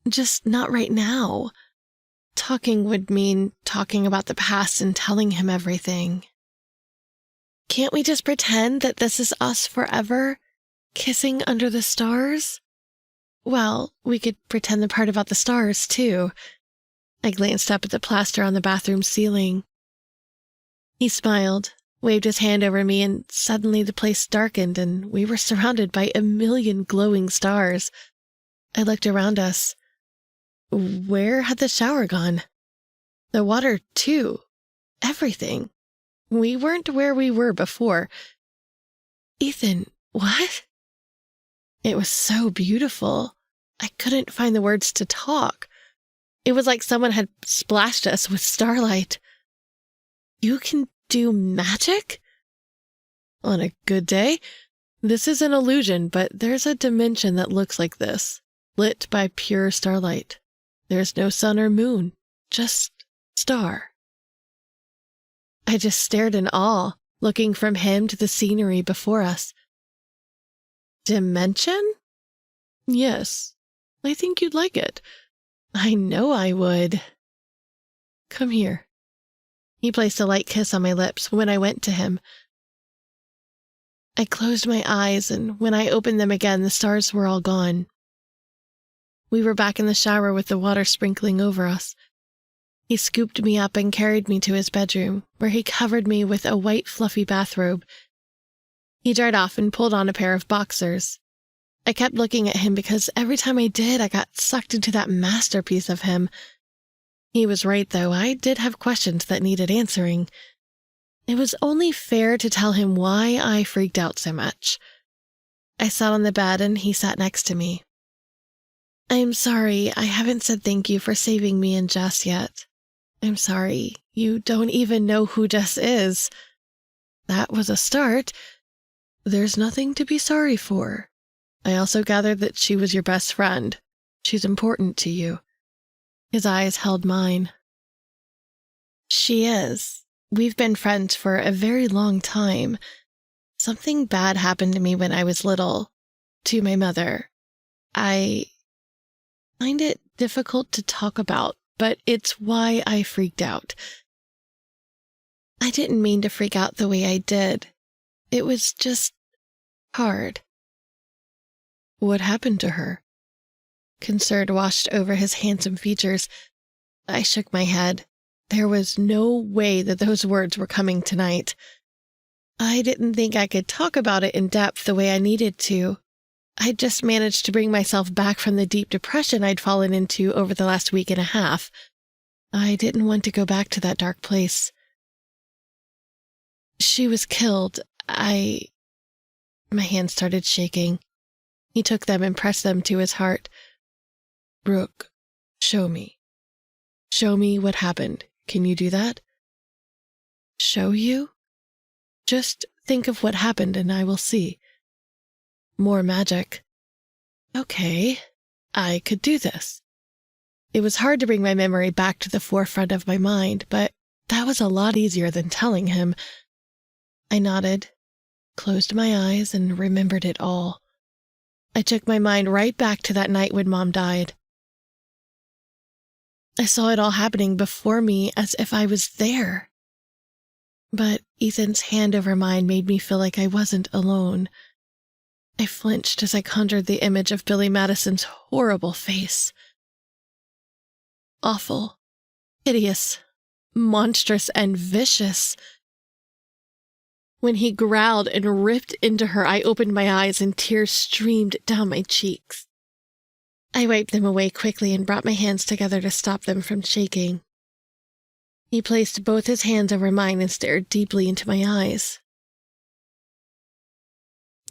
Just not right now. Talking would mean talking about the past and telling him everything. "Can't we just pretend that this is us forever, kissing under the stars?" "Well, we could pretend the part about the stars, too." I glanced up at the plaster on the bathroom ceiling. He smiled, waved his hand over me, and suddenly the place darkened and we were surrounded by a million glowing stars. I looked around us. Where had the shower gone? The water, too. Everything. We weren't where we were before. "Ethan, what?" It was so beautiful. I couldn't find the words to talk. It was like someone had splashed us with starlight. "You can do magic?" "On a good day. This is an illusion, but there's a dimension that looks like this, lit by pure starlight. There's no sun or moon, just star." I just stared in awe, looking from him to the scenery before us. "Dimension?" "Yes, I think you'd like it." "I know I would." "Come here." He placed a light kiss on my lips when I went to him. I closed my eyes, and when I opened them again, the stars were all gone. We were back in the shower with the water sprinkling over us. He scooped me up and carried me to his bedroom, where he covered me with a white fluffy bathrobe. He dried off and pulled on a pair of boxers. I kept looking at him because every time I did, I got sucked into that masterpiece of him. He was right, though. I did have questions that needed answering. It was only fair to tell him why I freaked out so much. I sat on the bed and he sat next to me. I'm sorry, I haven't said thank you for saving me and Jess yet. I'm sorry, you don't even know who Jess is. That was a start. There's nothing to be sorry for. I also gathered that she was your best friend. She's important to you. His eyes held mine. She is. We've been friends for a very long time. Something bad happened to me when I was little. To my mother. I find it difficult to talk about, but it's why I freaked out. I didn't mean to freak out the way I did. It was just hard. What happened to her? Concern washed over his handsome features. I shook my head. There was no way that those words were coming tonight. I didn't think I could talk about it in depth the way I needed to. I'd just managed to bring myself back from the deep depression I'd fallen into over the last week and a half. I didn't want to go back to that dark place. She was killed. My hands started shaking. He took them and pressed them to his heart. Brooke, show me. Show me what happened. Can you do that? Show you? Just think of what happened and I will see. More magic. Okay, I could do this. It was hard to bring my memory back to the forefront of my mind, but that was a lot easier than telling him. I nodded, closed my eyes, and remembered it all. I took my mind right back to that night when Mom died. I saw it all happening before me as if I was there. But Ethan's hand over mine made me feel like I wasn't alone. I flinched as I conjured the image of Billy Madison's horrible face. Awful, hideous, monstrous, and vicious. When he growled and ripped into her, I opened my eyes and tears streamed down my cheeks. I wiped them away quickly and brought my hands together to stop them from shaking. He placed both his hands over mine and stared deeply into my eyes.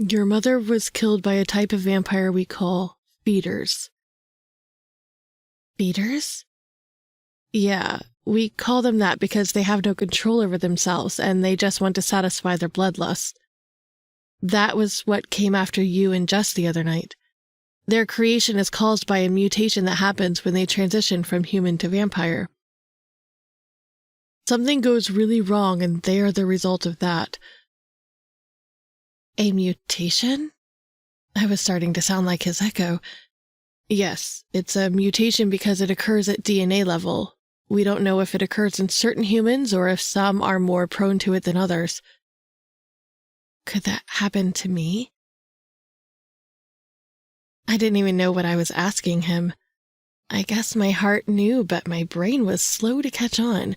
Your mother was killed by a type of vampire we call feeders. Feeders? Yeah, we call them that because they have no control over themselves and they just want to satisfy their bloodlust. That was what came after you and Jess the other night. Their creation is caused by a mutation that happens when they transition from human to vampire. Something goes really wrong and they are the result of that. A mutation? I was starting to sound like his echo. Yes, it's a mutation because it occurs at DNA level. We don't know if it occurs in certain humans or if some are more prone to it than others. Could that happen to me? I didn't even know what I was asking him. I guess my heart knew, but my brain was slow to catch on.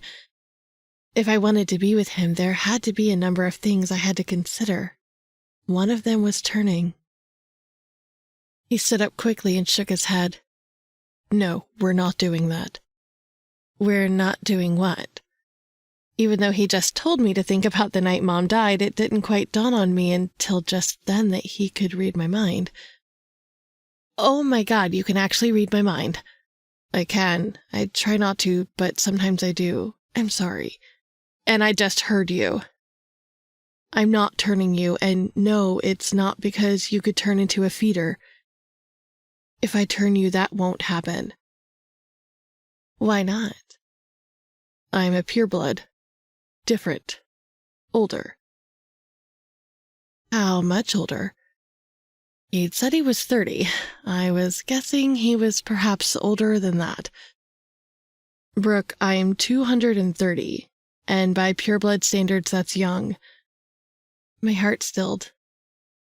If I wanted to be with him, there had to be a number of things I had to consider. One of them was turning. He stood up quickly and shook his head. No, we're not doing that. We're not doing what? Even though he just told me to think about the night Mom died, it didn't quite dawn on me until just then that he could read my mind. Oh my God, you can actually read my mind. I can. I try not to, but sometimes I do. I'm sorry. And I just heard you. I'm not turning you, and no, it's not because you could turn into a feeder. If I turn you, that won't happen. Why not? I'm a pureblood. Different. Older. How much older? He'd said he was 30. I was guessing he was perhaps older than that. Brooke, I'm 230, and by pureblood standards, that's young. My heart stilled.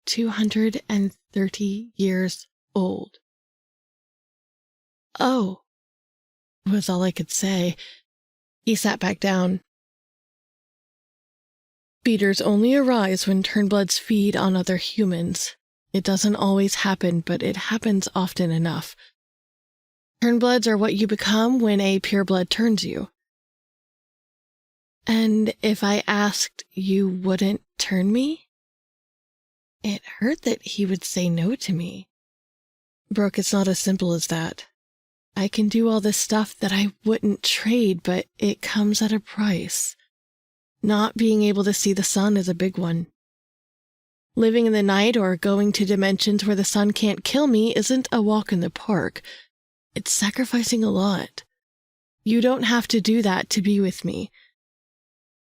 230 years old. Oh, was all I could say. He sat back down. Beaters only arise when turnbloods feed on other humans. It doesn't always happen, but it happens often enough. Turnbloods are what you become when a pureblood turns you. And if I asked, you wouldn't turn me? It hurt that he would say no to me. Brooke, it's not as simple as that. I can do all this stuff that I wouldn't trade, but it comes at a price. Not being able to see the sun is a big one. Living in the night or going to dimensions where the sun can't kill me isn't a walk in the park. It's sacrificing a lot. You don't have to do that to be with me.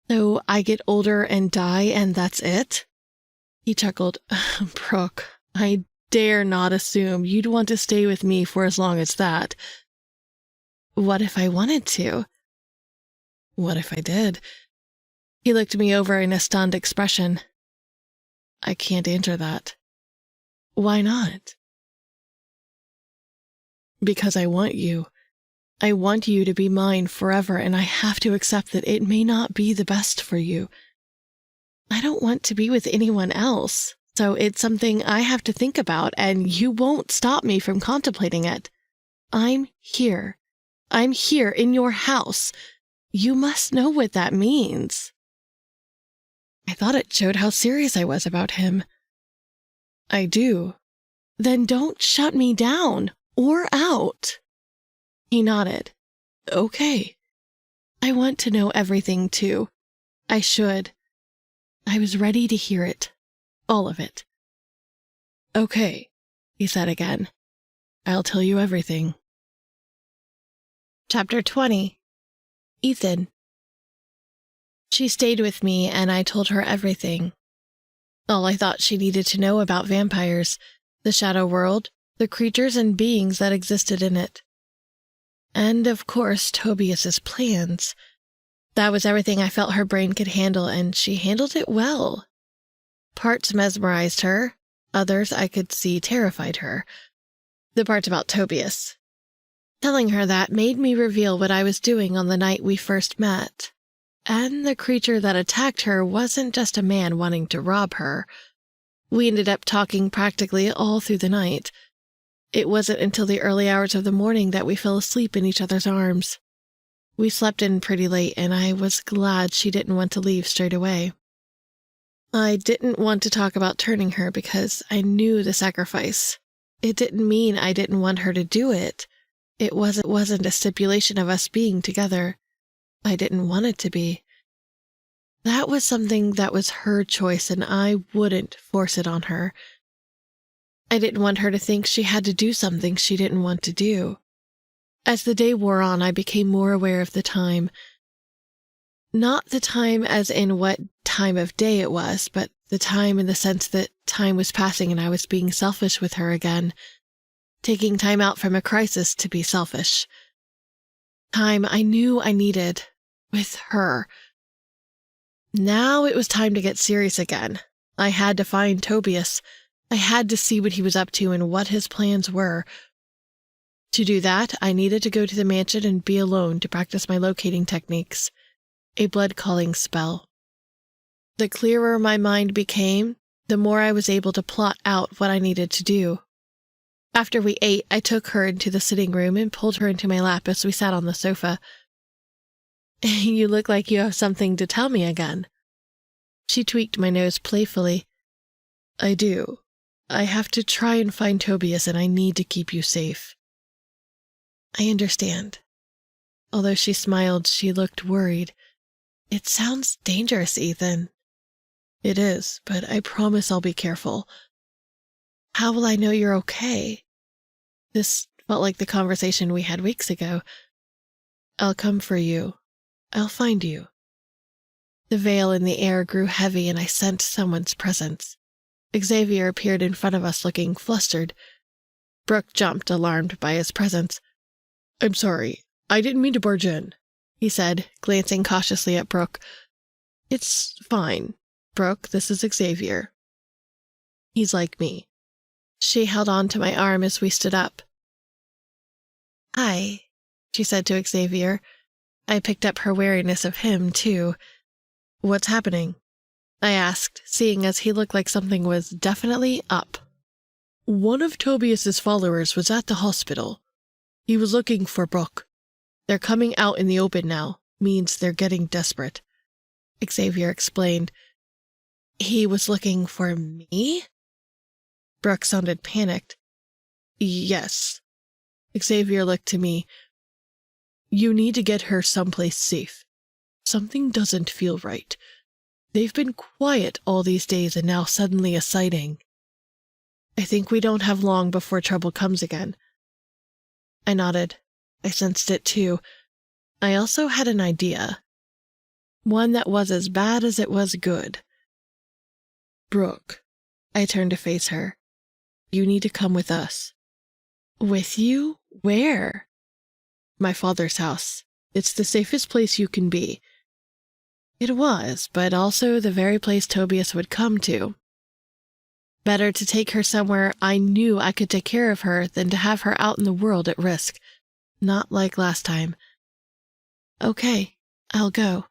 So I get older and die and that's it? He chuckled. Brooke, I dare not assume you'd want to stay with me for as long as that. What if I wanted to? What if I did? He looked me over in a stunned expression. I can't answer that. Why not? Because I want you. I want you to be mine forever, and I have to accept that it may not be the best for you. I don't want to be with anyone else, so it's something I have to think about, and you won't stop me from contemplating it. I'm here. I'm here in your house. You must know what that means. I thought it showed how serious I was about him. I do. Then don't shut me down or out. He nodded. Okay. I want to know everything, too. I should. I was ready to hear it. All of it. Okay, he said again. I'll tell you everything. Chapter 20. Ethan. She stayed with me, and I told her everything. All I thought she needed to know about vampires, the shadow world, the creatures and beings that existed in it. And, of course, Tobias's plans. That was everything I felt her brain could handle, and she handled it well. Parts mesmerized her, others I could see terrified her. The parts about Tobias. Telling her that made me reveal what I was doing on the night we first met. And the creature that attacked her wasn't just a man wanting to rob her. We ended up talking practically all through the night. It wasn't until the early hours of the morning that we fell asleep in each other's arms. We slept in pretty late, and I was glad she didn't want to leave straight away. I didn't want to talk about turning her because I knew the sacrifice. It didn't mean I didn't want her to do it. It wasn't a stipulation of us being together. I didn't want it to be. That was something that was her choice, and I wouldn't force it on her. I didn't want her to think she had to do something she didn't want to do. As the day wore on, I became more aware of the time. Not the time as in what time of day it was, but the time in the sense that time was passing and I was being selfish with her again, taking time out from a crisis to be selfish. Time I knew I needed with her. Now it was time to get serious again. I had to find Tobias. I had to see what he was up to and what his plans were. To do that, I needed to go to the mansion and be alone to practice my locating techniques, a blood-calling spell. The clearer my mind became, the more I was able to plot out what I needed to do. After we ate, I took her into the sitting room and pulled her into my lap as we sat on the sofa. You look like you have something to tell me again. She tweaked my nose playfully. I do. I have to try and find Tobias, and I need to keep you safe. I understand. Although she smiled, she looked worried. It sounds dangerous, Ethan. It is, but I promise I'll be careful. How will I know you're okay? This felt like the conversation we had weeks ago. I'll come for you. I'll find you. The veil in the air grew heavy, and I sensed someone's presence. Xavier appeared in front of us looking flustered. Brooke jumped, alarmed by his presence. I'm sorry. I didn't mean to barge in, he said, glancing cautiously at Brooke. It's fine. Brooke, this is Xavier. He's like me. She held on to my arm as we stood up. Hi, she said to Xavier. I picked up her wariness of him, too. What's happening? I asked, seeing as he looked like something was definitely up. One of Tobias's followers was at the hospital. He was looking for Brooke. They're coming out in the open now. Means they're getting desperate. Xavier explained. He was looking for me? Brooke sounded panicked. Yes. Xavier looked to me. You need to get her someplace safe. Something doesn't feel right. They've been quiet all these days and now suddenly a sighting. I think we don't have long before trouble comes again. I nodded. I sensed it too. I also had an idea. One that was as bad as it was good. Brooke, I turned to face her. You need to come with us. With you? Where? My father's house. It's the safest place you can be. It was, but also the very place Tobias would come to. Better to take her somewhere I knew I could take care of her than to have her out in the world at risk. Not like last time. Okay, I'll go.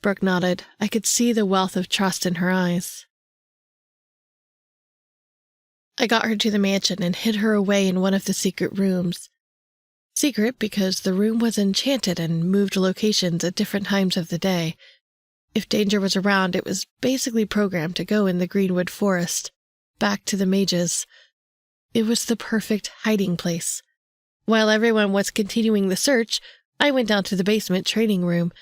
Brooke nodded. I could see the wealth of trust in her eyes. I got her to the mansion and hid her away in one of the secret rooms. Secret because the room was enchanted and moved locations at different times of the day. If danger was around, it was basically programmed to go in the greenwood forest, back to the mages. It was the perfect hiding place. While everyone was continuing the search, I went down to the basement training room.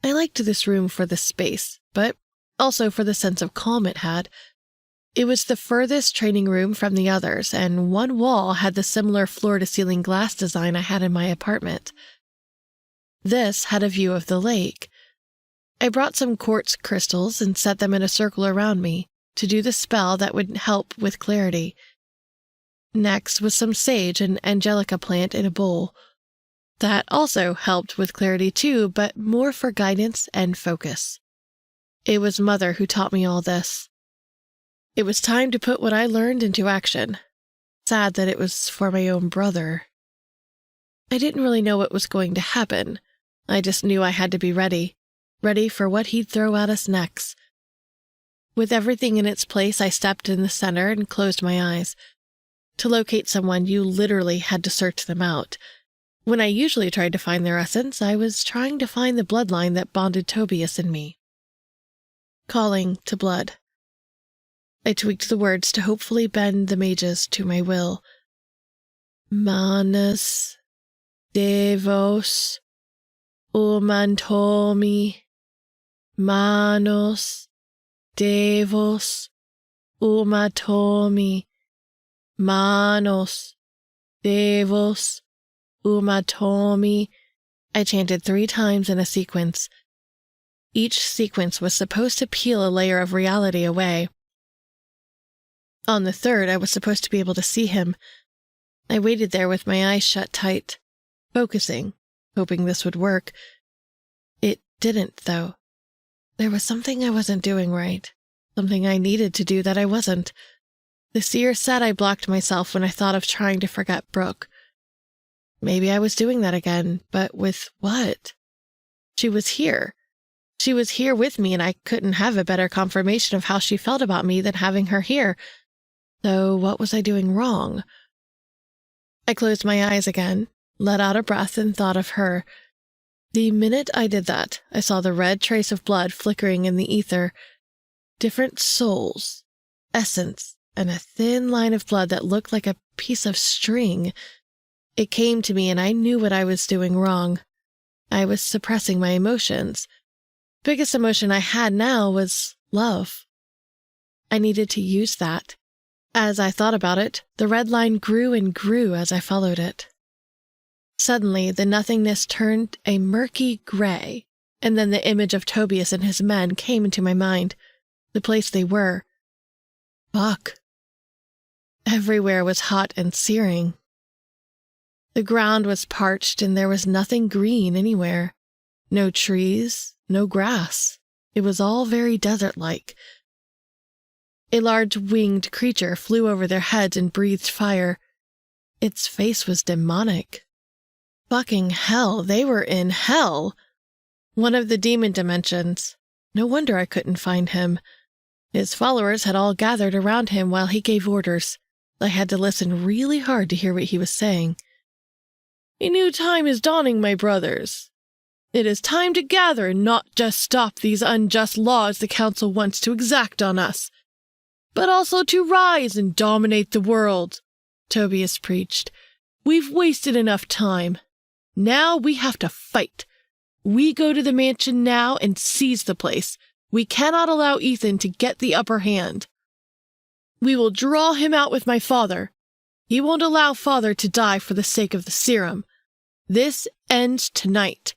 I liked this room for the space, but also for the sense of calm it had. It was the furthest training room from the others, and one wall had the similar floor-to-ceiling glass design I had in my apartment. This had a view of the lake. I brought some quartz crystals and set them in a circle around me to do the spell that would help with clarity. Next was some sage and angelica plant in a bowl. That also helped with clarity too, but more for guidance and focus. It was Mother who taught me all this. It was time to put what I learned into action. Sad that it was for my own brother. I didn't really know what was going to happen. I just knew I had to be ready for what he'd throw at us next. With everything in its place, I stepped in the center and closed my eyes. To locate someone, you literally had to search them out. When I usually tried to find their essence, I was trying to find the bloodline that bonded Tobias and me. Calling to blood. I tweaked the words to hopefully bend the mages to my will. Manos, devos, umantomi, manos, devos, umatomi, manos, devos, umatomi. I chanted 3 times in a sequence. Each sequence was supposed to peel a layer of reality away. On the 3rd, I was supposed to be able to see him. I waited there with my eyes shut tight, focusing, hoping this would work. It didn't, though. There was something I wasn't doing right, something I needed to do that I wasn't. The seer said I blocked myself when I thought of trying to forget Brooke. Maybe I was doing that again, but with what? She was here. She was here with me, and I couldn't have a better confirmation of how she felt about me than having her here. So what was I doing wrong? I closed my eyes again, let out a breath, and thought of her. The minute I did that, I saw the red trace of blood flickering in the ether. Different souls, essence, and a thin line of blood that looked like a piece of string. It came to me, and I knew what I was doing wrong. I was suppressing my emotions. Biggest emotion I had now was love. I needed to use that. As I thought about it, the red line grew and grew as I followed it. Suddenly, the nothingness turned a murky gray, and then the image of Tobias and his men came into my mind, the place they were. Fuck. Everywhere was hot and searing. The ground was parched and there was nothing green anywhere. No trees, no grass. It was all very desert-like. A large winged creature flew over their heads and breathed fire. Its face was demonic. Fucking hell, they were in hell! One of the demon dimensions. No wonder I couldn't find him. His followers had all gathered around him while he gave orders. I had to listen really hard to hear what he was saying. "A new time is dawning, my brothers. It is time to gather and not just stop these unjust laws the council wants to exact on us, but also to rise and dominate the world," Tobias preached. "We've wasted enough time. Now we have to fight. We go to the mansion now and seize the place. We cannot allow Ethan to get the upper hand. We will draw him out with my father. He won't allow father to die for the sake of the serum. This ends tonight.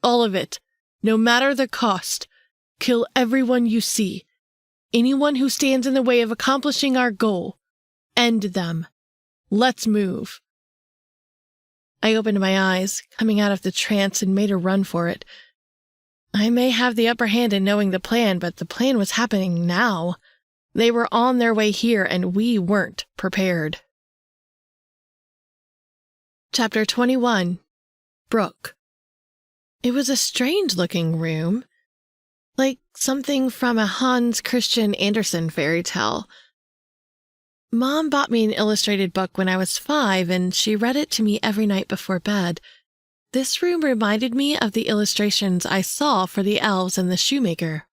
All of it, no matter the cost. Kill everyone you see. Anyone who stands in the way of accomplishing our goal. End them. Let's move." I opened my eyes, coming out of the trance, and made a run for it. I may have the upper hand in knowing the plan, but the plan was happening now. They were on their way here, and we weren't prepared. Chapter 21. Brooke. It was a strange-looking room, like something from a Hans Christian Andersen fairy tale. Mom bought me an illustrated book when I was 5, and she read it to me every night before bed. This room reminded me of the illustrations I saw for the elves and the shoemaker.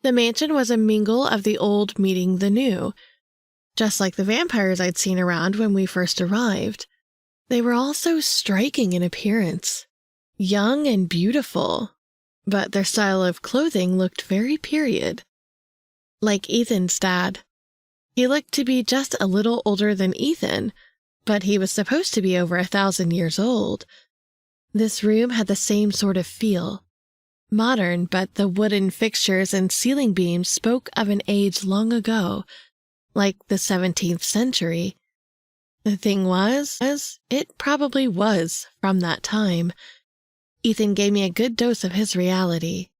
The mansion was a mingle of the old meeting the new, just like the vampires I'd seen around when we first arrived. They were all so striking in appearance, young and beautiful, but their style of clothing looked very period. Like Ethan's dad. He looked to be just a little older than Ethan, but he was supposed to be over 1,000 years old. This room had the same sort of feel. Modern, but the wooden fixtures and ceiling beams spoke of an age long ago, like the 17th century. The thing was, it probably was from that time. Ethan gave me a good dose of his reality.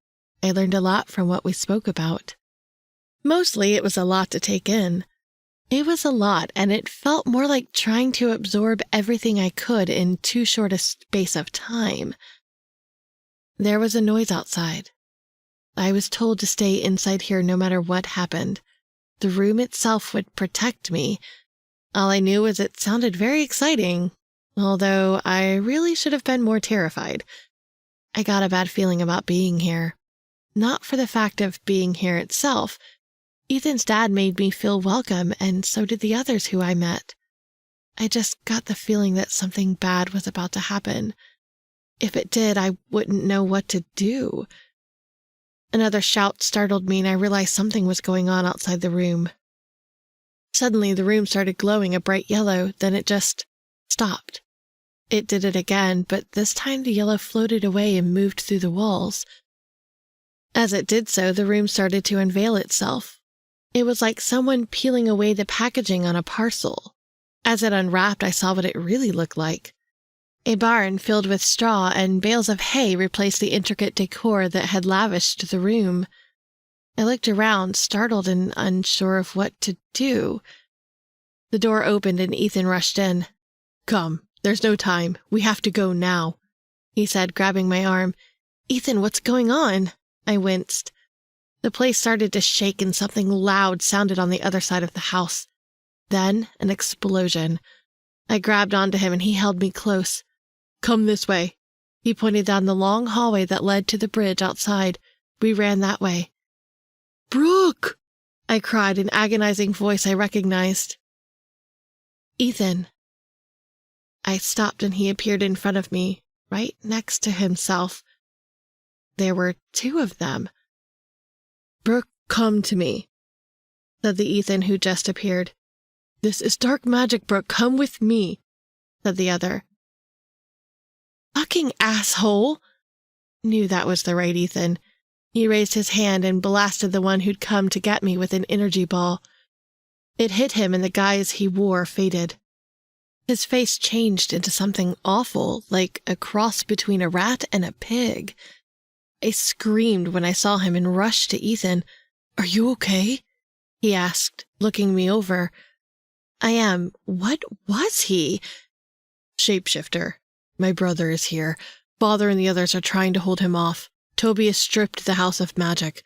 I learned a lot from what we spoke about. Mostly it was a lot to take in. It was a lot, and it felt more like trying to absorb everything I could in too short a space of time. There was a noise outside. I was told to stay inside here no matter what happened. The room itself would protect me. All I knew was it sounded very exciting, although I really should have been more terrified. I got a bad feeling about being here. Not for the fact of being here itself. Ethan's dad made me feel welcome, and so did the others who I met. I just got the feeling that something bad was about to happen. If it did, I wouldn't know what to do. Another shout startled me, and I realized something was going on outside the room. Suddenly, the room started glowing a bright yellow, then it just stopped. It did it again, but this time the yellow floated away and moved through the walls. As it did so, the room started to unveil itself. It was like someone peeling away the packaging on a parcel. As it unwrapped, I saw what it really looked like. A barn filled with straw and bales of hay replaced the intricate decor that had lavished the room. I looked around, startled and unsure of what to do. The door opened and Ethan rushed in. "Come, there's no time. We have to go now," he said, grabbing my arm. "Ethan, what's going on?" I winced. The place started to shake and something loud sounded on the other side of the house. Then an explosion. I grabbed onto him and he held me close. "Come this way." He pointed down the long hallway that led to the bridge outside. We ran that way. "Brooke!" I cried, an agonizing voice I recognized. "Ethan." I stopped and he appeared in front of me, right next to himself. There were 2 of them. "Brooke, come to me," said the Ethan who just appeared. "This is dark magic, Brooke. Come with me," said the other. "Fucking asshole!" Knew that was the right Ethan. He raised his hand and blasted the one who'd come to get me with an energy ball. It hit him and the guise he wore faded. His face changed into something awful, like a cross between a rat and a pig. I screamed when I saw him and rushed to Ethan. "Are you okay?" he asked, looking me over. I am. What was he? Shapeshifter. My brother is here. Father and the others are trying to hold him off. Tobias stripped the house of magic.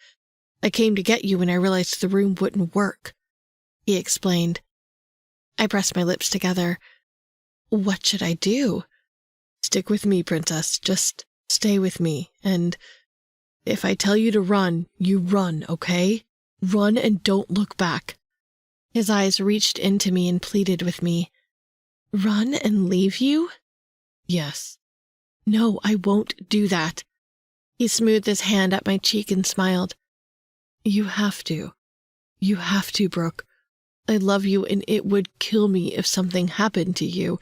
I came to get you when I realized the room wouldn't work, he explained. I pressed my lips together. What should I do? Stick with me, Princess. Just stay with me. And if I tell you to run, you run, okay? Run and don't look back. His eyes reached into me and pleaded with me. Run and leave you? Yes. No, I won't do that. He smoothed his hand up my cheek and smiled. You have to. You have to, Brooke. I love you, and it would kill me if something happened to you.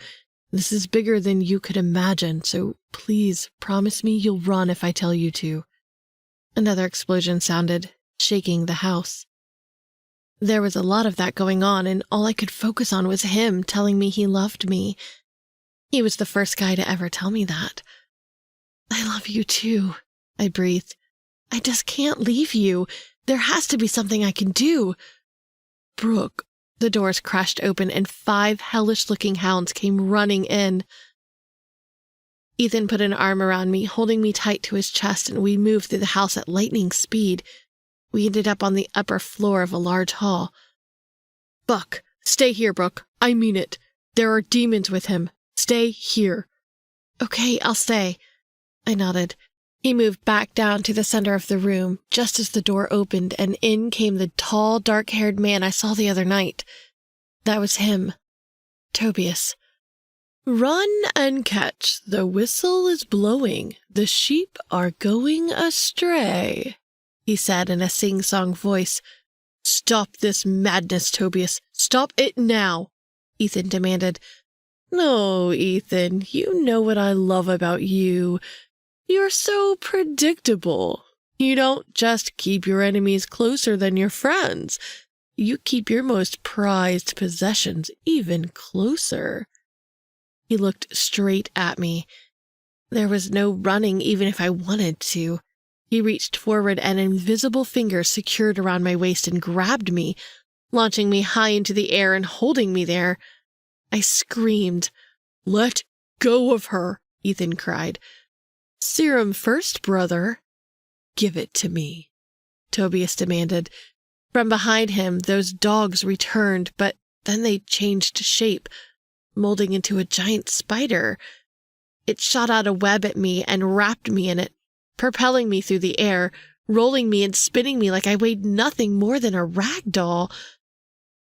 This is bigger than you could imagine, so please promise me you'll run if I tell you to. Another explosion sounded, shaking the house. There was a lot of that going on, and all I could focus on was him telling me he loved me. He was the first guy to ever tell me that. I love you too, I breathed. I just can't leave you. There has to be something I can do. Brooke. The doors crashed open and 5 hellish-looking hounds came running in. Ethan put an arm around me, holding me tight to his chest, and we moved through the house at lightning speed. We ended up on the upper floor of a large hall. Buck, stay here, Brooke. I mean it. There are demons with him. Stay here. Okay, I'll stay. I nodded. He moved back down to the center of the room, just as the door opened, and in came the tall, dark-haired man I saw the other night. That was him. Tobias. Run and catch. The whistle is blowing. The sheep are going astray, he said in a sing-song voice. Stop this madness, Tobias. Stop it now, Ethan demanded. No, Ethan, you know what I love about you. You're so predictable. You don't just keep your enemies closer than your friends. You keep your most prized possessions even closer. He looked straight at me. There was no running even if I wanted to. He reached forward and invisible fingers secured around my waist and grabbed me, launching me high into the air and holding me there. I screamed. Let go of her, Ethan cried. Serum first, brother. Give it to me, Tobias demanded. From behind him, those dogs returned, but then they changed shape, molding into a giant spider. It shot out a web at me and wrapped me in it, propelling me through the air, rolling me and spinning me like I weighed nothing more than a rag doll.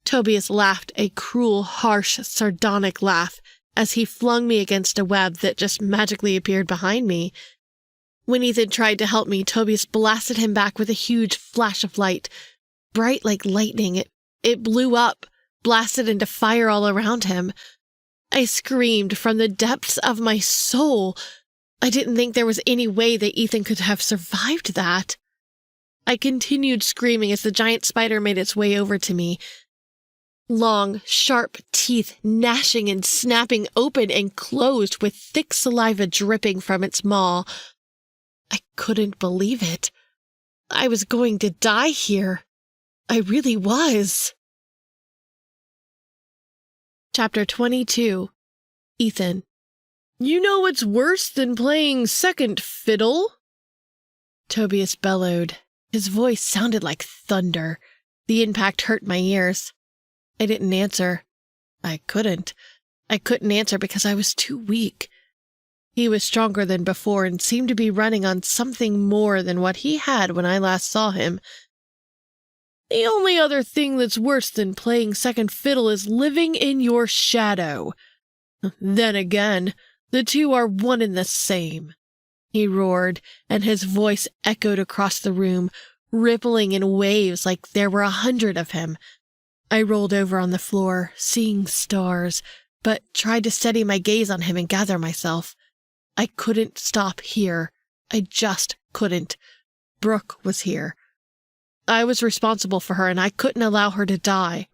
Tobias laughed a cruel, harsh, sardonic laugh as he flung me against a web that just magically appeared behind me. When Ethan tried to help me, Tobias blasted him back with a huge flash of light. Bright like lightning, it blew up, blasted into fire all around him. I screamed from the depths of my soul. I didn't think there was any way that Ethan could have survived that. I continued screaming as the giant spider made its way over to me. Long, sharp teeth gnashing and snapping open and closed with thick saliva dripping from its maw. I couldn't believe it. I was going to die here. I really was. Chapter 22. Ethan. You know what's worse than playing second fiddle? Tobias bellowed. His voice sounded like thunder. The impact hurt my ears. I didn't answer. I couldn't. I couldn't answer because I was too weak. He was stronger than before and seemed to be running on something more than what he had when I last saw him. The only other thing that's worse than playing second fiddle is living in your shadow. Then again, the two are one and the same, he roared, and his voice echoed across the room, rippling in waves like there were 100 of him. I rolled over on the floor, seeing stars, but tried to steady my gaze on him and gather myself. I couldn't stop here. I just couldn't. Brooke was here. I was responsible for her, and I couldn't allow her to die.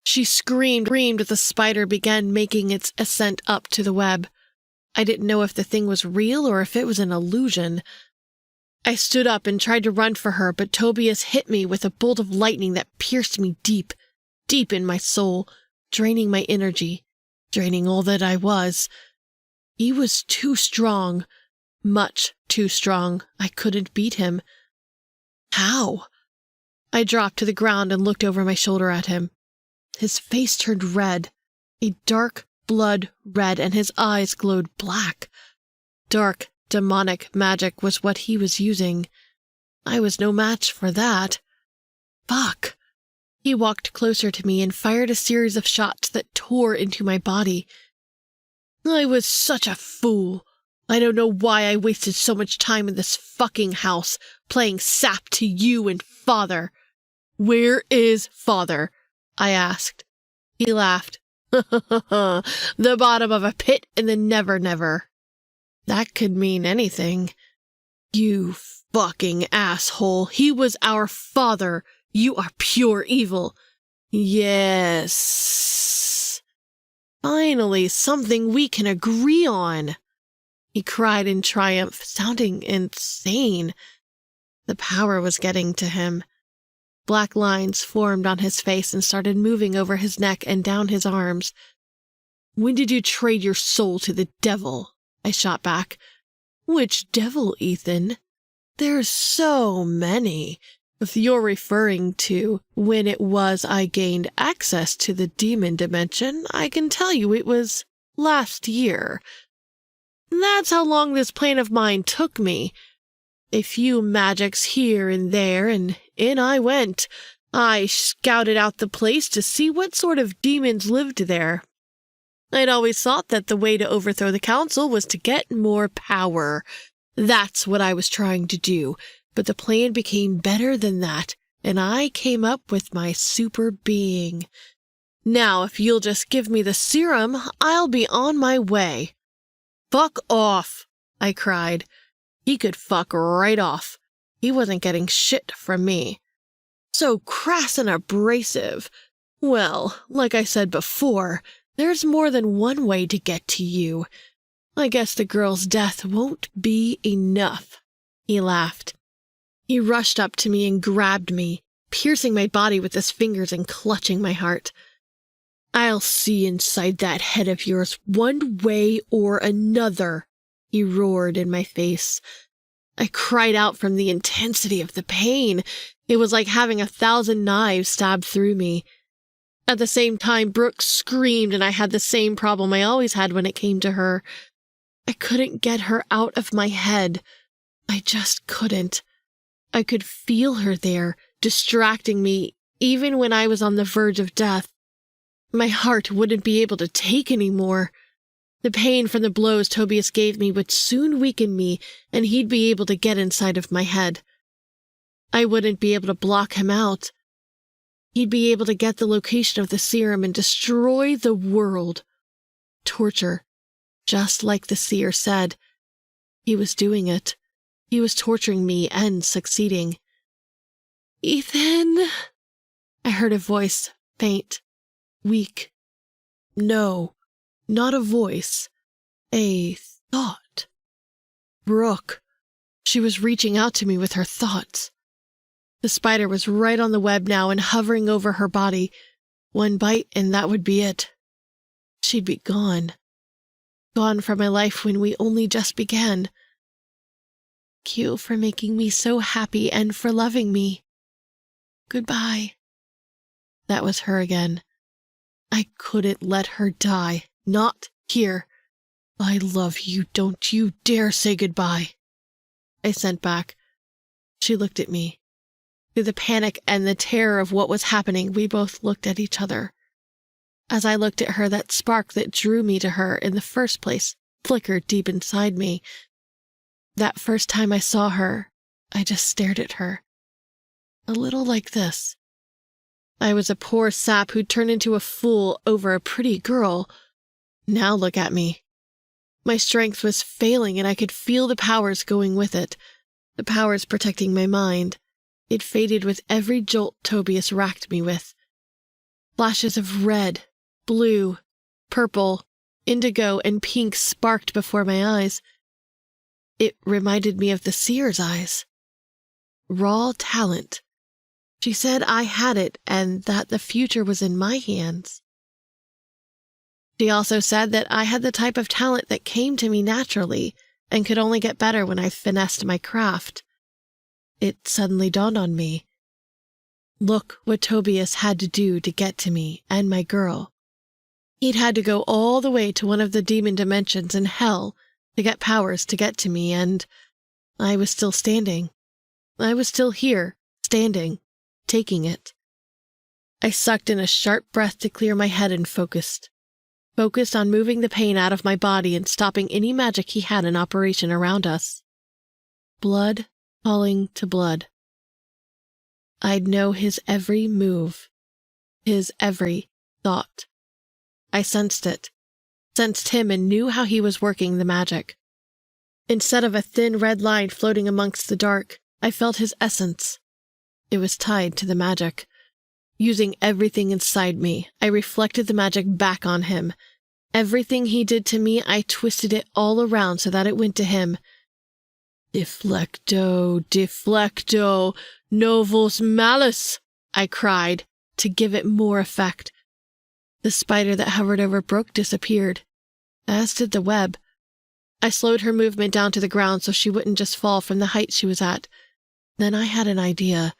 She screamed as the spider began making its ascent up to the web. I didn't know if the thing was real or if it was an illusion. I stood up and tried to run for her, but Tobias hit me with a bolt of lightning that pierced me deep, deep in my soul, draining my energy, draining all that I was. He was too strong, much too strong. I couldn't beat him. How? I dropped to the ground and looked over my shoulder at him. His face turned red, a dark blood red, and his eyes glowed black. Dark, demonic magic was what he was using. I was no match for that. Fuck. He walked closer to me and fired a series of shots that tore into my body. I was such a fool. I don't know why I wasted so much time in this fucking house, playing sap to you and Father. Where is Father? I asked. He laughed. The bottom of a pit in the never-never. That could mean anything. You fucking asshole. He was our father. You are pure evil. Yes. Finally, something we can agree on. He cried in triumph, sounding insane. The power was getting to him. Black lines formed on his face and started moving over his neck and down his arms. When did you trade your soul to the devil? I shot back. Which devil, Ethan? There's so many. If you're referring to when it was I gained access to the demon dimension, I can tell you it was last year. That's how long this plan of mine took me. A few magics here and there, and in I went. I scouted out the place to see what sort of demons lived there. I'd always thought that the way to overthrow the council was to get more power. That's what I was trying to do, but the plan became better than that, and I came up with my super being. Now, if you'll just give me the serum, I'll be on my way. Fuck off, I cried. He could fuck right off. He wasn't getting shit from me. So crass and abrasive. Well, like I said before, there's more than one way to get to you. I guess the girl's death won't be enough. He laughed. He rushed up to me and grabbed me, piercing my body with his fingers and clutching my heart. I'll see inside that head of yours one way or another, he roared in my face. I cried out from the intensity of the pain. It was like having 1,000 knives stabbed through me. At the same time, Brooke screamed, and I had the same problem I always had when it came to her. I couldn't get her out of my head. I just couldn't. I could feel her there, distracting me, even when I was on the verge of death. My heart wouldn't be able to take any more. The pain from the blows Tobias gave me would soon weaken me, and he'd be able to get inside of my head. I wouldn't be able to block him out. He'd be able to get the location of the serum and destroy the world. Torture, just like the seer said. He was doing it. He was torturing me and succeeding. Ethan? I heard a voice, faint, weak. No, not a voice. A thought. Brooke. She was reaching out to me with her thoughts. The spider was right on the web now and hovering over her body. One bite and that would be it. She'd be gone. Gone from my life when we only just began. Thank you for making me so happy and for loving me. Goodbye. That was her again. I couldn't let her die. Not here. I love you. Don't you dare say goodbye. I sent back. She looked at me. Through the panic and the terror of what was happening, we both looked at each other. As I looked at her, that spark that drew me to her in the first place flickered deep inside me. That first time I saw her, I just stared at her. A little like this. I was a poor sap who'd turned into a fool over a pretty girl. Now look at me. My strength was failing and I could feel the powers going with it. The powers protecting my mind. It faded with every jolt Tobias racked me with. Flashes of red, blue, purple, indigo, and pink sparked before my eyes. It reminded me of the seer's eyes. raw talent. She said I had it and that the future was in my hands. She also said that I had the type of talent that came to me naturally and could only get better when I finessed my craft. It suddenly dawned on me. Look what Tobias had to do to get to me and my girl. He'd had to go all the way to one of the demon dimensions in hell to get powers to get to me, and I was still standing. I was still here, standing, taking it. I sucked in a sharp breath to clear my head and focused on moving the pain out of my body and stopping any magic he had in operation around us. Blood calling to blood. I'd know his every move, his every thought. I sensed it, sensed him and knew how he was working the magic. Instead of a thin red line floating amongst the dark, I felt his essence. It was tied to the magic. Using everything inside me, I reflected the magic back on him. Everything he did to me, I twisted it all around so that it went to him. Deflecto, deflecto, novus malus, I cried, to give it more effect. The spider that hovered over Brooke disappeared, as did the web. I slowed her movement down to the ground so she wouldn't just fall from the height she was at. Then I had an idea.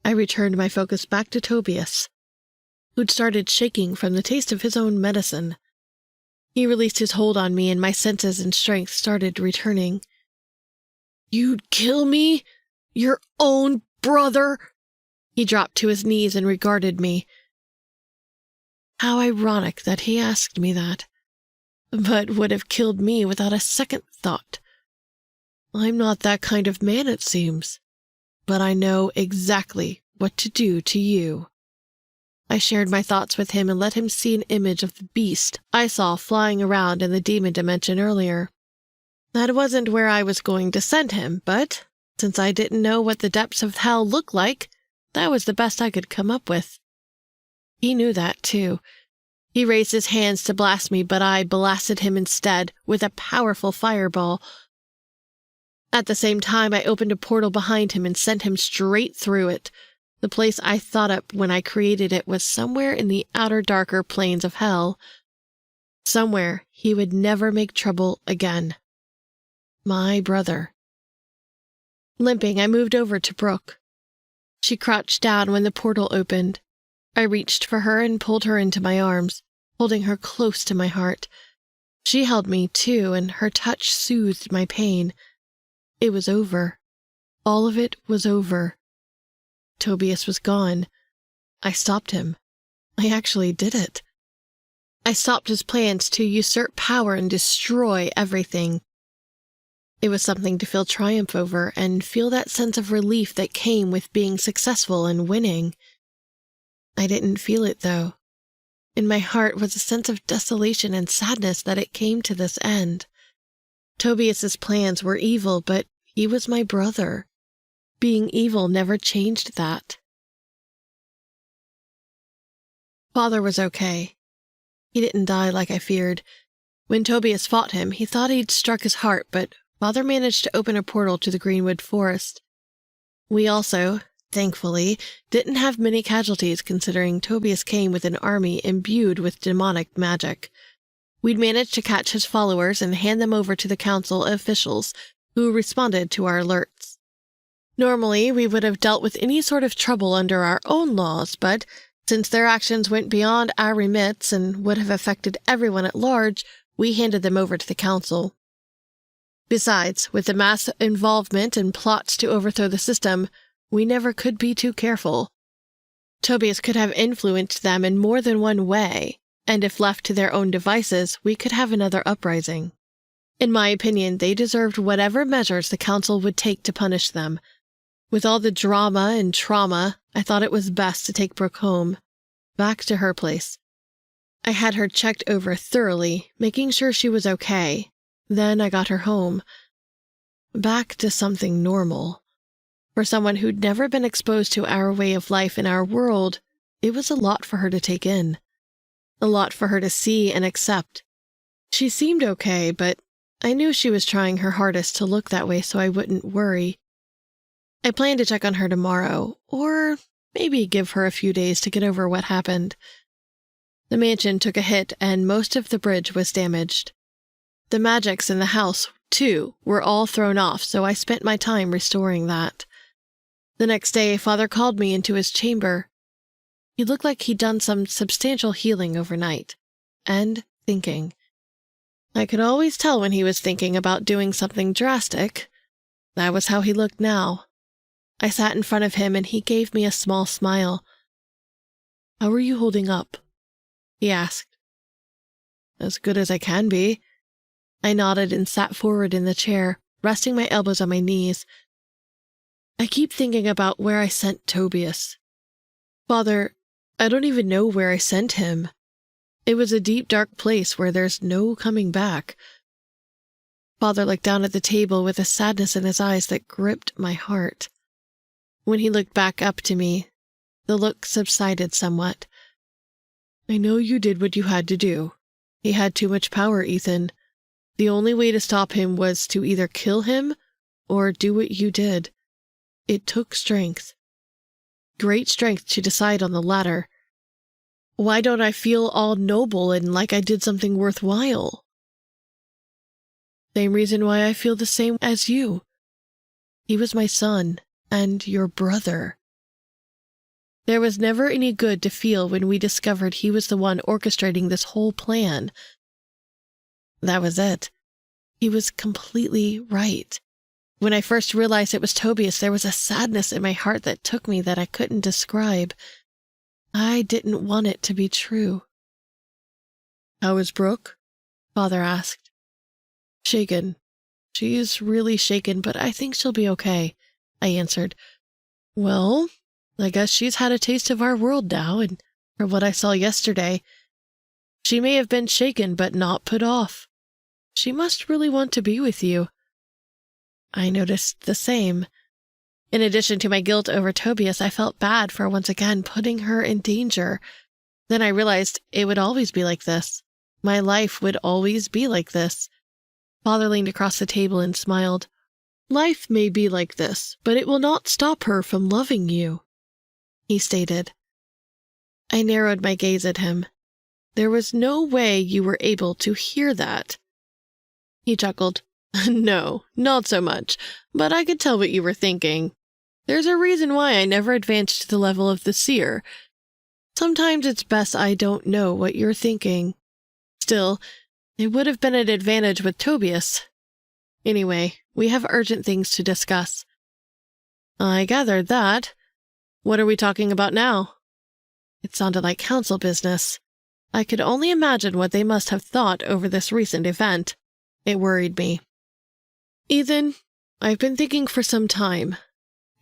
I returned my focus back to Tobias, who'd started shaking from the taste of his own medicine. He released his hold on me and my senses and strength started returning. You'd kill me? Your own brother? He dropped to his knees and regarded me. How ironic that he asked me that, but would have killed me without a second thought. I'm not that kind of man, it seems, but I know exactly what to do to you. I shared my thoughts with him and let him see an image of the beast I saw flying around in the demon dimension earlier. That wasn't where I was going to send him, but since I didn't know what the depths of hell looked like, that was the best I could come up with. He knew that, too. He raised his hands to blast me, but I blasted him instead with a powerful fireball. At the same time, I opened a portal behind him and sent him straight through it. The place I thought up when I created it was somewhere in the outer darker planes of hell. Somewhere he would never make trouble again. My brother. Limping, I moved over to Brooke. She crouched down when the portal opened. I reached for her and pulled her into my arms, holding her close to my heart. She held me, too, and her touch soothed my pain. It was over. All of it was over. Tobias was gone. I stopped him. I actually did it. I stopped his plans to usurp power and destroy everything. It was something to feel triumph over and feel that sense of relief that came with being successful and winning. I didn't feel it, though. In my heart was a sense of desolation and sadness that it came to this end. Tobias's plans were evil, but he was my brother. Being evil never changed that. Father was okay. He didn't die like I feared. When Tobias fought him, he thought he'd struck his heart, but Father managed to open a portal to the Greenwood Forest. We also, thankfully, didn't have many casualties considering Tobias came with an army imbued with demonic magic. We'd managed to catch his followers and hand them over to the council officials, who responded to our alerts. Normally, we would have dealt with any sort of trouble under our own laws, but since their actions went beyond our remits and would have affected everyone at large, we handed them over to the council. Besides, with the mass involvement and plots to overthrow the system, we never could be too careful. Tobias could have influenced them in more than one way, and if left to their own devices, we could have another uprising. In my opinion, they deserved whatever measures the council would take to punish them. With all the drama and trauma, I thought it was best to take Brooke home, back to her place. I had her checked over thoroughly, making sure she was okay. Then I got her home. Back to something normal. For someone who'd never been exposed to our way of life in our world, it was a lot for her to take in. A lot for her to see and accept. She seemed okay, but I knew she was trying her hardest to look that way so I wouldn't worry. I plan to check on her tomorrow, or maybe give her a few days to get over what happened. The mansion took a hit and most of the bridge was damaged. The magics in the house, too, were all thrown off, so I spent my time restoring that. The next day, Father called me into his chamber. He looked like he'd done some substantial healing overnight. And thinking. I could always tell when he was thinking about doing something drastic. That was how he looked now. I sat in front of him and he gave me a small smile. "How are you holding up?" he asked. "As good as I can be." I nodded and sat forward in the chair, resting my elbows on my knees. I keep thinking about where I sent Tobias. Father, I don't even know where I sent him. It was a deep, dark place where there's no coming back. Father looked down at the table with a sadness in his eyes that gripped my heart. When he looked back up to me, the look subsided somewhat. "I know you did what you had to do. He had too much power, Ethan. The only way to stop him was to either kill him or do what you did. It took strength. Great strength to decide on the latter. Why don't I feel all noble and like I did something worthwhile?" "Same reason why I feel the same as you. He was my son and your brother." There was never any good to feel when we discovered he was the one orchestrating this whole plan. That was it. He was completely right. When I first realized it was Tobias, there was a sadness in my heart that took me that I couldn't describe. I didn't want it to be true. "How is Brooke?" Father asked. "Shaken. She's really shaken, but I think she'll be okay," I answered. "Well, I guess she's had a taste of our world now, and from what I saw yesterday, she may have been shaken but not put off. She must really want to be with you." I noticed the same. In addition to my guilt over Tobias, I felt bad for once again putting her in danger. Then I realized it would always be like this. My life would always be like this. Father leaned across the table and smiled. "Life may be like this, but it will not stop her from loving you," he stated. I narrowed my gaze at him. "There was no way you were able to hear that." He chuckled. "No, not so much, but I could tell what you were thinking. There's a reason why I never advanced to the level of the seer. Sometimes it's best I don't know what you're thinking. Still, it would have been an advantage with Tobias. Anyway, we have urgent things to discuss." "I gathered that. What are we talking about now?" It sounded like council business. I could only imagine what they must have thought over this recent event. It worried me. "Ethan, I've been thinking for some time.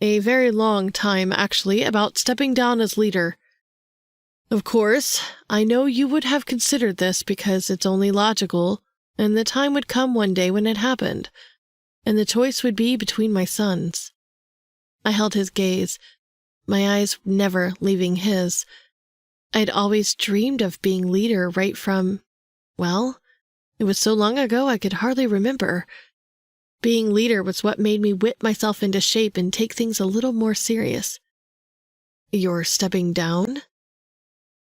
A very long time, actually, about stepping down as leader. Of course, I know you would have considered this because it's only logical, and the time would come one day when it happened, and the choice would be between my sons." I held his gaze, my eyes never leaving his. I'd always dreamed of being leader right from, well, it was so long ago I could hardly remember. Being leader was what made me whip myself into shape and take things a little more serious. "You're stepping down?"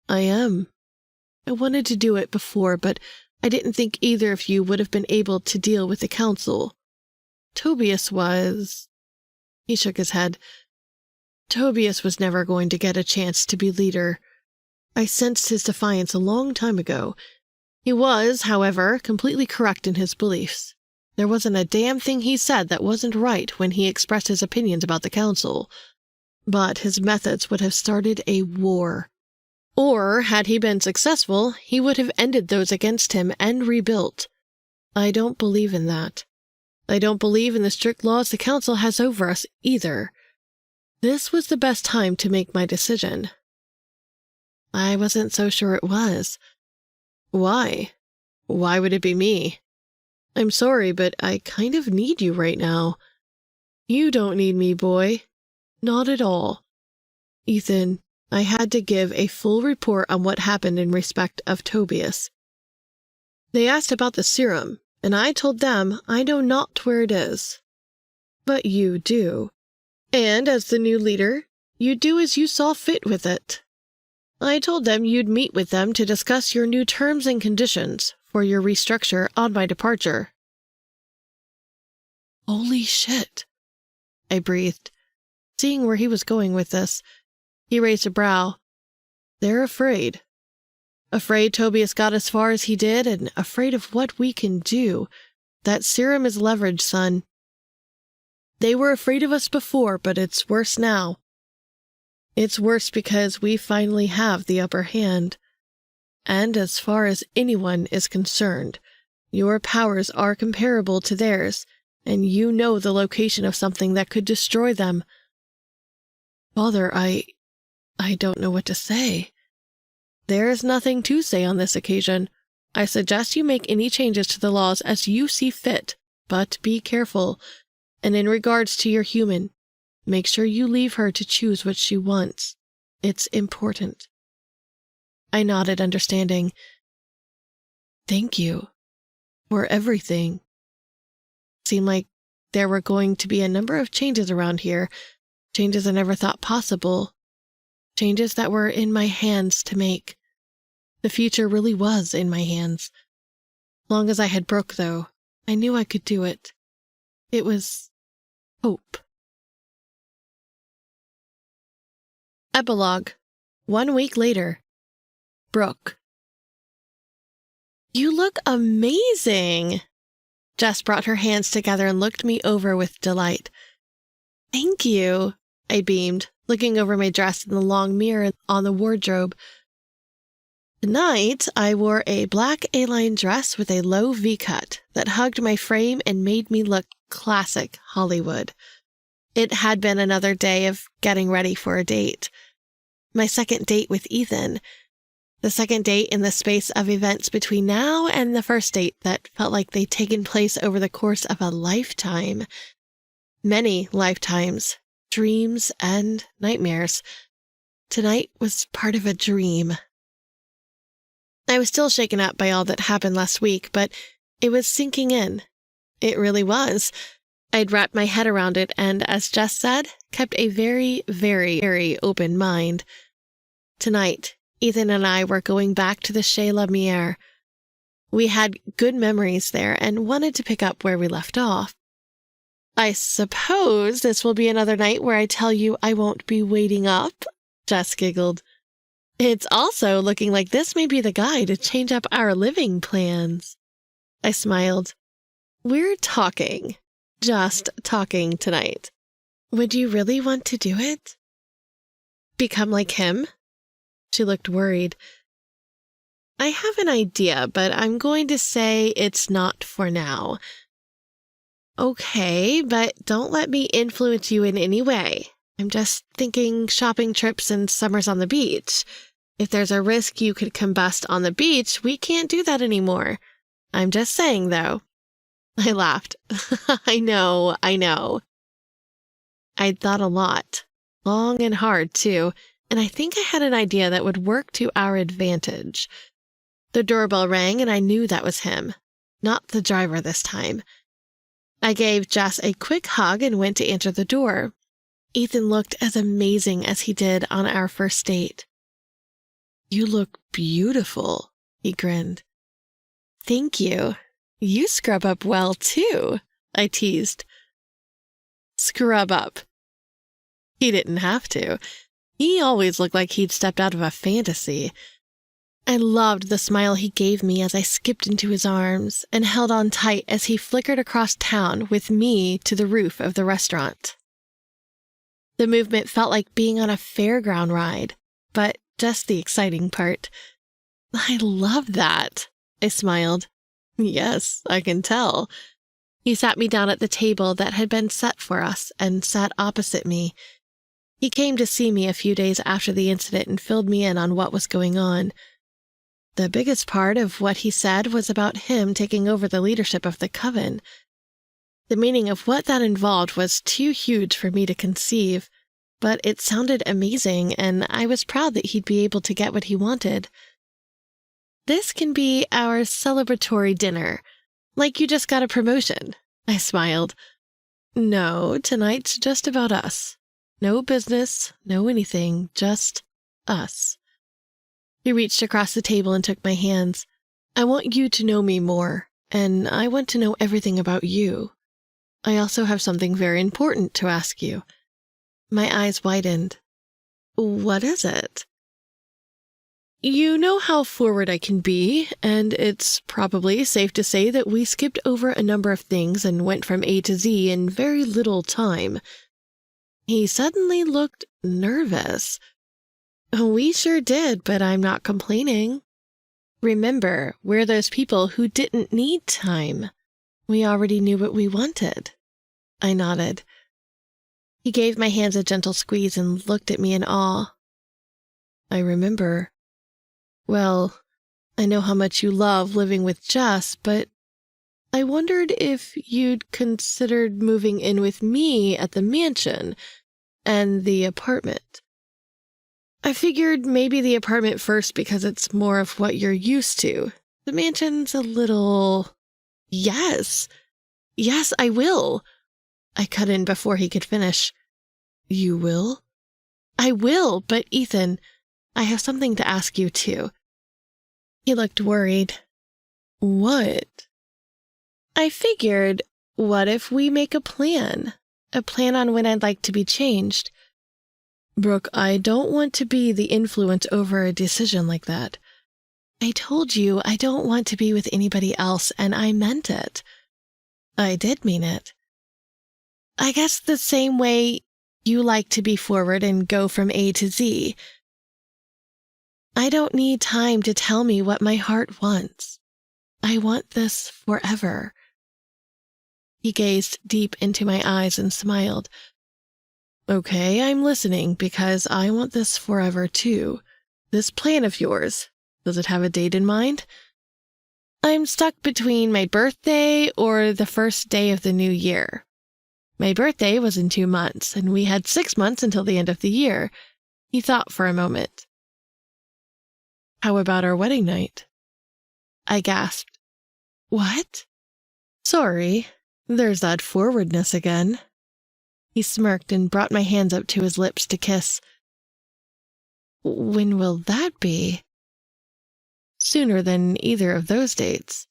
"I am. I wanted to do it before, but I didn't think either of you would have been able to deal with the council. Tobias was..." He shook his head. "Tobias was never going to get a chance to be leader. I sensed his defiance a long time ago. He was, however, completely correct in his beliefs. There wasn't a damn thing he said that wasn't right when he expressed his opinions about the council. But his methods would have started a war. Or, had he been successful, he would have ended those against him and rebuilt. I don't believe in that. I don't believe in the strict laws the council has over us either. This was the best time to make my decision." I wasn't so sure it was. "Why? Why would it be me?" "I'm sorry, but I kind of need you right now." "You don't need me, boy. Not at all." "Ethan, I had to give a full report on what happened in respect of Tobias. They asked about the serum, and I told them I know not where it is. But you do. And as the new leader, you do as you saw fit with it. I told them you'd meet with them to discuss your new terms and conditions for your restructure on my departure. Holy shit, I breathed, seeing where he was going with this. He raised a brow. They're afraid. Afraid Tobias got as far as he did, and afraid of what we can do. That serum is leverage, son. They were afraid of us before, but it's worse now. It's worse because we finally have the upper hand. And as far as anyone is concerned, your powers are comparable to theirs, and you know the location of something that could destroy them. Father, I don't know what to say. There is nothing to say on this occasion. I suggest you make any changes to the laws as you see fit, but be careful. And in regards to your human, make sure you leave her to choose what she wants. It's important. I nodded, understanding. Thank you for everything. Seemed like there were going to be a number of changes around here, changes I never thought possible, changes that were in my hands to make. The future really was in my hands. Long as I had Brooke, though, I knew I could do it. It was hope. Epilogue. 1 week later. Brooke. You look amazing. Jess brought her hands together and looked me over with delight. Thank you, I beamed, looking over my dress in the long mirror on the wardrobe. Tonight, I wore a black A-line dress with a low V-cut that hugged my frame and made me look classic Hollywood. It had been another day of getting ready for a date. My second date with Ethan. The second date in the space of events between now and the first date that felt like they'd taken place over the course of a lifetime. Many lifetimes, dreams and nightmares. Tonight was part of a dream. I was still shaken up by all that happened last week, but it was sinking in. It really was. I'd wrapped my head around it and, as Jess said, kept a very, very, very open mind. Tonight, Ethan and I were going back to the Chez La Mière. We had good memories there and wanted to pick up where we left off. I suppose this will be another night where I tell you I won't be waiting up, Jess giggled. It's also looking like this may be the guy to change up our living plans. I smiled. We're talking. Just talking tonight. Would you really want to do it? Become like him? She looked worried. I have an idea, but I'm going to say it's not for now. Okay, but don't let me influence you in any way. I'm just thinking shopping trips and summers on the beach. If there's a risk you could combust on the beach, we can't do that anymore. I'm just saying, though. I laughed. I know. I'd thought a lot. Long and hard, too, and I think I had an idea that would work to our advantage. The doorbell rang, and I knew that was him. Not the driver this time. I gave Jess a quick hug and went to answer the door. Ethan looked as amazing as he did on our first date. You look beautiful, he grinned. Thank you. You scrub up well, too, I teased. Scrub up. He didn't have to. He always looked like he'd stepped out of a fantasy. I loved the smile he gave me as I skipped into his arms and held on tight as he flickered across town with me to the roof of the restaurant. The movement felt like being on a fairground ride, but just the exciting part. I love that, I smiled. Yes, I can tell. He sat me down at the table that had been set for us and sat opposite me. He came to see me a few days after the incident and filled me in on what was going on. The biggest part of what he said was about him taking over the leadership of the coven. The meaning of what that involved was too huge for me to conceive, but it sounded amazing, and I was proud that he'd be able to get what he wanted. This can be our celebratory dinner, like you just got a promotion, I smiled. No, tonight's just about us. No business, no anything, just us. He reached across the table and took my hands. I want you to know me more, and I want to know everything about you. I also have something very important to ask you. My eyes widened. What is it? You know how forward I can be, and it's probably safe to say that we skipped over a number of things and went from A to Z in very little time. He suddenly looked nervous. We sure did, but I'm not complaining. Remember, we're those people who didn't need time. We already knew what we wanted. I nodded. He gave my hands a gentle squeeze and looked at me in awe. I remember. Well, I know how much you love living with Jess, but I wondered if you'd considered moving in with me at the mansion and the apartment. I figured maybe the apartment first because it's more of what you're used to. The mansion's a little... Yes, I will. I cut in before he could finish. You will? I will, but Ethan, I have something to ask you too. He looked worried. What? I figured, what if we make a plan? A plan on when I'd like to be changed. Brooke, I don't want to be the influence over a decision like that. I told you I don't want to be with anybody else, and I meant it. I did mean it. I guess the same way you like to be forward and go from A to Z. I don't need time to tell me what my heart wants. I want this forever. He gazed deep into my eyes and smiled. Okay, I'm listening because I want this forever too. This plan of yours, does it have a date in mind? I'm stuck between my birthday or the first day of the new year. My birthday was in 2 months, and we had 6 months until the end of the year. He thought for a moment. How about our wedding night? I gasped. What? Sorry, there's that forwardness again. He smirked and brought my hands up to his lips to kiss. When will that be? Sooner than either of those dates.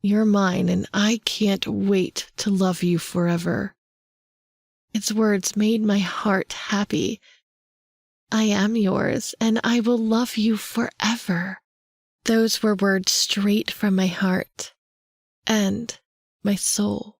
You're mine, and I can't wait to love you forever. Its words made my heart happy. I am yours, and I will love you forever. Those were words straight from my heart and my soul.